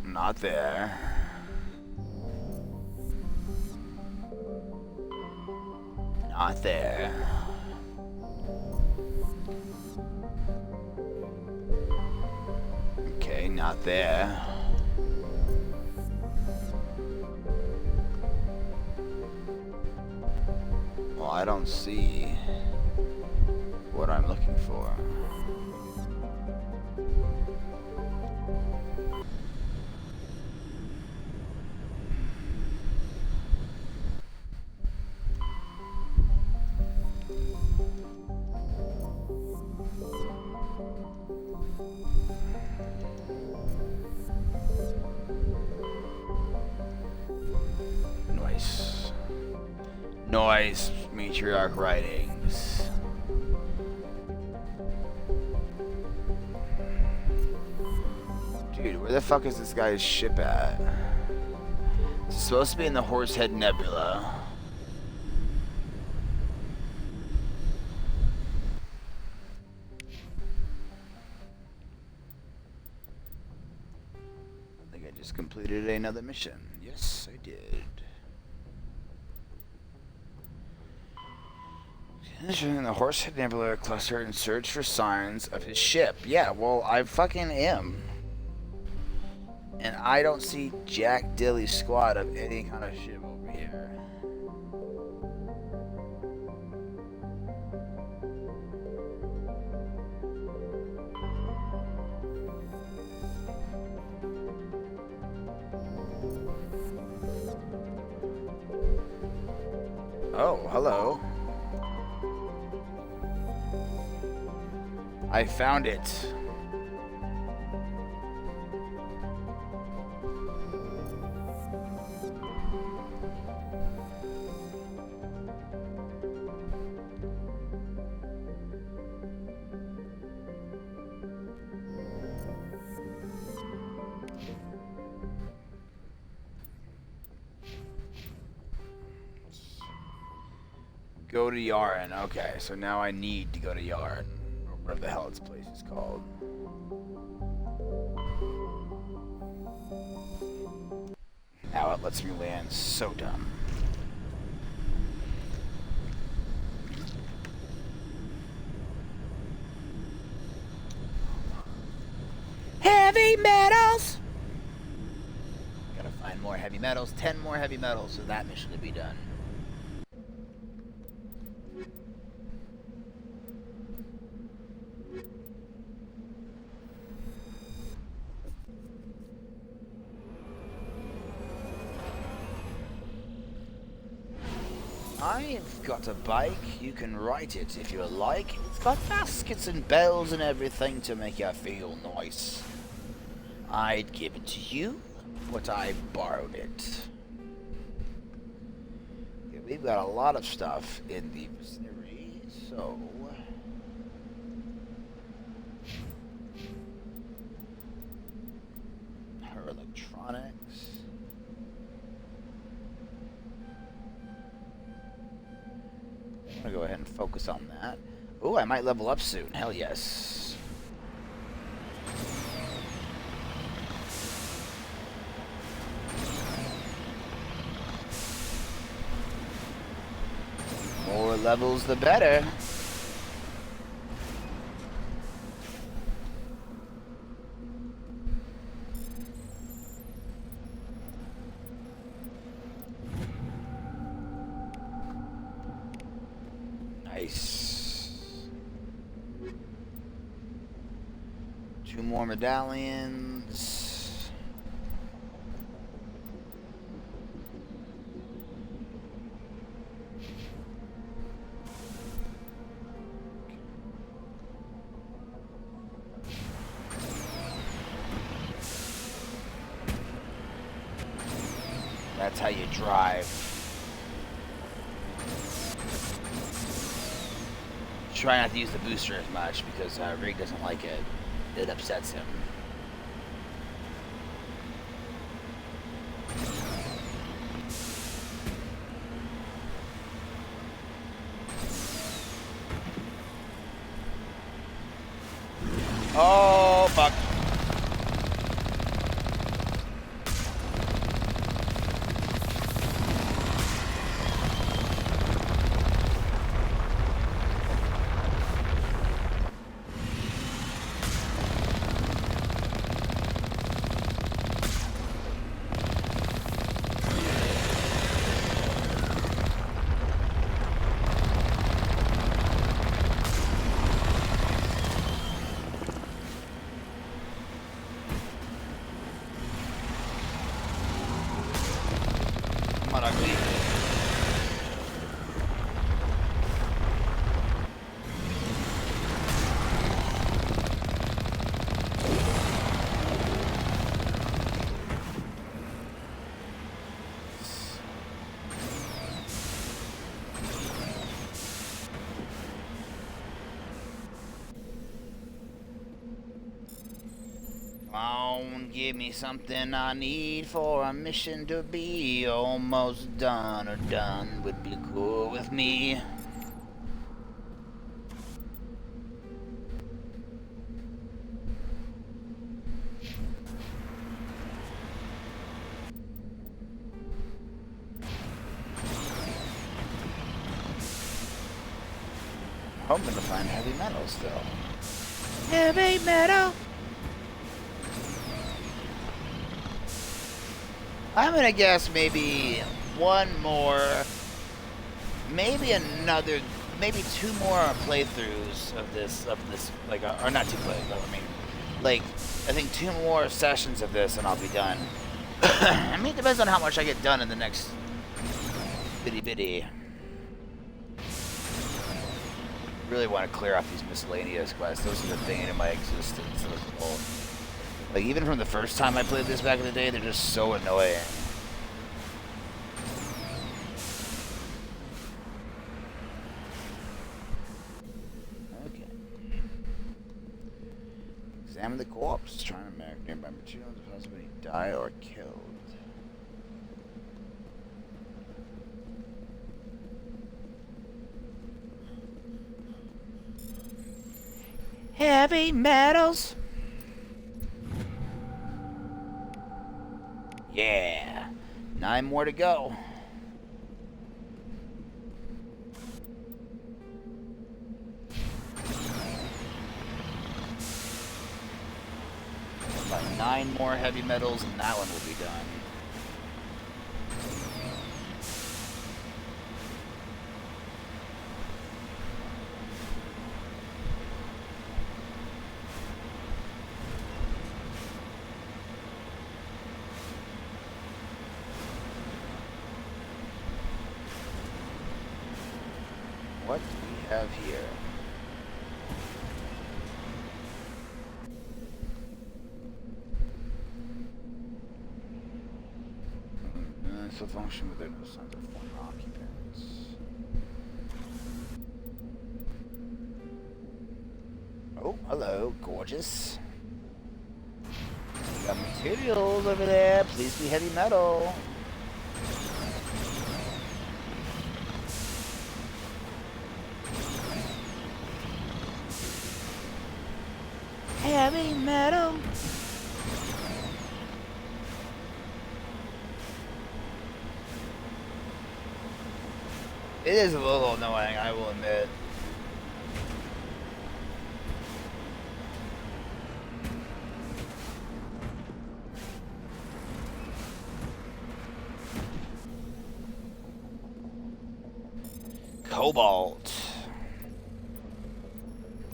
Not there. Not there. Okay, not there. Well, I don't see what I'm looking for. Noise, Matriarch writings. Dude, where the fuck is this guy's ship at? It's supposed to be in the Horsehead Nebula. I think I just completed another mission. Yes, I did. In the Horsehead Nebula cluster and search for signs of his ship. Yeah, well, I fucking am. And I don't see Jack Dilly's squad of any kind of ship over here. Oh, hello. I found it. Go to Yaren. Okay, so now I need to go to Yaren. Whatever the hell its place is called. Now it lets me land. So dumb. Heavy metals! Gotta find more heavy metals. 10 more heavy metals, so that mission to be done. I've got a bike, you can ride it if you like. It's got baskets and bells and everything to make you feel nice. I'd give it to you, but I borrowed it. Yeah, we've got a lot of stuff in the vicinity, so... Her electronics... I'm gonna go ahead and focus on that. Ooh, I might level up soon. Hell yes. More levels, the better. Nice. 2 more medallions. That's how you drive. Try not to use the booster as much because Rig doesn't like it. It upsets him. Oh, fuck. Come on, ugly. Give me something I need for a mission to be almost done or done would be cool with me. Hoping to find heavy metal still. Heavy metal! I'm gonna guess maybe one more, maybe another, maybe 2 more playthroughs of this, like, or not 2 plays, but I mean, like, I think 2 more sessions of this and I'll be done. I mean, it depends on how much I get done in the next bitty. Really want to clear off these miscellaneous quests. Those are the bane of my existence. Like, even from the first time I played this back in the day, they're just so annoying. Okay. Examine the corpse. Trying to mark nearby materials if possibly die or killed. Heavy metals. Yeah. 9 more to go. About 9 more heavy metals and that one will be done. What do we have here? It's a function within the center form occupants. Oh, hello, gorgeous. We got materials over there. Please be heavy metal. Heavy metal. It is a little annoying, I will admit. Cobalt.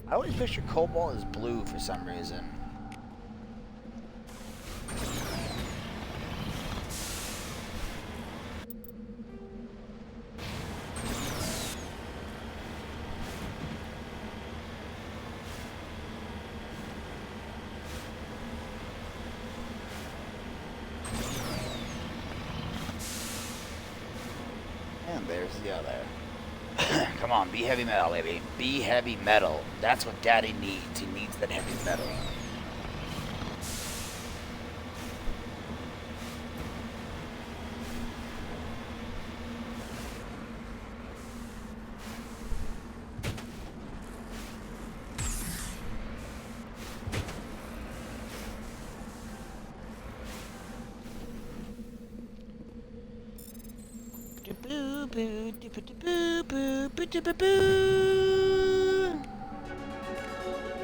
I always picture cobalt as blue for some reason. And there's the other. Come on, be heavy metal, baby. Be heavy metal. That's what Daddy needs. He needs that heavy metal.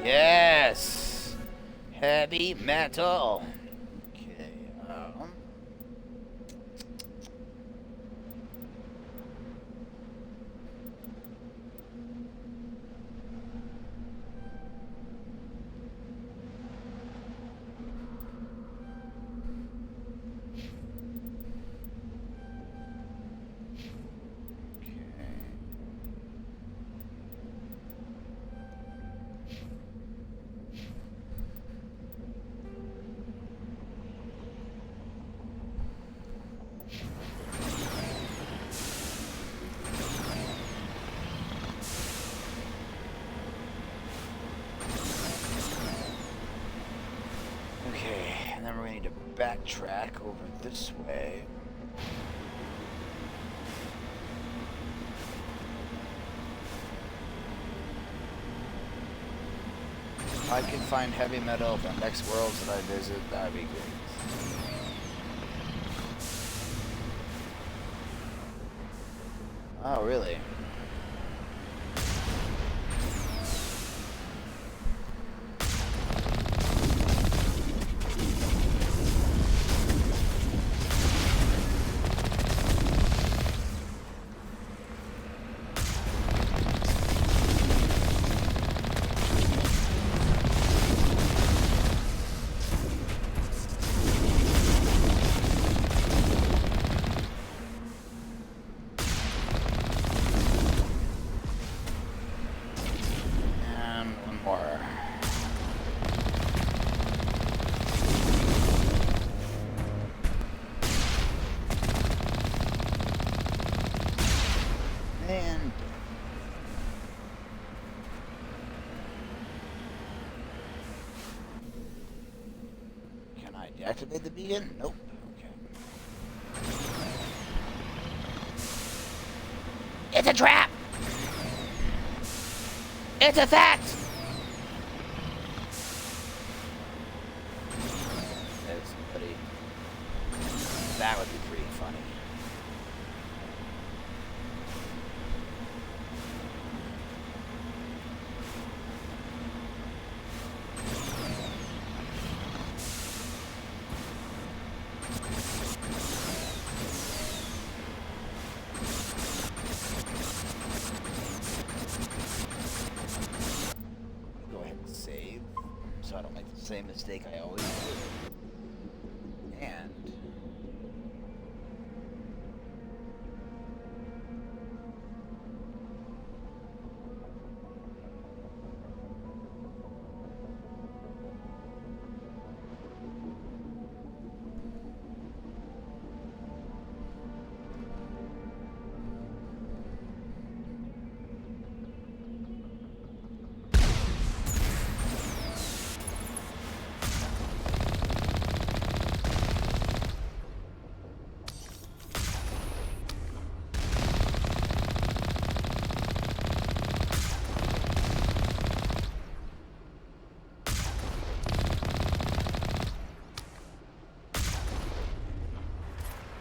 Yes, heavy metal. Okay. Okay, and then we're going to need to backtrack over this way. If I can find heavy metal for the next worlds that I visit, that would be great. Oh, really? Deactivate the beacon? Nope. Okay. It's a trap! It's a fact! There's somebody. That would be pretty funny. Don't make the same mistake I always do. And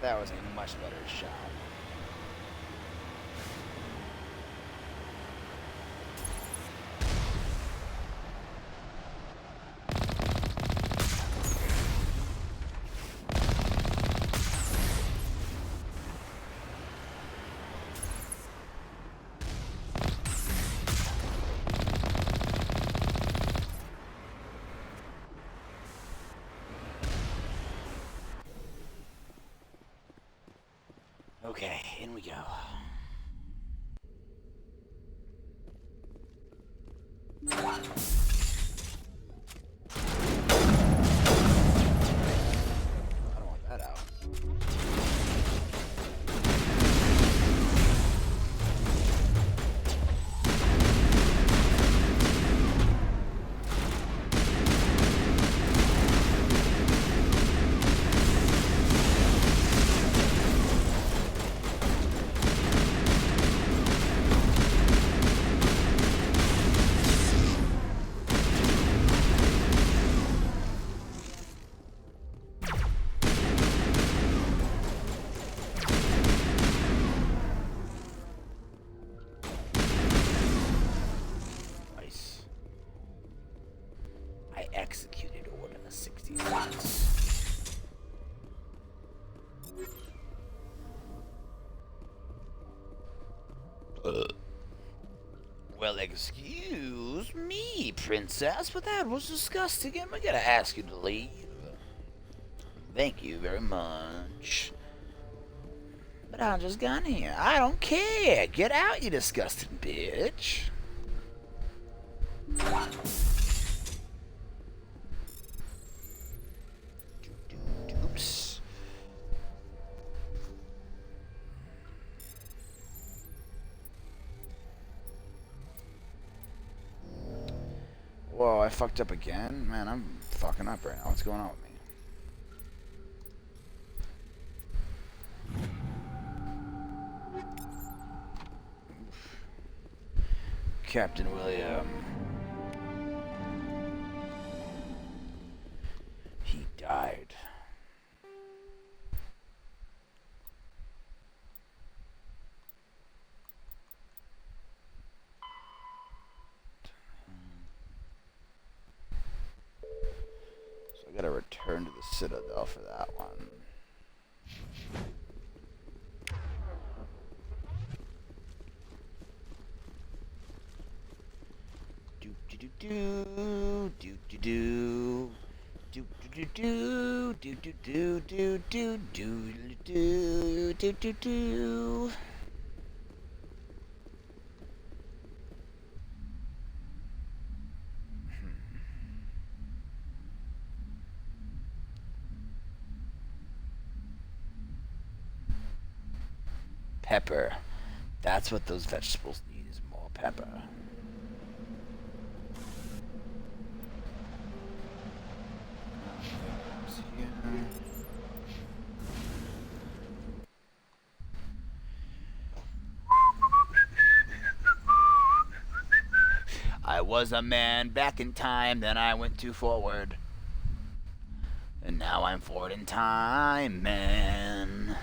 that was a much better shot. Okay, in we go. I don't want that out. Nice. I executed Order 66. Well, excuse me, princess, but that was disgusting, and we gotta ask you to leave. Thank you very much. But I just got here. I don't care. Get out, you disgusting bitch. Oops. Whoa, I fucked up again? Man, I'm fucking up right now. What's going on with me? Captain William. He died. So I gotta return to the Citadel for that one. Do do do do do do do do do do do do do do do do. Pepper. That's what those vegetables need, is more pepper. I was a man back in time, then I went too forward. And now I'm forward in time, man.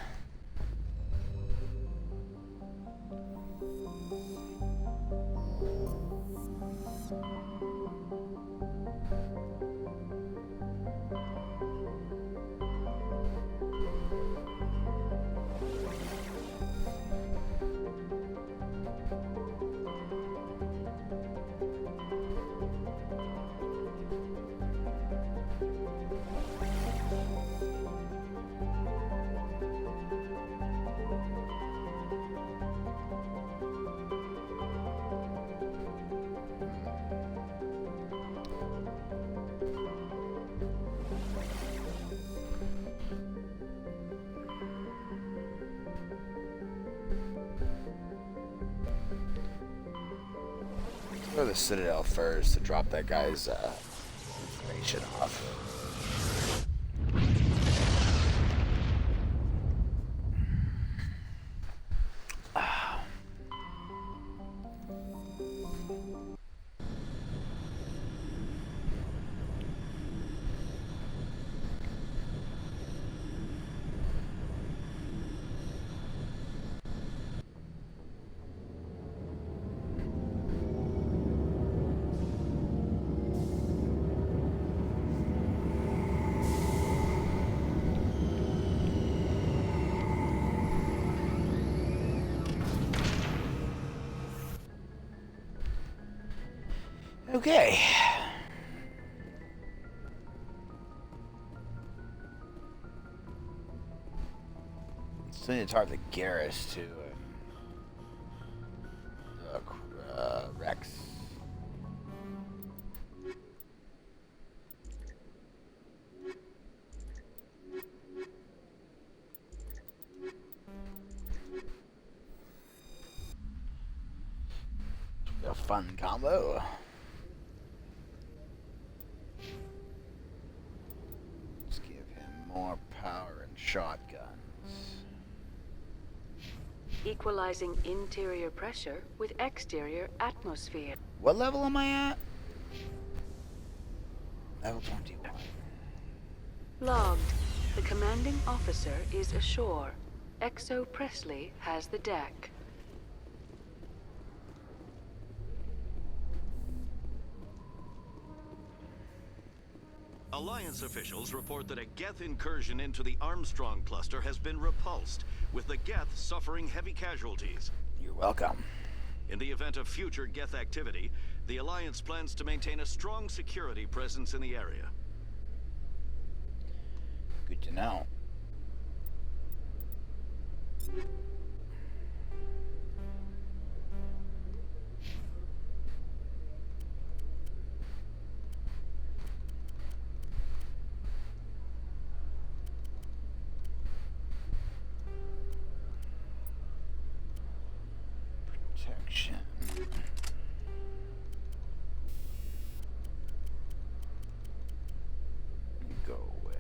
Go to the Citadel first to drop that guy's information off. Okay. Still need to talk to Garrus too. Rex. A fun combo. Let's give him more power and shotguns. Equalizing interior pressure with exterior atmosphere. What level am I at? Level 21. Logged. The commanding officer is ashore. Exo Presley has the deck. Alliance officials report that a Geth incursion into the Armstrong cluster has been repulsed, with the Geth suffering heavy casualties. You're welcome. In the event of future Geth activity, the Alliance plans to maintain a strong security presence in the area. Good to know. Protection. Go with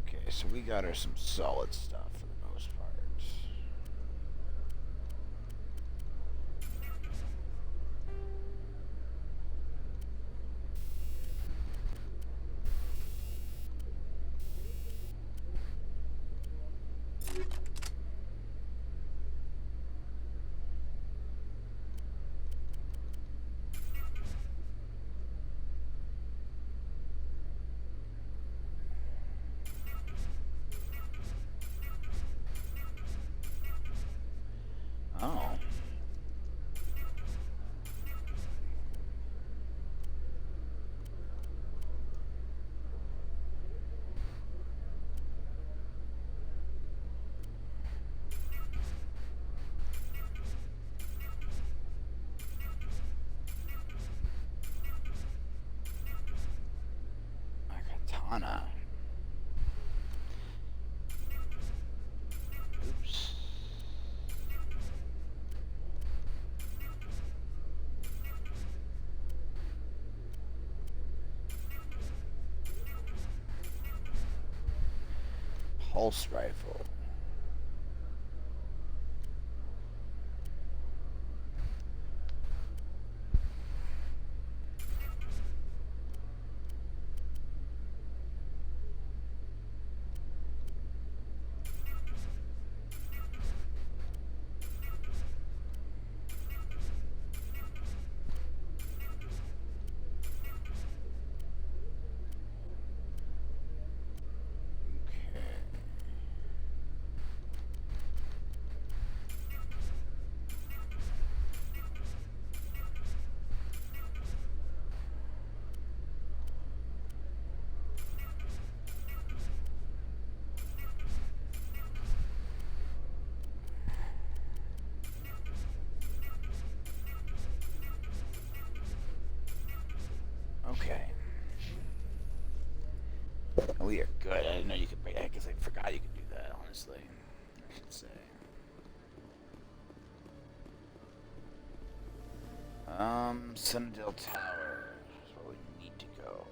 okay, so we got her some solid stuff for the most part. Oh. A katana. Oops. Pulse rifle. We are good. I didn't know you could break. I guess I forgot you could do that. Honestly, I should say. Citadel Tower is where we need to go.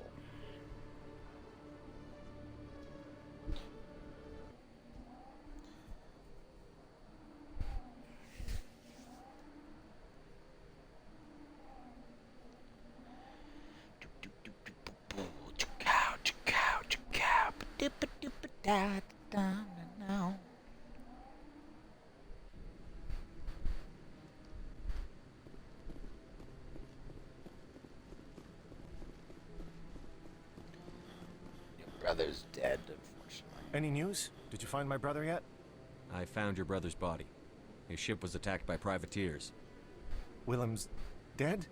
Your brother's dead, unfortunately. Any news? Did you find my brother yet? I found your brother's body. His ship was attacked by privateers. Willem's dead?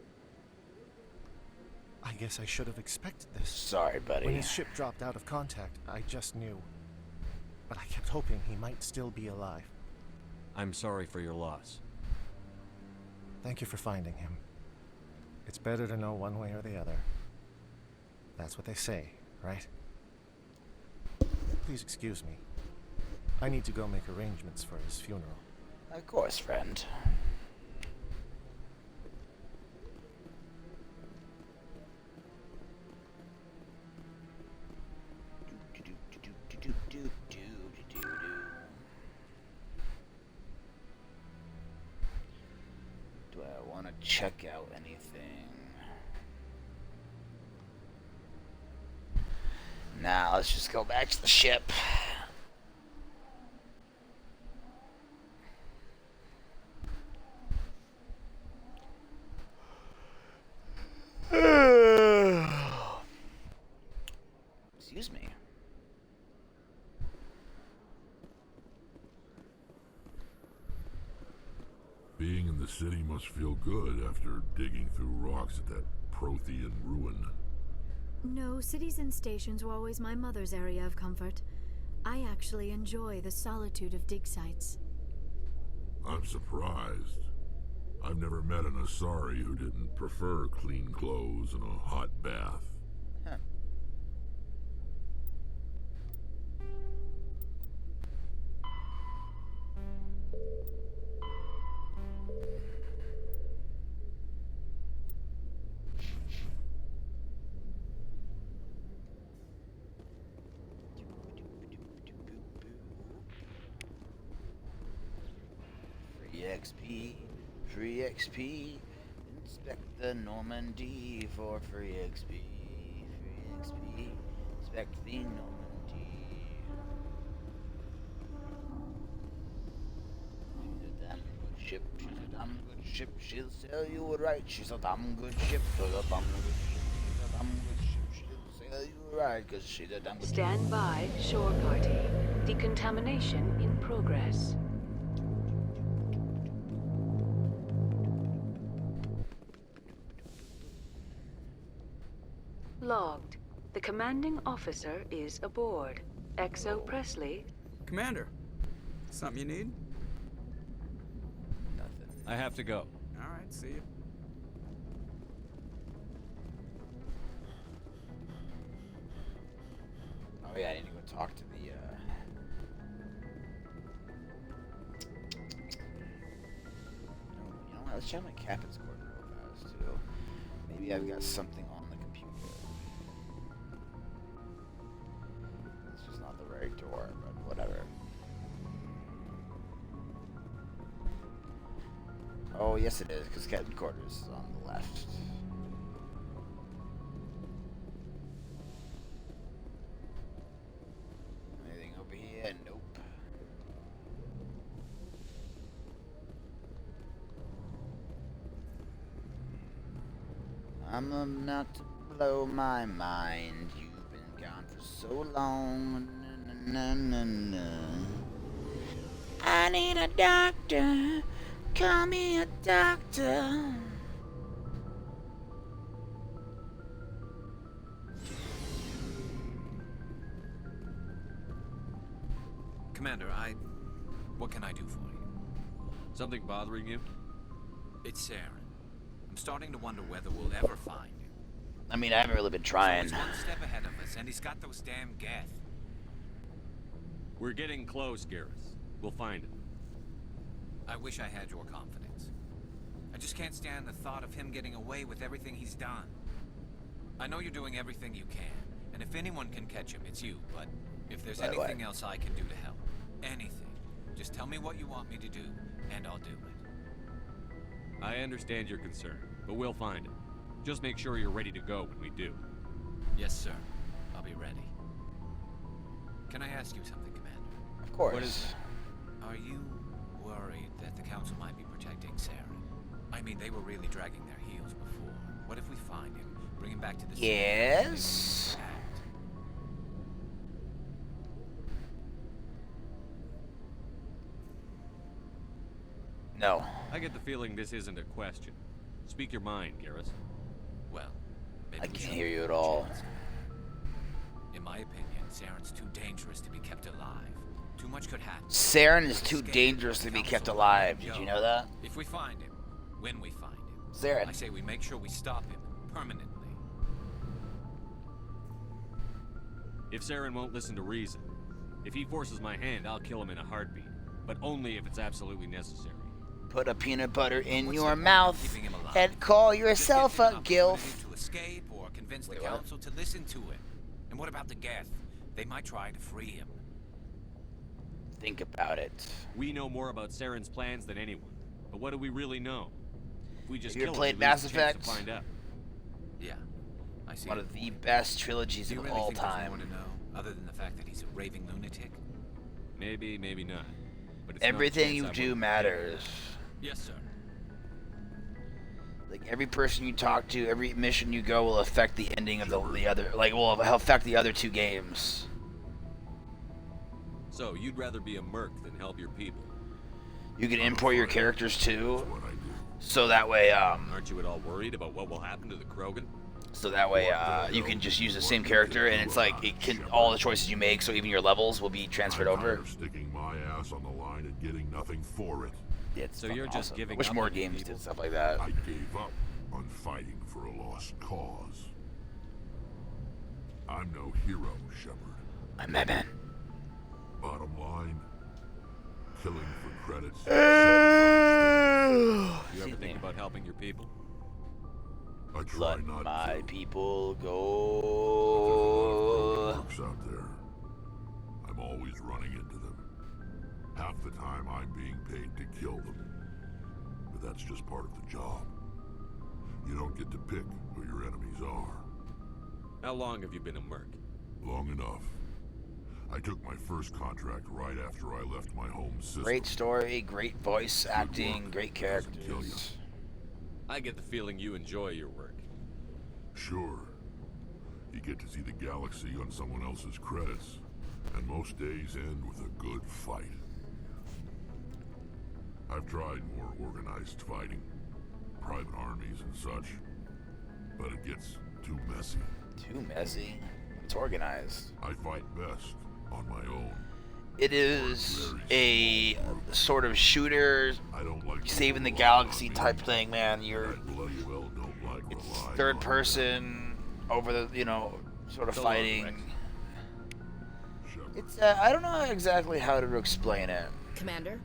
I guess I should have expected this. Sorry, buddy. When his ship dropped out of contact, I just knew. But I kept hoping he might still be alive. I'm sorry for your loss. Thank you for finding him. It's better to know one way or the other. That's what they say, right? Please excuse me. I need to go make arrangements for his funeral. Of course, friend. Do I want to check out anything? Nah, let's just go back to the ship. Excuse me. Being in the city must feel good after digging through rocks at that Prothean ruin. No, cities and stations were always my mother's area of comfort. I actually enjoy the solitude of dig sites. I'm surprised. I've never met an Asari who didn't prefer clean clothes and a hot bath. Huh. Free XP, inspect the Normandy for free XP, inspect the Normandy. She's a damn good ship, she's a damn good ship, she'll sail you right, she's a damn good ship, she's a damn good ship, she's a damn good ship, she'll sail you right, cause she's a damn good ship. Stand by, shore party. Decontamination in progress. Logged. The commanding officer is aboard. XO Presley. Commander, something you need? Nothing. I have to go. All right, see you. Oh yeah, I need to go talk to the, You know what, let's check my captain's quarters real fast, too. Maybe I've got something on the computer. It's just not the right door, but whatever. Oh, yes it is, because captain's quarters is on the left. Anything over here? Nope. I'm not to blow my mind. You've been gone for so long. Na, na, na, na. I need a doctor. Call me a doctor. Commander, what can I do for you? Something bothering you? It's Saren. I'm starting to wonder whether we'll ever find you. I mean, I haven't really been trying. He's one step ahead of us, and he's got those damn Geth. We're getting close, Garrus. We'll find him. I wish I had your confidence. I just can't stand the thought of him getting away with everything he's done. I know you're doing everything you can, and if anyone can catch him, it's you, but if there's anything else I can do to help, anything, just tell me what you want me to do, and I'll do it. I understand your concern, but we'll find him. Just make sure you're ready to go when we do. Yes, sir. I'll be ready. Can I ask you something, Commander? Of course. What is it? Are you worried that the Council might be protecting Saren? I mean, they were really dragging their heels before. What if we find him, bring him back to the Yes. No. I get the feeling this isn't a question. Speak your mind, Garrus. Well, I can't hear you at all. In my opinion, Saren's too dangerous to be kept alive. Too much could happen. Saren is too dangerous to be kept alive. Did you know that? If we find him, when we find him, Saren. I say we make sure we stop him permanently. If Saren won't listen to reason, if he forces my hand, I'll kill him in a heartbeat. But only if it's absolutely necessary. Put a peanut butter in your mouth and call yourself a gilf. To escape or convince the Council to listen to him. And what about the Geth? They might try to free him. Think about it. We know more about Saren's plans than anyone. But what do we really know? If we just Have you kill ever played him, we lose Mass the chance Effect? to find out. Yeah, I see. One of the best trilogies Do you of really all think there's time. more to know, other than the fact that he's a raving lunatic? Maybe, maybe not. But it's not a Everything chance you I do wouldn't matters. Yes, sir. Like every person you talk to, every mission you go will affect the ending of the other. Like will affect the other two games. So you'd rather be a merc than help your people? You can import your characters too, so that way Aren't you at all worried about what will happen to the Krogan? so that way you can just use the same character, and it's like it can all the choices you make, so even your levels will be transferred over. I'm sticking my ass on the line and getting nothing for it. Yeah, it's So you're just awesome. giving Wish up more on your games people? did stuff like that. I gave up on fighting for a lost cause. I'm no hero, Shepard. I'm Batman. Bottom line, killing for credits. You ever think about helping your people? I try Let not my to. people Krogan go. works out there. I'm always running into them. Half the time I'm being paid to kill them. But that's just part of the job. You don't get to pick who your enemies are. How long have you been a merc? Long enough. I took my first contract right after I left my home system. Great story, great voice acting, great characters. I get the feeling you enjoy your work. Sure. You get to see the galaxy on someone else's credits. And most days end with a good fight. I've tried more organized fighting. Private armies and such. But it gets too messy. Too messy. It's organized. I fight best on my own. It is a sort of shooter, I don't like saving the galaxy type thing, man. You're bloody well don't like it's relying third on person over the, sort of So long, fighting. Rex. It's I don't know exactly how to explain it, Commander,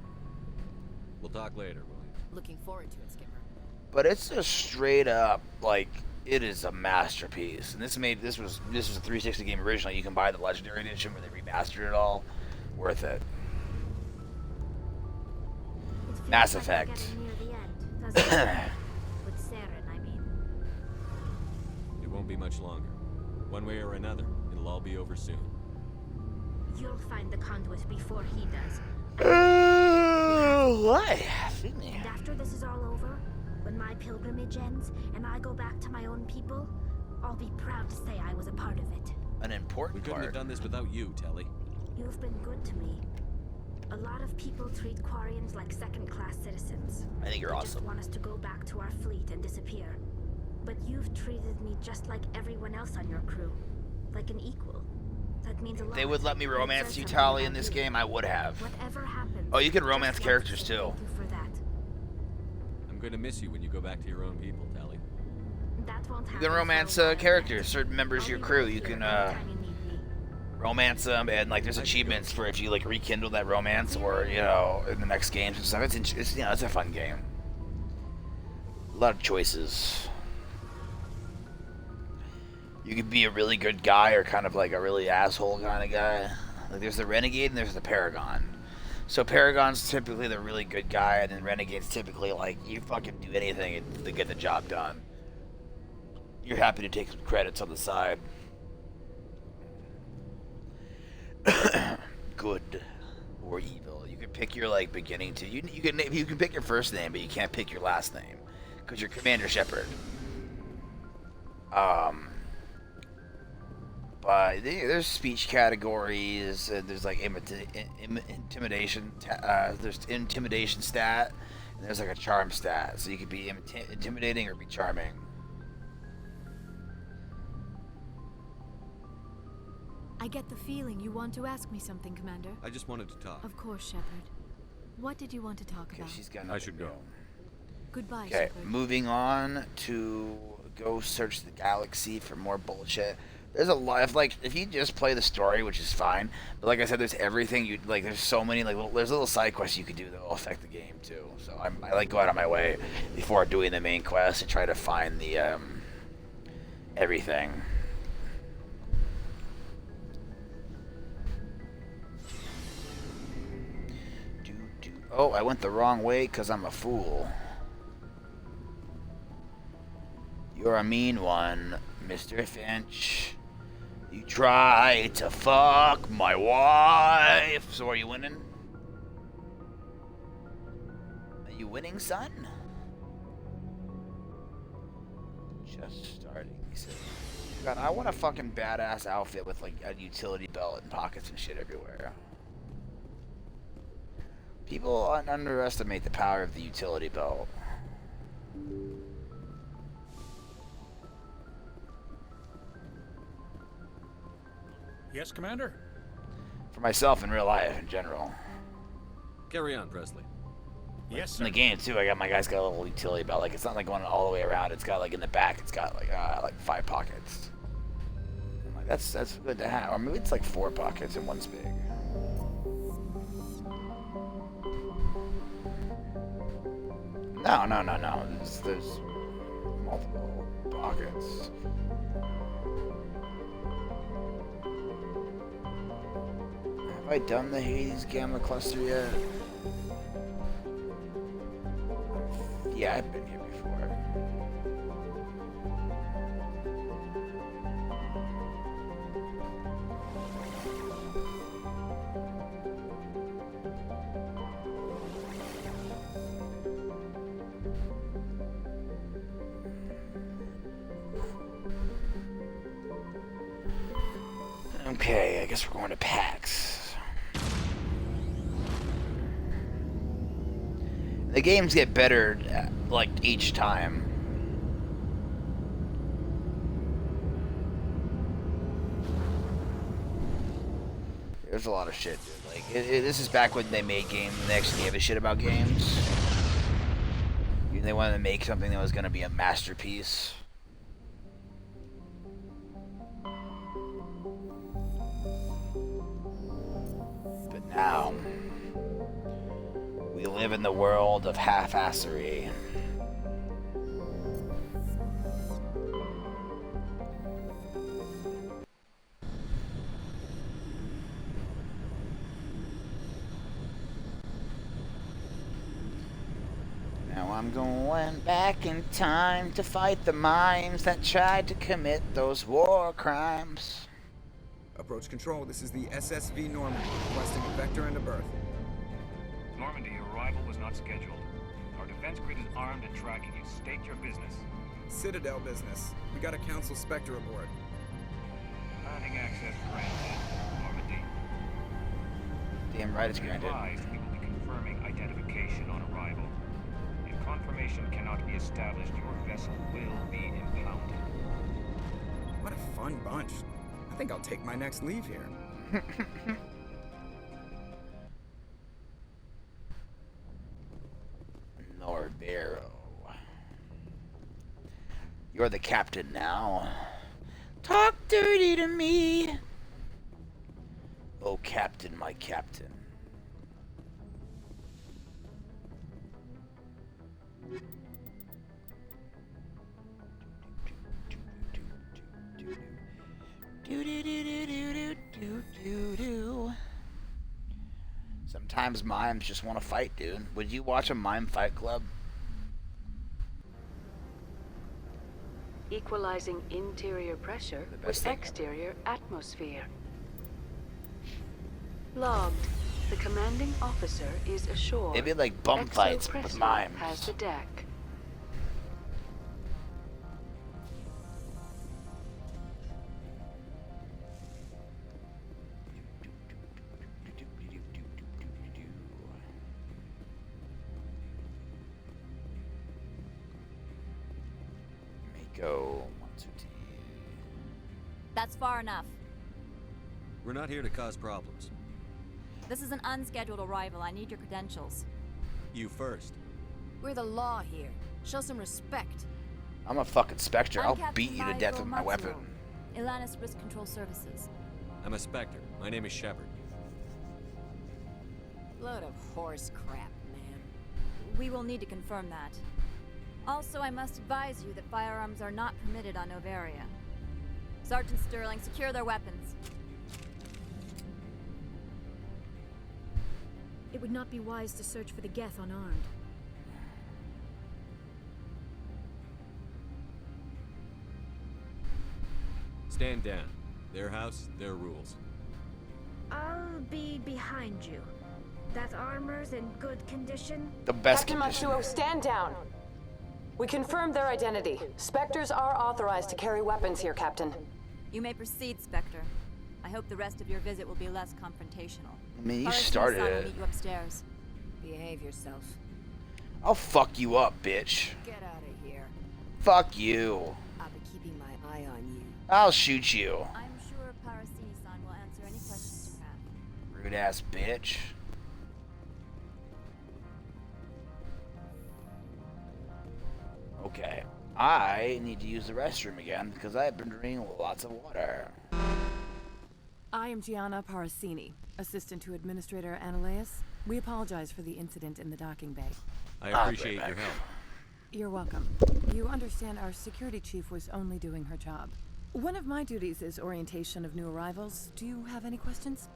We'll talk later, will you? looking forward to it, Skipper. but it's a straight up like it is a masterpiece. And this was a 360 game originally. You can buy the Legendary Edition where they remastered it all. Worth it. Mass Effect. With Saren, I mean. It won't be much longer. One way or another, it'll all be over soon. You'll find the conduit before he does. Why? And after this is all over, when my pilgrimage ends and I go back to my own people, I'll be proud to say I was a part of it. An important We couldn't have part. done this without you, Telly. You've been good to me. A lot of people treat Quarians like second-class citizens. I think you're They awesome. just want us to go back to our fleet and disappear. But you've treated me just like everyone else on your crew. Like an equal. That means a lot. If they would let me And it romance says you, something Tali, in about this you. game, I would have. Whatever happens. Oh, you can romance just characters want to say too. Thank you for that. I'm going to miss you when you go back to your own people, Telly. That won't You happen can for a romance while. characters, certain members of I'll your be crew. right You here can anytime you need me. romance them, and like there's achievements for if you like rekindle that romance, or you know, in the next games and stuff. It's you know, it's a fun game. A lot of choices. You could be a really good guy or kind of like a really asshole kind of guy. Like there's the Renegade and there's the Paragon. So Paragon's typically the really good guy, and then Renegade's typically like you fucking do anything to get the job done. You're happy to take some credits on the side. Good or evil. You can pick your like beginning to you can pick your first name, but you can't pick your last name because you're Commander Shepard. But there's speech categories. There's like intimidation. There's intimidation stat. And there's like a charm stat. So you could be intimidating or be charming. I get the feeling you want to ask me something, Commander. I just wanted to talk. Of course, Shepard. What did you want to talk about? She's got I should go. Goodbye, Okay, Shepard. moving on to go search the galaxy for more bullshit. There's a lot of if you just play the story, which is fine, but like I said, there's everything you like. There's so many there's little side quests you can do that will affect the game too. So I like go out of my way before doing the main quest and try to find the everything. Oh, I went the wrong way because I'm a fool. You're a mean one, Mr. Finch. You try to fuck my wife. So are you winning? Are you winning, son? Just starting, he said. God, I want a fucking badass outfit with like a utility belt and pockets and shit everywhere. People underestimate the power of the utility belt. Yes, Commander? For myself in real life in general. Carry on, Presley. Yes, sir. In the game too, my guy's got a little utility belt. Like it's not like going all the way around. It's got like in the back. It's got like 5 pockets. I'm like that's good to have. Or maybe it's like 4 pockets and one's big. No. There's multiple pockets. Have I done the Hades Gamma Cluster yet? Yeah, I've been here before. Okay, I guess we're going to PAX. The games get better, like, each time. There's a lot of shit, dude. Like, this is back when they made games and they actually gave a shit about games. They wanted to make something that was going to be a masterpiece. But now, we live in the world of half-assery. Now I'm going back in time to fight the mimes that tried to commit those war crimes. Approach control, this is the SSV Normandy, requesting a vector and a berth. Normandy, your arrival was not scheduled. Our defense grid is armed and tracking you. State your business. Citadel business. We got a Council Spectre aboard. Landing access granted. Normandy. Damn right it's granted. Advised, we will be confirming identification on arrival. If confirmation cannot be established, your vessel will be impounded. What a fun bunch. I think I'll take my next leave here. Norbero. You're the captain now. Talk dirty to me. Oh, captain, my captain. Sometimes mimes just want to fight, dude. Would you watch a mime fight club? Equalizing interior pressure with exterior atmosphere. Logged. The commanding officer is ashore. It'd be like bum fights with mimes. Has the deck. Go. That's far enough. We're not here to cause problems. This is an unscheduled arrival. I need your credentials. You first. We're the law here. Show some respect. I'm a fucking Spectre. I'll Captain beat you to death with my weapon. Ilanis Risk Control Services. I'm a Spectre. My name is Shepard. Load of horse crap, man. We will need to confirm that. Also, I must advise you that firearms are not permitted on Novaria. Sergeant Sterling, secure their weapons. It would not be wise to search for the Geth unarmed. Stand down. Their house, their rules. I'll be behind you. That armor's in good condition? The best Captain condition. Matsuo, stand down. We confirmed their identity. Spectres are authorized to carry weapons here, Captain. You may proceed, Spectre. I hope the rest of your visit will be less confrontational. I mean, you Paris started will it. meet you upstairs. Behave yourself. I'll fuck you up, bitch. Get out of here. Fuck you. I'll be keeping my eye on you. I'll shoot you. I'm sure Parasini-san will answer any questions you have. Rude ass bitch. Okay. I need to use the restroom again because I've been drinking lots of water. I am Gianna Parasini, assistant to Administrator Ananias. We apologize for the incident in the docking bay. I appreciate your help. You're welcome. You understand our security chief was only doing her job. One of my duties is orientation of new arrivals. Do you have any questions?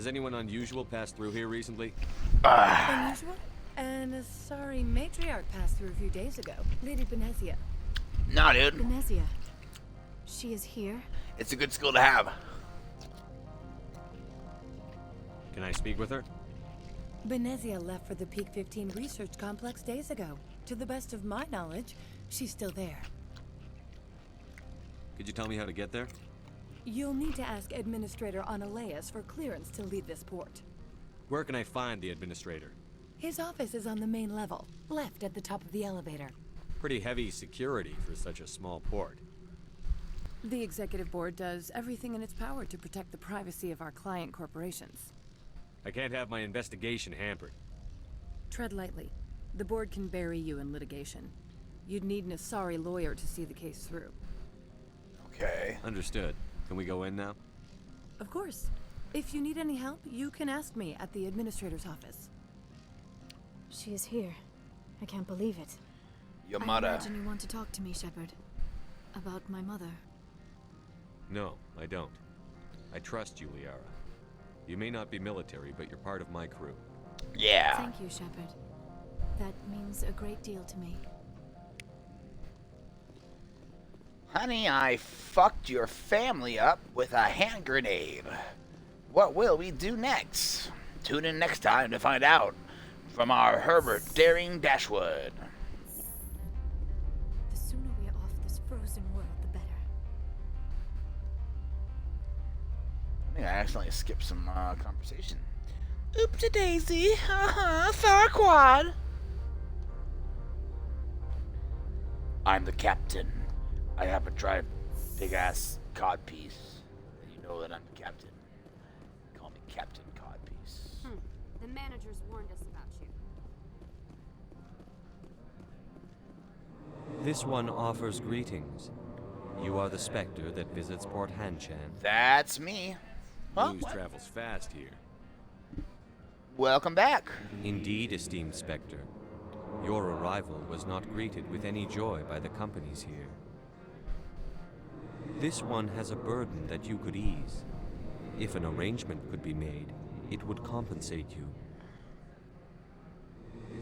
Has anyone unusual passed through here recently? Unusual? And a sorry matriarch passed through a few days ago. Lady Benezia. Nah, dude. Benezia. She is here? It's a good skill to have. Can I speak with her? Benezia left for the Peak 15 research complex days ago. To the best of my knowledge, she's still there. Could you tell me how to get there? You'll need to ask Administrator Ananias for clearance to leave this port. Where can I find the administrator? His office is on the main level, left at the top of the elevator. Pretty heavy security for such a small port. The executive board does everything in its power to protect the privacy of our client corporations. I can't have my investigation hampered. Tread lightly. The board can bury you in litigation. You'd need an Asari lawyer to see the case through. Okay. Understood. Can we go in now? Of course. If you need any help, you can ask me at the administrator's office. She is here. I can't believe it. Your I mother. imagine you want to talk to me, Shepard. About my mother. No, I don't. I trust you, Liara. You may not be military, but you're part of my crew. Yeah. Thank you, Shepard. That means a great deal to me. Honey, I fucked your family up with a hand grenade. What will we do next? Tune in next time to find out from our Herbert Daring Dashwood. The sooner we are off this frozen world, the better. I think I accidentally skipped some conversation. Oopsie daisy. Farquad. I'm the captain. I have a drive big ass codpiece. You know that I'm the captain. Call me Captain Codpiece. The managers warned us about you. This one offers greetings. You are the Spectre that visits Port Hanshan. That's me. Huh? News travels fast here. Welcome back. Indeed, esteemed Spectre. Your arrival was not greeted with any joy by the companies here. This one has a burden that you could ease. If an arrangement could be made, it would compensate you.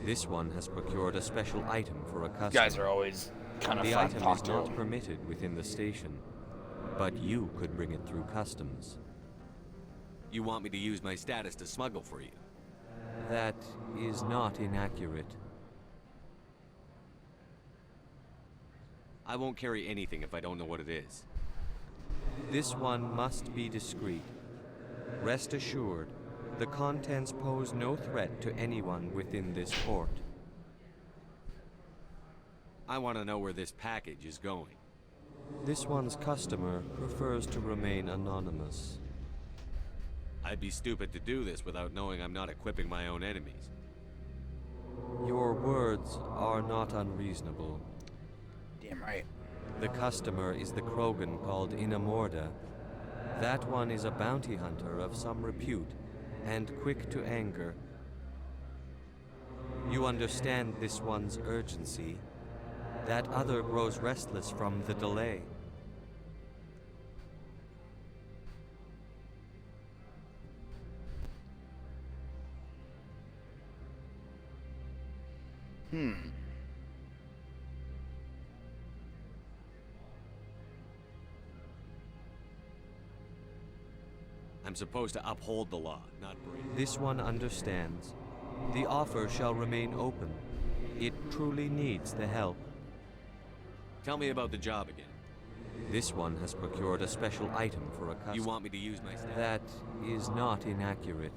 This one has procured a special item for a customer. You guys are always kind of The fun item to talk is to. not permitted within the station, but you could bring it through customs. You want me to use my status to smuggle for you? That is not inaccurate. I won't carry anything if I don't know what it is. This one must be discreet. Rest assured, the contents pose no threat to anyone within this port. I want to know where this package is going. This one's customer prefers to remain anonymous. I'd be stupid to do this without knowing I'm not equipping my own enemies. Your words are not unreasonable. Damn right. The customer is the Krogan called Inamorda. That one is a bounty hunter of some repute, and quick to anger. You understand this one's urgency. That other grows restless from the delay. I'm supposed to uphold the law, not break. This one understands. The offer shall remain open. It truly needs the help. Tell me about the job again. This one has procured a special item for a customer. You want me to use my staff? That is not inaccurate.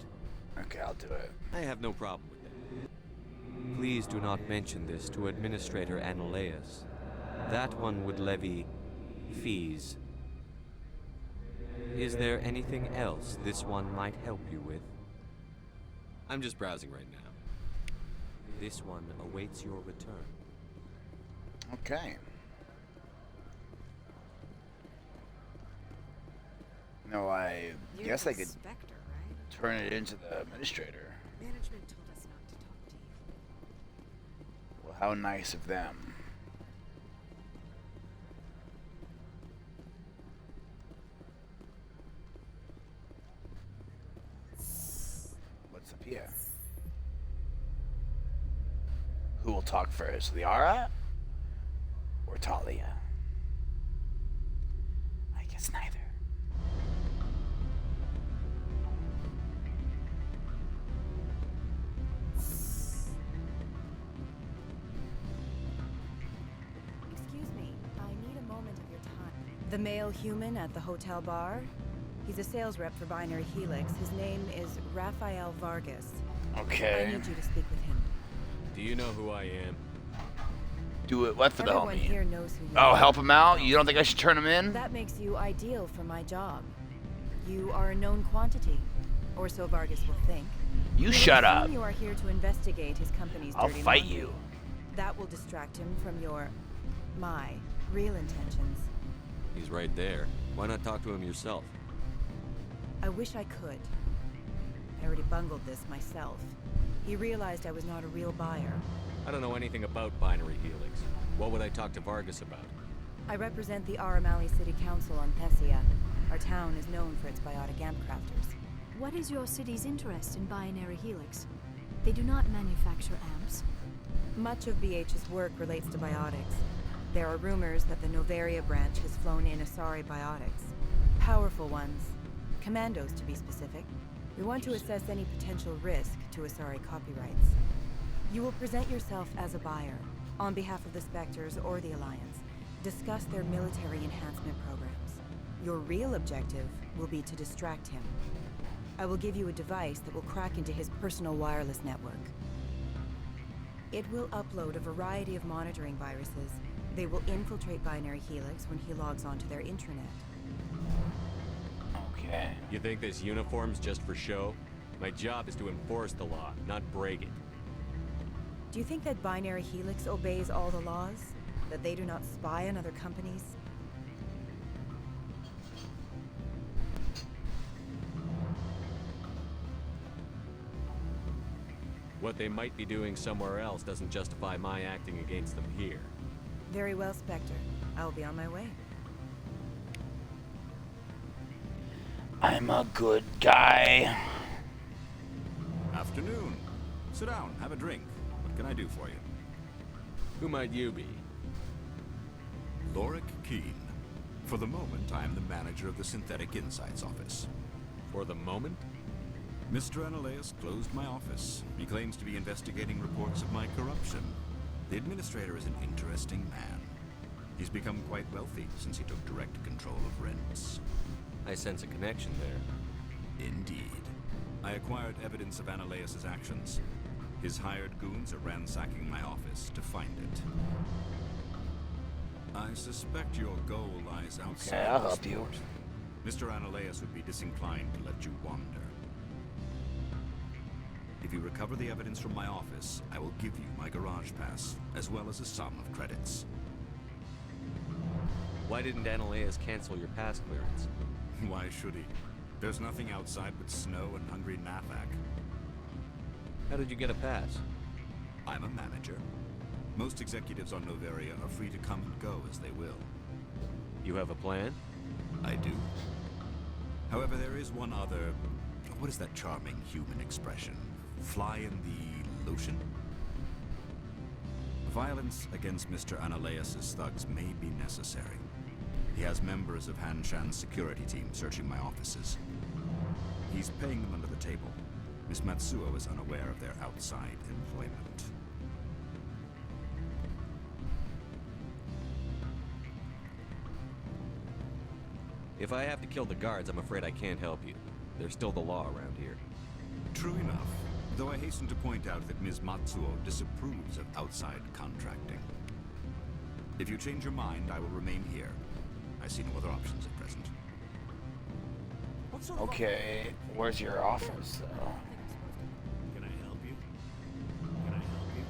Okay, I'll do it. I have no problem with that. Please do not mention this to Administrator Annaleus. That one would levy fees. Is there anything else this one might help you with? I'm just browsing right now. This one awaits your return. Okay. No, I guess I could Spectre, right? turn it into the administrator. Management told us not to talk to you. Well, how nice of them. What's up here? Who will talk first, Liara or Talia? I guess neither. Excuse me, I need a moment of your time. The male human at the hotel bar? He's a sales rep for Binary Helix. His name is Rafael Vargas. Okay. I need you to speak with him. Do you know who I am? Do it. What for the Everyone homie? here knows who you Oh, are. help him out? You don't think I should turn him in? That makes you ideal for my job. You are a known quantity, or so Vargas will think. You He shut will up. assume you are here to investigate his company's I'll dirty fight laundry. you. That will distract him from my real intentions. He's right there. Why not talk to him yourself? I wish I could. I already bungled this myself. He realized I was not a real buyer. I don't know anything about Binary Helix. What would I talk to Vargas about? I represent the Aramali City Council on Thessia. Our town is known for its biotic amp crafters. What is your city's interest in Binary Helix? They do not manufacture amps. Much of BH's work relates to biotics. There are rumors that the Novaria branch has flown in Asari biotics. Powerful ones. Commandos, to be specific. We want to assess any potential risk to Asari copyrights. You will present yourself as a buyer, on behalf of the Spectres or the Alliance. Discuss their military enhancement programs. Your real objective will be to distract him. I will give you a device that will crack into his personal wireless network. It will upload a variety of monitoring viruses. They will infiltrate Binary Helix when he logs onto their intranet. Okay. You think this uniform's just for show? My job is to enforce the law, not break it. Do you think that Binary Helix obeys all the laws? That they do not spy on other companies? What they might be doing somewhere else doesn't justify my acting against them here. Very well, Spectre. I will be on my way. I'm a good guy. Afternoon. Sit down, have a drink. What can I do for you? Who might you be? Lorik Keen. For the moment, I am the manager of the Synthetic Insights office. For the moment? Mr. Analeus closed my office. He claims to be investigating reports of my corruption. The administrator is an interesting man. He's become quite wealthy since he took direct control of rents. I sense a connection there. Indeed. I acquired evidence of Analeus' actions. His hired goons are ransacking my office to find it. I suspect your goal lies outside. Okay, I'll help you. Mr. Analeus would be disinclined to let you wander. If you recover the evidence from my office, I will give you my garage pass, as well as a sum of credits. Why didn't Analeus cancel your pass clearance? Why should he? There's nothing outside but snow and hungry Nathak. How did you get a pass? I'm a manager. Most executives on Novaria are free to come and go as they will. You have a plan? I do. However, there is one other... What is that charming human expression? Fly in the lotion? Violence against Mr. Analeus' thugs may be necessary. He has members of Han Shan's security team searching my offices. He's paying them under the table. Miss Matsuo is unaware of their outside employment. If I have to kill the guards, I'm afraid I can't help you. There's still the law around here. True enough, though I hasten to point out that Ms. Matsuo disapproves of outside contracting. If you change your mind, I will remain here. I see no other options at present. Okay, where's your office, though? Can I help you? Can I help you?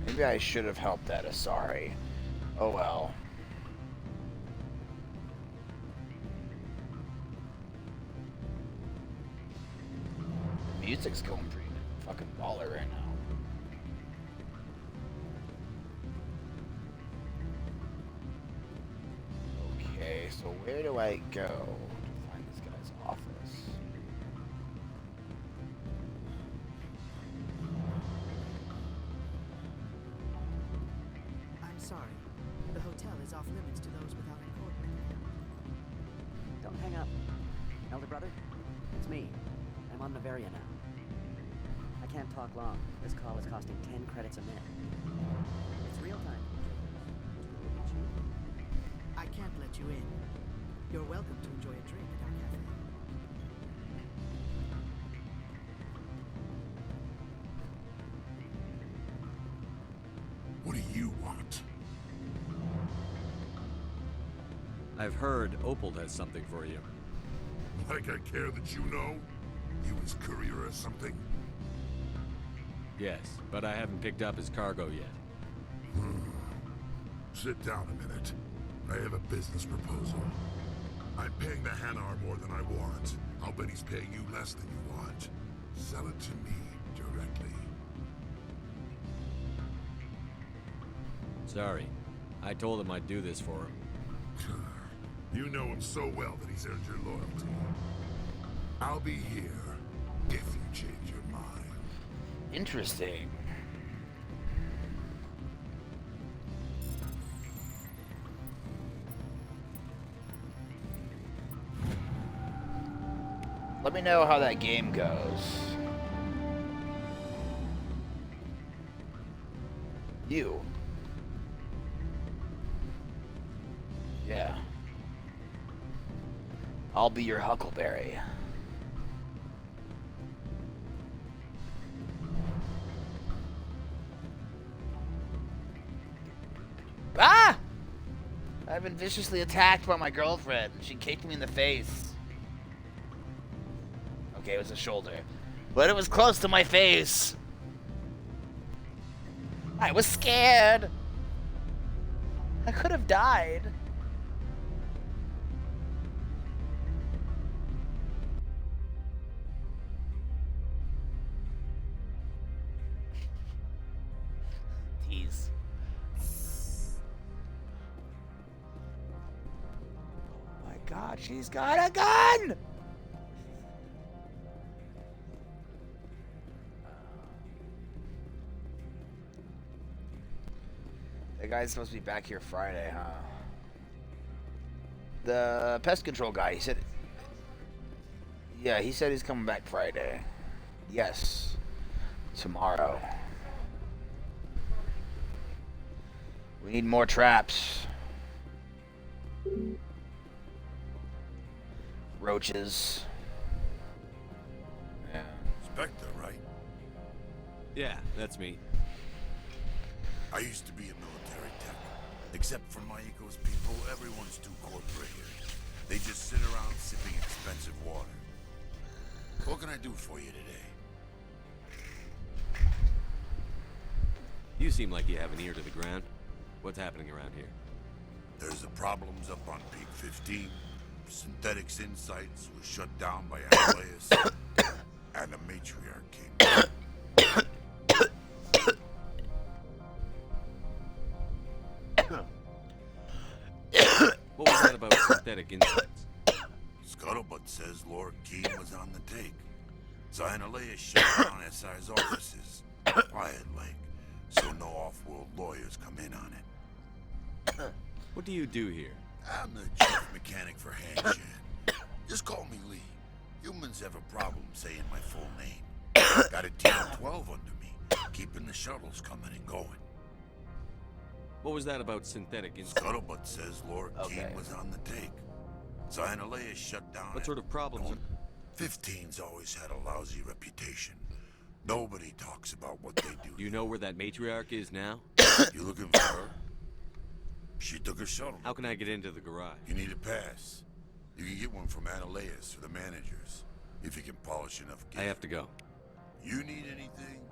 Maybe I should have helped that Asari. Oh well. The music's going pretty fucking baller right now. Okay, so where do I go to find this guy's office? I'm sorry. The hotel is off limits to those without an incorporated. Don't hang up. Elder brother, it's me. I'm on Novaria now. I can't talk long. This call is costing 10 credits a minute. It's real time. I can't let you in. You're welcome to enjoy a drink at our cafe. I've heard Opal has something for you. Like I care that you know? You his courier or something? Yes, but I haven't picked up his cargo yet. Sit down a minute. I have a business proposal. I'm paying the Hanar more than I want. I'll bet he's paying you less than you want. Sell it to me directly. Sorry. I told him I'd do this for him. You know him so well that he's earned your loyalty. I'll be here if you change your mind. Interesting. Let me know how that game goes. You. Yeah. I'll be your Huckleberry. Ah! I've been viciously attacked by my girlfriend. She kicked me in the face. Okay, it was a shoulder. But it was close to my face. I was scared. I could have died. Tease. Oh my god, she's got a gun! The guy's supposed to be back here Friday, huh? The pest control guy, he said... Yeah, he said he's coming back Friday. Yes. Tomorrow. We need more traps. Roaches. Yeah. Spectre, right? Yeah, that's me. I used to be a military tech. Except for my Eco's people, everyone's too corporate here. They just sit around sipping expensive water. What can I do for you today? You seem like you have an ear to the ground. What's happening around here? There's the problems up on Peak 15. Synthetics Insights was shut down by Analeas. And a matriarch came. What was that about Synthetic Insights? Scuttlebutt says Lord Keene was on the take. So Analeas shut down SI's offices. Quiet like. So no off-world lawyers come in on it. What do you do here? I'm the chief mechanic for Hanshan. Just call me Lee. Humans have a problem saying my full name. Got a team of 12 under me, keeping the shuttles coming and going. What was that about Synthetic Insights? Scuttlebutt says Lord Keene was on the take. So Analeas shut down. What sort of problems? 15's always had a lousy reputation. Nobody talks about what they do. Do you know where that matriarch is now? You looking for her? She took her shuttle. How can I get into the garage? You need a pass. You can get one from Analeas or the managers, if you can polish enough gear. I have to go. You need anything,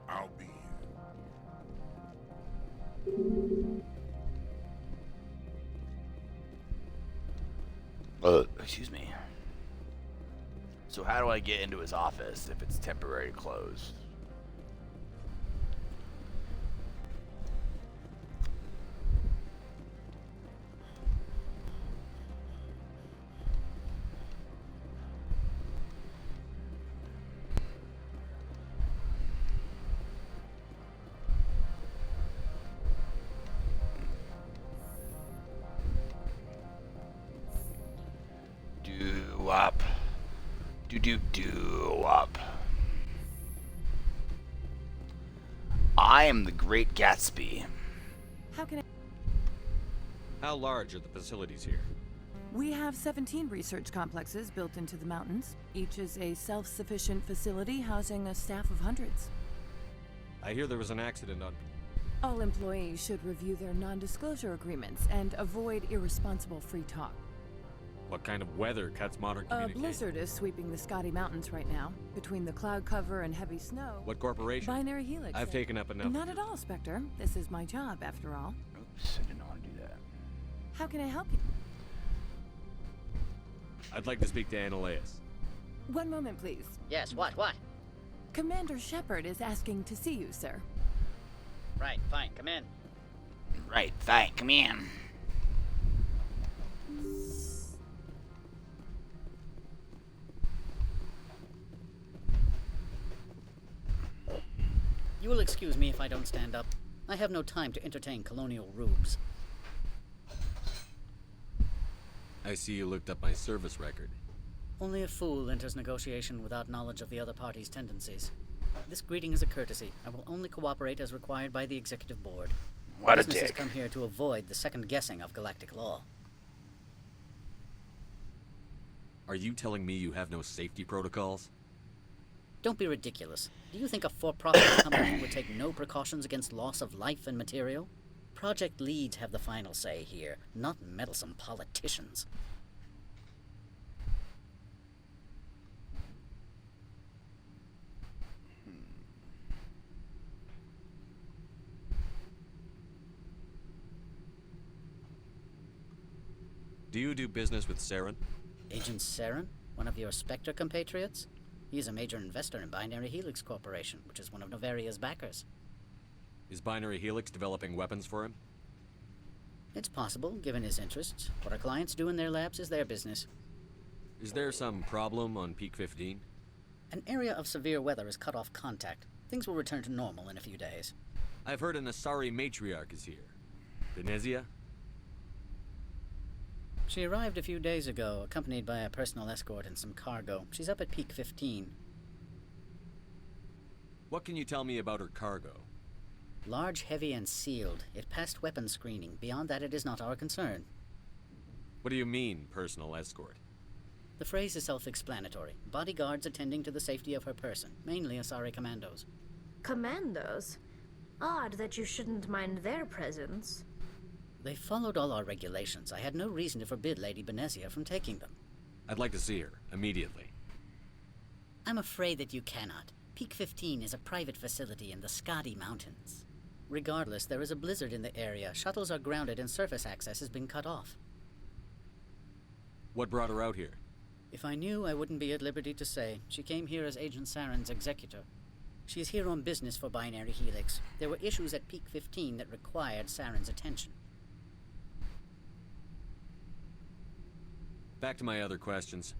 I'll be here. Excuse me. So how do I get into his office if it's temporarily closed? Up. Do up. I am the Great Gatsby. How can I... How large are the facilities here? We have 17 research complexes built into the mountains. Each is a self-sufficient facility housing a staff of hundreds. I hear there was an accident on... All employees should review their non-disclosure agreements and avoid irresponsible free talk. What kind of weather cuts modern A communication? blizzard is sweeping the Scotty Mountains right now. Between the cloud cover and heavy snow. What corporation? Binary Helix. I've taken up enough. Not at all, Spectre. This is my job, after all. Oops, I didn't want to do that. How can I help you? I'd like to speak to Analeas. One moment, please. Yes, what? Commander Shepard is asking to see you, sir. Right, fine, come in. Right, fine, come in. You will excuse me if I don't stand up. I have no time to entertain colonial rubes. I see you looked up my service record. Only a fool enters negotiation without knowledge of the other party's tendencies. This greeting is a courtesy. I will only cooperate as required by the Executive Board. What a Business has dick. come here to avoid the second guessing of galactic law. Are you telling me you have no safety protocols? Don't be ridiculous. Do you think a for-profit company would take no precautions against loss of life and material? Project leads have the final say here, not meddlesome politicians. Do you do business with Saren? Agent Saren? One of your Spectre compatriots? He's a major investor in Binary Helix Corporation, which is one of Novaria's backers. Is Binary Helix developing weapons for him? It's possible, given his interests. What our clients do in their labs is their business. Is there some problem on Peak 15? An area of severe weather has cut off contact. Things will return to normal in a few days. I've heard an Asari matriarch is here. Venezia? She arrived a few days ago, accompanied by a personal escort and some cargo. She's up at Peak 15. What can you tell me about her cargo? Large, heavy, and sealed. It passed weapons screening. Beyond that, it is not our concern. What do you mean, personal escort? The phrase is self-explanatory. Bodyguards attending to the safety of her person, mainly Asari commandos. Commandos? Odd that you shouldn't mind their presence. They followed all our regulations. I had no reason to forbid Lady Benezia from taking them. I'd like to see her, immediately. I'm afraid that you cannot. Peak 15 is a private facility in the Scotty Mountains. Regardless, there is a blizzard in the area. Shuttles are grounded and surface access has been cut off. What brought her out here? If I knew, I wouldn't be at liberty to say. She came here as Agent Saren's executor. She is here on business for Binary Helix. There were issues at Peak 15 that required Saren's attention. Back to my other questions.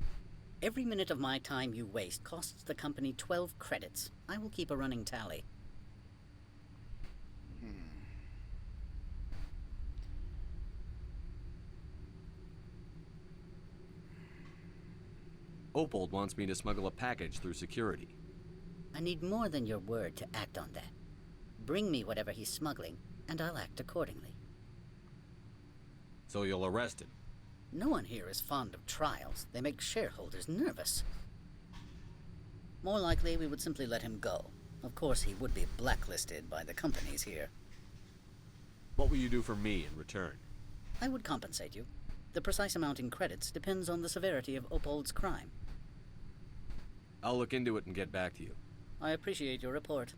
Every minute of my time you waste costs the company 12 credits. I will keep a running tally. Opold wants me to smuggle a package through security. I need more than your word to act on that. Bring me whatever he's smuggling, and I'll act accordingly. So you'll arrest him? No one here is fond of trials. They make shareholders nervous. More likely, we would simply let him go. Of course, he would be blacklisted by the companies here. What will you do for me in return? I would compensate you. The precise amount in credits depends on the severity of Opold's crime. I'll look into it and get back to you. I appreciate your report.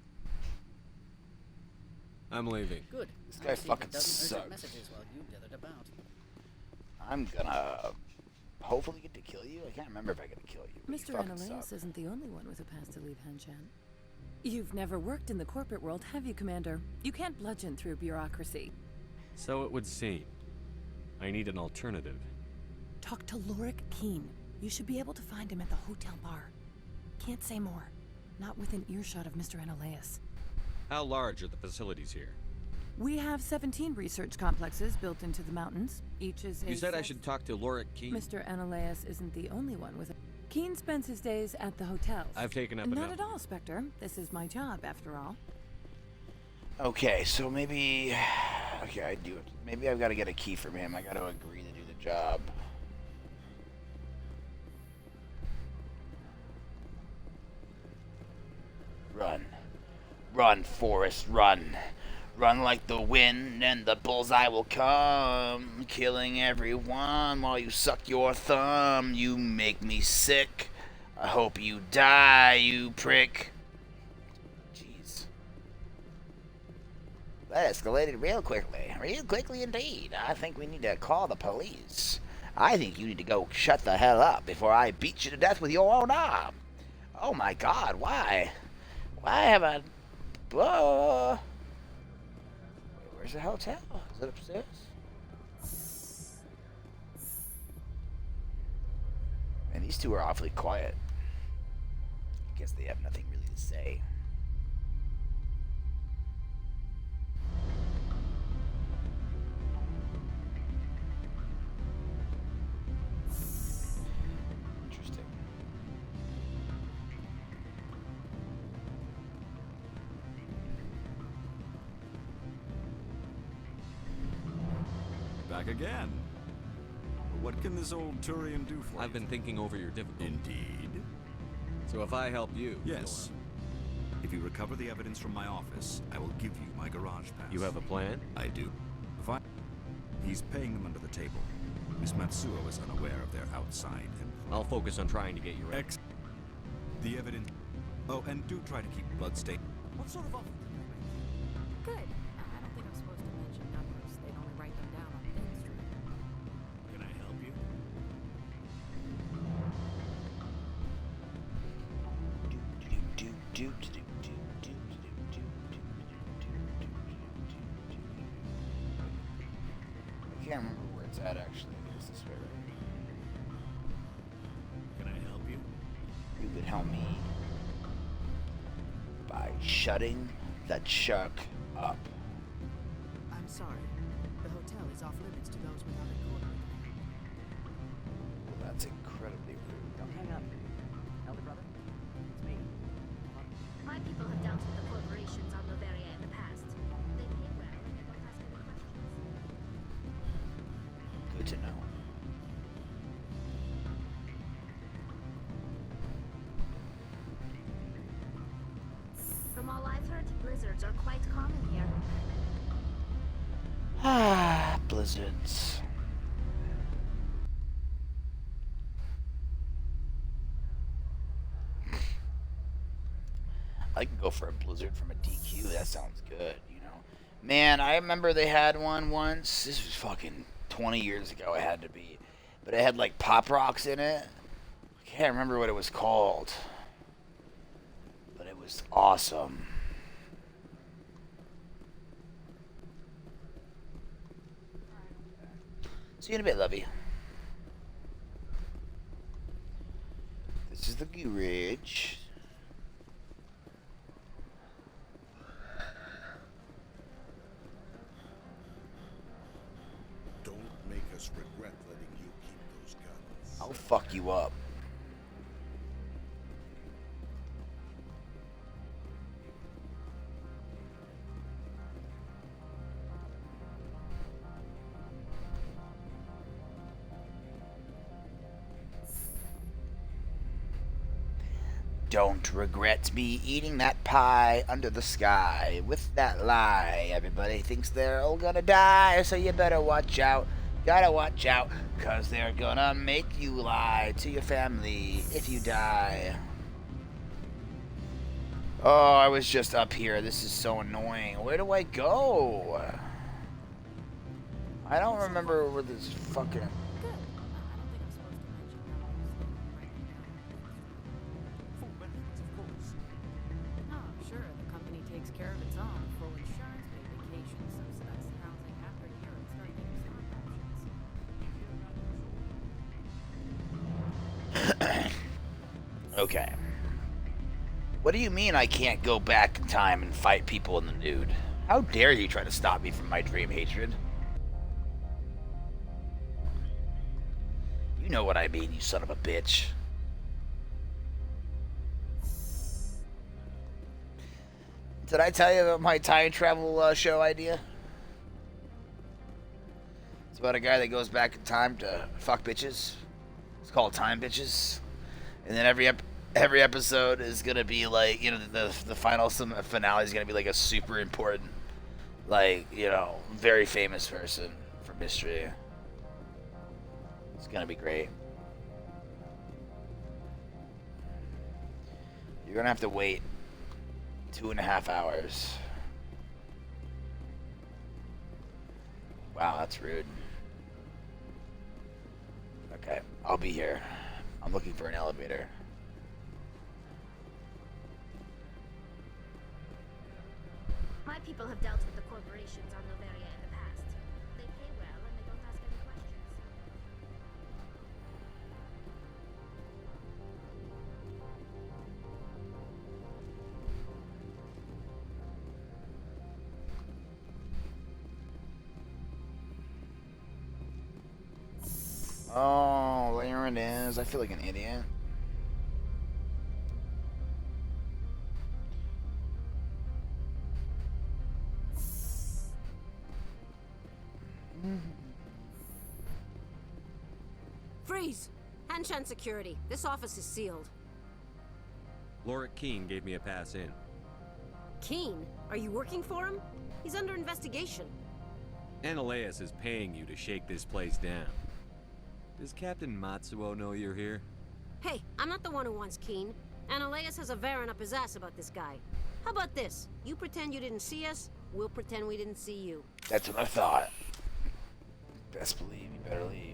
I'm leaving. Good. This guy fucking sucks. Messages while you dithered about. I'm gonna hopefully get to kill you. I can't remember if I get to kill you. Mr. Analeas isn't the only one with a pass to leave Hanshan. You've never worked in the corporate world, have you, Commander? You can't bludgeon through bureaucracy. So it would seem. I need an alternative. Talk to Lorik Keen. You should be able to find him at the hotel bar. Can't say more. Not within earshot of Mr. Analeas. How large are the facilities here? We have 17 research complexes built into the mountains. Each is You said I should talk to Lorik Keen. Mr. Analeas isn't the only one with a... Keen spends his days at the hotels. I've taken up Not enough. at all, Spectre. This is my job, after all. Okay, so maybe... Okay, I do it. Maybe I've got to get a key from him. I got to agree to do the job. Run. Run, Forrest, run. Run like the wind and the bullseye will come, killing everyone while you suck your thumb. You make me sick. I hope you die, you prick. Jeez. That escalated real quickly. Real quickly indeed. I think we need to call the police. I think you need to go shut the hell up before I beat you to death with your own arm. Oh my god, why? Why have I... Where's the hotel? Is it upstairs? Man, these two are awfully quiet. I guess they have nothing really to say. Interesting. Back again. What can this old Turian do for you? I've been thinking over your difficulty. Indeed. So if I help you... Yes. If you recover the evidence from my office, I will give you my garage pass. You have a plan? I do. He's paying them under the table. Miss Matsuo is unaware of their outside influence. I'll focus on trying to get your... The evidence... Oh, and do try to keep bloodstain. What sort of offer? Good. I don't think I'm supposed to mention numbers. They'd only write them down on Main Street. Can I help you? I can't remember where it's at actually. It's this way right here. Can I help you? You could help me by shutting the chuck up. I'm sorry. The hotel is off limits to those without a court. Well, that's incredibly rude. Don't hang up. Elder brother, it's me. My people have dealt with the corporations on Noveria in the past. They pay well and they don't ask any questions. Good to know. From all I've heard, blizzards are quite common here. Ah, blizzards. I can go for a blizzard from a DQ. That sounds good, you know. Man, I remember they had one once. This was fucking 20 years ago. It had to be, but it had like pop rocks in it. I can't remember what it was called, but it was awesome. See you in a bit, lovey. This is the garage. Don't make us regret letting you keep those guns. I'll fuck you up. Don't regret me eating that pie under the sky with that lie. Everybody thinks they're all gonna die, so you better watch out. Gotta watch out, 'cause they're gonna make you lie to your family if you die. Oh, I was just up here. This is so annoying. Where do I go? I don't remember where this fucking... Sure, the company takes care of its own. Full insurance, pay vacations, subsidized housing. After a year, it started getting stock options. Okay. What do you mean I can't go back in time and fight people in the nude? How dare you try to stop me from my dream hatred? You know what I mean, you son of a bitch. Did I tell you about my time travel show idea? It's about a guy that goes back in time to fuck bitches. It's called Time Bitches. And then every episode is gonna be like, you know, the final finale is gonna be like a super important Like, you know, very famous person for mystery. It's gonna be great. You're gonna have to wait 2.5 hours. Wow, that's rude. Okay, I'll be here. I'm looking for an elevator. My people have dealt with the corporations on Noveria in the past. They pay well and they don't ask any questions. Oh, there it is. I feel like an idiot. Freeze! Hanshan security. This office is sealed. Lorik Keene gave me a pass in. Keene? Are you working for him? He's under investigation. Analeas is paying you to shake this place down. Does Captain Matsuo know you're here? Hey, I'm not the one who wants Keene. Analeas has a Varen up his ass about this guy. How about this? You pretend you didn't see us, we'll pretend we didn't see you. That's what I thought. Best believe you better leave.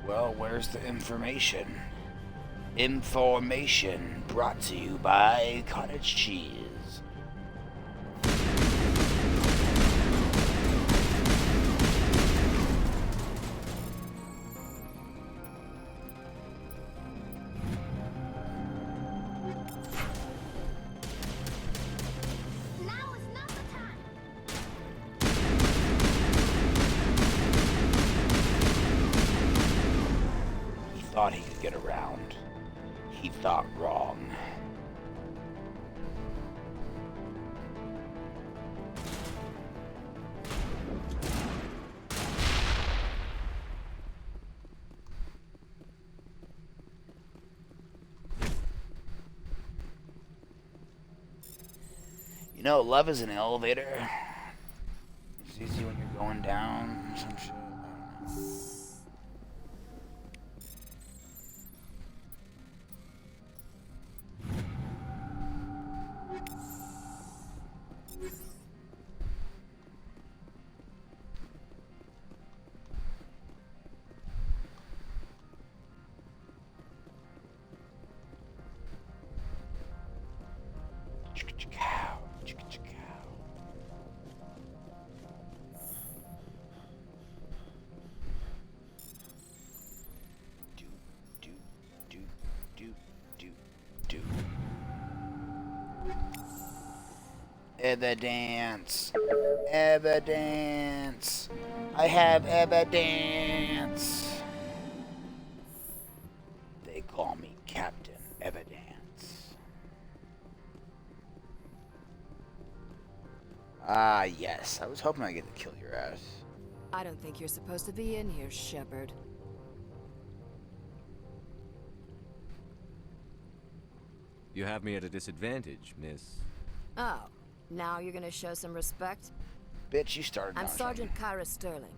Well, where's the information? Information brought to you by Cottage Cheese. Thought he could get around. He thought wrong. You know, love is an elevator. It's easy when you're going down. Some shit. I don't know. Evidence. Evidence. I have evidence. They call me Captain Evidence. Ah, yes. I was hoping I'd get to kill your ass. I don't think you're supposed to be in here, Shepard. You have me at a disadvantage, miss. Oh, now you're gonna show some respect? Bitch, you started. I'm Sergeant Kyra Sterling,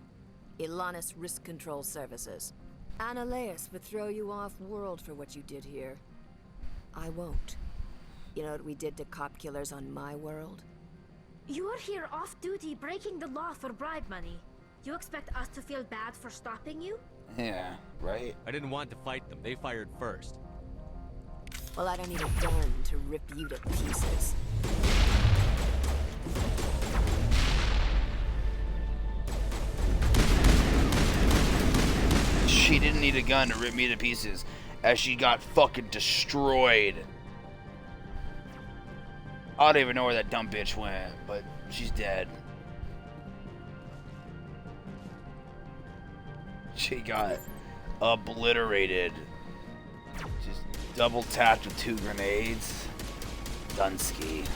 Ilanis Risk Control Services. Analeas would throw you off-world for what you did here. I won't. You know what we did to cop killers on my world? You're here off-duty breaking the law for bribe money. You expect us to feel bad for stopping you? Yeah, right? I didn't want to fight them. They fired first. Well, I don't need a gun to rip you to pieces. She didn't need a gun to rip me to pieces as she got fucking destroyed. I don't even know where that dumb bitch went, but she's dead. She got obliterated. Just double tapped with 2 grenades. Dunsky.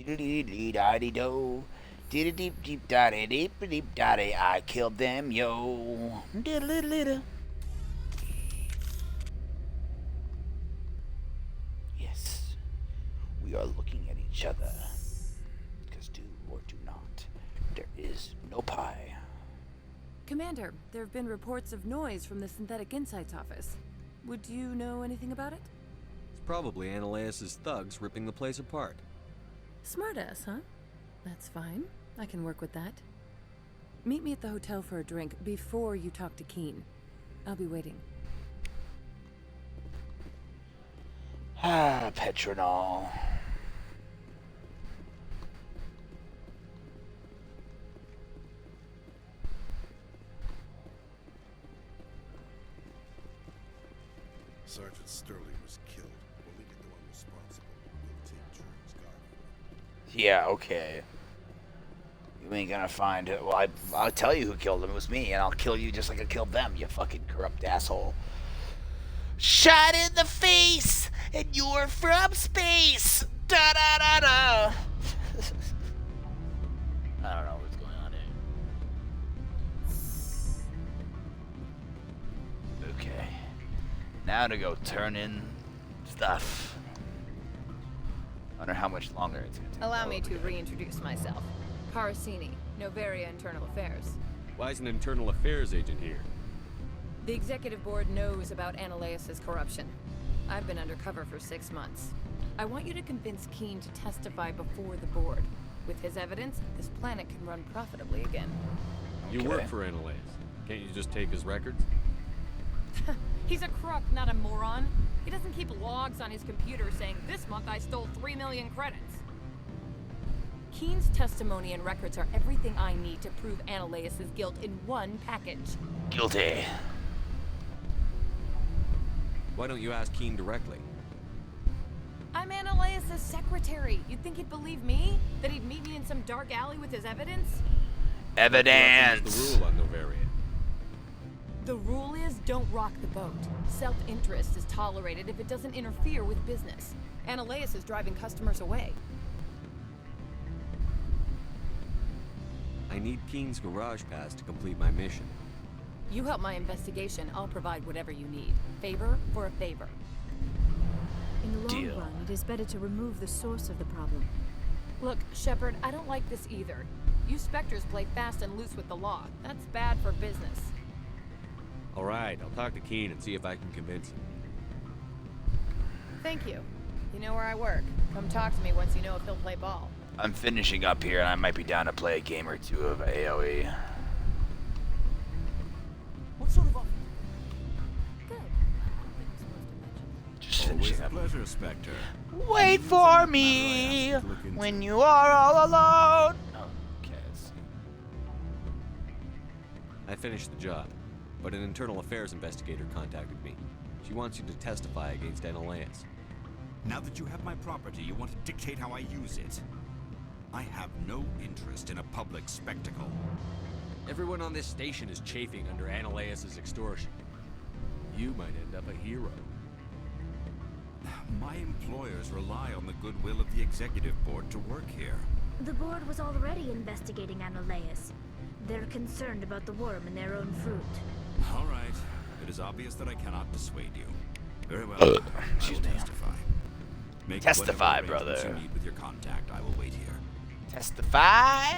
Dee-dee-dee-dee-dee-do. Dee-dee-deep-deep-da-dee-deep-deep-da-dee. I killed them, yo. Diddle-diddle-diddle. Yes. We are looking at each other. Because do or do not. There is no pie. Commander, there have been reports of noise from the Synthetic Insights office. Would you know anything about it? It's probably Analeus' thugs ripping the place apart. Smartass, huh? That's fine. I can work with that. Meet me at the hotel for a drink before you talk to Keen. I'll be waiting. Ah, Petronol. Sergeant Sterling was killed. We'll leave it the one responsible. We'll take turns guarding. Yeah, okay. You ain't gonna find it. Well, I'll tell you who killed him. It was me, and I'll kill you just like I killed them, you fucking corrupt asshole. Shot in the face, and you're from space. Da da da da. I don't know what's going on here. Okay. Now to go turn in stuff. I wonder how much longer it's gonna take. Allow me to reintroduce myself. Parasini, Novaria Internal Affairs. Why is an internal affairs agent here? The executive board knows about Analeus' corruption. I've been undercover for 6 months. I want you to convince Keen to testify before the board. With his evidence, this planet can run profitably again. You work for Analeus. Can't you just take his records? He's a crook, not a moron. He doesn't keep logs on his computer saying, this month I stole 3 million credits. Keen's testimony and records are everything I need to prove Analeus' guilt in one package. Guilty. Why don't you ask Keen directly? I'm Analeus' secretary. You'd think he'd believe me? That he'd meet me in some dark alley with his evidence? Evidence. The rule on Novaria. The rule is don't rock the boat. Self-interest is tolerated if it doesn't interfere with business. Analeus is driving customers away. I need Keen's garage pass to complete my mission. You help my investigation, I'll provide whatever you need. Favor for a favor. In the long run, it is better to remove the source of the problem. Look, Shepard, I don't like this either. You Spectres play fast and loose with the law. That's bad for business. Alright, I'll talk to Keen and see if I can convince him. Thank you. You know where I work. Come talk to me once you know if he'll play ball. I'm finishing up here, and I might be down to play a game or two of AoE. What sort of offer? Just finishing up. Pleasure, Spectre. Wait for me when you are all alone. Okay, let's see. I finished the job, but an internal affairs investigator contacted me. She wants you to testify against Analeus. Now that you have my property, you want to dictate how I use it. I have no interest in a public spectacle. Everyone on this station is chafing under Analeus' extortion. You might end up a hero. My employers rely on the goodwill of the executive board to work here. The board was already investigating Analeus. They're concerned about the worm in their own fruit. All right. It is obvious that I cannot dissuade you. Very well. I will testify. Make Testify, whatever arrangements brother. you need with your contact. I will wait here. Testify.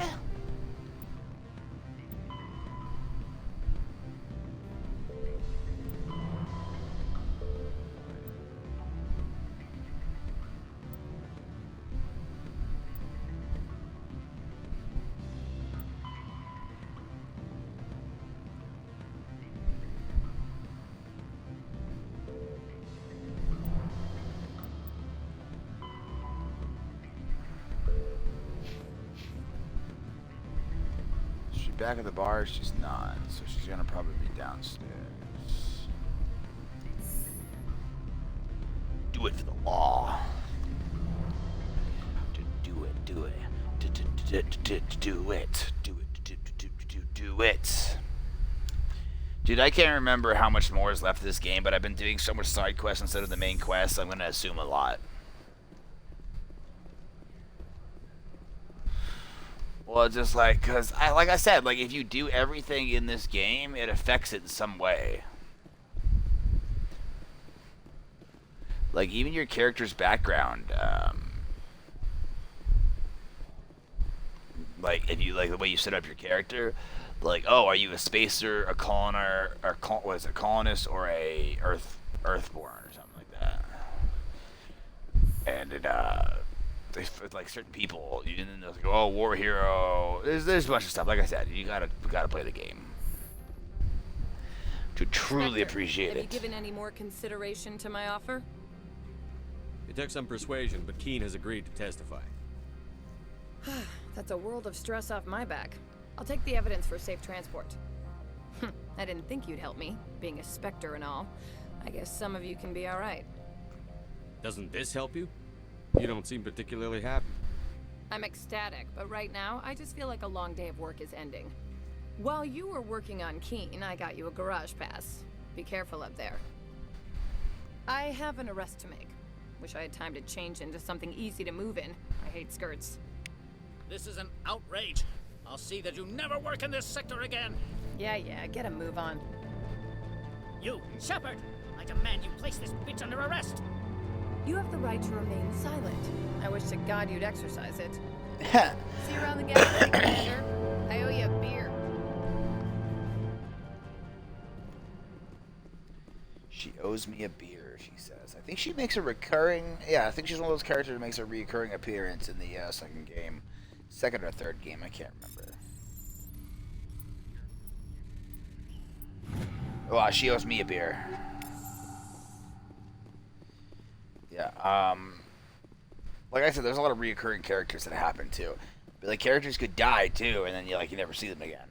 Back at the bar, she's not, so she's gonna probably be downstairs. Do it for the law. Do it. Do it. Do it. Dude, I can't remember how much more is left of this game, but I've been doing so much side quests instead of the main quest, I'm gonna assume a lot. Well, it's just like, because, like I said, like, if you do everything in this game, it affects it in some way. Like, even your character's background, like, if you, like, the way you set up your character, like, oh, are you a spacer, a colonist, or, what is it, colonist, or a earthborn, or something like that. And it, like certain people, you didn't know, like, oh, war hero. There's a bunch of stuff. Like I said, you gotta play the game to truly appreciate have it. Have you given any more consideration to my offer? It took some persuasion, but Keen has agreed to testify. That's a world of stress off my back. I'll take the evidence for safe transport. I didn't think you'd help me, being a Spectre and all. I guess some of you can be alright. Doesn't this help you? You don't seem particularly happy. I'm ecstatic, but right now, I just feel like a long day of work is ending. While you were working on Keen, I got you a garage pass. Be careful up there. I have an arrest to make. Wish I had time to change into something easy to move in. I hate skirts. This is an outrage. I'll see that you never work in this sector again. Yeah, get a move on. You, Shepard! I demand you place this bitch under arrest. You have the right to remain silent. I wish to God you'd exercise it. See you around the gas tank, Commander. I owe you a beer. She owes me a beer, she says. I think she makes a recurring... Yeah, I think she's one of those characters that makes a recurring appearance in the second game. Second or third game, I can't remember. Oh, she owes me a beer. Yeah, like I said, there's a lot of reoccurring characters that happen too. But like characters could die too, and then you never see them again.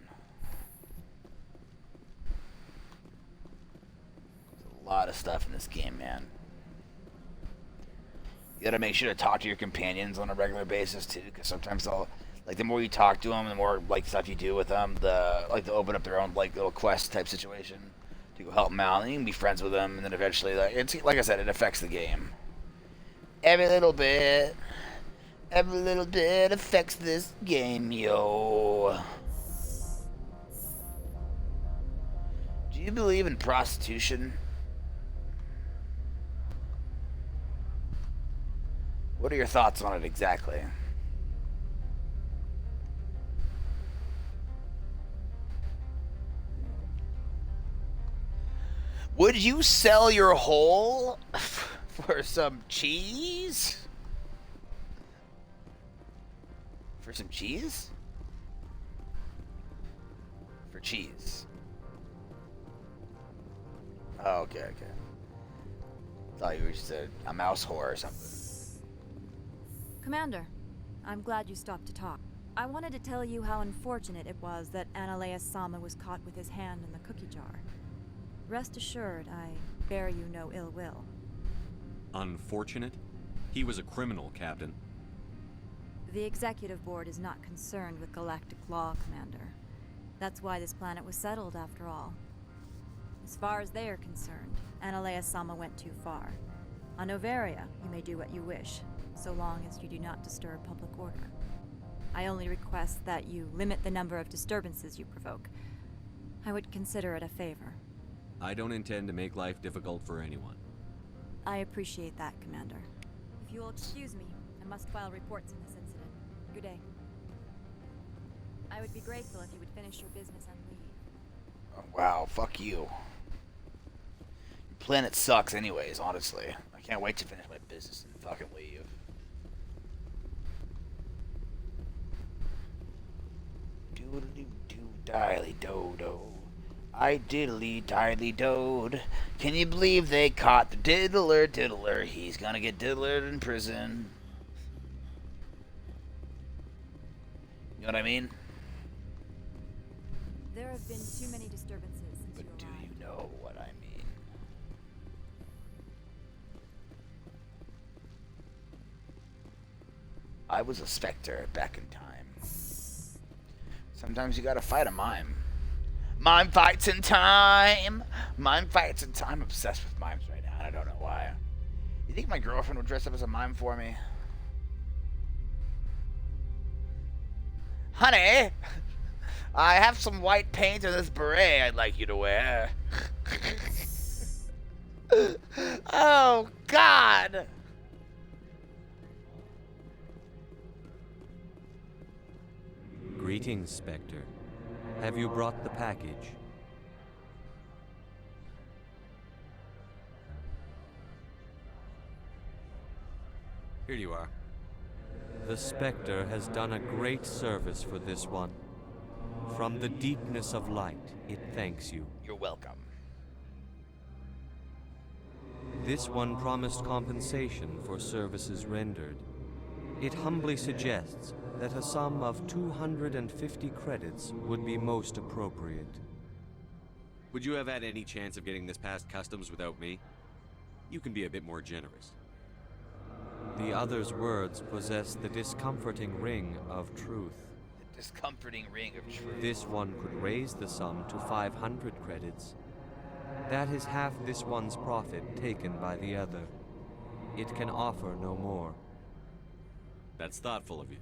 There's a lot of stuff in this game, man. You gotta make sure to talk to your companions on a regular basis too, because sometimes they'll, like, the more you talk to them, the more like stuff you do with them, they'll open up their own like little quest type situation to go help them out, and you can be friends with them, and then eventually, like I said, it affects the game. Every little bit affects this game, yo. Do you believe in prostitution? What are your thoughts on it exactly? Would you sell your whole for some cheese? For some cheese? For cheese. Oh, okay. Thought you were just a mouse whore or something. Commander, I'm glad you stopped to talk. I wanted to tell you how unfortunate it was that Analeus Sama was caught with his hand in the cookie jar. Rest assured, I bear you no ill will. Unfortunate? He was a criminal, Captain. The Executive Board is not concerned with galactic law, Commander. That's why this planet was settled, after all. As far as they are concerned, Analeus Sama went too far. On Noveria, you may do what you wish, so long as you do not disturb public order. I only request that you limit the number of disturbances you provoke. I would consider it a favor. I don't intend to make life difficult for anyone. I appreciate that, Commander. If you will excuse me, I must file reports on this incident. Good day. I would be grateful if you would finish your business and leave. Oh, wow, fuck you. Your planet sucks anyways, honestly. I can't wait to finish my business and fucking leave. Doodly-doo-diley-do-do. I diddly-diley-doed. Can you believe they caught the diddler? He's gonna get diddlered in prison. You know what I mean? There have been too many disturbances since you arrived. Do you know what I mean? I was a Spectre back in time. Sometimes you gotta fight a mime. Mime fights in time! Mime fights in time. I'm obsessed with mimes right now, and I don't know why. You think my girlfriend would dress up as a mime for me? Honey, I have some white paint in this beret I'd like you to wear. Oh, God! Greetings, Spectre. Have you brought the package? Here you are. The Spectre has done a great service for this one. From the deepness of light, it thanks you. You're welcome. This one promised compensation for services rendered. It humbly suggests that a sum of 250 credits would be most appropriate. Would you have had any chance of getting this past customs without me? You can be a bit more generous. The other's words possess the discomforting ring of truth. The discomforting ring of truth. This one could raise the sum to 500 credits. That is half this one's profit taken by the other. It can offer no more. That's thoughtful of you.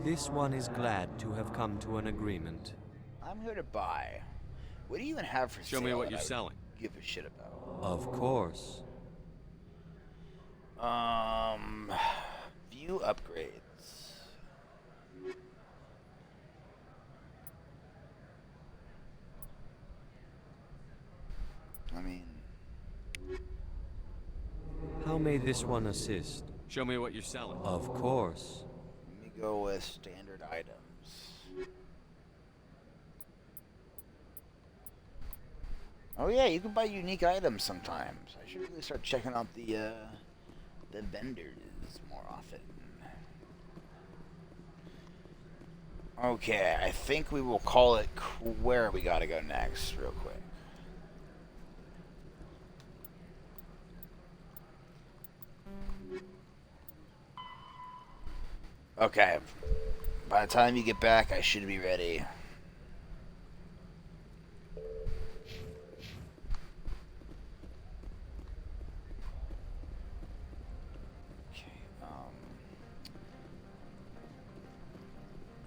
This one is glad to have come to an agreement. I'm here to buy. What do you even have for sale? Show me what that you're I would selling. Give a shit about. Of course. View upgrades. I mean, How may this one assist? Show me what you're selling. Of course. let me go with standard items. Oh yeah, you can buy unique items sometimes. I should really start checking out the vendors more often. Okay, I think we will call it where we gotta go next, real quick. Okay, by the time you get back, I should be ready.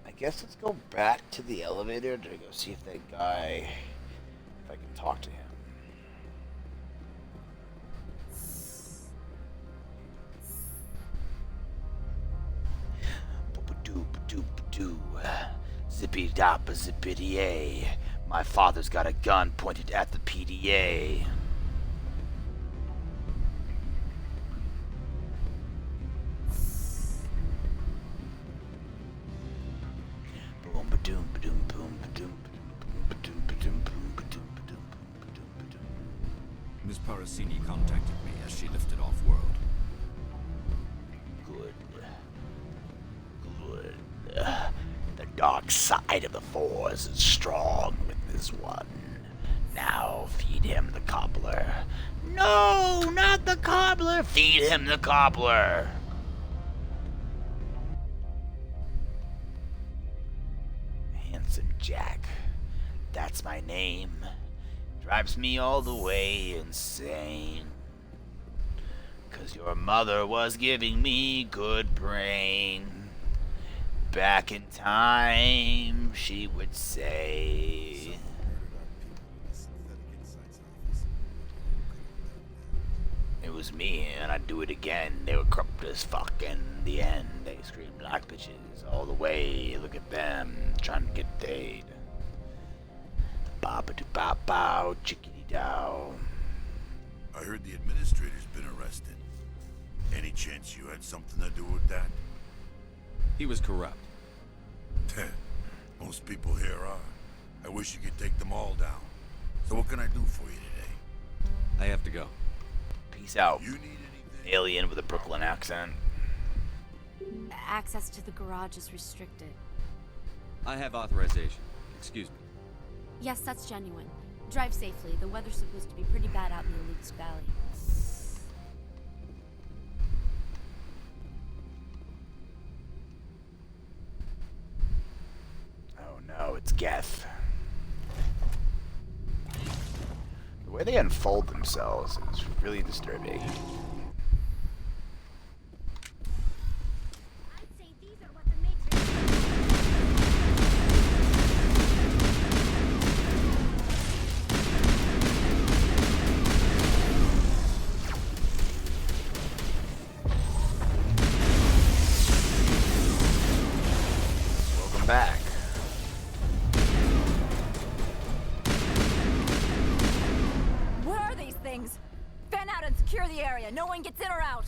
I guess let's go back to the elevator to go see if that guy, if I can talk to him. Boop-a-doop-a-doop-a-doo. Zippy-dop-a-zippity-a. My father's got a gun pointed at the PDA. Miss Parasini contacted me as she lifted off-world. Good. Good. The dark side of the Force is strong with this one. Now feed him the cobbler. No, not the cobbler. Feed him the cobbler. Handsome Jack. That's my name. Drives me all the way insane. 'Cause your mother was giving me good brain. Back in time, she would say. It was me, and I'd do it again. They were corrupt as fuck in the end. They screamed like bitches all the way. Look at them, trying to get paid. Ba-ba-do-ba-bow, chickity-dow. I heard the administrator's been arrested. Any chance you had something to do with that? He was corrupt. Most people here are. I wish you could take them all down. So what can I do for you today? I have to go. Peace out. You need anything? Alien with a Brooklyn accent. Access to the garage is restricted. I have authorization. Excuse me. Yes, that's genuine. Drive safely. The weather's supposed to be pretty bad out in the Luke's Valley. Oh no, it's Geth. The way they unfold themselves is really disturbing. I'd say these are what the Matrix. the area. No one gets in or out.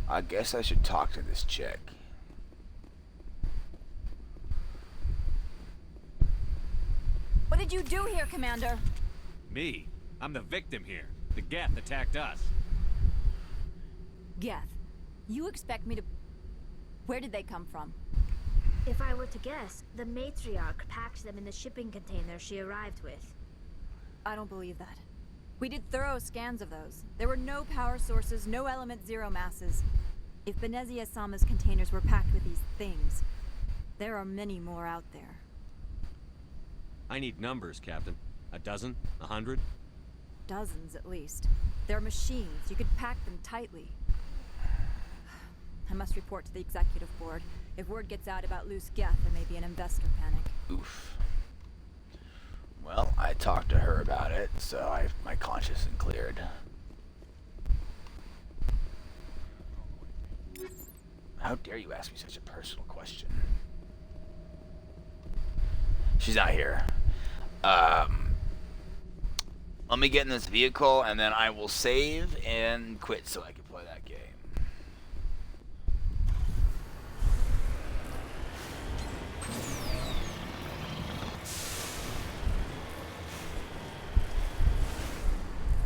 I guess I should talk to this chick. What did you do here, Commander? Me? I'm the victim here. The Geth attacked us. Geth. You expect me to... Where did they come from? If I were to guess, the matriarch packed them in the shipping container she arrived with. I don't believe that. We did thorough scans of those. There were no power sources, no element zero masses. If Benezia-sama's containers were packed with these things, there are many more out there. I need numbers, Captain. A dozen? 100? Dozens, at least. They're machines. You could pack them tightly. I must report to the executive board. If word gets out about loose Geth, there may be an investor panic. Oof. Well, I talked to her about it, so my conscience is cleared. How dare you ask me such a personal question? She's not here. Let me get in this vehicle, and then I will save and quit so I can play that game.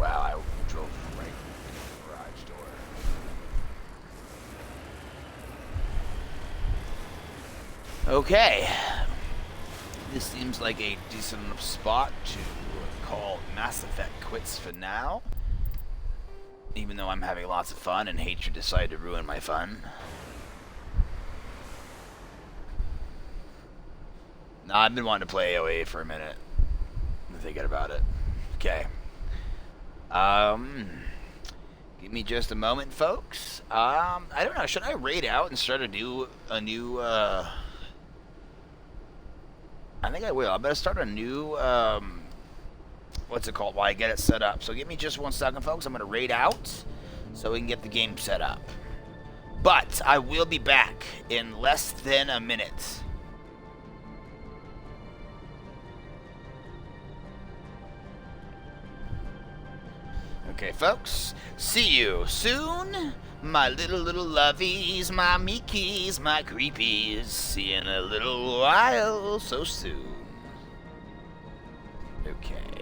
Wow, I drove right into the garage door. Okay. This seems like a decent enough spot to call Mass Effect quits for now. Even though I'm having lots of fun and hatred decided to ruin my fun. Nah, I've been wanting to play AoE for a minute. I'm thinking about it. Okay. Give me just a moment, folks. I don't know. Should I raid out and start a new I think I will. I better start a new, what's it called, while I get it set up. So give me just 1 second, folks. I'm going to raid out so we can get the game set up. But I will be back in less than a minute. Okay, folks. See you soon. My little lovies, my meekies, my creepies. See you in a little while, so soon. Okay.